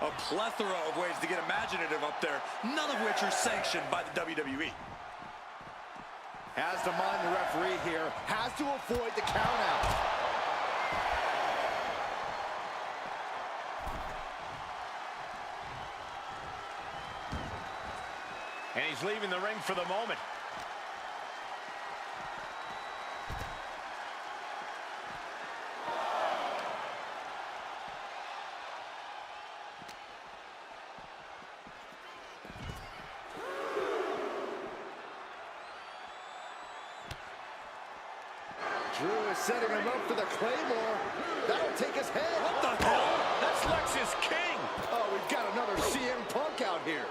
A plethora of ways to get imaginative up there, none of which are sanctioned by the WWE. Has to mind the referee here. Has to avoid the count-out. And he's leaving the ring for the moment. Drew is setting him up for the Claymore. That'll take his head. What the hell? That's Lex's King. Oh, we've got another CM Punk out here.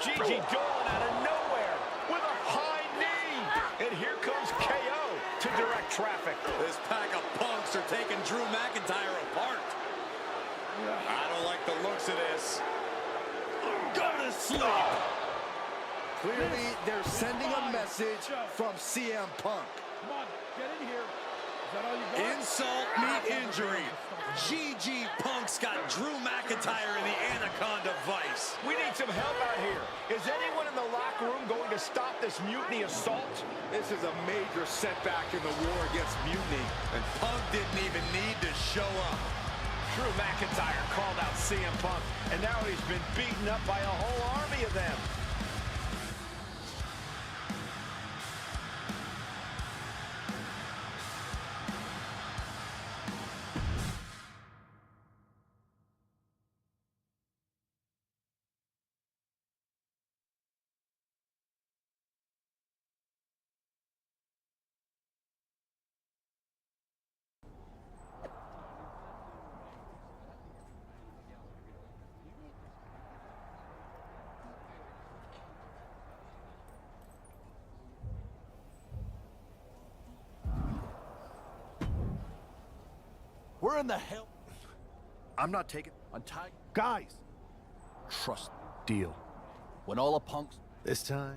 Gigi Dolan out of nowhere with a high knee. And here comes KO to direct traffic. This pack of punks are taking Drew McIntyre apart. I don't like the looks of this. Go to sleep. Clearly, they're sending a message from CM Punk. Come on, get in here. Is that all you got? Insult meet injury. GG Punk's got Drew McIntyre in the Anaconda Vice. We need some help out here. Is anyone in the locker room going to stop this mutiny assault? This is a major setback in the war against mutiny. And Punk didn't even need to show up. Drew McIntyre called out CM Punk, and now he's been beaten up by a whole army of them. Where in the hell? I'm not taking... Untie... Guys, Trust deal. When all the punks... This time,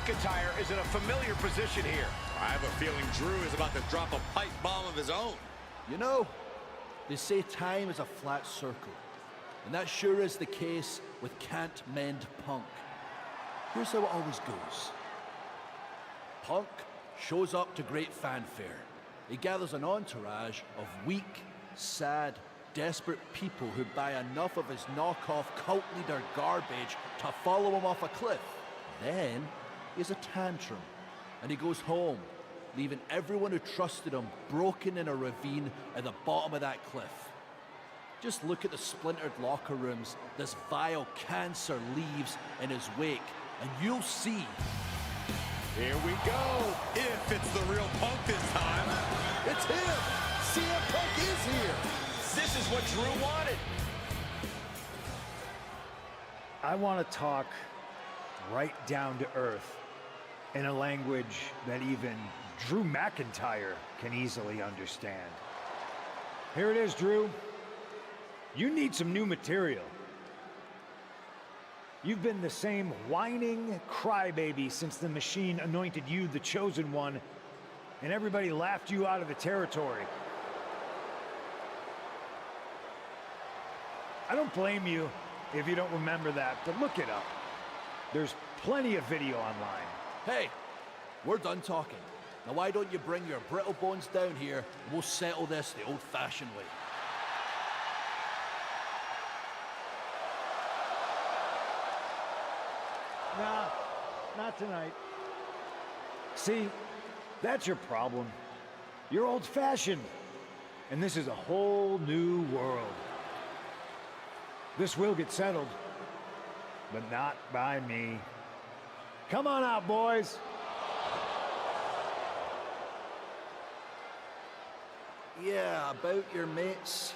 McIntyre is in a familiar position here. I have a feeling Drew is about to drop a pipe bomb of his own. You know, they say time is a flat circle. And that sure is the case with Can't Mend Punk. Here's how it always goes. Punk shows up to great fanfare. He gathers an entourage of weak, sad, desperate people who buy enough of his knockoff cult leader garbage to follow him off a cliff. Then he has a tantrum, and he goes home, leaving everyone who trusted him broken in a ravine at the bottom of that cliff. Just look at the splintered locker rooms this vile cancer leaves in his wake, and you'll see. Here we go. If it's the real Punk this time. It's him! CM Punk is here! This is what Drew wanted. I want to talk right down to earth in a language that even Drew McIntyre can easily understand. Here it is, Drew. You need some new material. You've been the same whining crybaby since the Machine anointed you the chosen one, and everybody laughed you out of the territory. I don't blame you if you don't remember that, but look it up. There's plenty of video online. Hey, we're done talking. Now why don't you bring your brittle bones down here and we'll settle this the old-fashioned way. Nah, not tonight. See, that's your problem. You're old-fashioned, and this is a whole new world. This will get settled, but not by me. Come on out, boys. Yeah, about your mates.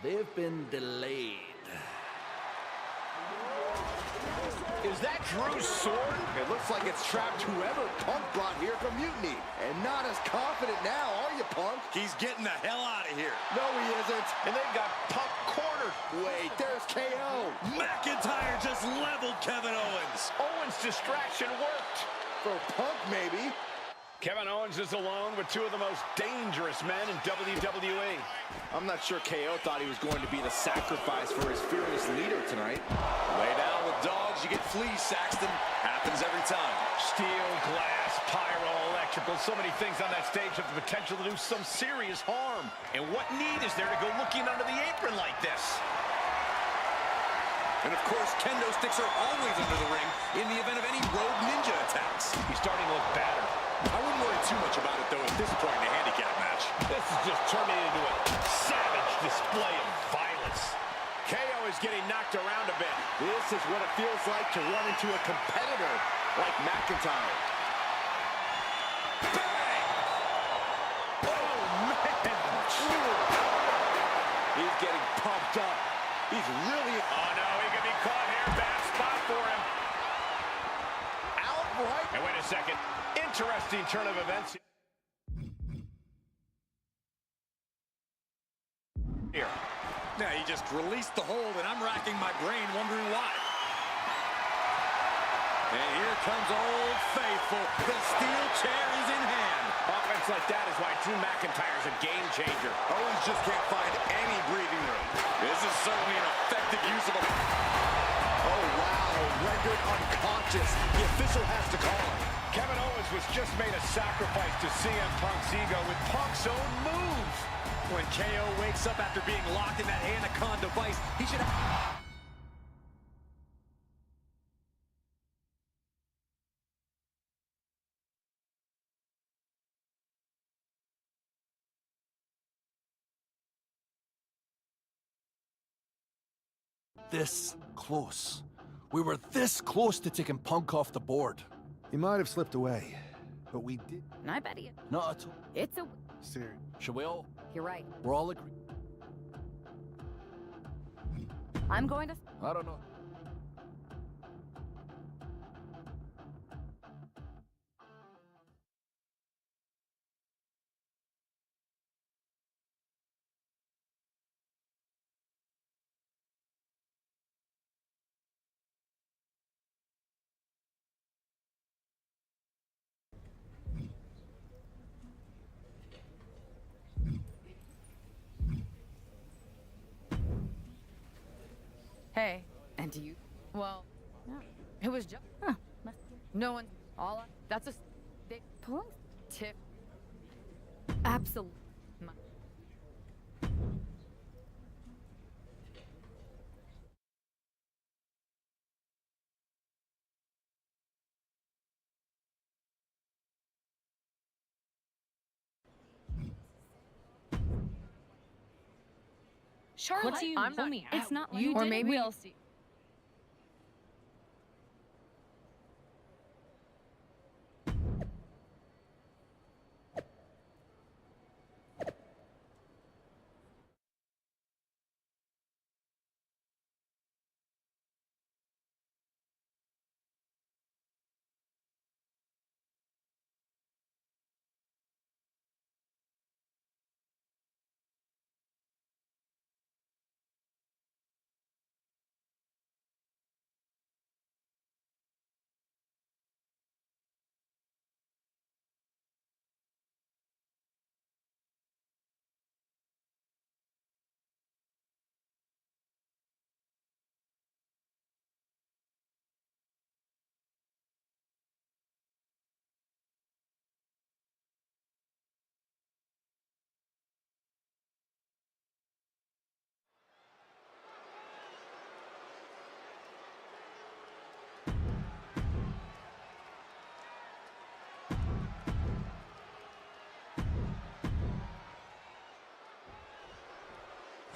They've been delayed. Is that Drew's sword? It looks like it's trapped whoever Punk brought here from Mutiny. And not as confident now, are you, Punk? He's getting the hell out of here. No, he isn't. And they've got Punk cornered. Wait, there's KO. McIntyre just leveled Kevin Owens. Owens' distraction worked. For Punk, maybe. Kevin Owens is alone with two of the most dangerous men in WWE. I'm not sure KO thought he was going to be the sacrifice for his fearless leader tonight. Lay down with dogs, you get fleas, Saxton. Happens every time. Steel, glass, pyro, electrical, so many things on that stage have the potential to do some serious harm. And what need is there to go looking under the apron like this? And of course, kendo sticks are always under the ring in the event of any rogue ninja attacks. He's starting to look battered. I wouldn't worry too much about it, though, at this point in the handicap match. This is just turning into a savage display of violence. KO is getting knocked around a bit. This is what it feels like to run into a competitor like McIntyre. Bang! Oh, man! He's getting pumped up. He's really... Oh, no, he can be caught here. Bad spot for him. Outright. And wait a second. Interesting turn of events here. Now, he just released the hold, and I'm racking my brain wondering why. And here comes Old Faithful. The steel chair is in hand. Offense like that is why Drew McIntyre's a game changer. Owens just can't find any breathing room. This is certainly an effective use of a... Oh, wow. Rendered unconscious. The official has to call him. Kevin Owens was just made a sacrifice to CM Punk's ego with Punk's own move. When KO wakes up after being locked in that Anaconda device, he should have... This close. We were this close to taking Punk off the board. He might have slipped away, but we did. And I bet he... Not at all. It's a... Serious. Should we all? You're right. We're all agreed. I'm going to... I don't know. Hey, and do you? Well, yeah. It was just. No one. That's a. They pulling. Tip. Absolutely. Charlotte, What do you I'm not, me? it's not like You or did maybe we'll see.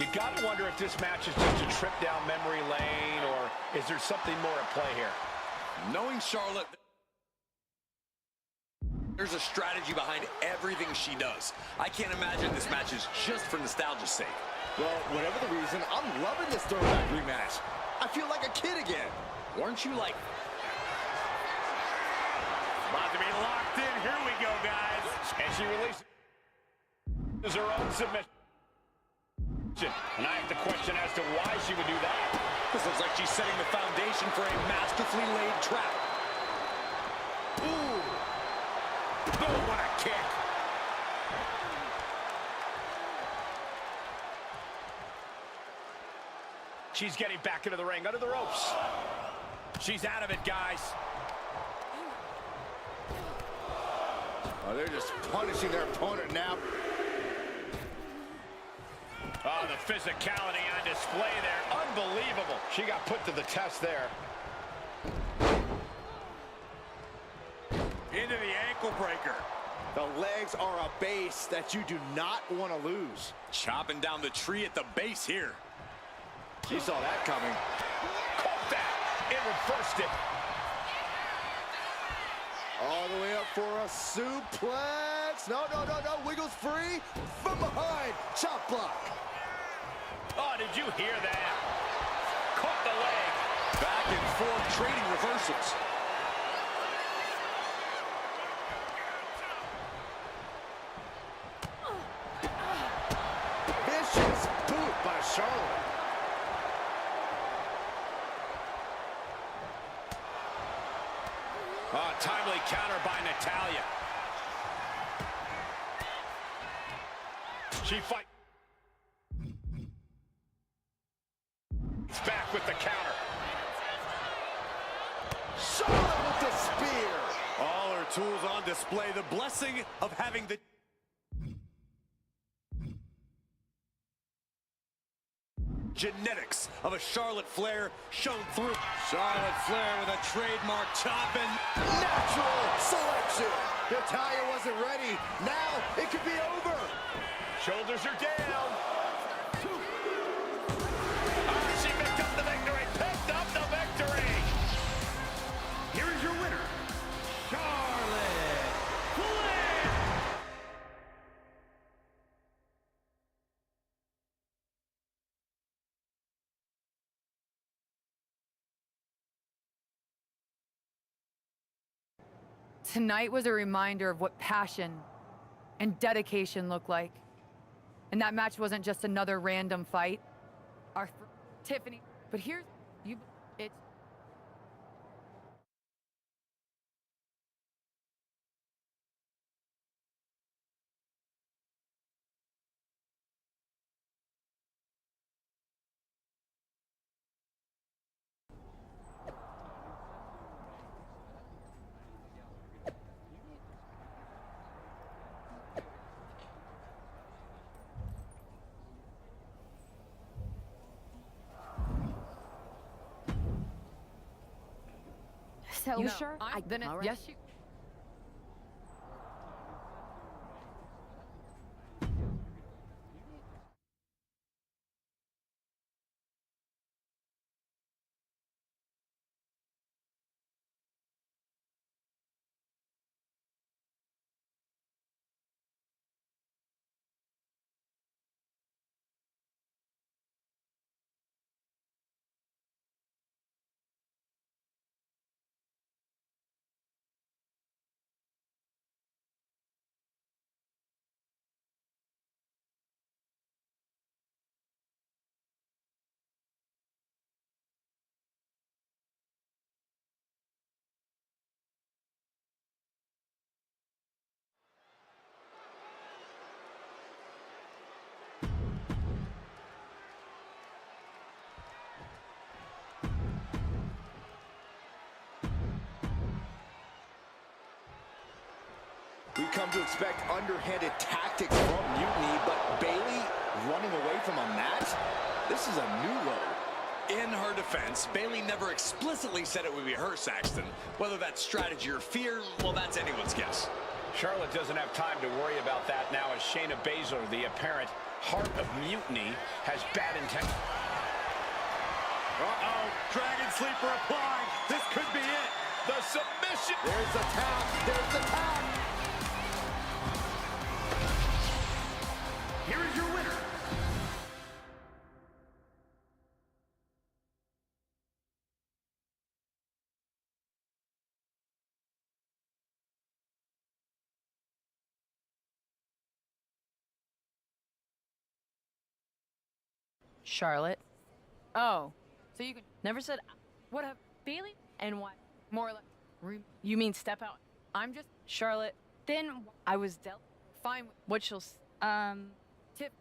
You gotta wonder if this match is just a trip down memory lane, or is there something more at play here? Knowing Charlotte, there's a strategy behind everything she does. I can't imagine this match is just for nostalgia's sake. Well, whatever the reason, I'm loving this throwback rematch. I feel like a kid again. Weren't you like... About to be locked in. Here we go, guys. And she releases her own submission. And I have to question as to why she would do that. This looks like she's setting the foundation for a masterfully laid trap. Ooh. Oh, what a kick. She's getting back into the ring, under the ropes. She's out of it, guys. Oh, they're just punishing their opponent now. Oh, the physicality on display there. Unbelievable. She got put to the test there. Into the ankle breaker. The legs are a base that you do not want to lose. Chopping down the tree at the base here. She saw that coming. Caught that. It reversed it. All the way up for a suplex. No, no, no, no. Wiggles free. From behind. Chop block. Oh, did you hear that? Caught the leg. Back and forth trading reversals. Vicious boot by Charlotte. Oh, timely counter by Natalya. She fights. Back with the counter. Charlotte with the spear. All her tools on display. The blessing of having the... genetics of a Charlotte Flair shown through. Charlotte Flair with a trademark chop and... natural selection. Natalya wasn't ready. Now it could be over. Shoulders are down. She picked up the victory. Picked up the victory. Here is your winner, Charlotte Flair. Tonight was a reminder of what passion and dedication look like. And that match wasn't just another random fight. Tiffany, but here's you. It's So You no, sure? all right. Yes, you. We've come to expect underhanded tactics from Mutiny, but Bayley running away from a match? This is a new low. In her defense, Bayley never explicitly said it would be her, Saxton. Whether that's strategy or fear, well, that's anyone's guess. Charlotte doesn't have time to worry about that now as Shayna Baszler, the apparent heart of Mutiny, has bad intent. Uh-oh, Dragon Sleeper applied. This could be it. The submission. There's the tap. There's the tap. Here is your winner. Charlotte. Oh, so you never said what up, Bailey, and what? More or less. You mean step out? I'm just Charlotte. Then I was dealt fine with what she'll tip.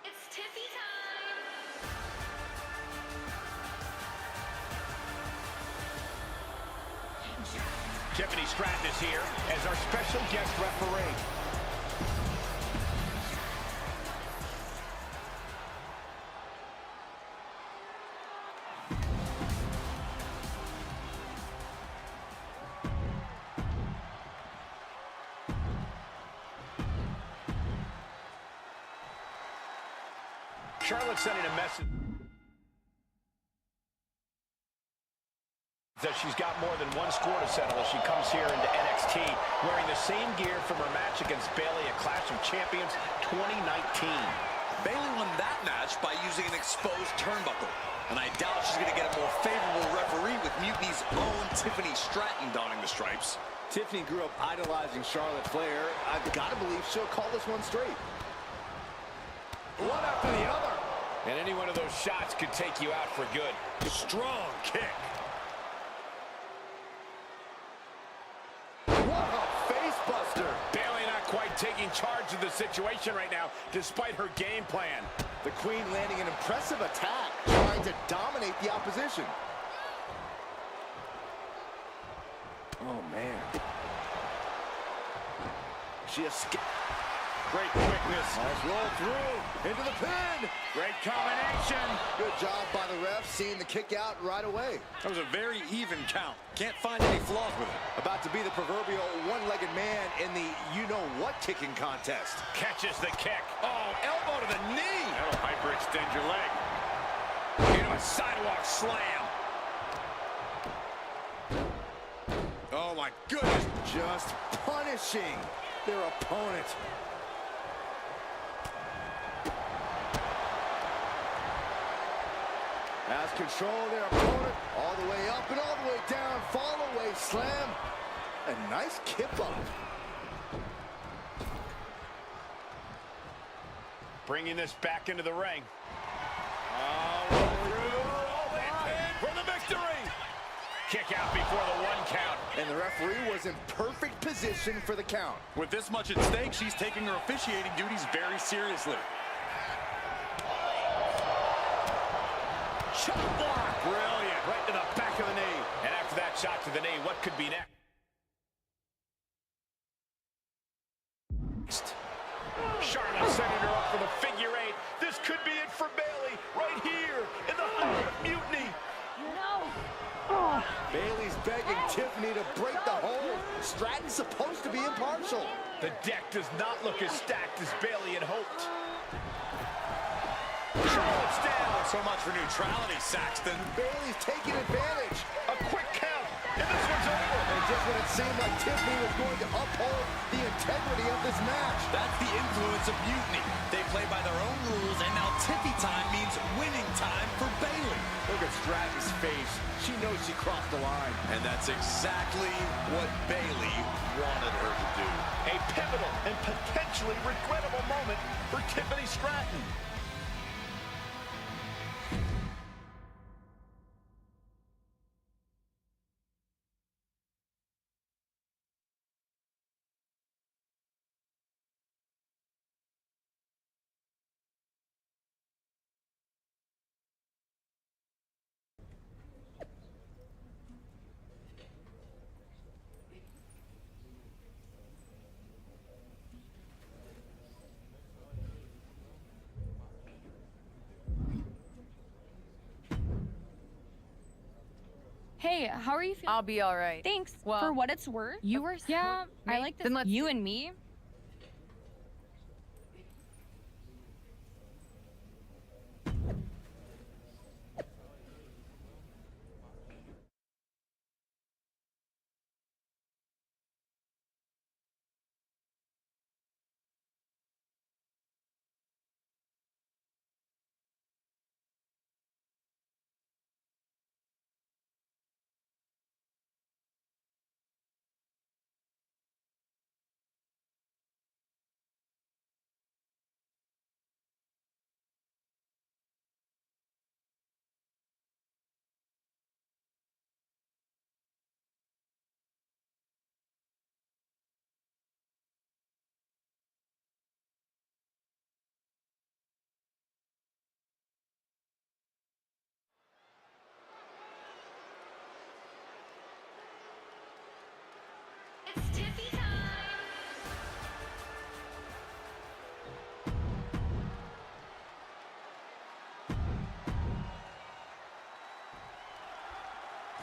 It's Tiffy time! Tiffany Stratton is here as our special guest referee. Charlotte sending a message that she's got more than one score to settle as she comes here into NXT wearing the same gear from her match against Bayley at Clash of Champions 2019. Bayley won that match by using an exposed turnbuckle, and I doubt she's going to get a more favorable referee with Mutiny's own Tiffany Stratton donning the stripes. Tiffany grew up idolizing Charlotte Flair. I've got to believe she'll call this one straight. One after the other. And any one of those shots could take you out for good. Strong kick. What a face buster. Bayley not quite taking charge of the situation right now, despite her game plan. The Queen landing an impressive attack, trying to dominate the opposition. Oh, man. She escaped. Great quickness. Nice roll through. Into the pin. Great combination. Good job by the ref, seeing the kick out right away. That was a very even count. Can't find any flaws with it. About to be the proverbial one-legged man in the you-know-what kicking contest. Catches the kick. Oh, elbow to the knee. That'll hyperextend your leg. Into a sidewalk slam. Oh, my goodness. Just punishing their opponent. Has control of their opponent. All the way up and all the way down. Fall away slam. A nice kip up. Bringing this back into the ring. For the victory! Kick out before the 1 count. And the referee was in perfect position for the count. With this much at stake, she's taking her officiating duties very seriously. Shot block! Brilliant. Right to the back of the knee. And after that shot to the knee, what could be next? Charlotte setting her up for the figure 8. This could be it for Bayley. Right here in the heart of mutiny. Bayley's begging Tiffany to break the hold. Stratton's supposed to be impartial. The deck does not look as stacked as Bayley had hoped. Charlotte's down. So much for neutrality, Saxton. Bayley's taking advantage. A quick count, and this one's over. And just when it seemed like Tiffany was going to uphold the integrity of this match. That's the influence of mutiny. They play by their own rules, and now Tiffy time means winning time for Bayley. Look at Stratton's face. She knows she crossed the line. And that's exactly what Bayley wanted her to do. A pivotal and potentially regrettable moment for Tiffany Stratton. Hey, how are you feeling? I'll be all right. Thanks. Well, for what it's worth. You were Yeah, I like this. Then let's You and me.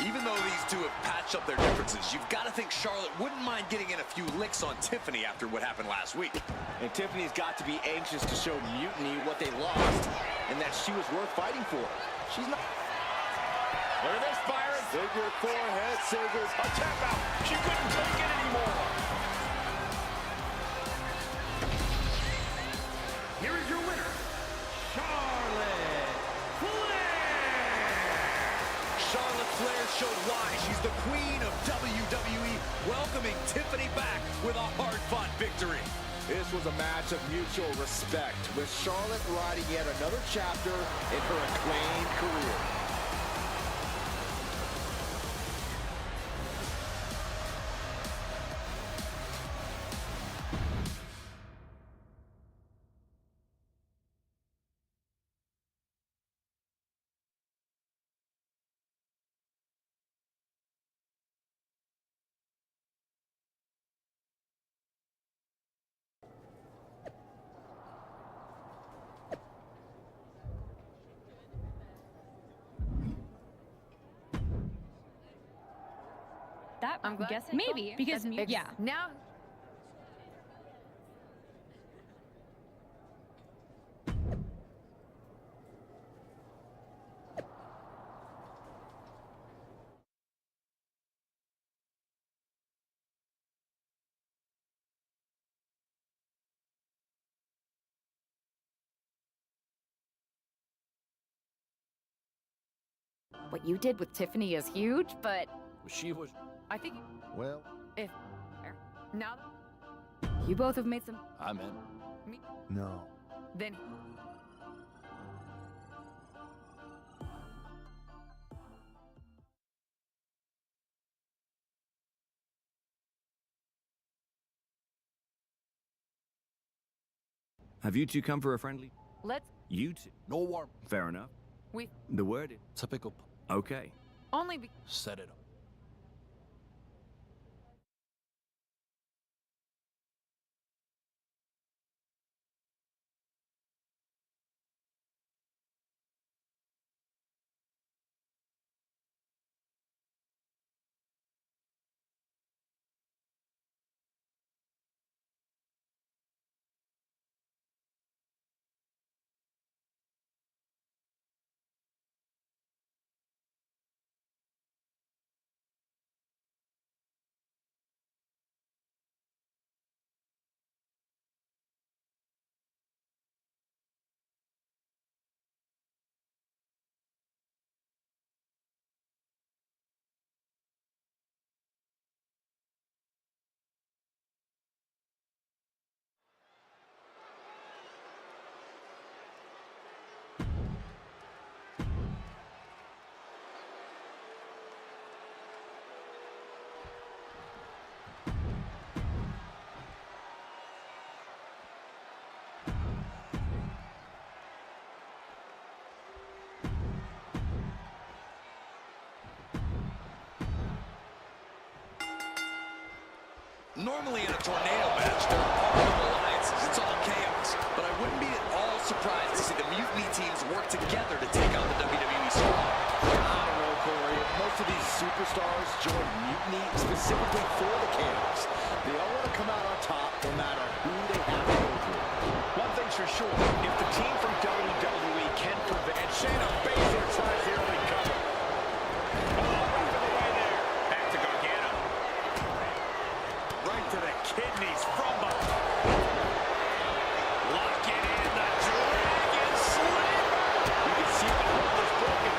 Even though these two have patched up their differences, you've got to think Charlotte wouldn't mind getting in a few licks on Tiffany after what happened last week. And Tiffany's got to be anxious to show Mutiny what they lost and that she was worth fighting for. She's not... Look at this, Byron. Figure 4 head scissors. A tap out. She couldn't take it anymore. Here is your winner, Charlotte Flair. Charlotte Flair showed why she's the queen of WWE, welcoming Tiffany back with a hard-fought victory. This was a match of mutual respect, with Charlotte riding yet another chapter in her acclaimed career. That I'm glad. guessing maybe because yeah. Now what you did with Tiffany is huge, but She was... I think Well... if now you both have made some. I'm in. No. Then Have you two come for a friendly? let's. You two. No warm. Fair enough. We The word is... Typical... Okay. only be. Set it up. Normally in a tornado match, there are no alliances. It's all chaos. But I wouldn't be at all surprised to see the Mutiny teams work together to take on the WWE squad. I don't know, Corey. Most of these superstars join Mutiny specifically for the chaos. They all want to come out on top no matter who they have to go through. One thing's for sure, if the team from WWE can prevent... And Shayna Baszler tries the early cover. Oh, right for the way there. Back to Gargano. Right to the kidneys from behind. Lock it in, the Dragon Slam. You can see the hold is broken.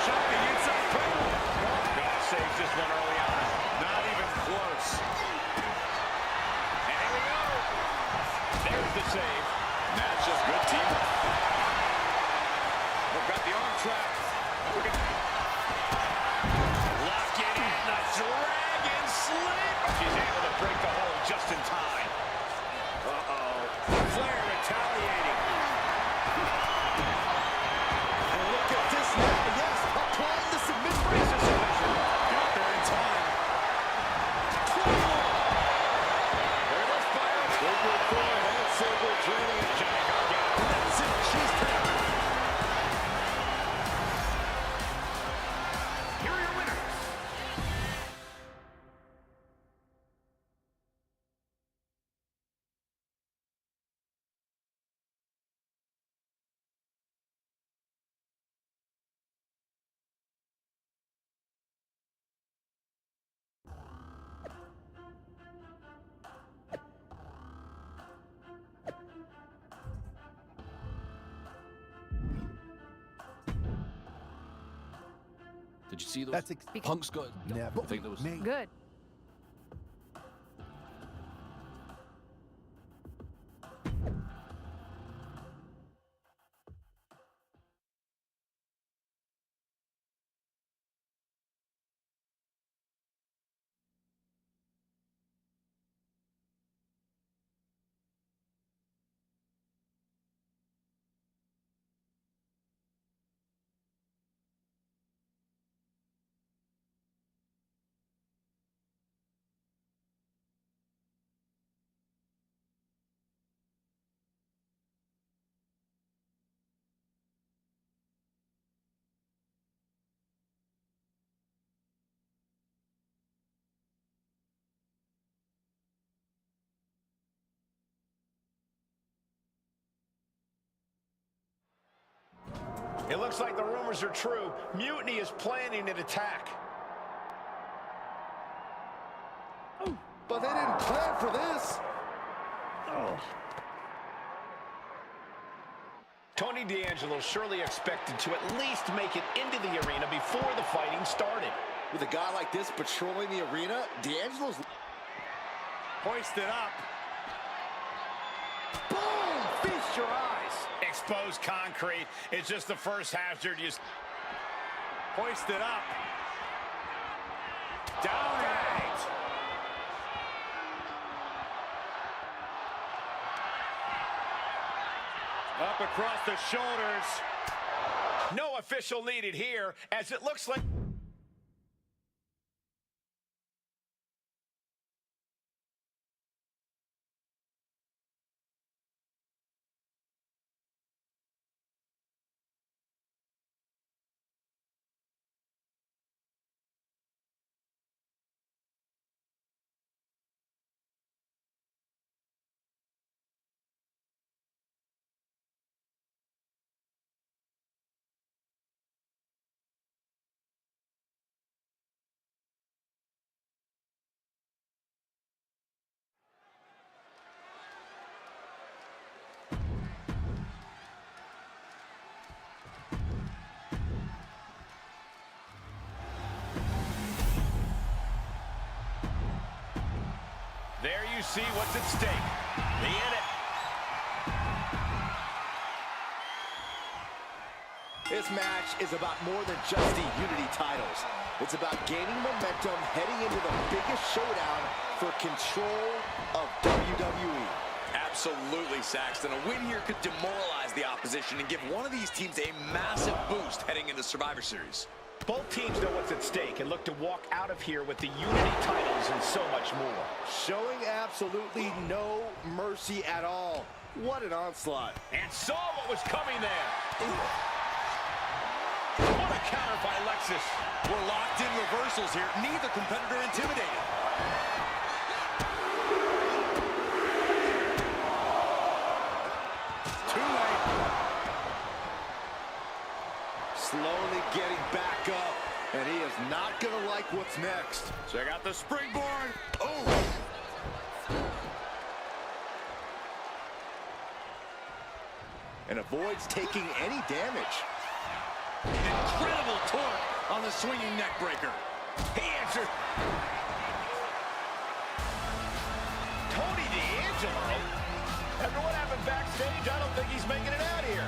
Shot the inside cradle. God saves this one early on. Not even close. And here we go. There's the save. That's just good teamwork. We've got the arm trap. Lock it in, the Dragon Slam. She's able to break the hold just in time. Uh-oh. Flair retaliating. And look at this now. Yes, applying the submission. Brings a submission. Got there in time. There it is, fire. Silver Thorn and Silver Dragon. Johnny Gargano. That's it. She's down. Here are your winners. Did you see those? That's Punk's got... Never. I think that was... Good. It looks like the rumors are true. Mutiny is planning an attack. But they didn't plan for this. Tony D'Angelo surely expected to at least make it into the arena before the fighting started. With a guy like this patrolling the arena, D'Angelo's Hoisted up. boom! Feast your eyes. Exposed concrete. It's just the first hazard. You hoisted up. Down it. Up across the shoulders. No official needed here, as it looks like... There you see what's at stake. The This match is about more than just the Unity titles. It's about gaining momentum heading into the biggest showdown for control of WWE. Absolutely, Saxton. A win here could demoralize the opposition and give one of these teams a massive boost heading into Survivor Series. Both teams know what's at stake and look to walk out of here with the Unity titles and so much more. Showing absolutely no mercy at all. What an onslaught. And saw what was coming there. What a counter by Lexus. We're locked in reversals here. Neither competitor intimidated. Too late. Slowly getting back up, and he is not going to like what's next. Check out the springboard. Oh! And avoids taking any damage. Incredible torque on the swinging neck breaker. He answered. Tony D'Angelo? After what happened backstage, I don't think he's making it out here.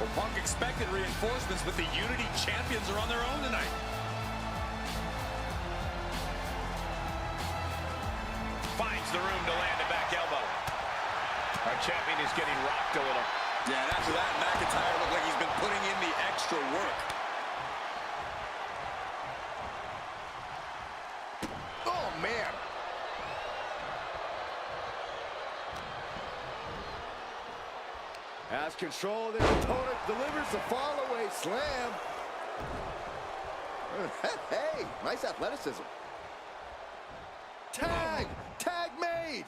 Well, Punk expected reinforcements, but the Unity champions are on their own tonight. Finds the room to land a back elbow. Our champion is getting rocked a little. Yeah, and after that, McIntyre looked like he's been putting in the extra work. Oh, man. Has control of their opponent, delivers the fall-away slam. Hey, nice athleticism. Tag! Tag made!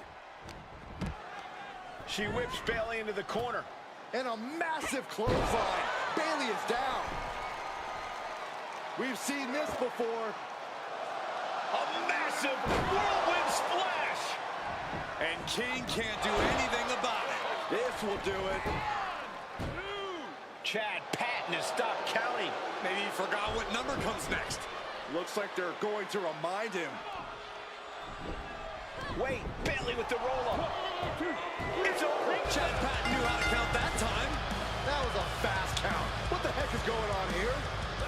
She whips Bayley into the corner. And a massive clothesline. Bayley is down. We've seen this before. A massive whirlwind splash. And King can't do anything about it. This will do it. Chad Patton has stopped counting. Maybe he forgot what number comes next. Looks like they're going to remind him. Wait, Bayley with the roll-up. It's over. Chad Patton knew how to count that time. That was a fast count. What the heck is going on here?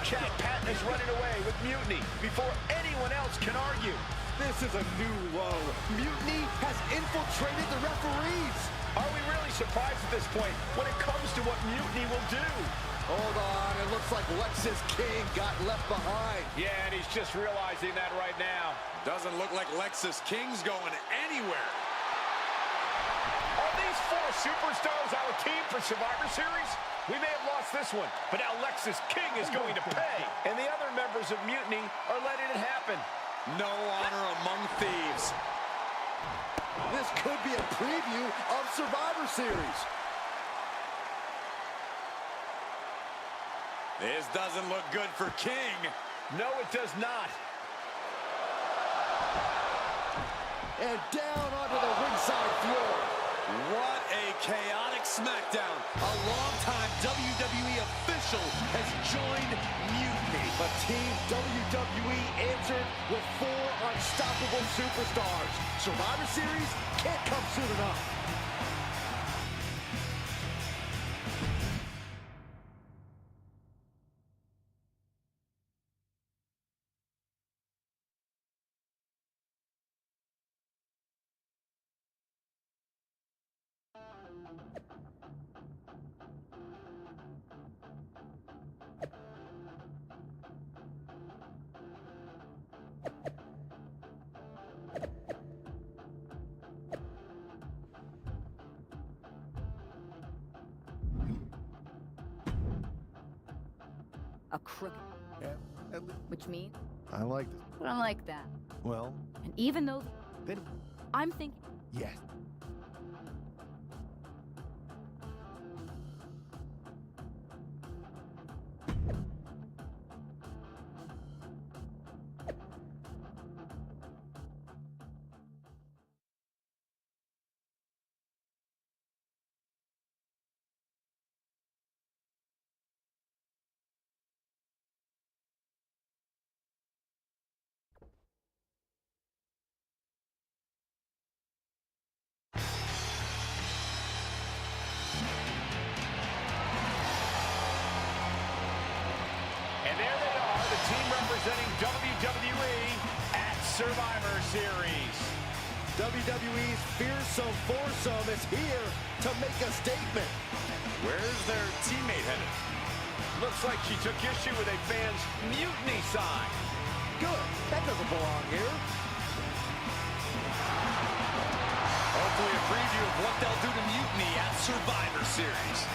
Chad Patton is running away with Mutiny before anyone else can argue. This is a new low. Mutiny has infiltrated the referees. Are we really surprised at this point when it comes to what Mutiny will do? Hold on, it looks like Lexus King got left behind. Yeah, and he's just realizing that right now. Doesn't look like Lexus King's going anywhere. Are these four superstars our team for Survivor Series? We may have lost this one, but now Lexus King is going to pay. And the other members of Mutiny are letting it happen. No honor among thieves. This could be a preview of Survivor Series. This doesn't look good for King. No, it does not. And down onto the ringside floor. What a chaotic SmackDown, a longtime WWE official has joined Mutiny. But Team WWE answered with 4 unstoppable superstars. Survivor Series can't come soon enough. A crooked. Yeah, Which means I like this. I don't like that. Well, And even though then, I'm thinking yes. And there they are, the team representing WWE at Survivor Series. WWE's fearsome foursome is here to make a statement. Where's their teammate headed? Looks like she took issue with a fan's mutiny sign. Good. That doesn't belong here. Hopefully a preview of what they'll do to Mutiny at Survivor Series.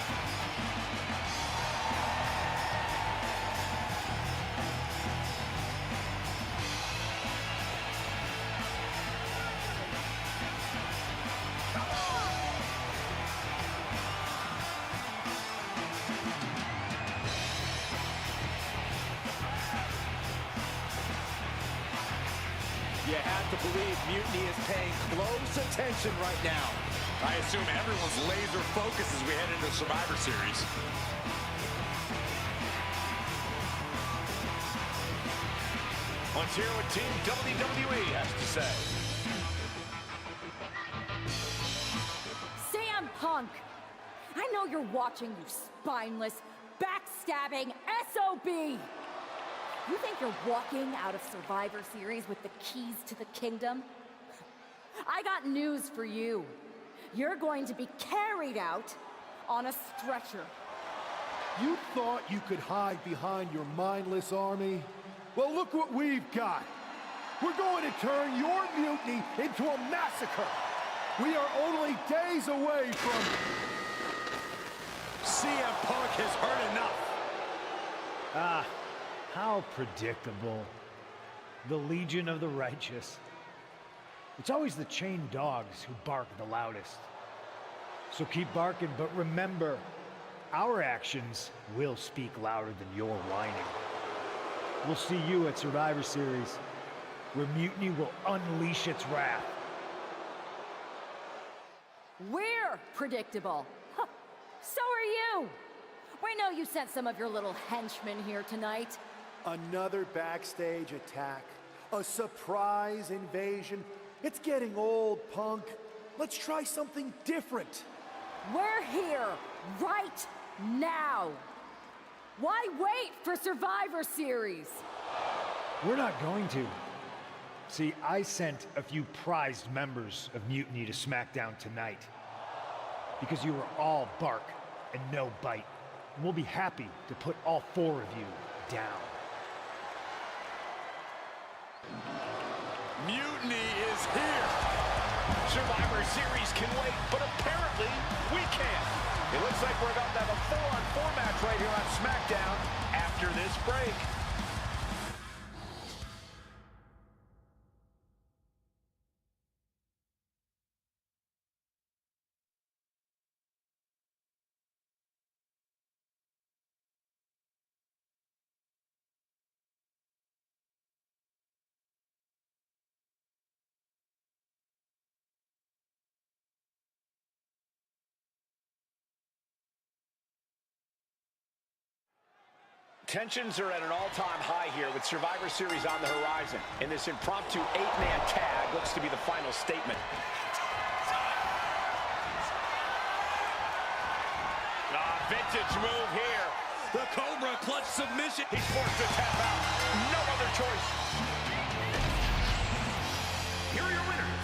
You have to believe Mutiny is paying close attention right now. I assume everyone's laser focus as we head into Survivor Series. Let's hear what Team WWE has to say. CM Punk, I know you're watching, you spineless, backstabbing SOB. You think you're walking out of Survivor Series with the keys to the kingdom? I got news for you. You're going to be carried out on a stretcher. You thought you could hide behind your mindless army? Well, look what we've got. We're going to turn your mutiny into a massacre. We are only days away from... CM Punk has heard enough. Ah, how predictable. The Legion of the Righteous. It's always the chained dogs who bark the loudest. So keep barking, but remember, our actions will speak louder than your whining. We'll see you at Survivor Series, where Mutiny will unleash its wrath. We're predictable. Huh. So are you. We know you sent some of your little henchmen here tonight. Another backstage attack. A surprise invasion. It's getting old, Punk. Let's try something different. We're here right now. Why wait for Survivor Series? We're not going to. See, I sent a few prized members of Mutiny to SmackDown tonight. Because you were all bark and no bite. And we'll be happy to put all 4 of you down. Mutiny is here. Survivor Series can wait, but apparently we can't. It looks like we're about to have a 4-on-4 match right here on SmackDown after this break. Tensions are at an all-time high here with Survivor Series on the horizon. And this impromptu 8-man tag looks to be the final statement. Vintage move here. The Cobra clutch submission. He's forced to tap out. No other choice. Here are your winners.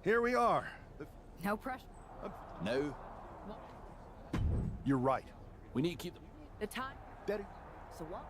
Here we are. No pressure. No. You're right. We need to keep The time. Better. So what?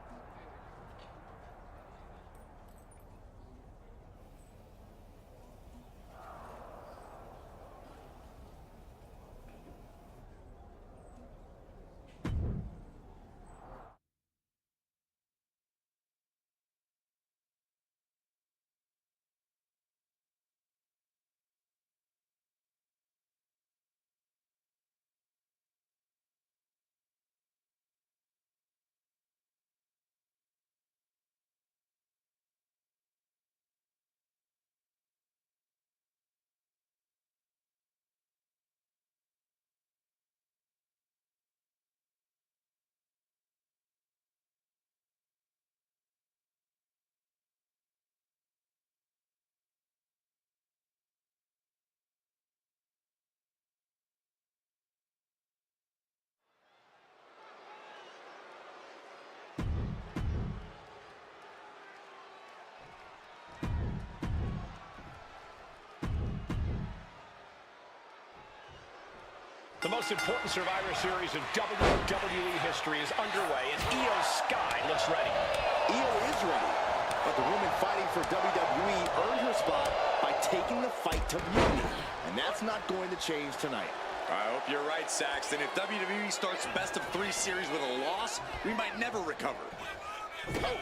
The most important Survivor Series in WWE history is underway, and Io Sky looks ready. Io is ready, but the woman fighting for WWE earned her spot by taking the fight to Mutiny, and that's not going to change tonight. I hope you're right, Saxton. If WWE starts best-of-3 series with a loss, we might never recover. Oh.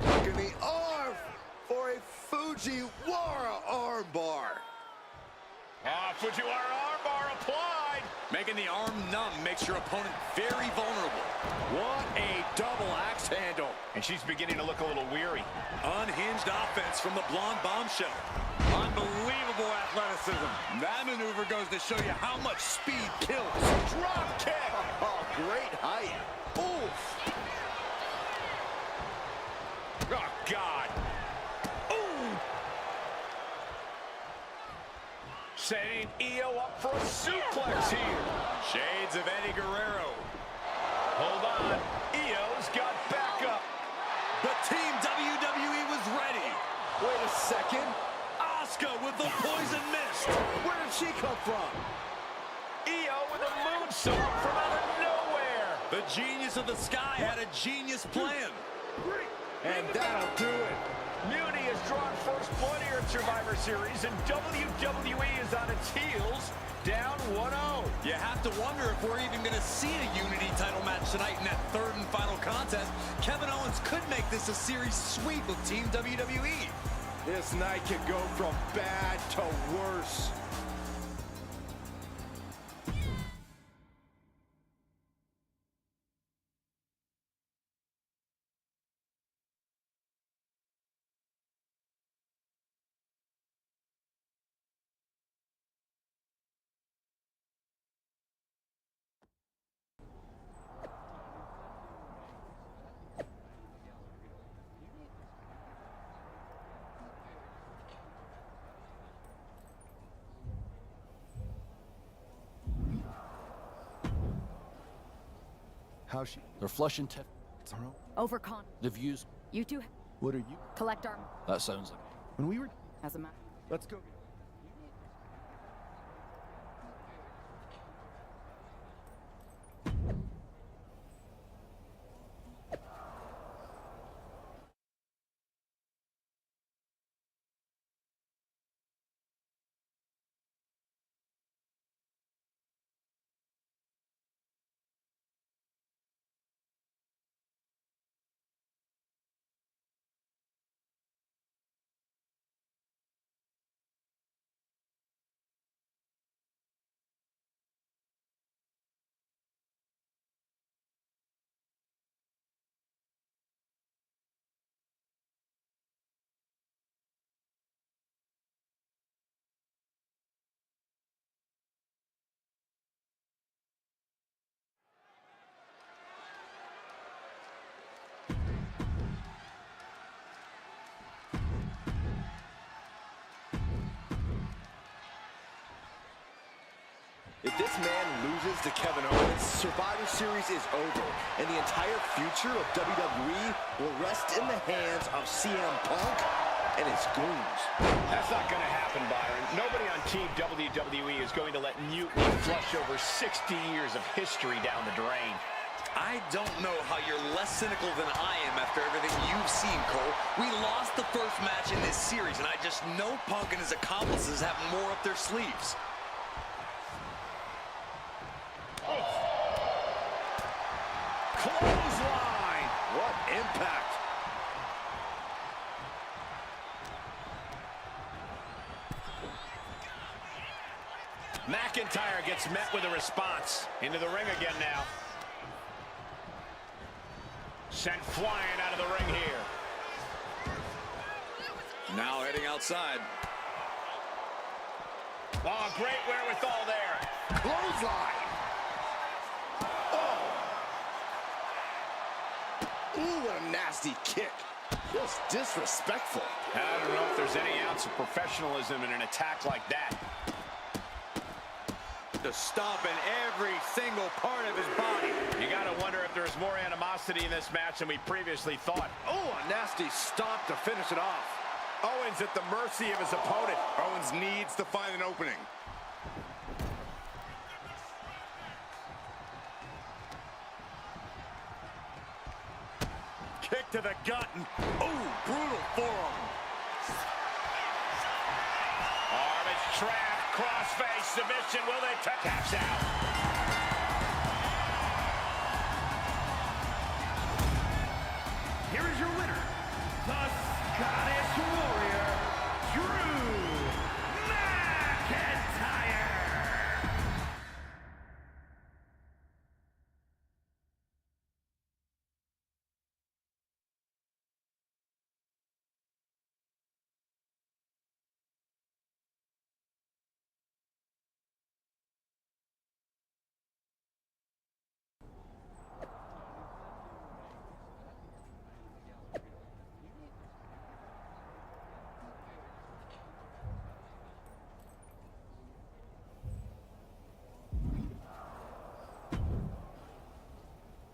Look at the arm for a Fujiwara armbar. Fujiwara armbar applied. Making the arm numb makes your opponent very vulnerable. What a double axe handle. And she's beginning to look a little weary. Unhinged offense from the blonde bombshell. Unbelievable athleticism. That maneuver goes to show you how much speed kills. Drop kick. Oh, great height. Oof. Oh, God. Ooh. Setting Io up for a suplex here. Shades of Eddie Guerrero. Hold on. Io's got backup. But Team WWE was ready. Wait a second. Asuka with the poison mist. Where did she come from? Io with a moonsault from out of nowhere. The genius of the sky had a genius plan. And that'll do it. Mutiny has drawn first blood here at Survivor Series, and WWE is on its heels, down 1-0. You have to wonder if we're even going to see a Unity title match tonight in that third and final contest. Kevin Owens could make this a series sweep with Team WWE. This night could go from bad to worse. How's she? They're flushing tomorrow. Overcon. The views. You two What are you? collect our That sounds like. When we were... as a matter. Let's go. If this man loses to Kevin Owens, Survivor Series is over, and the entire future of WWE will rest in the hands of CM Punk and his goons. That's not going to happen, Byron. Nobody on Team WWE is going to let Mutiny flush over 60 years of history down the drain. I don't know how you're less cynical than I am after everything you've seen, Cole. We lost the first match in this series, and I just know Punk and his accomplices have more up their sleeves. Clothesline! What impact! McIntyre gets met with a response. Into the ring again now. Sent flying out of the ring here. Now heading outside. Oh, great wherewithal there. Clothesline! Oh! Ooh, what a nasty kick. Just disrespectful. I don't know if there's any ounce of professionalism in an attack like that. Just stomping every single part of his body. You got to wonder if there's more animosity in this match than we previously thought. Oh, a nasty stomp to finish it off. Owens at the mercy of his opponent. Owens needs to find an opening. Kick to the gut. And, ooh, brutal forearm. arm is trapped. Crossface submission. Will they taps out? Here is your winner, the Scottish Warrior, Drew McIntyre.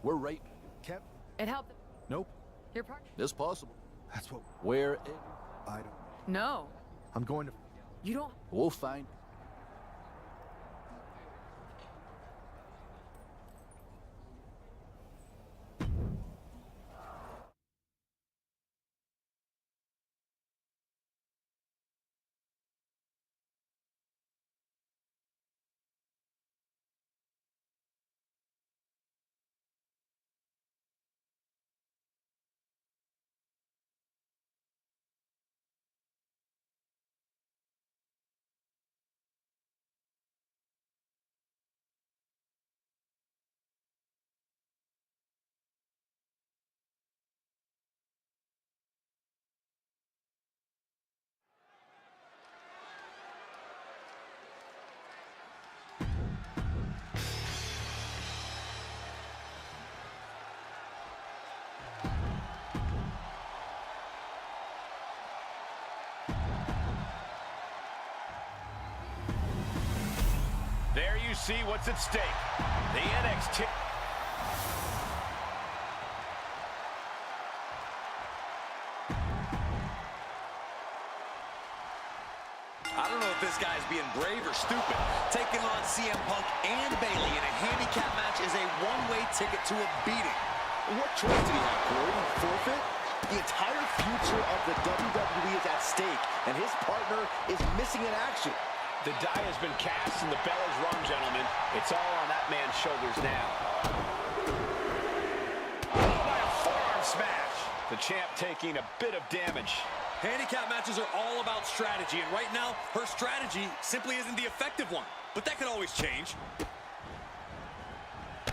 We're right. It helped. Nope. Your partner? It's possible. That's what... Where? I don't... No. I'm going to... You don't... We'll find... There you see what's at stake. The NXT... I don't know if this guy's being brave or stupid. Taking on CM Punk and Bayley in a handicap match is a one-way ticket to a beating. What choice did he have, Corey? Forfeit? The entire future of the WWE is at stake, and his partner is missing in action. The die has been cast and the bell is rung, gentlemen. It's all on that man's shoulders now. Oh, by a forearm smash. The champ taking a bit of damage. Handicap matches are all about strategy, and right now, her strategy simply isn't the effective one. But that could always change.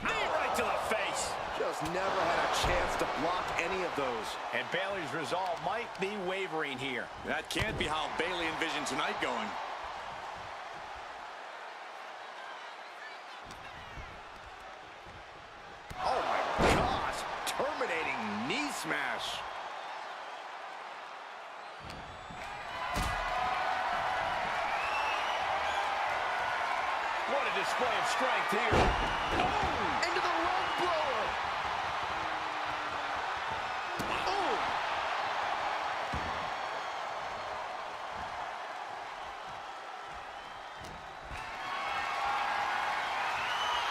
Knee right to the face. Just never had a chance to block any of those. And Bayley's resolve might be wavering here. That can't be how Bayley envisioned tonight going. Oh my gosh! Terminating knee smash. What a display display of strength here. Oh! Into the rug blower. Oh!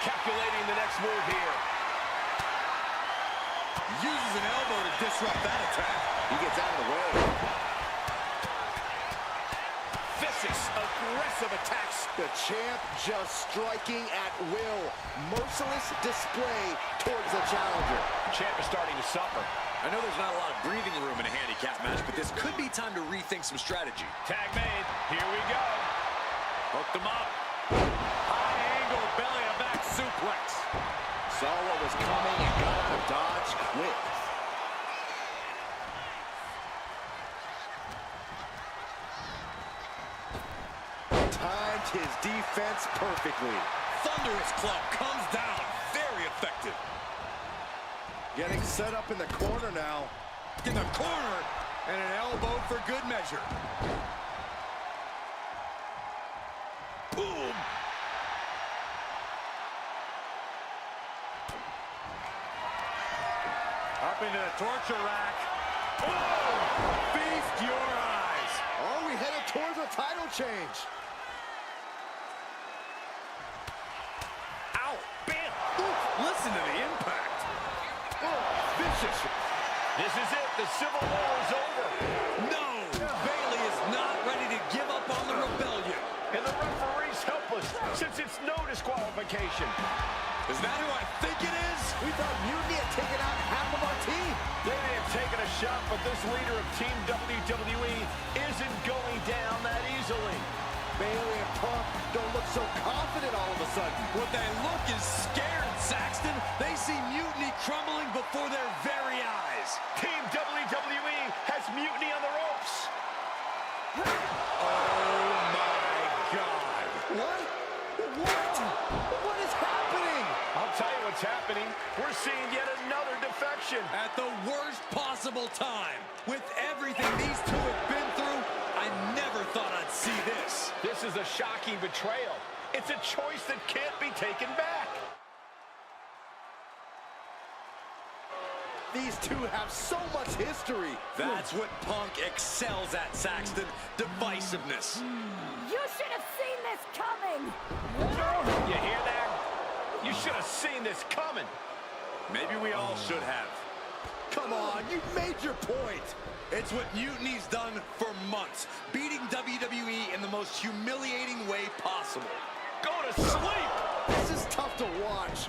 Calculating the next move here. Uses an elbow to disrupt that attack. He gets out of the way. Vicious, aggressive attacks. The champ just striking at will. Merciless display towards the challenger. Champ is starting to suffer. I know there's not a lot of breathing room in a handicap match, but this could be time to rethink some strategy. Tag made. Here we go. Hooked him up. High angle belly to back suplex. Saw what was coming and got the dodge quick. Timed his defense perfectly. Thunderous club comes down. Very effective. Getting set up in the corner now. In the corner, and an elbow for good measure. Boom. Up into the torture rack. Oh! Feast your eyes. Oh, we headed towards a title change. Ow! Bam! Ooh, listen to the impact. Oh, vicious. This is it. The Civil War is over. No! Bailey is not ready to give up on the rebellion. And the referee's helpless since it's no disqualification. Is that who I think it is? We thought Mutiny had taken out half of our team. They may have taken a shot, but this leader of Team WWE isn't going down that easily. Bailey and Punk don't look so confident all of a sudden. What they look is scared, Saxton. They see Mutiny crumbling before their very eyes. Team WWE has Mutiny on the ropes. Oh, my God. What? What? What is happening? I'll tell you what's happening. We're seeing yet another defection. At the worst possible time. With everything these two have been through, I never thought I'd see this. This is a shocking betrayal. It's a choice that can't be taken back. These two have so much history. That's what Punk excels at, Saxton. Divisiveness. You should have seen this coming! You hear that? You should have seen this coming. Maybe we all should have. Come on, you made your point. It's what Mutiny's done for months, beating WWE in the most humiliating way possible. Go to sleep! This is tough to watch.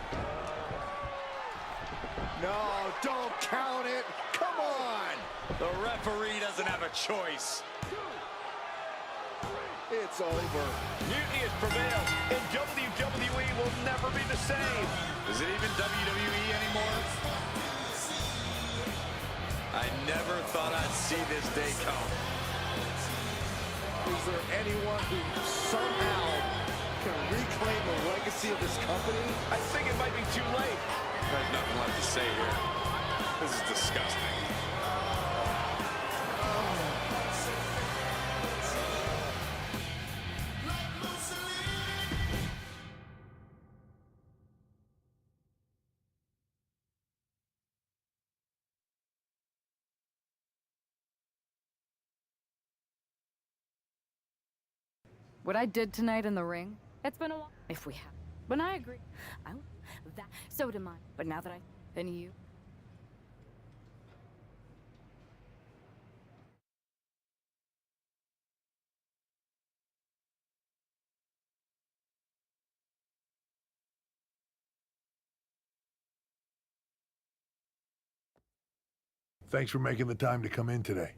No, don't count it. Come on. The referee doesn't have a choice. It's over. Mutiny has prevailed, and WWE will never be the same. Is it even WWE anymore? I never thought I'd see this day come. Is there anyone who somehow can reclaim the legacy of this company? I think it might be too late. There's nothing left to say here. This is disgusting. What I did tonight in the ring, It's been a while. if we have. But I agree. So do mine. But now that then you. Thanks for making the time to come in today.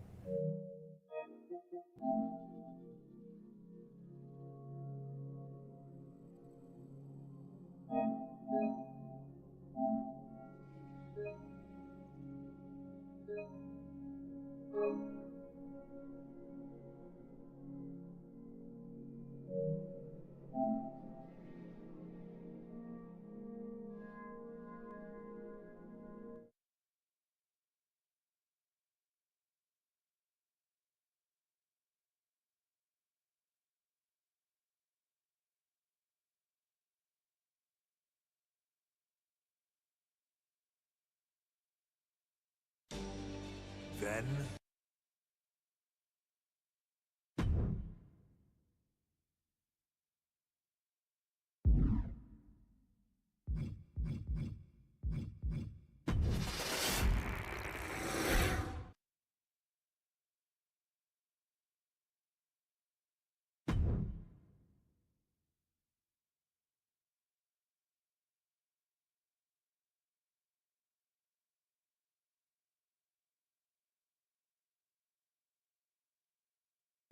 Then...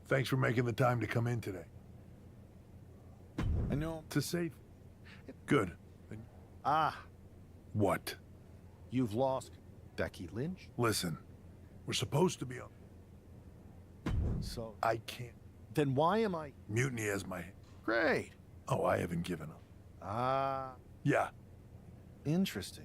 Thanks for making the time to come in today. I know. To save. Good. Ah. What? You've lost Becky Lynch? Listen, we're supposed to be on... So... I can't. Then why am I... Mutiny as my... Great. Oh, I haven't given up. Ah. Yeah. Interesting.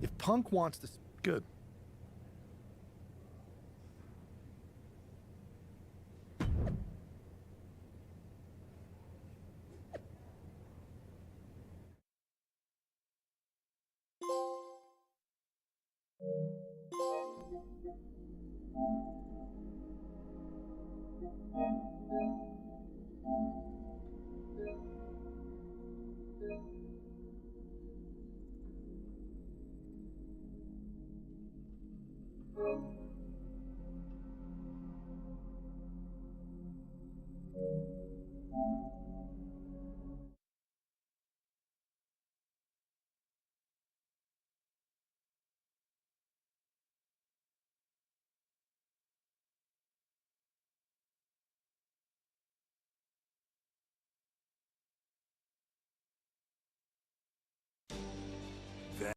If Punk wants to... Good. Then...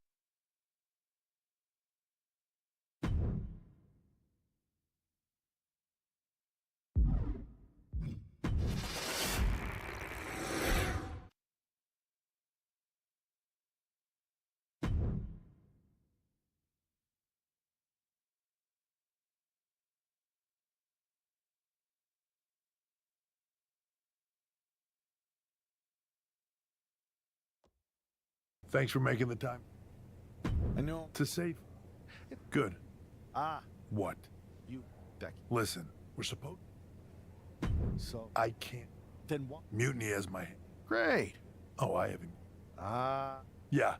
Thanks for making the time. I know. To save. Good. Ah. What? You... Becky. Listen, we're supposed... So... I can't. Then what? Mutiny as my... Great. Oh, I haven't... Ah. Yeah.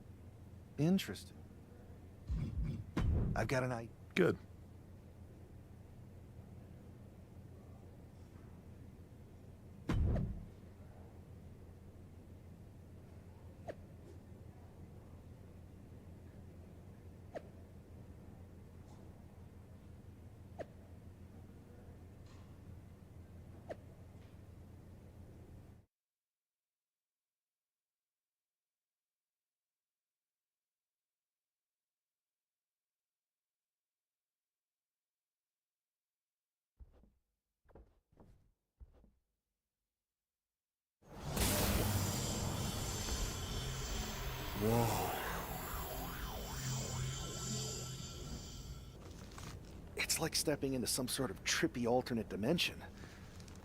Interesting. I've got an idea. Good. Whoa. It's like stepping into some sort of trippy alternate dimension.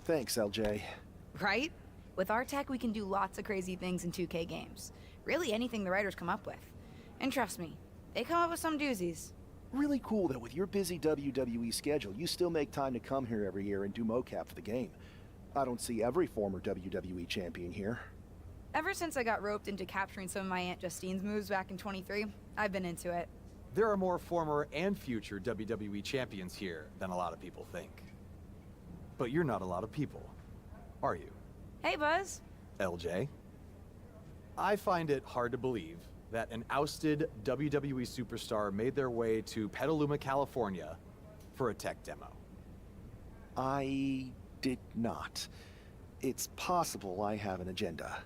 Thanks, LJ. Right? With our tech, we can do lots of crazy things in 2K games. Really anything the writers come up with. And trust me, they come up with some doozies. Really cool that with your busy WWE schedule, you still make time to come here every year and do mocap for the game. I don't see every former WWE champion here. Ever since I got roped into capturing some of my Aunt Justine's moves back in 23, I've been into it. There are more former and future WWE champions here than a lot of people think. But you're not a lot of people, are you? Hey, Buzz. LJ? I find it hard to believe that an ousted WWE superstar made their way to Petaluma, California for a tech demo. I did not. It's possible I have an agenda.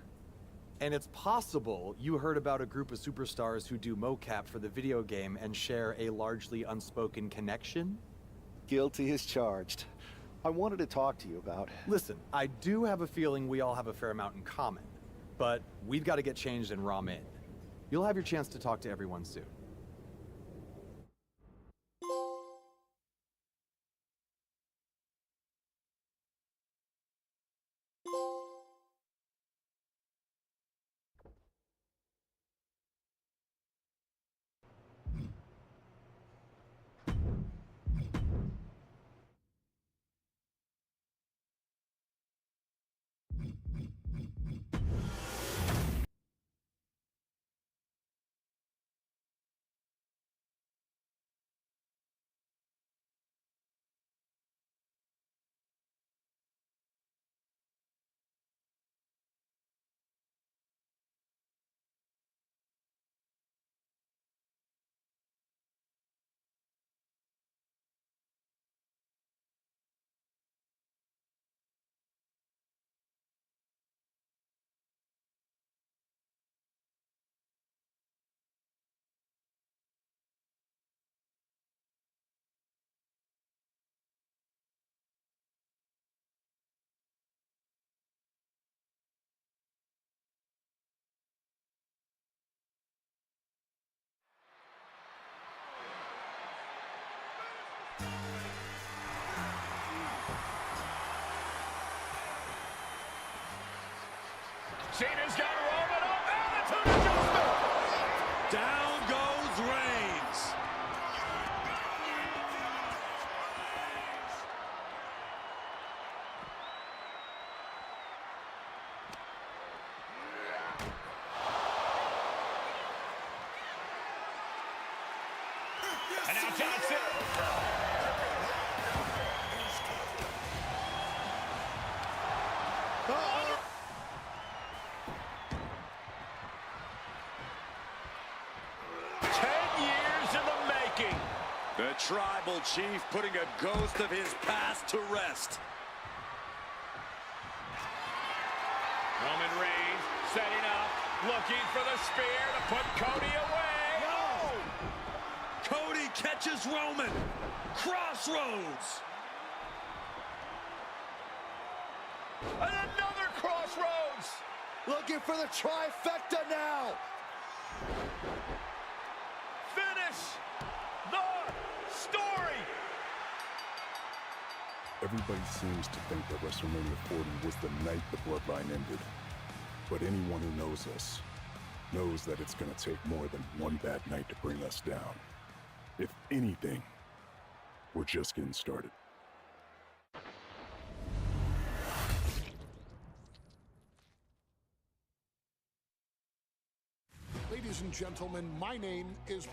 And it's possible you heard about a group of superstars who do mocap for the video game and share a largely unspoken connection? Guilty as charged. I wanted to talk to you about... Listen, I do have a feeling we all have a fair amount in common, but we've got to get changed in Ramen. You'll have your chance to talk to everyone soon. Cena's got Roman up, attitude adjustment. Down goes Reigns. And now Johnson. The Tribal Chief putting a ghost of his past to rest. Roman Reigns setting up, looking for the spear to put Cody away. No! Cody catches Roman. Crossroads. And another crossroads. Looking for the trifecta now. Finish the story. Everybody seems to think that WrestleMania 40 was the night the bloodline ended. But anyone who knows us knows that it's going to take more than one bad night to bring us down. If anything, we're just getting started. Ladies and gentlemen, my name is...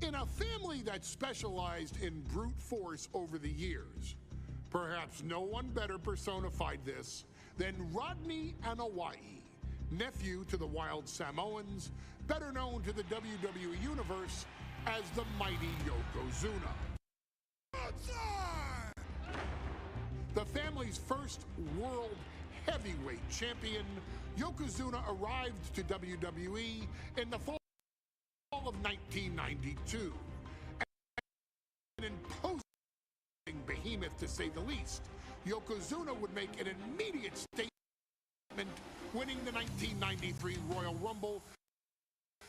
In a family that specialized in brute force over the years, perhaps no one better personified this than Rodney Anoa'i, nephew to the Wild Samoans, better known to the WWE Universe as the mighty Yokozuna. The family's first world heavyweight champion, Yokozuna arrived to WWE in the fall of 1992. An imposing behemoth, to say the least, Yokozuna would make an immediate statement, winning the 1993 Royal Rumble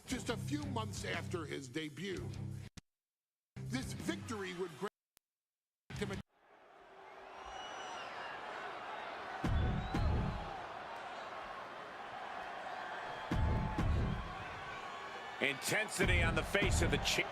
just a few months after his debut. This victory would grant him a intensity on the face of the champ.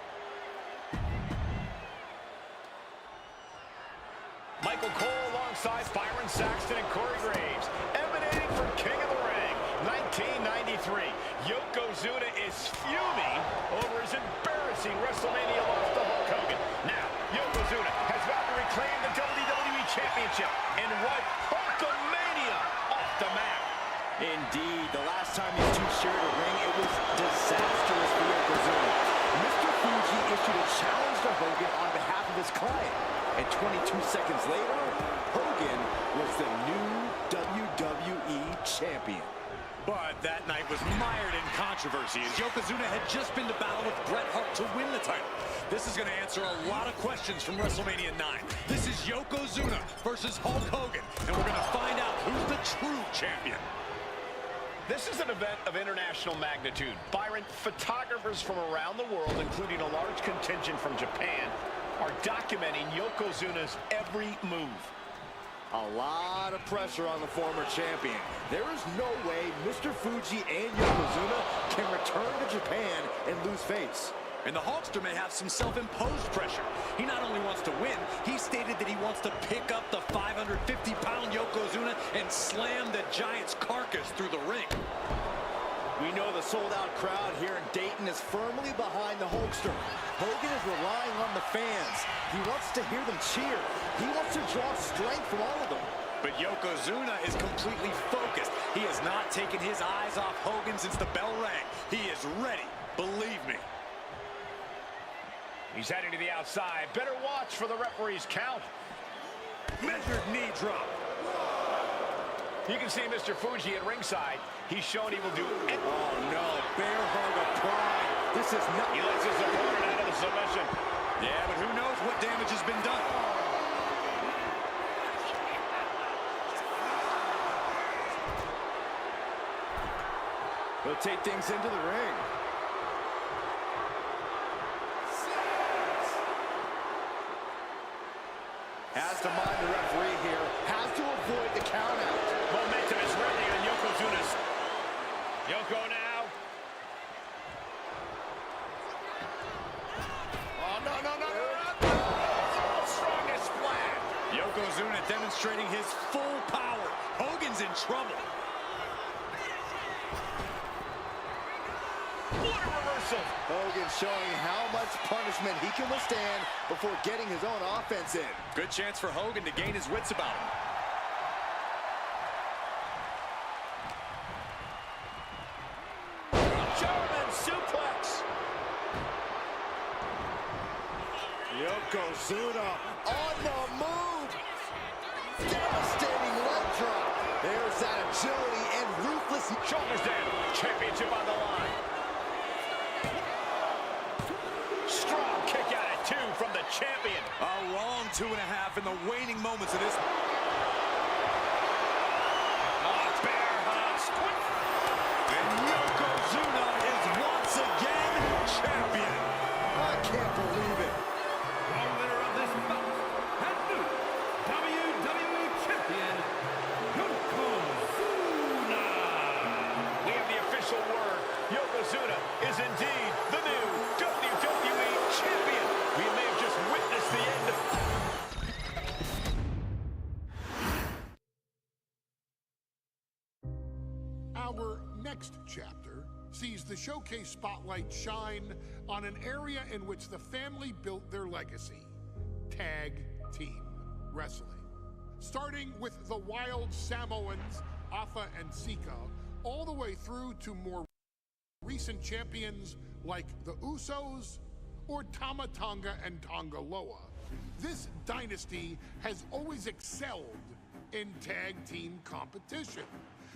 Michael Cole alongside Byron Saxton and Corey Graves, emanating from King of the Ring, 1993. Yokozuna is fuming over his embarrassing WrestleMania loss to Hulk Hogan. Now, Yokozuna has vowed to reclaim the WWE Championship and wipe Hulkamania off the map. Indeed, the last time these two shared a ring, it was disastrous for Yokozuna. Mr. Fuji issued a challenge to Hogan on behalf of his client. And 22 seconds later, Hogan was the new WWE Champion. But that night was mired in controversy, as Yokozuna had just been to battle with Bret Hart to win the title. This is going to answer a lot of questions from WrestleMania 9. This is Yokozuna versus Hulk Hogan, and we're going to find out who's the true champion. This is an event of international magnitude. Byron, photographers from around the world, including a large contingent from Japan, are documenting Yokozuna's every move. A lot of pressure on the former champion. There is no way Mr. Fuji and Yokozuna can return to Japan and lose face. And the Hulkster may have some self-imposed pressure. He not only wants to win, he stated that he wants to pick up the 550-pound Yokozuna and slam the Giant's carcass through the ring. We know the sold-out crowd here in Dayton is firmly behind the Hulkster. Hogan is relying on the fans. He wants to hear them cheer. He wants to draw strength from all of them. But Yokozuna is completely focused. He has not taken his eyes off Hogan since the bell rang. He is ready, believe me. He's heading to the outside. Better watch for the referee's count. Measured knee drop. You can see Mr. Fuji at ringside. He's shown he will do it. Oh, no. Bear hug of pride. This is not... He lets his opponent out of the submission. Yeah, but who knows what damage has been done. take things into the ring. Has to mind the referee here. Has to avoid the count out. Momentum is ready on Yokozuna's. Yoko now. Oh, no. Oh, strongest splat. Yokozuna demonstrating his full power. Hogan's in trouble. What a reversal. Hogan showing how much punishment he can withstand before getting his own offense in. Good chance for Hogan to gain his wits about him. German suplex. Yokozuna on the move. Devastating leg drop. There's that agility and ruthless. Shoulders down. Championship on the line. Strong kick out at 2 from the champion. A long 2.5 in the waning moments of this. Bear hug. And Yokozuna is once again champion. I can't believe it. The winner of this bout and new WWE Champion, Yokozuna. We have the official word. Yokozuna is indeed the new WWE Champion. We may have just witnessed the end of... Our next chapter sees the showcase spotlight shine on an area in which the family built their legacy: tag team wrestling. Starting with the Wild Samoans, Afa and Sika, all the way through to more recent champions like the Usos or Tama Tonga and Tonga Loa. This dynasty has always excelled in tag team competition,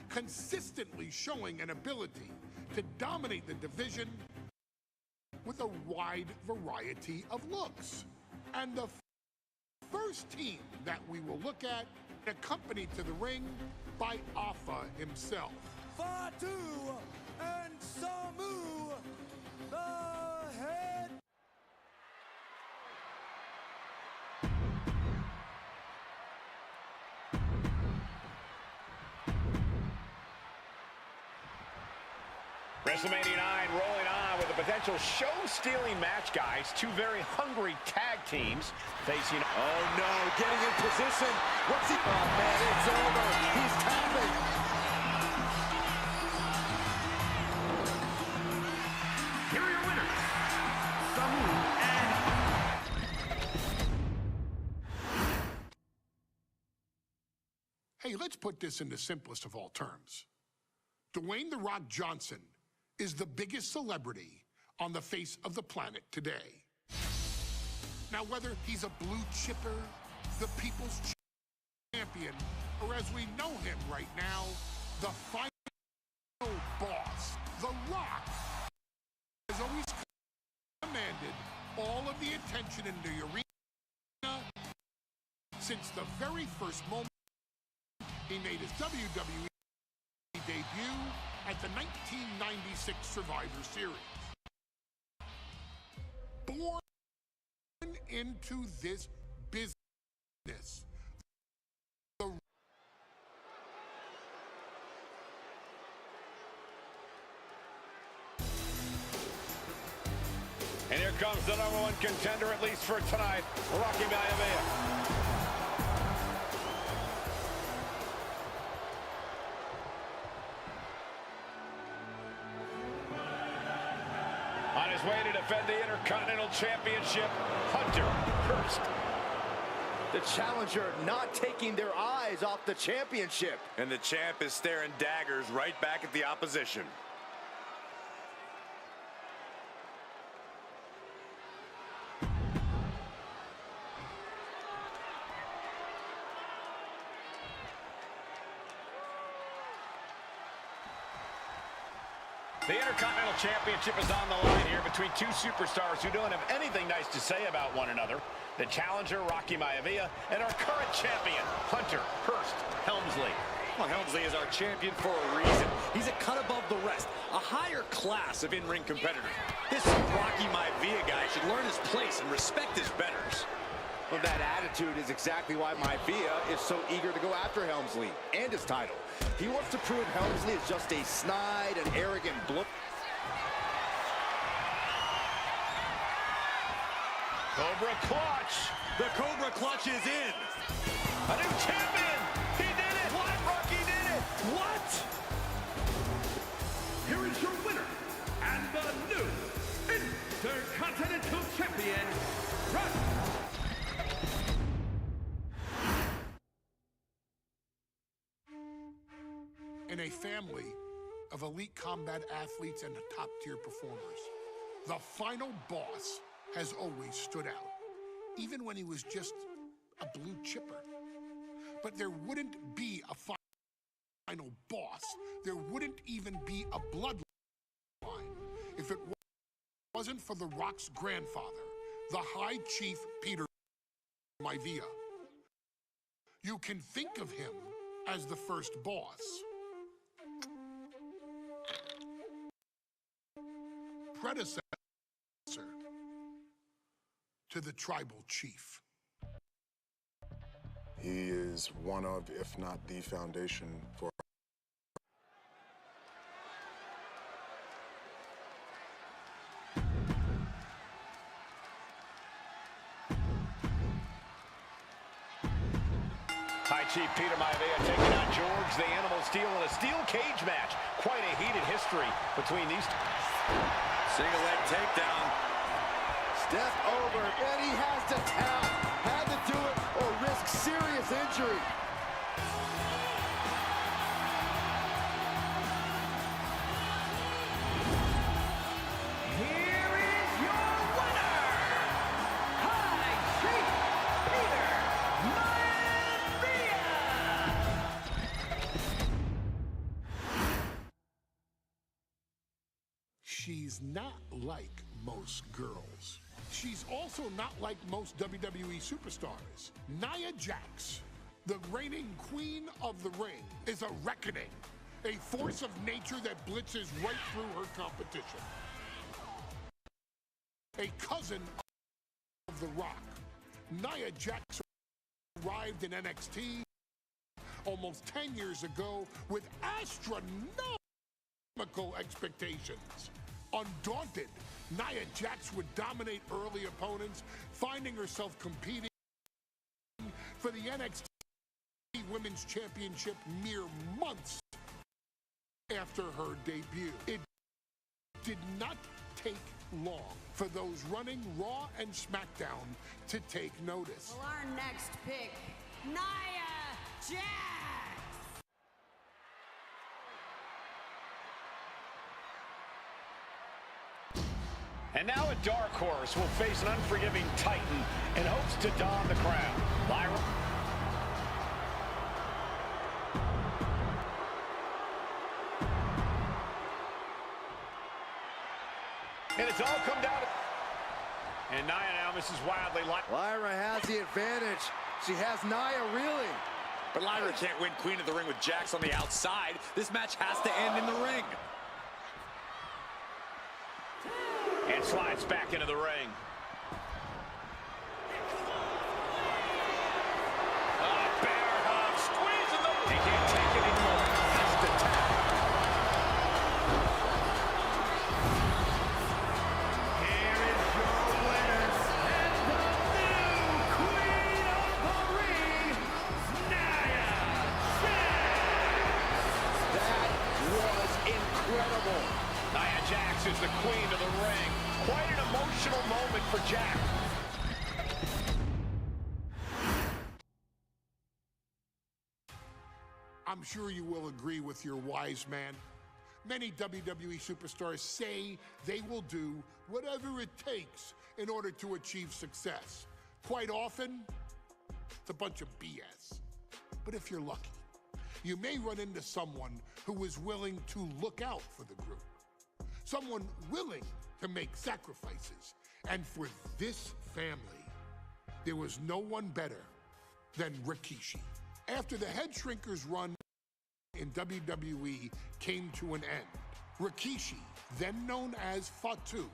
consistently showing an ability to dominate the division with a wide variety of looks. And the first team that we will look at, accompanied to the ring by Afa himself. Fatu and Samu, the head. WrestleMania 9 rolling on with a potential show-stealing match, guys. Two very hungry tag teams facing... Oh, no, getting in position. What's he... Oh, man, it's over. He's tapping. Here are your winners, Samu and... Hey, let's put this in the simplest of all terms. Dwayne "The Rock" Johnson is the biggest celebrity on the face of the planet today. Now, whether he's a blue chipper, the people's champion, or as we know him right now, the final boss, The Rock has always commanded all of the attention in the arena since the very first moment he made his WWE debut at the 1996 Survivor Series. Born into this business, And here comes the #1 contender, at least for tonight, Rocky Maivia. On his way to defend the Intercontinental Championship, Hunter Hurst. The challenger not taking their eyes off the championship. And the champ is staring daggers right back at the opposition. The Intercontinental Championship is on the line here between two superstars who don't have anything nice to say about one another. The challenger, Rocky Maivia, and our current champion, Hunter Hurst Helmsley. Well, Helmsley is our champion for a reason. He's a cut above the rest, a higher class of in-ring competitor. This Rocky Maivia guy should learn his place and respect his betters. Well, that attitude is exactly why Maivia is so eager to go after Helmsley and his title. He wants to prove Helmsley is just a snide and arrogant bloke. Cobra Clutch. The Cobra Clutch is in. A new champion. He did it. What? Rocky did it. What? Here is your winner and the new Intercontinental Champion, Rocky. In a family of elite combat athletes and top-tier performers, the final boss has always stood out, even when he was just a blue chipper. But there wouldn't be a final boss. There wouldn't even be a bloodline if it wasn't for The Rock's grandfather, the High Chief Peter Maivia. You can think of him as the first boss. Predecessor to the tribal chief. He is one of, if not the foundation for High Chief Peter Maivia taking on George the Animal Steel in a steel cage match. Quite a heated history between these two. Single leg takedown. Step over, and he has to tap. Had to do it or risk serious injury. Here is your winner, High Chief Peter Maivia. She's not like most girls. She's also not like most WWE superstars. Nia Jax, the reigning queen of the ring, is a reckoning, a force of nature that blitzes right through her competition. A cousin of The Rock, Nia Jax arrived in NXT almost 10 years ago with astronomical expectations. Undaunted, Nia Jax would dominate early opponents, finding herself competing for the NXT Women's Championship mere months after her debut. It did not take long for those running Raw and SmackDown to take notice. Well, our next pick, Nia Jax. And now a dark horse will face an unforgiving Titan in hopes to don the crown. Lyra. And it's all come down to... And Nia now misses wildly. Lyra has the advantage. She has Nia reeling. But Lyra can't win Queen of the Ring with Jax on the outside. This match has to end in the ring. And slides back into the ring. Bear hug, squeezing the... He can't take it anymore. Has to tap. Here is your winner and the new Queen of the Ring, Nia Jax. That was incredible. Nia Jax is the queen of the ring. Quite an emotional moment for Jax. I'm sure you will agree with your wise man. Many WWE superstars say they will do whatever it takes in order to achieve success. Quite often, it's a bunch of BS. But if you're lucky, you may run into someone who is willing to look out for the group. Someone willing to make sacrifices. And for this family, there was no one better than Rikishi. After the Head Shrinkers run in WWE came to an end. Rikishi, then known as Fatu,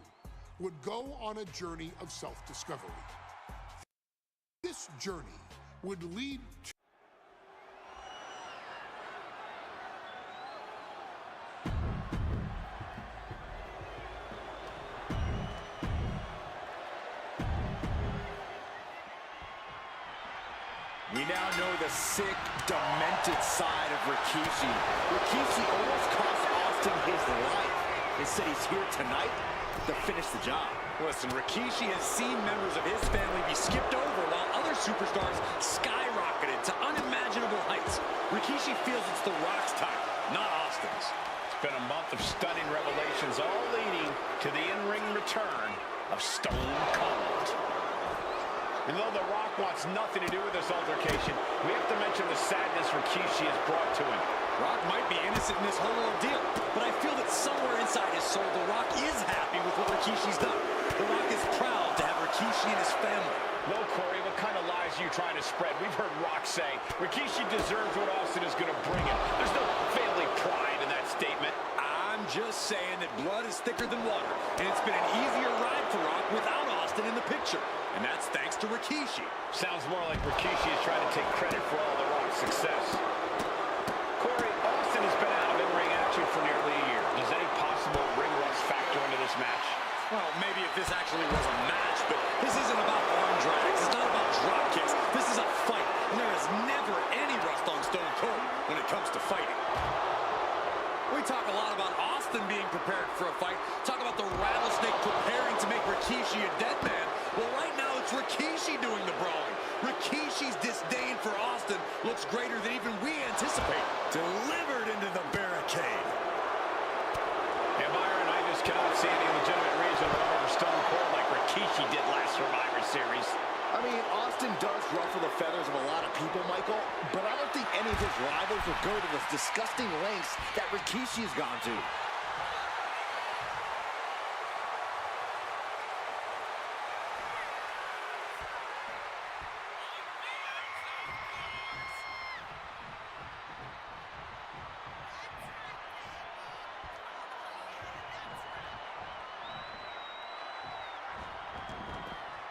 would go on a journey of self-discovery. This journey would lead to We now know the sick, demented side of Rikishi. Rikishi almost cost Austin his life. Instead, he's here tonight to finish the job. Listen, Rikishi has seen members of his family be skipped over while other superstars skyrocketed to unimaginable heights. Rikishi feels it's The Rock's time, not Austin's. It's been a month of stunning revelations, all leading to the in-ring return of Stone Cold. And though The Rock wants nothing to do with this altercation, we have to mention the sadness Rikishi has brought to him. Rock might be innocent in this whole ordeal, but I feel that somewhere inside his soul, The Rock is happy with what Rikishi's done. The Rock is proud to have Rikishi and his family. Well, Corey, what kind of lies are you trying to spread? We've heard Rock say Rikishi deserves what Austin is going to bring him. There's no family pride in that statement. I'm just saying that blood is thicker than water, and it's been an easier ride for Rock without Austin in the picture. And that's thanks to Rikishi. Sounds more like Rikishi is trying to take credit for all The Rock's success. Corey, Austin has been out of in-ring action for nearly a year. Does any possible ring rust factor into this match? Well, maybe if this actually was a match, but this isn't about arm drags. It's not about drop kicks. This is a fight, and there is never any rust on Stone Cold when it comes to fighting. We talk a lot about Austin being prepared for a fight. Talk about the rattlesnake preparing to make Rikishi a dead man. Well, right now it's Rikishi doing the brawling. Rikishi's disdain for Austin looks greater than even we anticipate. Delivered into the barricade. Yeah, Byron, I just cannot see any legitimate reason to over Stone Cold like Rikishi did last Survivor Series. I mean, Austin does ruffle the feathers of a lot of people, Michael, but I don't think any of his rivals will go to the disgusting lengths that Rikishi has gone to.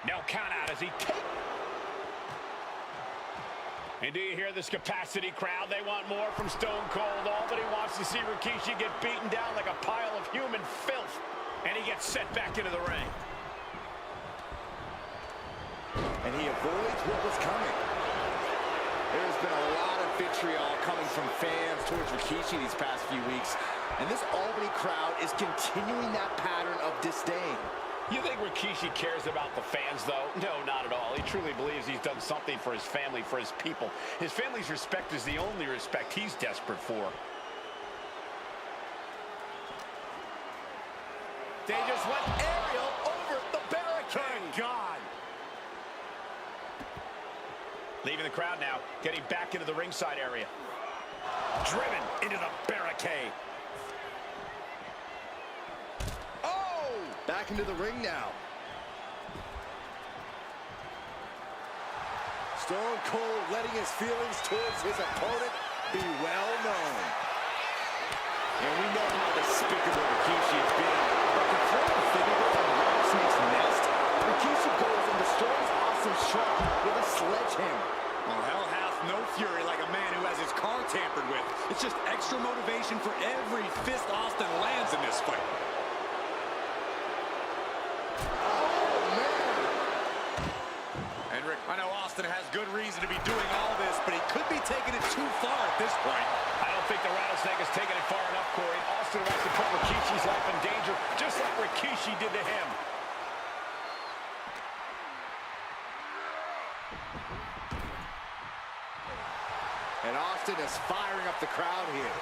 No count out as he takes. And do you hear this capacity crowd? They want more from Stone Cold. All that he wants to see Rikishi get beaten down like a pile of human filth. And he gets set back into the ring. And he avoids what was coming. There's been a lot of vitriol coming from fans towards Rikishi these past few weeks. And this Albany crowd is continuing that pattern of disdain. You think Rikishi cares about the fans, though? No, not at all. He truly believes he's done something for his family, for his people. His family's respect is the only respect he's desperate for. They just went aerial over the barricade. Good God. Leaving the crowd now, getting back into the ringside area. Driven into the barricade. Back into the ring now. Stone Cold letting his feelings towards his opponent be well known. And we know how despicable Rikishi has been. But to throw the figure from the rattlesnake's nest, Rikishi goes and destroys Austin's truck with a sledgehammer. Well, hell hath no fury like a man who has his car tampered with. It's just extra motivation for every fist Austin lands in this fight. I know Austin has good reason to be doing all this, but he could be taking it too far at this point. I don't think the rattlesnake has taken it far enough, Corey. Austin wants to put Rikishi's life in danger, just like Rikishi did to him. And Austin is firing up the crowd here.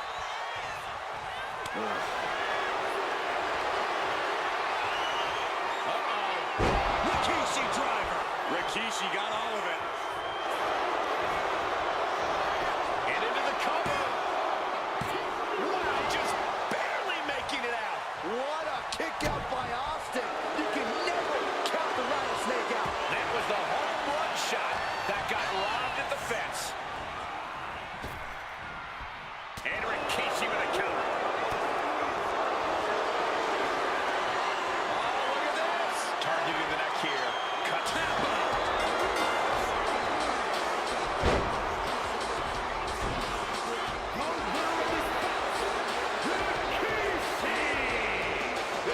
Rikishi driver. Rikishi got all of it. And into the cover. Wow, just barely making it out. What a kick out by Austin. You can never count the rattlesnake out. That was the home run shot that got robbed at the fence. And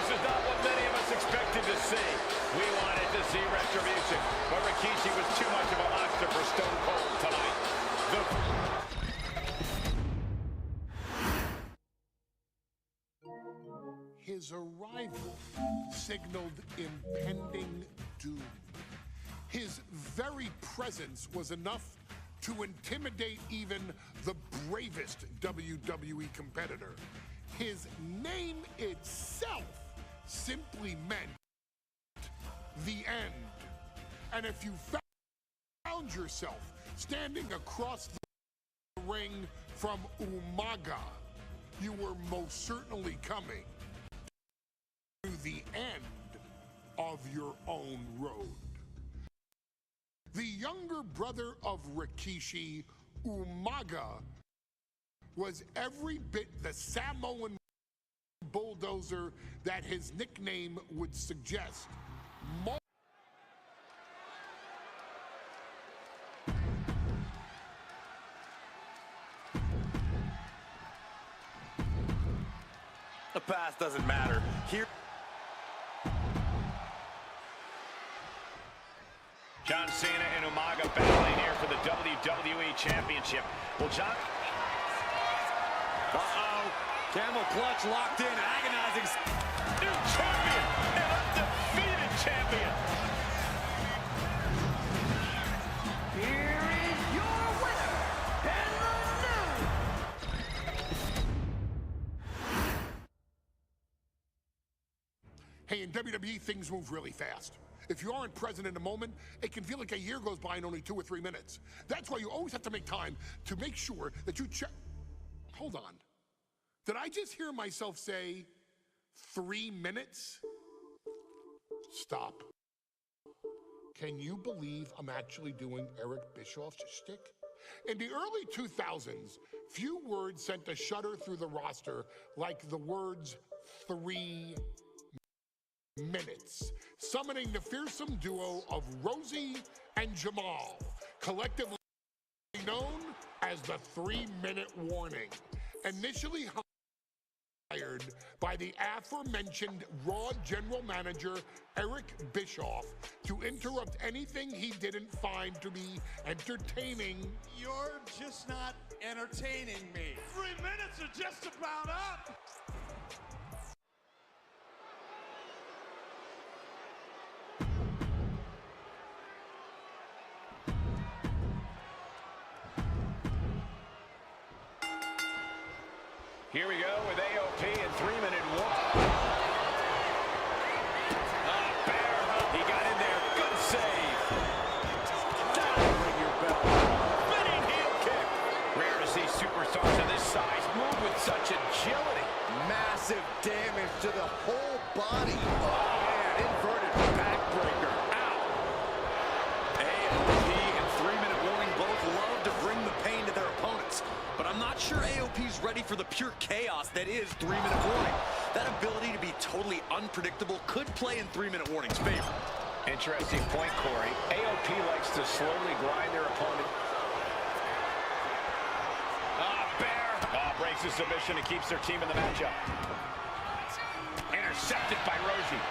This is not what many of us expected to see. We wanted to see retribution, but Rikishi was too much of a monster for Stone Cold tonight. His arrival signaled impending doom. His very presence was enough to intimidate even the bravest WWE competitor. His name itself simply meant the end. And if you found yourself standing across the ring from Umaga, you were most certainly coming to the end of your own road. The younger brother of Rikishi, Umaga, was every bit the Samoan bulldozer that his nickname would suggest. The past doesn't matter. Here. John Cena and Umaga battling here for the WWE Championship. Well, John... Uh-oh. Camel clutch locked in, agonizing. New champion and undefeated champion. Here is your winner, and the new... Hey, in WWE, things move really fast. If you aren't present in the moment, it can feel like a year goes by in only 2 or 3 minutes. That's why you always have to make time to make sure that you check... Hold on. Did I just hear myself say 3 minutes? Stop. Can you believe I'm actually doing Eric Bischoff's shtick? In the early 2000s, few words sent a shudder through the roster like the words 3 minutes, summoning the fearsome duo of Rosie and Jamal, collectively known as the 3-minute warning. Initially hired by the aforementioned Raw General Manager Eric Bischoff to interrupt anything he didn't find to be entertaining. You're just not entertaining me. 3 minutes are just about up. Here we go with AOP and 3-minute war. Bear hug. He got in there. Good save. That'll ring your bell. Spinning heel kick. Rare to see superstars of this size move with such agility. Massive damage to the whole body. Oh, man, inverted backbreaker. Ow. AOP and 3-minute warning both love to bring the pain to their opponents. But I'm not sure AOP's ready for the pure chaos that is 3-minute warning. That ability to be totally unpredictable could play in 3-minute warning's favor. Interesting point, Corey. AOP likes to slowly grind their opponent. Bear. Breaks the submission and keeps their team in the matchup. Intercepted by Rosie.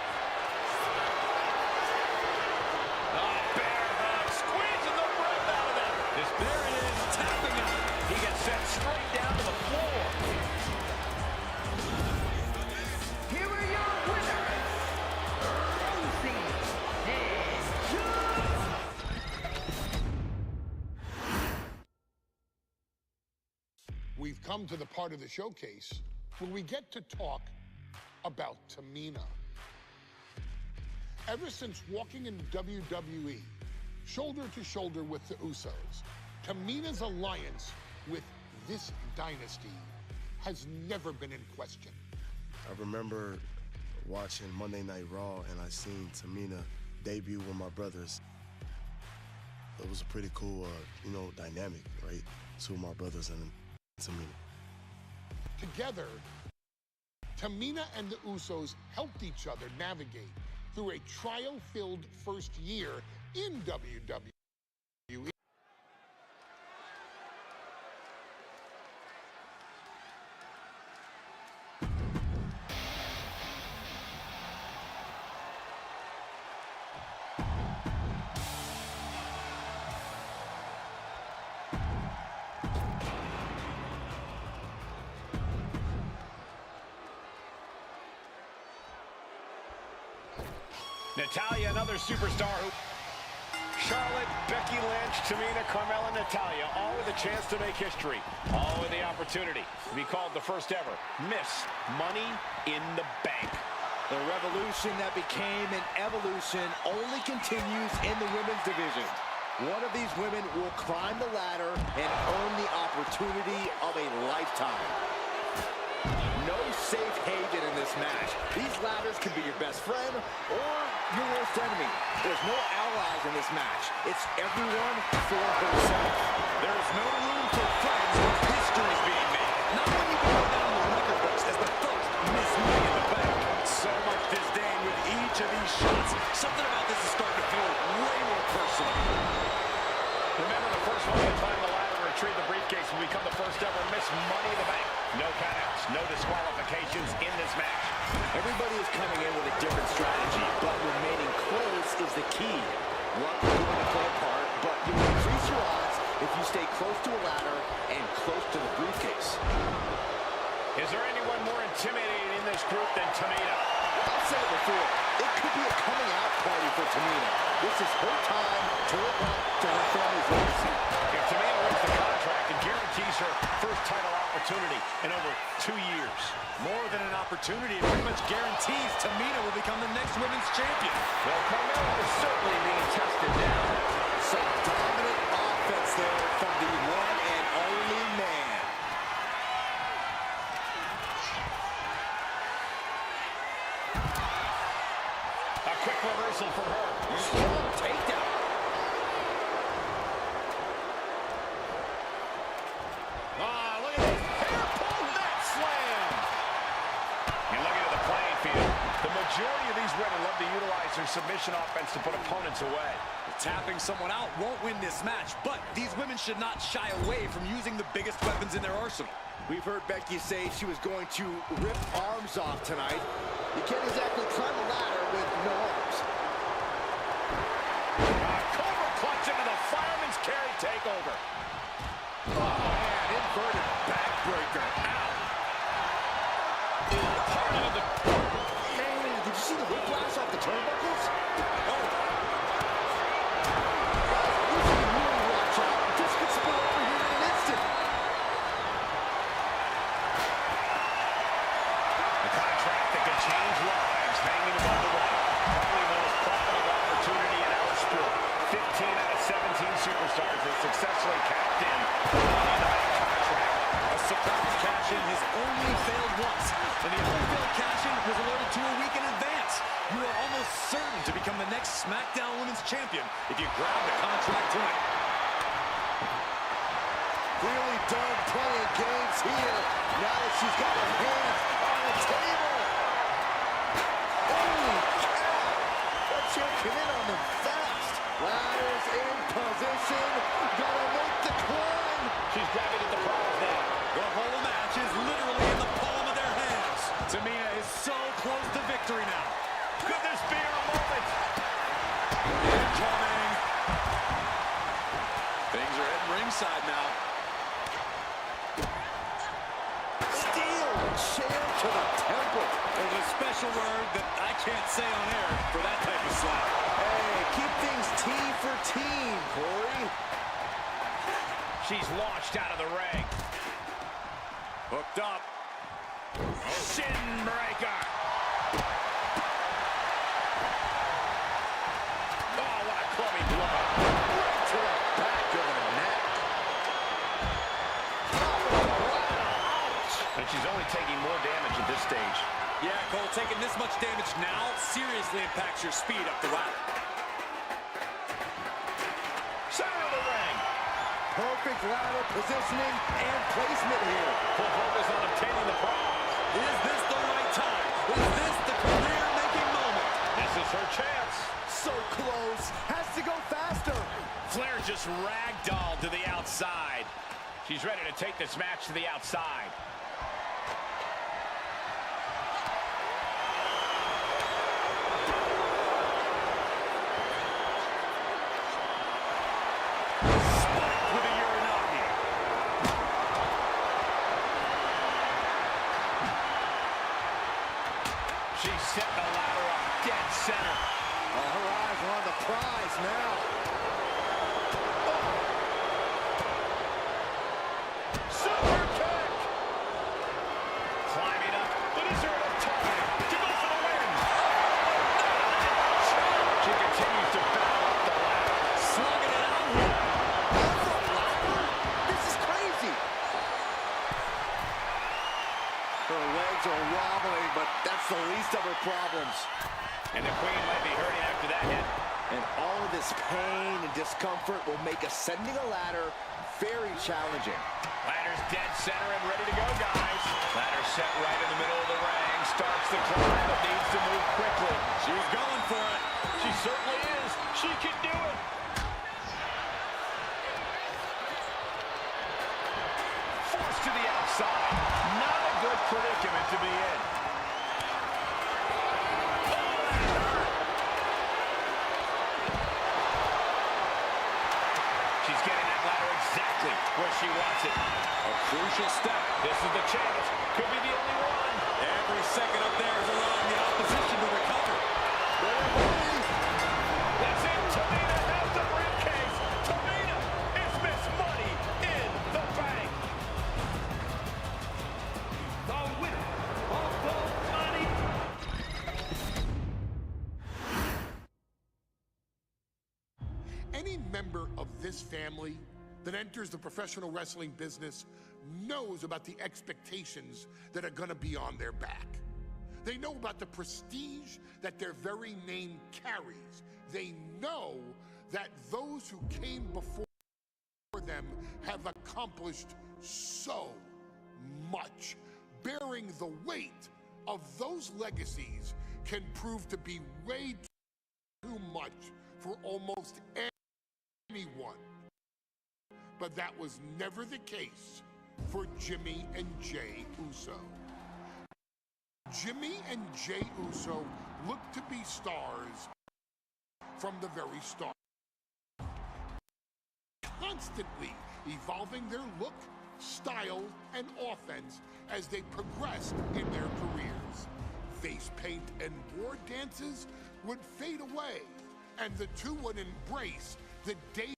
Bear hug. Squeezing the breath out of them. There it is. Tapping out. He gets sent straight down to the floor. Here are your winners, Rosie and John. We've come to the part of the showcase where we get to talk about Tamina. Ever since walking in WWE, shoulder to shoulder with the Usos, Tamina's alliance with this dynasty has never been in question. I remember watching Monday Night Raw and I seen Tamina debut with my brothers. It was a pretty cool, dynamic, right? Two of my brothers and Tamina. Together, Tamina and the Usos helped each other navigate through a trial-filled first year in WWE. Natalya, another superstar who... Charlotte, Becky Lynch, Tamina, Carmella, Natalya, all with a chance to make history. All with the opportunity to be called the first ever Miss Money in the Bank. The revolution that became an evolution only continues in the women's division. One of these women will climb the ladder and earn the opportunity of a lifetime. No safe haven in this match. These ladders can be your best friend or your worst enemy. There's no allies in this match. It's everyone for herself. There's no room for friends when history is being made. Not when you go down the record books as the first Miss Money in the Bank. So much disdain with each of these shots. Something about this is starting to feel way more personal. Remember, the first one to climb the ladder and retrieve the briefcase will become the first ever Miss Money in the Bank. No countouts, no disqualifications in this match. Everybody is coming in with a different strategy, but remaining close is the key. Luck is going to play a part, but you will increase your odds if you stay close to a ladder and close to the briefcase. Is there anyone more intimidating in this group than Tamina? I've said it before, it could be a coming out party for Tamina. This is her time to live up to her family's legacy. If Tamina wins the contract, it guarantees her first title opportunity in over 2 years. More than an opportunity, it pretty much guarantees Tamina will become the next women's champion. Well, Carmella is certainly being tested now. Some dominant offense there from the one and only man. A quick reversal for her. Strong takedown. Ah, look at this. Hair pull net slam. You're looking at the playing field. The majority of these women love to utilize their submission offense to put opponents away. Tapping someone out won't win this match, but these women should not shy away from using the biggest weapons in their arsenal. We've heard Becky say she was going to rip arms off tonight. You can't exactly climb a ladder with no arms. Cobra clutch into the fireman's carry takeover. Oh, man, inverted backbreaker. Ow. Hard into the... Man, did you see the whiplash off the turnbuckles? Oh. You should really watch out. This could spill over here in an instant. A contract that can change lives hanging above the ring. Probably the most profitable opportunity in our sport. 15 out of 17 superstars have successfully capped in the Money in the Bank contract. A surprise cash-in has only failed once, and the other failed cash-in was alerted to a week in advance. You are almost certain to become the next SmackDown Women's Champion if you grab the contract tonight. Clearly done playing games here. Now that she's got her hands on the table. Holy cow! That chair came in on them fast. Ladders in position. Gonna make the climb. She's grabbing at the prize now. The whole match is literally in the palm of their hands. Tamina is so close to victory now. Could this be our moment? Incoming. Things are heading ringside now. Steel chair to the temple. There's a special word that I can't say on air for that type of slap. Hey, keep things team for team, Corey. She's launched out of the ring. Hooked up. Shin breaker. Oh, what a clubby blow. Right to the back of the neck. Ouch. And she's only taking more damage at this stage. Yeah, Cole, taking this much damage now seriously impacts your speed up the ladder. Center of the ring. Perfect ladder positioning and placement here. Full focus on obtaining the prize. Is this the right time? Is this the career-making moment? This is her chance. So close. Has to go faster. Flair just ragdolled to the outside. She's ready to take this match to the outside. Spiked with a Uranagi. She set the ladder up dead center. Her eyes are on the prize now. Super kick! Climbing up, but is there enough time to go for the win? She continues to battle up the ladder. Slugging it out here. Off the ladder? This is crazy. Her legs are wobbling, but that's the least of her problems. And the Queen might be hurting after that hit. And all of this pain and discomfort will make ascending a ladder very challenging. Ladder's dead center and ready to go, guys. Ladder set right in the middle of the ring. Starts the climb, but needs to move quickly. She's going for it. She certainly is. She can do it. Forced to the outside. Not a good predicament to be in. She's getting that ladder exactly where she wants it. A crucial step. This is the chance. Could be the only one. Every second up there is allowing the opposition to recover. That's it. Tamina has the briefcase. Tamina is Miss Money in the Bank. The winner of the Money. Any member of this family that enters the professional wrestling business knows about the expectations that are going to be on their back. They know about the prestige that their very name carries. They know that those who came before them have accomplished so much. Bearing the weight of those legacies can prove to be way too much for almost anyone. But that was never the case for Jimmy and Jey Uso. Jimmy and Jey Uso look to be stars from the very start, constantly evolving their look, style, and offense as they progressed in their careers. Face paint and board dances would fade away, and the two would embrace the day.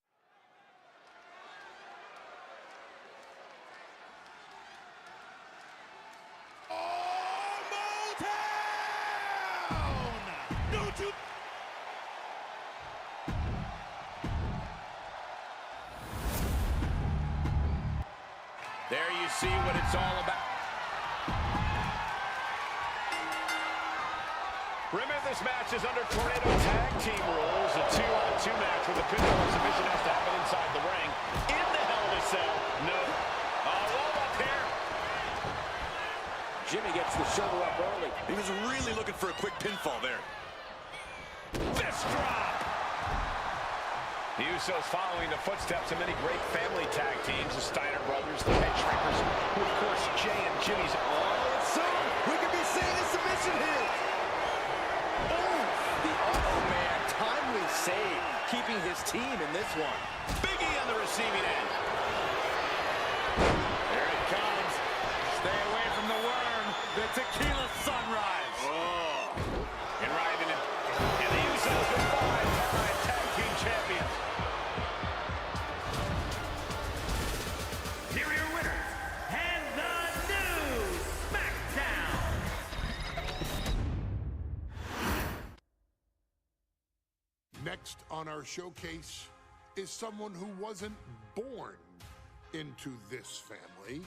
There you see what it's all about. Remember, this match is under Tornado Tag Team rules. A 2-on-2 match where the pinfall submission has to happen inside the ring. In the Hell in a Cell. No. Roll up here. Jimmy gets the shoulder up early. He was really looking for a quick pinfall there. Fist drop. The Usos following the footsteps of many great family tag teams, the Steiner brothers, the Head Shrinkers, who of course Jay and Jimmy's. Oh, soon we could be seeing a submission here. Oh, the man, timely save, keeping his team in this one. Biggie on the receiving end. There it comes. Stay away from the worm. The tequila sunrise. Oh. And right in it. And the Usos are 5-time tag team champions. Here are your winners, and the new SmackDown. Next on our showcase is someone who wasn't born into this family,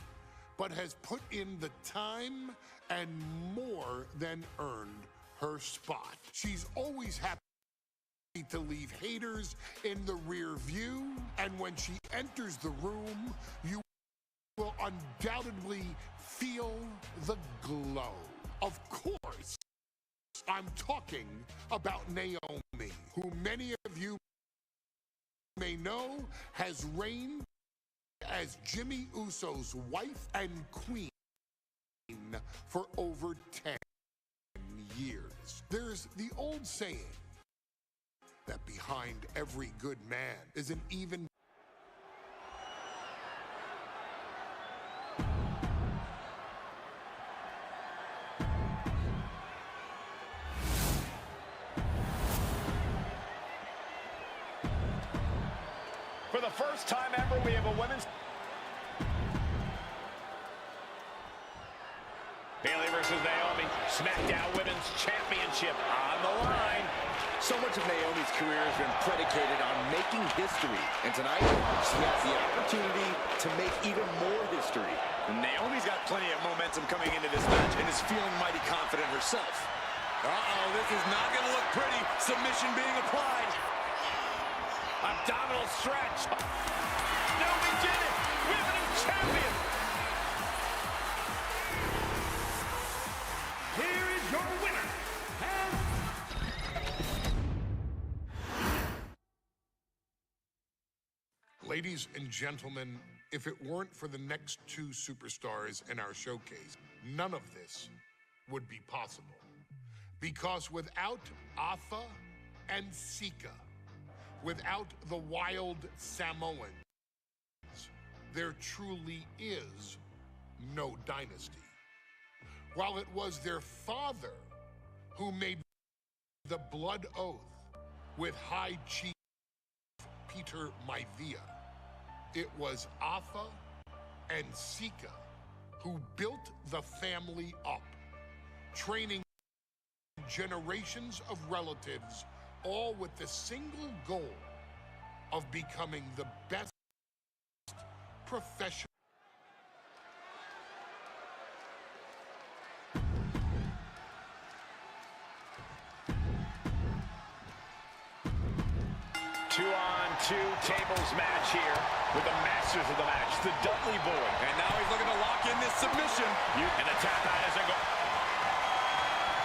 but has put in the time and more than earned her spot. She's always happy to leave haters in the rear view, and when she enters the room, you will undoubtedly feel the glow. Of course, I'm talking about Naomi, who many of you may know has reigned as Jimmy Uso's wife and queen for over 10 years. There's the old saying that behind every good man is an even For the first time ever, we have a women's... Bayley versus Naomi. SmackDown Women's Championship on the line. So much of Naomi's career has been predicated on making history. And tonight, she has the opportunity to make even more history. And Naomi's got plenty of momentum coming into this match and is feeling mighty confident herself. Uh-oh, this is not going to look pretty. Submission being applied. Abdominal stretch. Naomi did it. Women's champion. Here is your winner, and Ladies and gentlemen, if it weren't for the next two superstars in our showcase, none of this would be possible. Because without Afa and Sika, without the wild Samoans, there truly is no dynasty. While it was their father who made the blood oath with High Chief Peter Maivia, it was Afa and Sika who built the family up, training generations of relatives, all with the single goal of becoming the best professional. Two-on-two tables match here with the masters of the match, the Dudley Boy. And now he's looking to lock in this submission. And the tap out isn't going.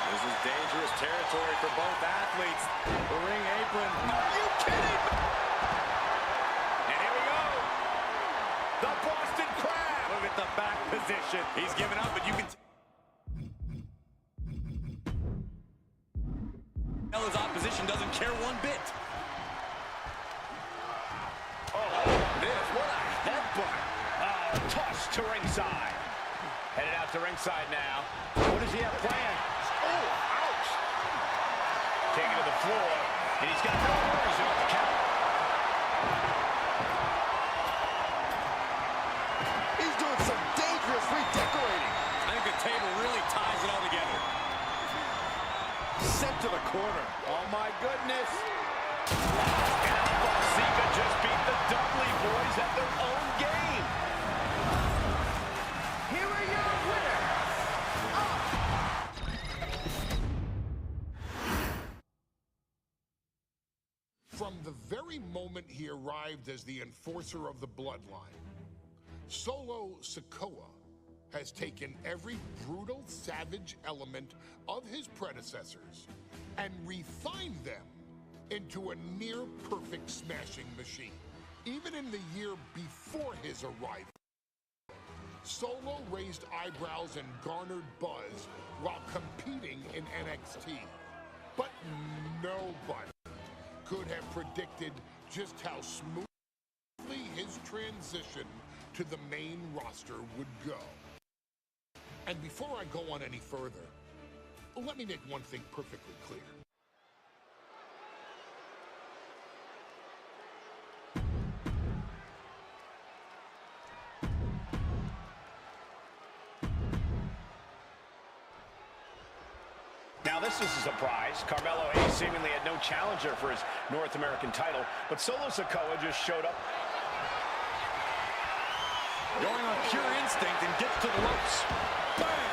This is dangerous territory for both athletes. The ring apron. Are you kidding? And here we go. The Boston Crab. Look at the back position. He's giving up, but you can tell his opposition doesn't care one bit. What a headbutt. Toss to ringside. Headed out to ringside now. What does he have planned? Oh, ouch. Taken to the floor, and he's got no worries about the count. He's doing some dangerous redecorating. I think the table really ties it all together. Sent to the corner. Oh, my goodness. And Sika just beat the Dudley Boys at their own game. here are your winners. From the very moment he arrived as the enforcer of the bloodline, Solo Sikoa has taken every brutal, savage element of his predecessors and refined them into a near-perfect smashing machine. Even in the year before his arrival, Solo raised eyebrows and garnered buzz while competing in NXT. But nobody could have predicted just how smoothly his transition to the main roster would go. And before I go on any further, let me make one thing perfectly clear. Now, this is a surprise. Carmelo Hayes seemingly had no challenger for his North American title, but Solo Sikoa just showed up. Going on pure instinct and gets to the ropes. Bam!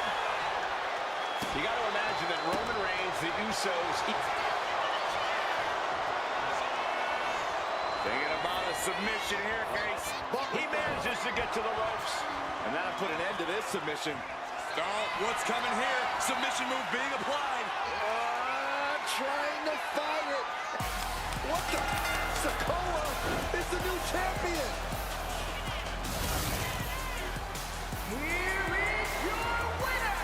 You got to imagine that Roman Reigns, the Usos... Thinking about a submission here, Case. He manages to get to the ropes. And that'll put an end to this submission. Oh, what's coming here? Submission move being applied. Trying to fight it. What the? Sikoa is the new champion. Here is your winner,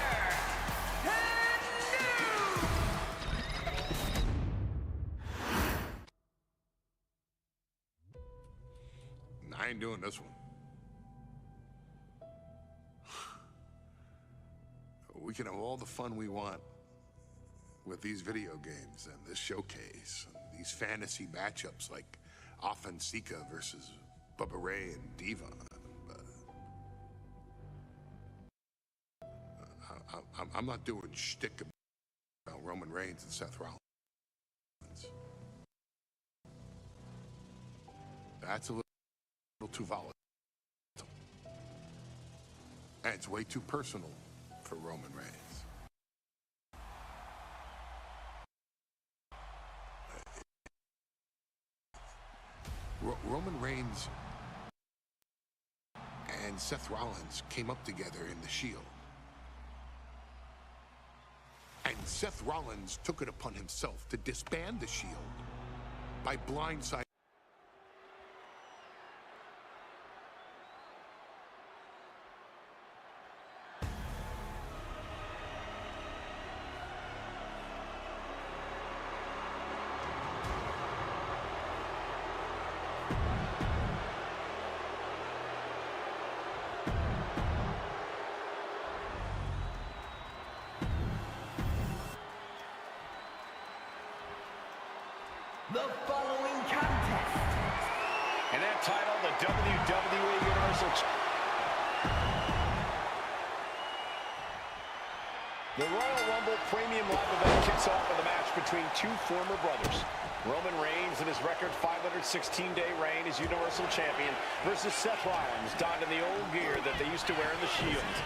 and I ain't doing this one. We can have all the fun we want with these video games and this showcase, and these fantasy matchups like Afa and Sika versus Bubba Ray and Diva. I'm not doing shtick about Roman Reigns and Seth Rollins. That's a little too volatile. And it's way too personal for Roman Reigns. Roman Reigns and Seth Rollins came up together in the Shield. And Seth Rollins took it upon himself to disband the Shield by blindsiding. The following contest. And that title, the WWE Universal The Royal Rumble Premium Live event kicks off with a match between two former brothers. Roman Reigns in his record 516-day reign as Universal Champion versus Seth Rollins, donned in the old gear that they used to wear in the Shield.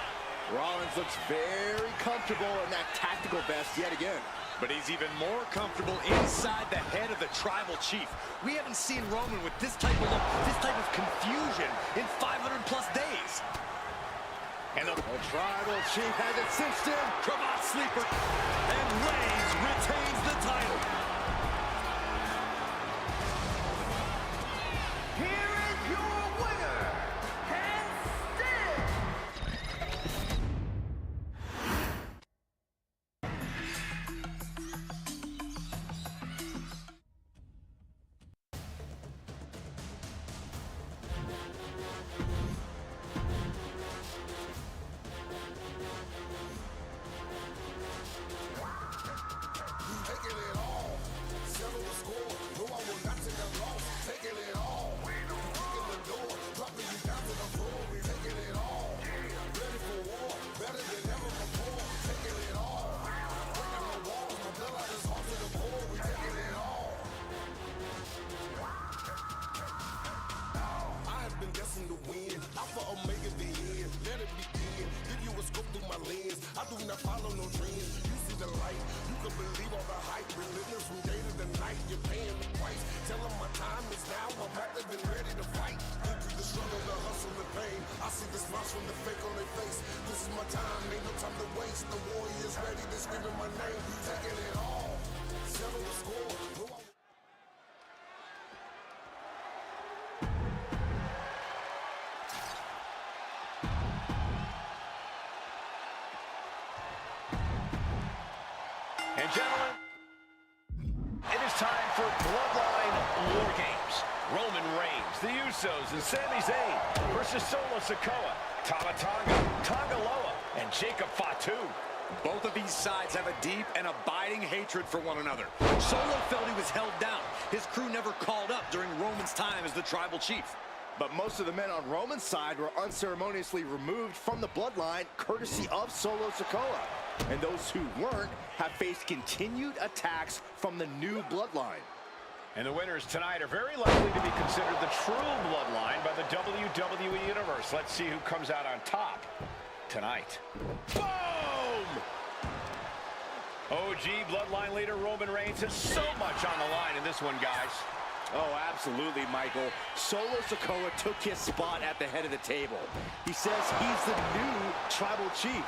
Rollins looks very comfortable in that tactical vest yet again. But he's even more comfortable inside the head of the Tribal Chief. We haven't seen Roman with this type of look, this type of confusion in 500+ days. And the Tribal Chief has it cinched in. Cravat sleeper. And Reigns retains the title. Here is your winner, and still Taking it all, settle the score. No, I will not take a loss. Taking it all, kicking the door, dropping you down to the floor. We taking it all, ready for war, better than ever before. Taking it all, breaking the walls, my blood is hard to the core. We taking it all. I have been destined to win. Alpha Omega the end. Let it begin. Give you a scope through my lens. I do not follow no trends. You see the light. You can believe all the hype. Relentless from day to the night. You're paying the price. Tell them my time is now. I'm active and ready to fight. Been through the struggle, the hustle, the pain. I see the smiles from the fake on their face. This is my time. Ain't no time to waste. The warriors ready to scream in my name. Taking it all. Settle the score. No, I And gentlemen, it is time for Bloodline War Games. Roman Reigns, the Usos, and Sami Zayn versus Solo Sikoa, Tama Tonga, Tonga Loa, and Jacob Fatu. Both of these sides have a deep and abiding hatred for one another. Solo felt he was held down. His crew never called up during Roman's time as the Tribal Chief. But most of the men on Roman's side were unceremoniously removed from the bloodline, courtesy of Solo Sikoa. And those who weren't have faced continued attacks from the new bloodline. And the winners tonight are very likely to be considered the true bloodline by the WWE Universe. Let's see who comes out on top tonight. Boom! OG bloodline leader Roman Reigns has so much on the line in this one, guys. Oh, absolutely, Michael. Solo Sikoa took his spot at the head of the table. He says he's the new Tribal Chief.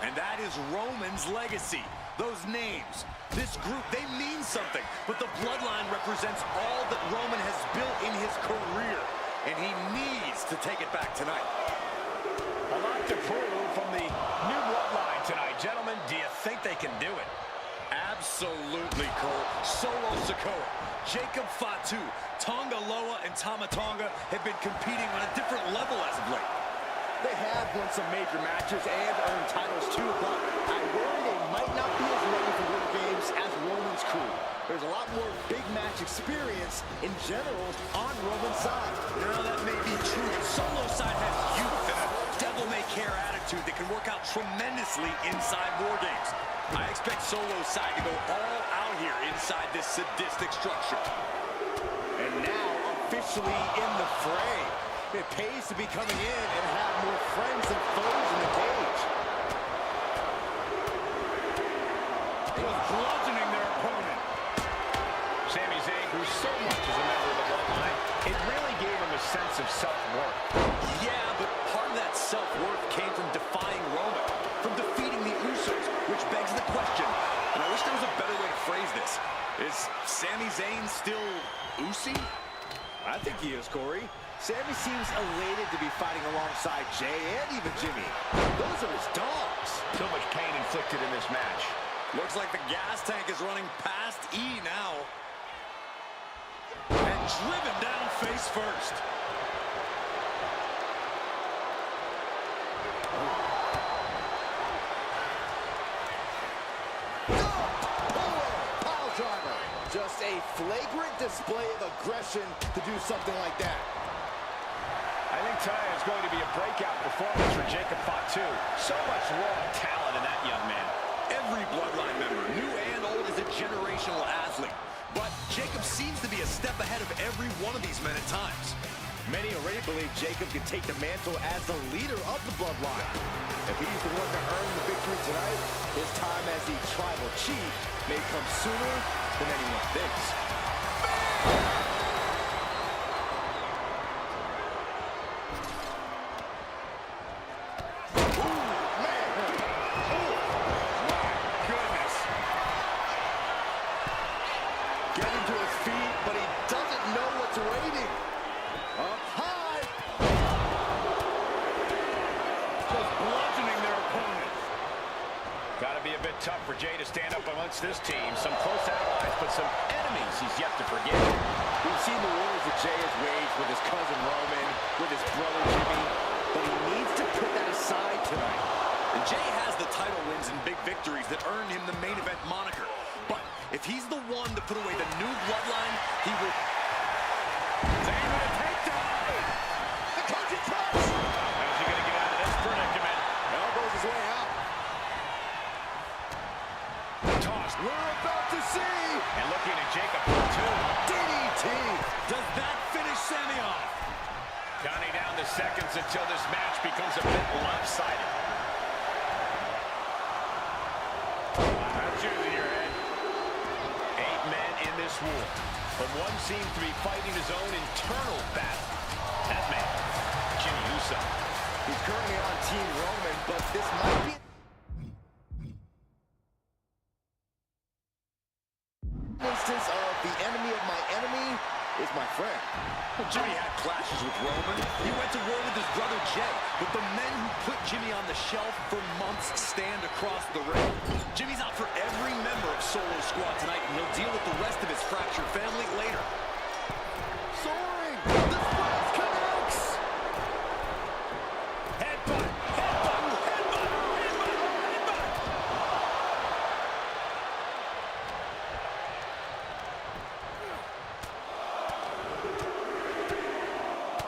And that is Roman's legacy. Those names, this group, they mean something. But the bloodline represents all that Roman has built in his career. And he needs to take it back tonight. A lot to prove from the new bloodline tonight. Gentlemen, do you think they can do it? Absolutely, Cole. Solo Sikoa, Jacob Fatu, Tonga Loa, and Tama Tonga have been competing on a different level as of late. They have won some major matches and earned titles too, but I worry they might not be as ready for War Games as Roman's crew. There's a lot more big matches much experience in general on Roman's side. Now that may be true, but Solo's side has youth and a devil-may-care attitude that can work out tremendously inside War Games. I expect Solo's side to go all out here inside this sadistic structure. And now officially in the fray. It pays to be coming in and have more friends than foes in the cage. Just bludgeoning their opponent. Sami Zayn grew so much as a member of the Bloodline, it really gave him a sense of self-worth. Yeah, but part of that self-worth came from defying Roman, from defeating the Usos, which begs the question, and I wish there was a better way to phrase this. Is Sami Zayn still Usi? I think he is, Corey. Sami seems elated to be fighting alongside Jay and even Jimmy. Those are his dogs. So much pain inflicted in this match. Looks like the gas tank is running past E now. And driven down face first. Pile driver. Just a flagrant display of aggression to do something like that. I think tonight is going to be a breakout performance for Jacob Fatu. So much raw talent in that young man. Every Bloodline member, new and old, is a generational athlete. But Jacob seems to be a step ahead of every one of these men at times. Many already believe Jacob can take the mantle as the leader of the Bloodline. If he's the one to earn the victory tonight, his time as the tribal chief may come sooner than anyone thinks. Tough for Jay to stand up amongst this team. Some close allies, but some enemies he's yet to forget. We've seen the wars that Jay has waged with his cousin Roman, with his brother Jimmy, but he needs to put that aside tonight. And Jay has the title wins and big victories that earned him the main event moniker. But if he's the one to put away the new Bloodline, he will... Zayn with a takedown! The coaching touch! How's he going to get out of this predicament? Elbows his way out. Tossed. We're about to see. And looking at Jacob too. DDT. Does that finish Sami off? Counting down the seconds until this match becomes a bit lopsided. That's usually your head. 8 men in this war, but one seems to be fighting his own internal battle. That man, Jimmy Uso. He's currently on Team Roman, but this might be instance of the enemy of my enemy is my friend. Well, Jimmy had clashes with Roman. He went to war with his brother Jay. But the men who put Jimmy on the shelf for months stand across the ring. Jimmy's out for every member of Solo's squad tonight, and he'll deal with the rest of his fractured family later. Soaring! The splash connects! Headbutt! Headbutt! Headbutt! Headbutt! Headbutt!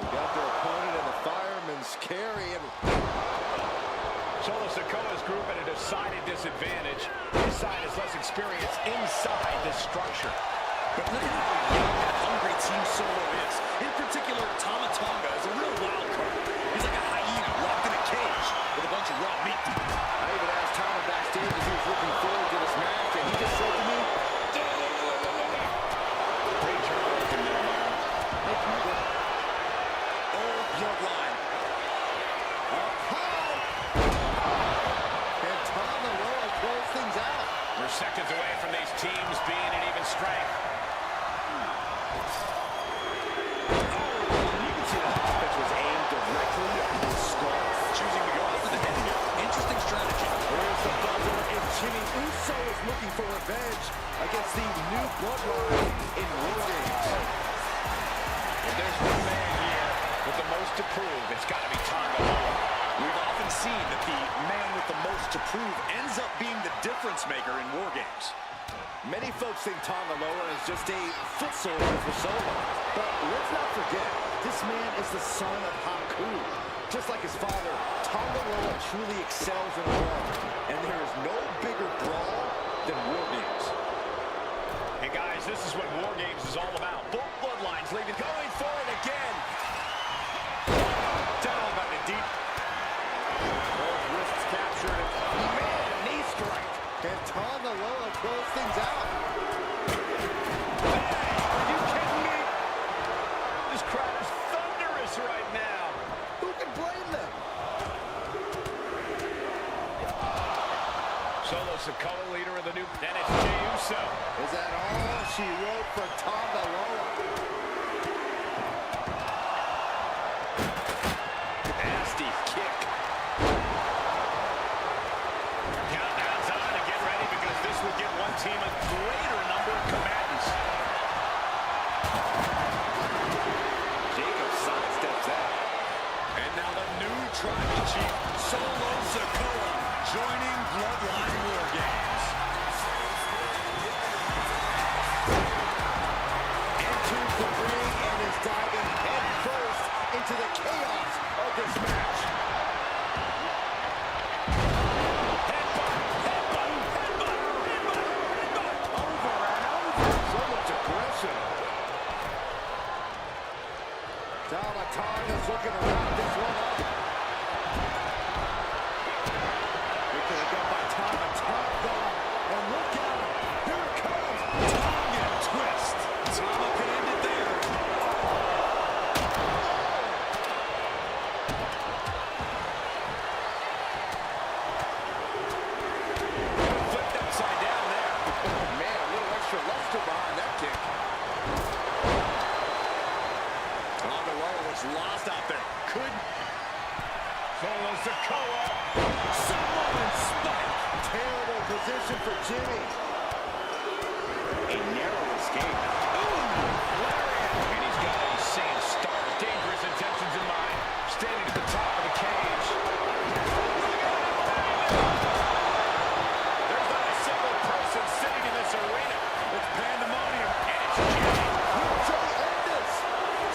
Got their opponent in the fireman's carry. Solo Sikoa's group at a decided disadvantage. His side has less experience inside this structure. But look at how young and hungry Team Solo is. In particular, Tama Tonga is a real wild card. He's like a hyena locked in a cage with a bunch of raw meat. I even asked Tama backstage if he was looking forward to this match, and he just said to me, Great job working there, Myron. "Thank you." Bloodline. Up high. And Tama will close things out. We're seconds away from these teams being at even strength. You can see the offense was aimed directly at his skull. Choosing to go after the head here. Interesting strategy. There's the buzzer, and Jimmy Uso is looking for revenge against the new Bloodline in War Games. If there's one man here with the most to prove, it's got to be Tonga. We've often seen that the man with the most to prove ends up being the difference maker in War Games. Many folks think Tonga Loa is just a foot soldier for Solo. But let's not forget, this man is the son of Haku. Just like his father, Tonga Loa truly excels in a brawl. And there is no bigger brawl than War Games. And guys, this is what War Games is all about. Both bloodlines leaving, going for it again. Down by the deep. Both wrists captured. Man, knee strike. Can Tonga Loa close things out? Are you kidding me? This crowd is thunderous right now. Who can blame them? Solo Sikoa, leader of the new, and it's Jey Uso. Is that all she wrote for Tonga Loa? Nasty kick. Countdown's on to get ready because this will give one team a greater number of combatants. Jacob sidesteps that. And now the new tribal chief, Solo Sikoa, joining Bloodline War Games. Enters the ring and is diving head first into the chaos of this match. Over and over. So much aggression. Tama Tonga's looking to wrap this one up. We're going to go by Tama Tonga. And look out. Here it comes. Tonga twist. Tama can end it there. Flipped upside down there. Oh, man, a little extra luster behind that kick. Tonga Loa was lost out there. Could Solo Sikoa. Samoan spike. Terrible position for Jimmy. A narrow escape. And he's got a sand star. Dangerous intentions in mind. Standing at the top of the cage. There's not a single person sitting in this arena. It's pandemonium. And it's Jey.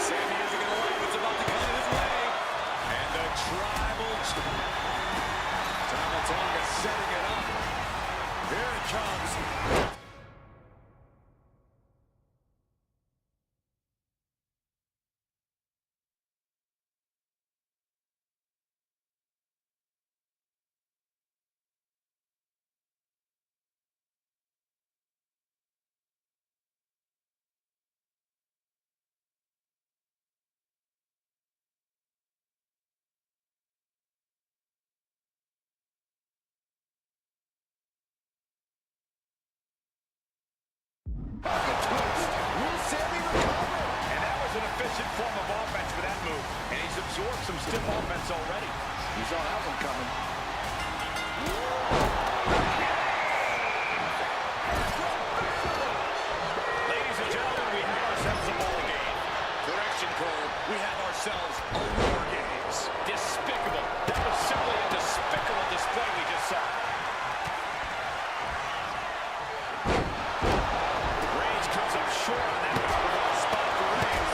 Sammy isn't going to like what's about to come his way. And the tribal Tama Tonga setting it up. Here it comes. Will Sammy recover? And that was an efficient form of offense for that move. And he's absorbed some stiff offense already. You saw that one coming. Ladies and gentlemen, we have ourselves a ball game. Correction, Cole. We have ourselves a War Games. Despicable. That was simply a despicable display we just saw. Reigns comes up short on that powerbomb spot for Reigns.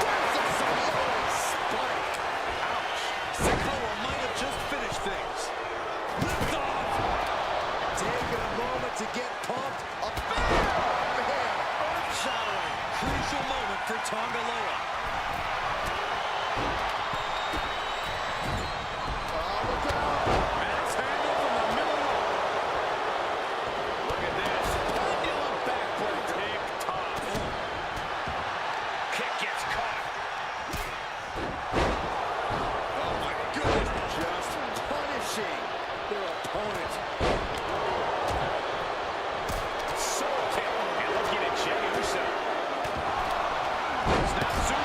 There's a Samoan spike. Ouch. Sikoa might have just finished things. Lift off. Taking a moment to get pumped. A big overhead. Earth-shattering. Crucial moment for Tonga Loa. Max handle from the middle. Look at this. Pendulum backbreaker. Tick-tock. Kick gets caught. Oh my goodness. Just punishing their opponent. So kick. And looking at Jey Uso. Snap super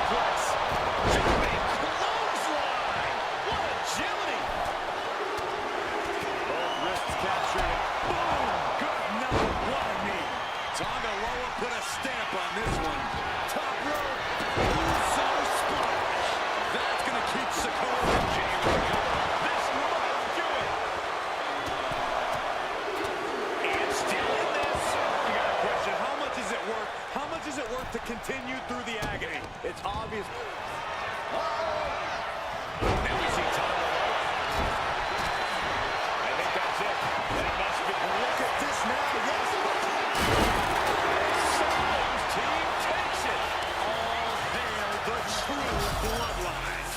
continued through the agony. It's obvious. Now we see Tonga. I think that's it. That must be. Look at this now. Yes. Solo's team takes it. All hail the true bloodline.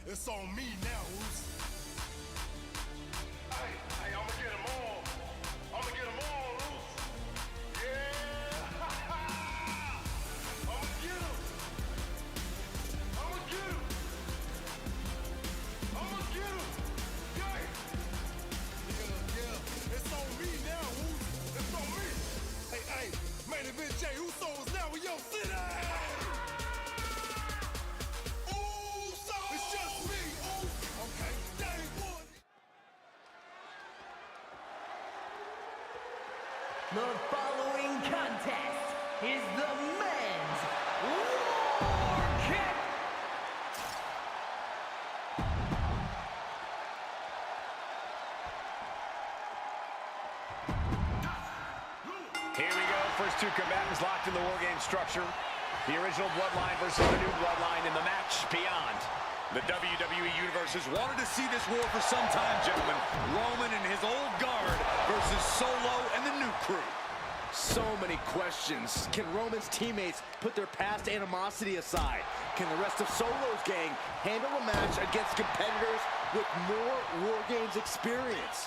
It's on me now, Oos. Hey, I'ma get them all. I'ma get them all, Oos. Yeah! I'ma get them. I'ma get them. I'ma get them. Yeah. It's on me now, Oos. It's on me. Hey, main event Jey Uso is now in your city. The following contest is the men's war kick. Here we go. First two combatants locked in the War Game structure. The original Bloodline versus the new Bloodline in the match beyond. The WWE Universe has wanted to see this war for some time, gentlemen. Roman and his old guard versus Solo and the new crew. So many questions. Can Roman's teammates put their past animosity aside? Can the rest of Solo's gang handle a match against competitors with more War Games experience?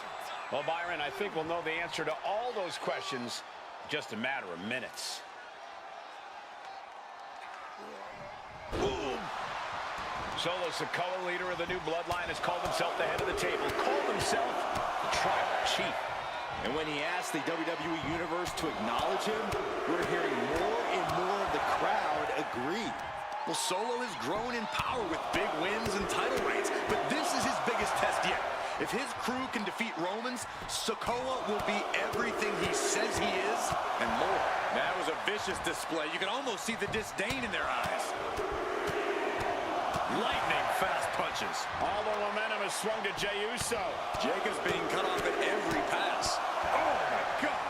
Well, Byron, I think we'll know the answer to all those questions in just a matter of minutes. Boom! Solo Sikoa, leader of the new Bloodline, has called himself the head of the table, called himself the Tribal Chief. And when he asked the WWE Universe to acknowledge him, we're hearing more and more of the crowd agree. Well, Solo has grown in power with big wins and title reigns, but this is his biggest test yet. If his crew can defeat Roman's, Sikoa will be everything he says he is and more. That was a vicious display. You can almost see the disdain in their eyes. Lightning fast punches. All the momentum has swung to Jey Uso. Jacob's being cut off at every pass. Oh, my God.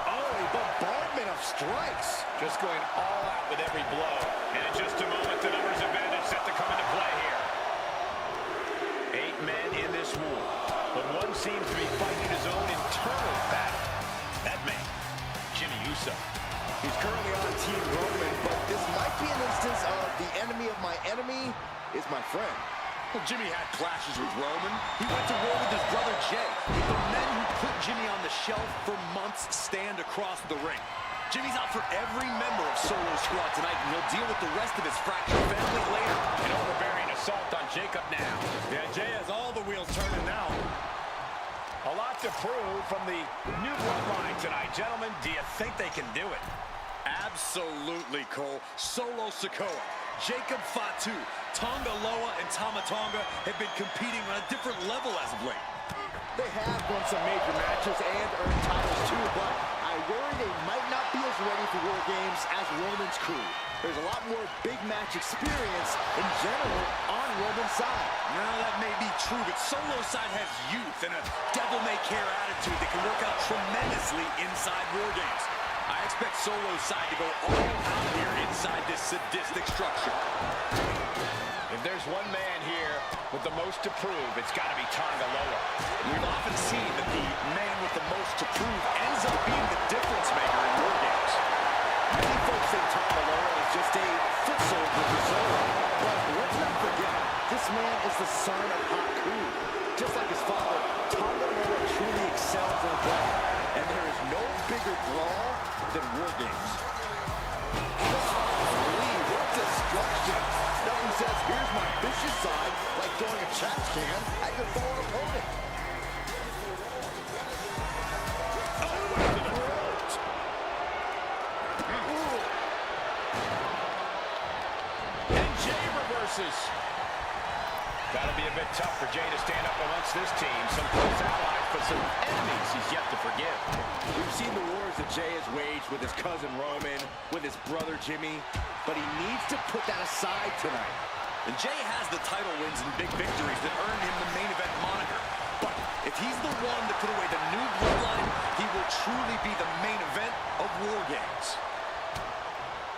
Oh, a bombardment of strikes. Just going all out with every blow. And in just a moment, the numbers advantage set to come into play here. 8 men in this war, but one seems to be fighting his own internal battle. That man, Jimmy Uso. He's currently on Team Roman, but this might be an instance of the enemy of my enemy is my friend. Well, Jimmy had clashes with Roman. He went to war with his brother Jey. The men who put Jimmy on the shelf for months stand across the ring. Jimmy's out for every member of Solo's squad tonight, and he'll deal with the rest of his fractured family later. An overbearing assault on Jacob now. Yeah, Jey has all the wheels turning now. A lot to prove from the new Bloodline tonight. Gentlemen, do you think they can do it? Absolutely, Cole. Solo Sikoa, Jacob Fatu, Tonga Loa, and Tama Tonga have been competing on a different level as of late. They have won some major matches and earned titles too, but I worry they might not be as ready for War Games as Roman's crew. There's a lot more big match experience in general on Roman's side. Now, that may be true, but Solo's side has youth and a devil-may-care attitude that can work out tremendously inside War Games. I expect Solo's side to go all out here inside this sadistic structure. If there's one man here with the most to prove, it's got to be Tonga Loa. We've often seen that the man with the most to prove ends up being the difference maker in War Games. Many folks think Tonga Loa is just a foot soldier for Solo, but let's not forget, this man is the son of Haku. Just like his father, Tonga Loa truly excels in battle, and there is no bigger brawl than War Games. What destruction! Nothing says, here's my big And Jay reverses. That'll be a bit tough for Jay to stand up amongst this team. Some close allies, but some enemies he's yet to forgive. We've seen the wars that Jay has waged with his cousin Roman, with his brother Jimmy, but he needs to put that aside tonight. And Jay has the title wins and big victories that earned him the main event moniker. But if he's the one to put away the new bloodline, he will truly be the main event of War Games.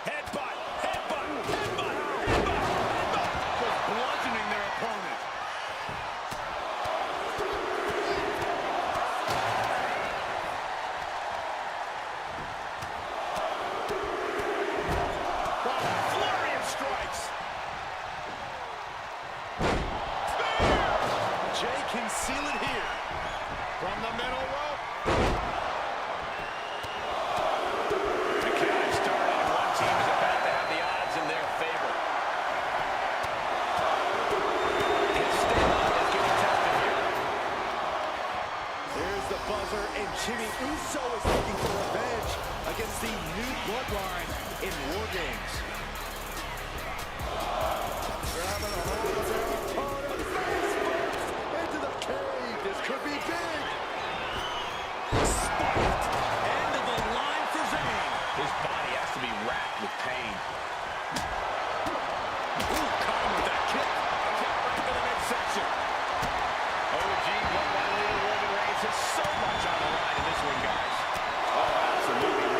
Headbutt, headbutt, headbutt, headbutt, headbutt. Just bludgeoning their opponent. Flurry of strikes. Jay can seal it here. From the middle rope. The count has started, and one team is about to have the odds in their favor. His stamina is getting tested here. There's the buzzer, and Jimmy Uso is looking for revenge against the new bloodline in War Games. Grabbing a hold of their opponent, face first into the cave. This could be big. Spiked. End of the line for Zayn. His body has to be racked with pain. Ooh, caught him with that kick. A kick right to the midsection. OG bloodline leader Roman Reigns has so much on the line in this one, guys. Oh, absolutely.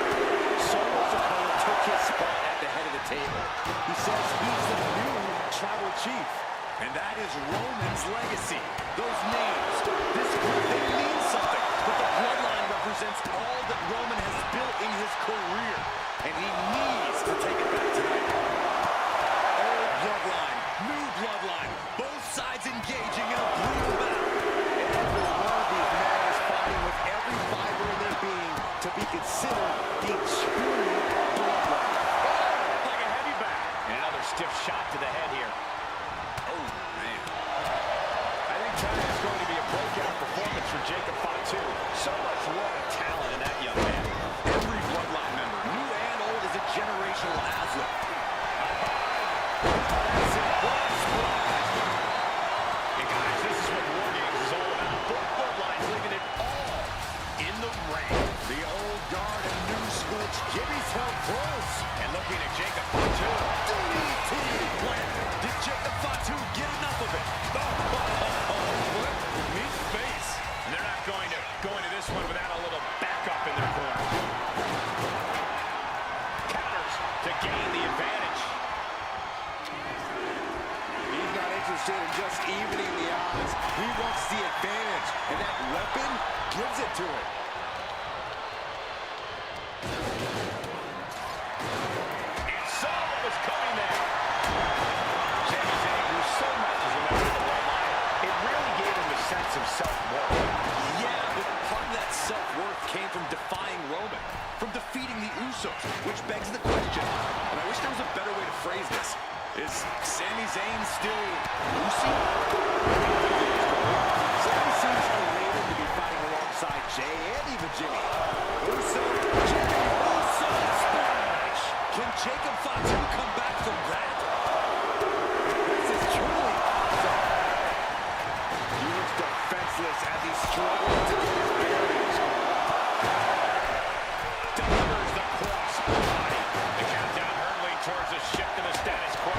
Solo Sikoa took his spot at the head of the table. He says he's the new tribal chief. And that is Roman's legacy. Those names, this group, they mean something. But the bloodline represents all that Roman has built in his career. And he needs to take it back tonight. Old bloodline, new bloodline, both sides engaging in a brutal battle. Every one of these men is fighting with every fiber in their being to be considered the true bloodline. Like a heavy bat. And another stiff shot to the head here. Oh, man. I think tonight is going to be a breakout performance for Jacob Fatu. So much raw talent in that young man. Every bloodline member, new and old, is a generational asset. That's it. What a splash. And guys, this is what War Games is all about. Both bloodlines leaving it all in the ring. The old guard and new school Jimmy's held close. And looking at Jacob Fatu. DDT planted. Did Jacob Fatu get enough of it? What? Meat face. And they're not going to this one without a little backup in their corner. Counters to gain the advantage. He's not interested in just evening the odds. He wants the advantage, and that weapon gives it to him. And saw what was coming there. Sami Zayn grew so much as a member of the bloodline. It really gave him a sense of self-worth. Yeah, but part of that self-worth came from defying Roman, from defeating the Usos, which begs the question, and I wish there was a better way to phrase this. Is Sami Zayn still Lucy? Sami seems elated to be fighting alongside Jay and even Jimmy. Uso, Jimmy, Uso, splash! Can Jacob Fatu come back from that? This is truly awesome. He looks defenseless as he struggles to get his bearings. Delivers the cross body. The countdown hurtling towards a shift in the status quo.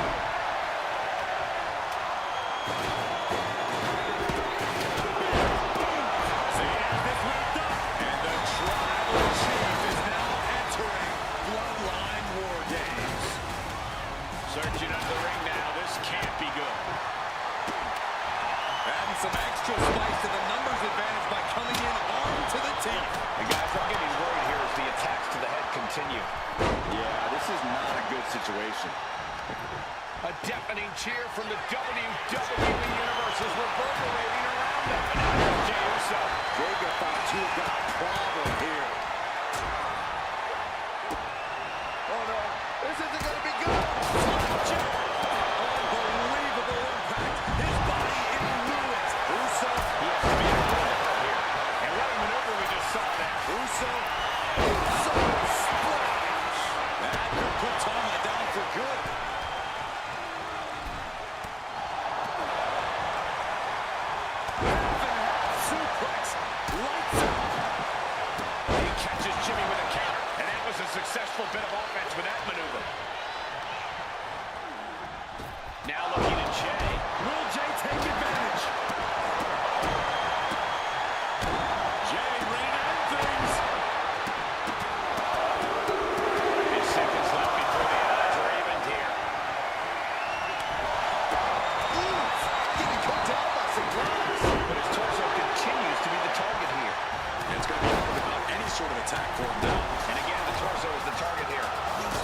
Zayn has this wrapped up, and the tribal chief is now entering Bloodline War Games. Searching under the ring now. This can't be good. Adding some extra spice to the numbers advantage by coming in armed to the teeth. And guys, I'm getting worried here as the attacks to the head continue. Yeah, this is not a good situation. A deafening cheer from the WWE Universe is reverberating around them. And now here's Jey Uso. Jacob Fatu got a problem here. Oh no, this isn't going to be good. Unbelievable impact. His body in ruins. Uso, He has to be a right here. And what a maneuver we just saw there. Uso, splash. That could put Tama down for good. successful bit of offense with that maneuver. Now looking at Jay. Will Jay take advantage? Jay ready to end things. And seconds left before the odds are even here. Getting cut down by some glass. But his torso continues to be the target here. And it's going to be hard to mount any sort of attack for him now. And again, the torso is the target here.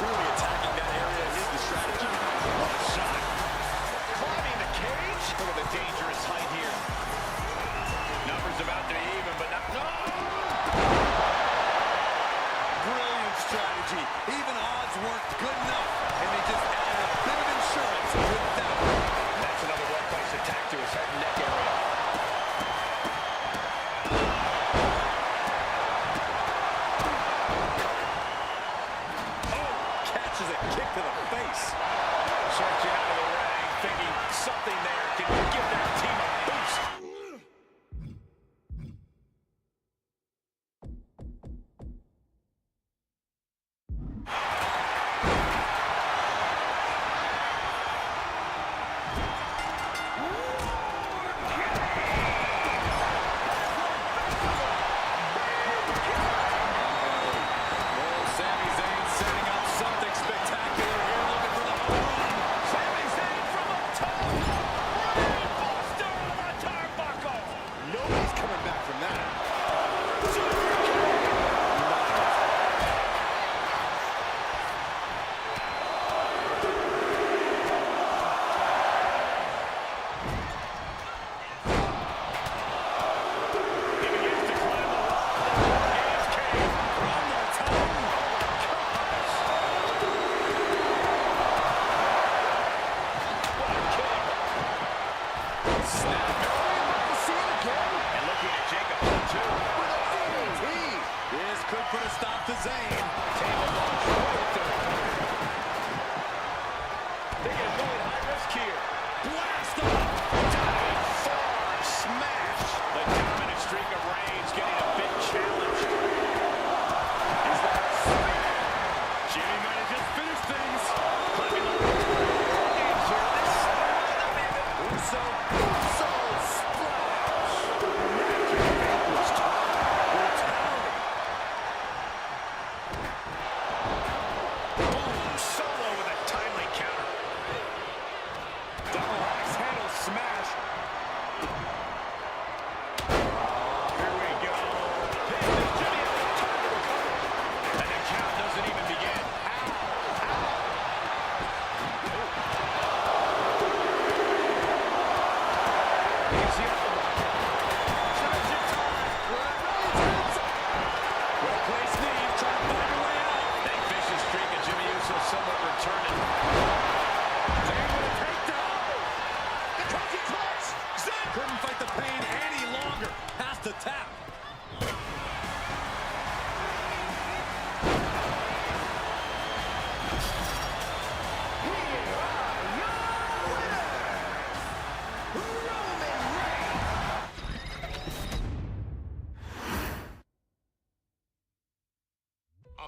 Clearly attacking that area is the strategy. What a shot. Climbing the cage. Look at the dangerous height here. Numbers about to be even, but not... No! Brilliant strategy. Even odds weren't good enough, and they just added a bit of insurance with that. That's another well-placed attack to his head and neck area. Oh, catches a kick to the face. Stretching out of the ring, thinking something there can give their team a boost. Sami Zayn setting up something spectacular here, looking for the home run. Sami Zayn from up top. Brainbuster on the turnbuckle. Nobody's coming back from that. He begins to climb the wall. Games cave. From the top. What a kick. Snap. See it again. And looking at Jacobs, too. With a DDT. This could put a stop to Zayn. Table launch right to the corner. They get going high risk here. Blast off. Diving forward smash. The dominant streak of Reigns getting a big challenge. Is that a spin? Jimmy might have just finished things. Climbing the games here. This Uso splash. That was brutality. boom. Solo with a timely counter. Double axe handle smash. Here we go. This is Jimmy on the time to recover. And the count doesn't even begin. Easy up the line. Tragic time. Well-placed knee. Trying to find a way out. That vicious streak of Jimmy Uso somewhat returning. Zayn with a takedown. The coaching clutch. Zayn Couldn't fight the pain any longer. Has to tap.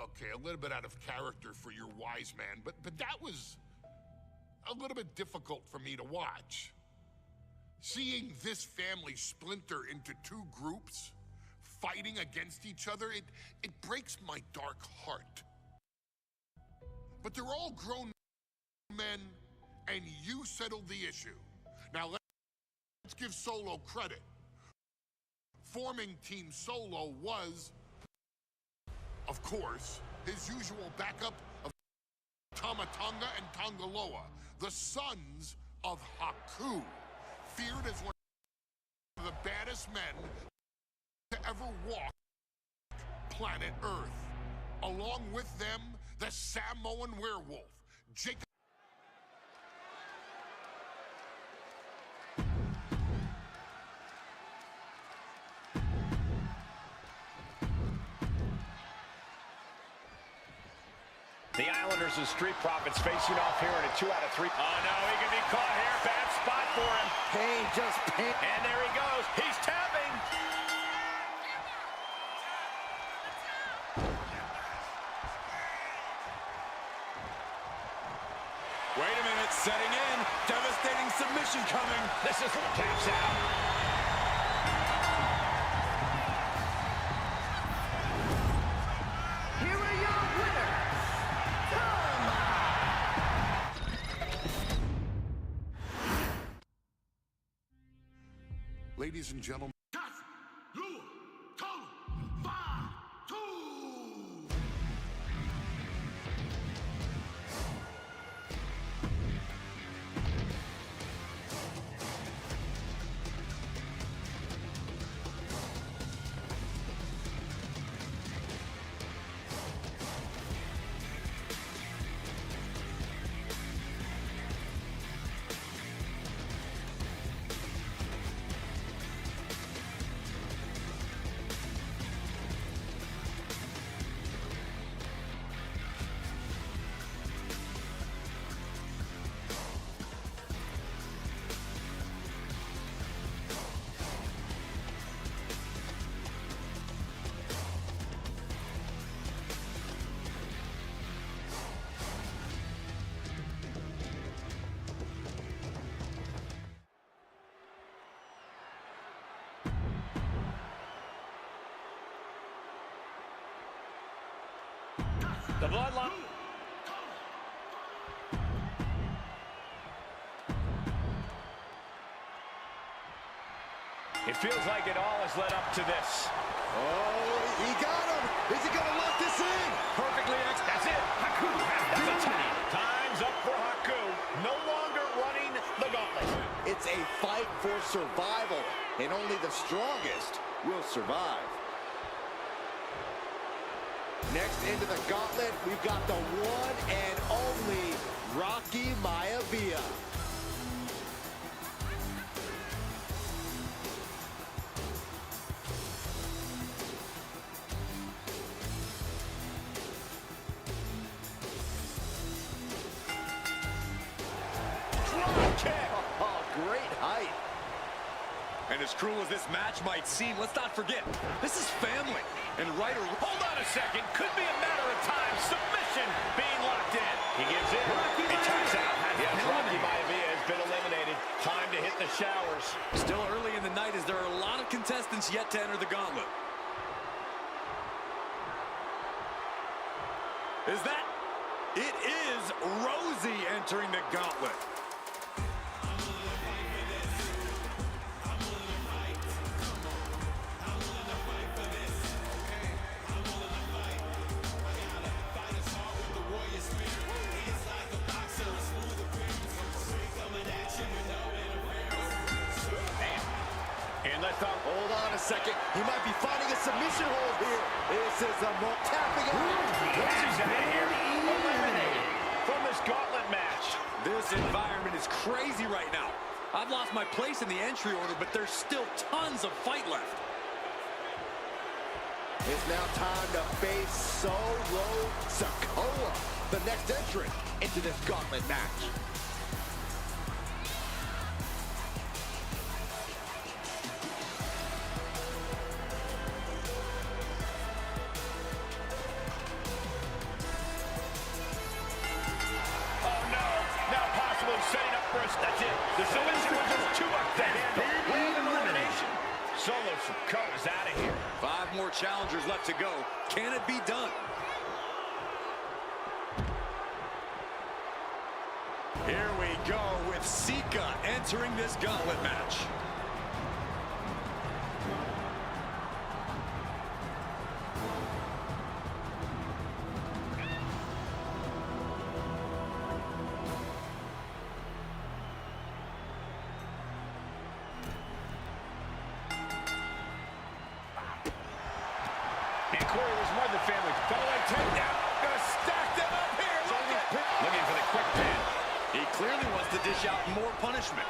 Okay, a little bit out of character for your wise man, but that was a little bit difficult for me to watch. Seeing this family splinter into two groups, fighting against each other, it breaks my dark heart. But they're all grown men, and you settled the issue. Now let's give Solo credit. Forming Team Solo was, of course, his usual backup of Tama Tonga and Tongaloa, the sons of Haku, feared as one of the baddest men to ever walk planet Earth. Along with them, the Samoan werewolf, Jacob. The Islanders and Street Profits facing off here in a 2 out of 3. Oh, no, he can be caught here. Bad spot for him. Pain, just pain. And there he goes. He's tapping. Wait a minute, setting in. Devastating submission coming. This is taps out. Here are your winners, Ladies and gentlemen. The bloodline. It feels like it all has led up to this. Oh, he got him. Is he going to lock this in? Perfectly That's it. Haku has the time. Time's up for Haku. No longer running the gauntlet. It's a fight for survival, and only the strongest will survive. Next into the gauntlet, we've got the one and only Rocky Maivia. Drop kick. Oh, great height. And as cruel as this match might seem, let's not forget, this is family. And right or... Hold on a second. Could be a matter of time. Submission being locked in. He gives in. It turns out. Yes, Rocky Maivia has been eliminated. Time to hit the showers. Still early in the night as there are a lot of contestants yet to enter the gauntlet. Is that... It is Rosie entering the gauntlet. Hold on a second. He might be finding a submission hold here. This is a tapping out. Rosie's out of here. Eliminated from this gauntlet match. This environment is crazy right now. I've lost my place in the entry order, but there's still tons of fight left. It's now time to face Solo Sikoa, the next entrant into this gauntlet match. Setting up for us. That's it. The submission was just too much to handle. With elimination. Solo Sikoa's out of here. 5 more challengers left to go. Can it be done? Here we go with Sika entering this gauntlet match. And Corey was more than family. Double leg takedown. Gonna stack them up here. Looking for the quick pin. He clearly wants to dish out more punishment.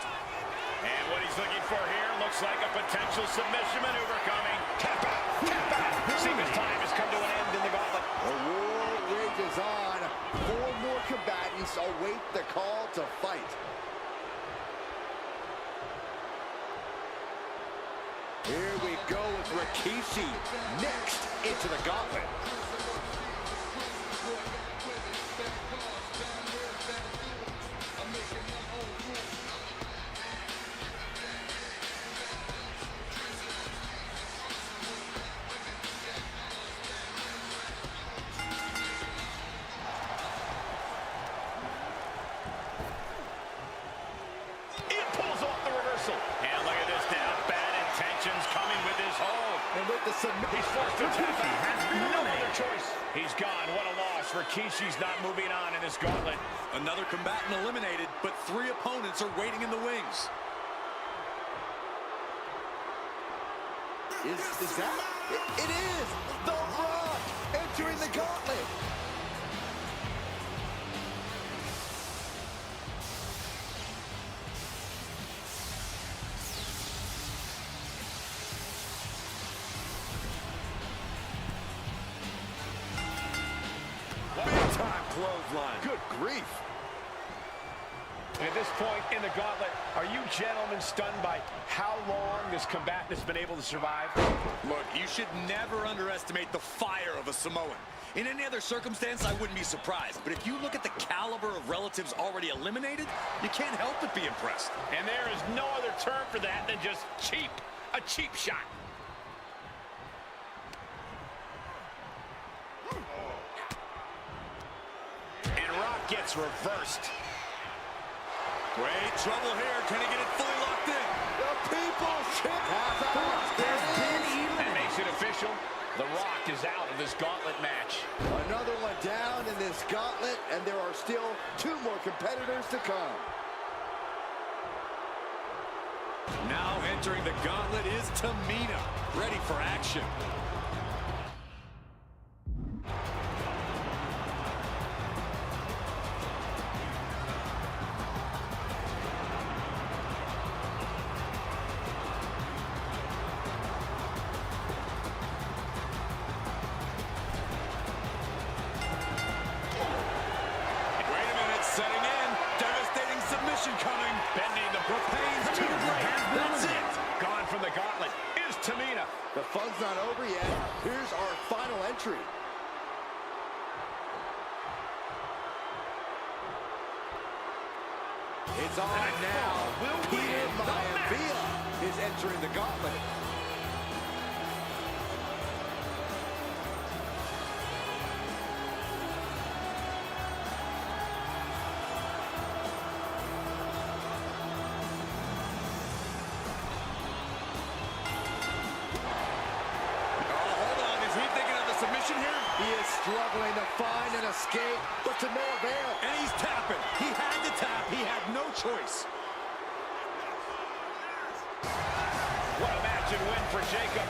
And what he's looking for here looks like a potential submission maneuver coming. Tap out. Tap out. Sika's time has come to an end in the gauntlet. The war rages on. 4 more combatants await the call to fight. Here we go with Rikishi next into the gauntlet. He's forced to tap. He has no other choice. He's gone. What a loss. Rikishi's not moving on in this gauntlet. Another combatant eliminated, but 3 opponents are waiting in the wings. Is that? It is! The Rock entering the gauntlet! Big time clothesline. Good grief. And at this point in the gauntlet, are you gentlemen stunned by how long this combatant has been able to survive? Look, you should never underestimate the fire of a Samoan. In any other circumstance, I wouldn't be surprised. But if you look at the caliber of relatives already eliminated, you can't help but be impressed. And there is no other term for that than just cheap. A cheap shot. And Rock gets reversed. Great trouble here. Can he get it fully locked in? The People's Champion That makes it official. The Rock is out of this gauntlet match. Another one down in this gauntlet, and there are still 2 more competitors to come. Now entering the gauntlet is Tamina, ready for action. Setting in, devastating submission coming. Bending the Pains to the ground. That's it. Gone from the gauntlet is Tamina. The fun's not over yet. Here's our final entry. It's on now. Peter Maivia is entering the gauntlet. He is struggling to find an escape, but to no avail. And he's tapping. He had to tap. He had no choice. What a match and win for Jacob.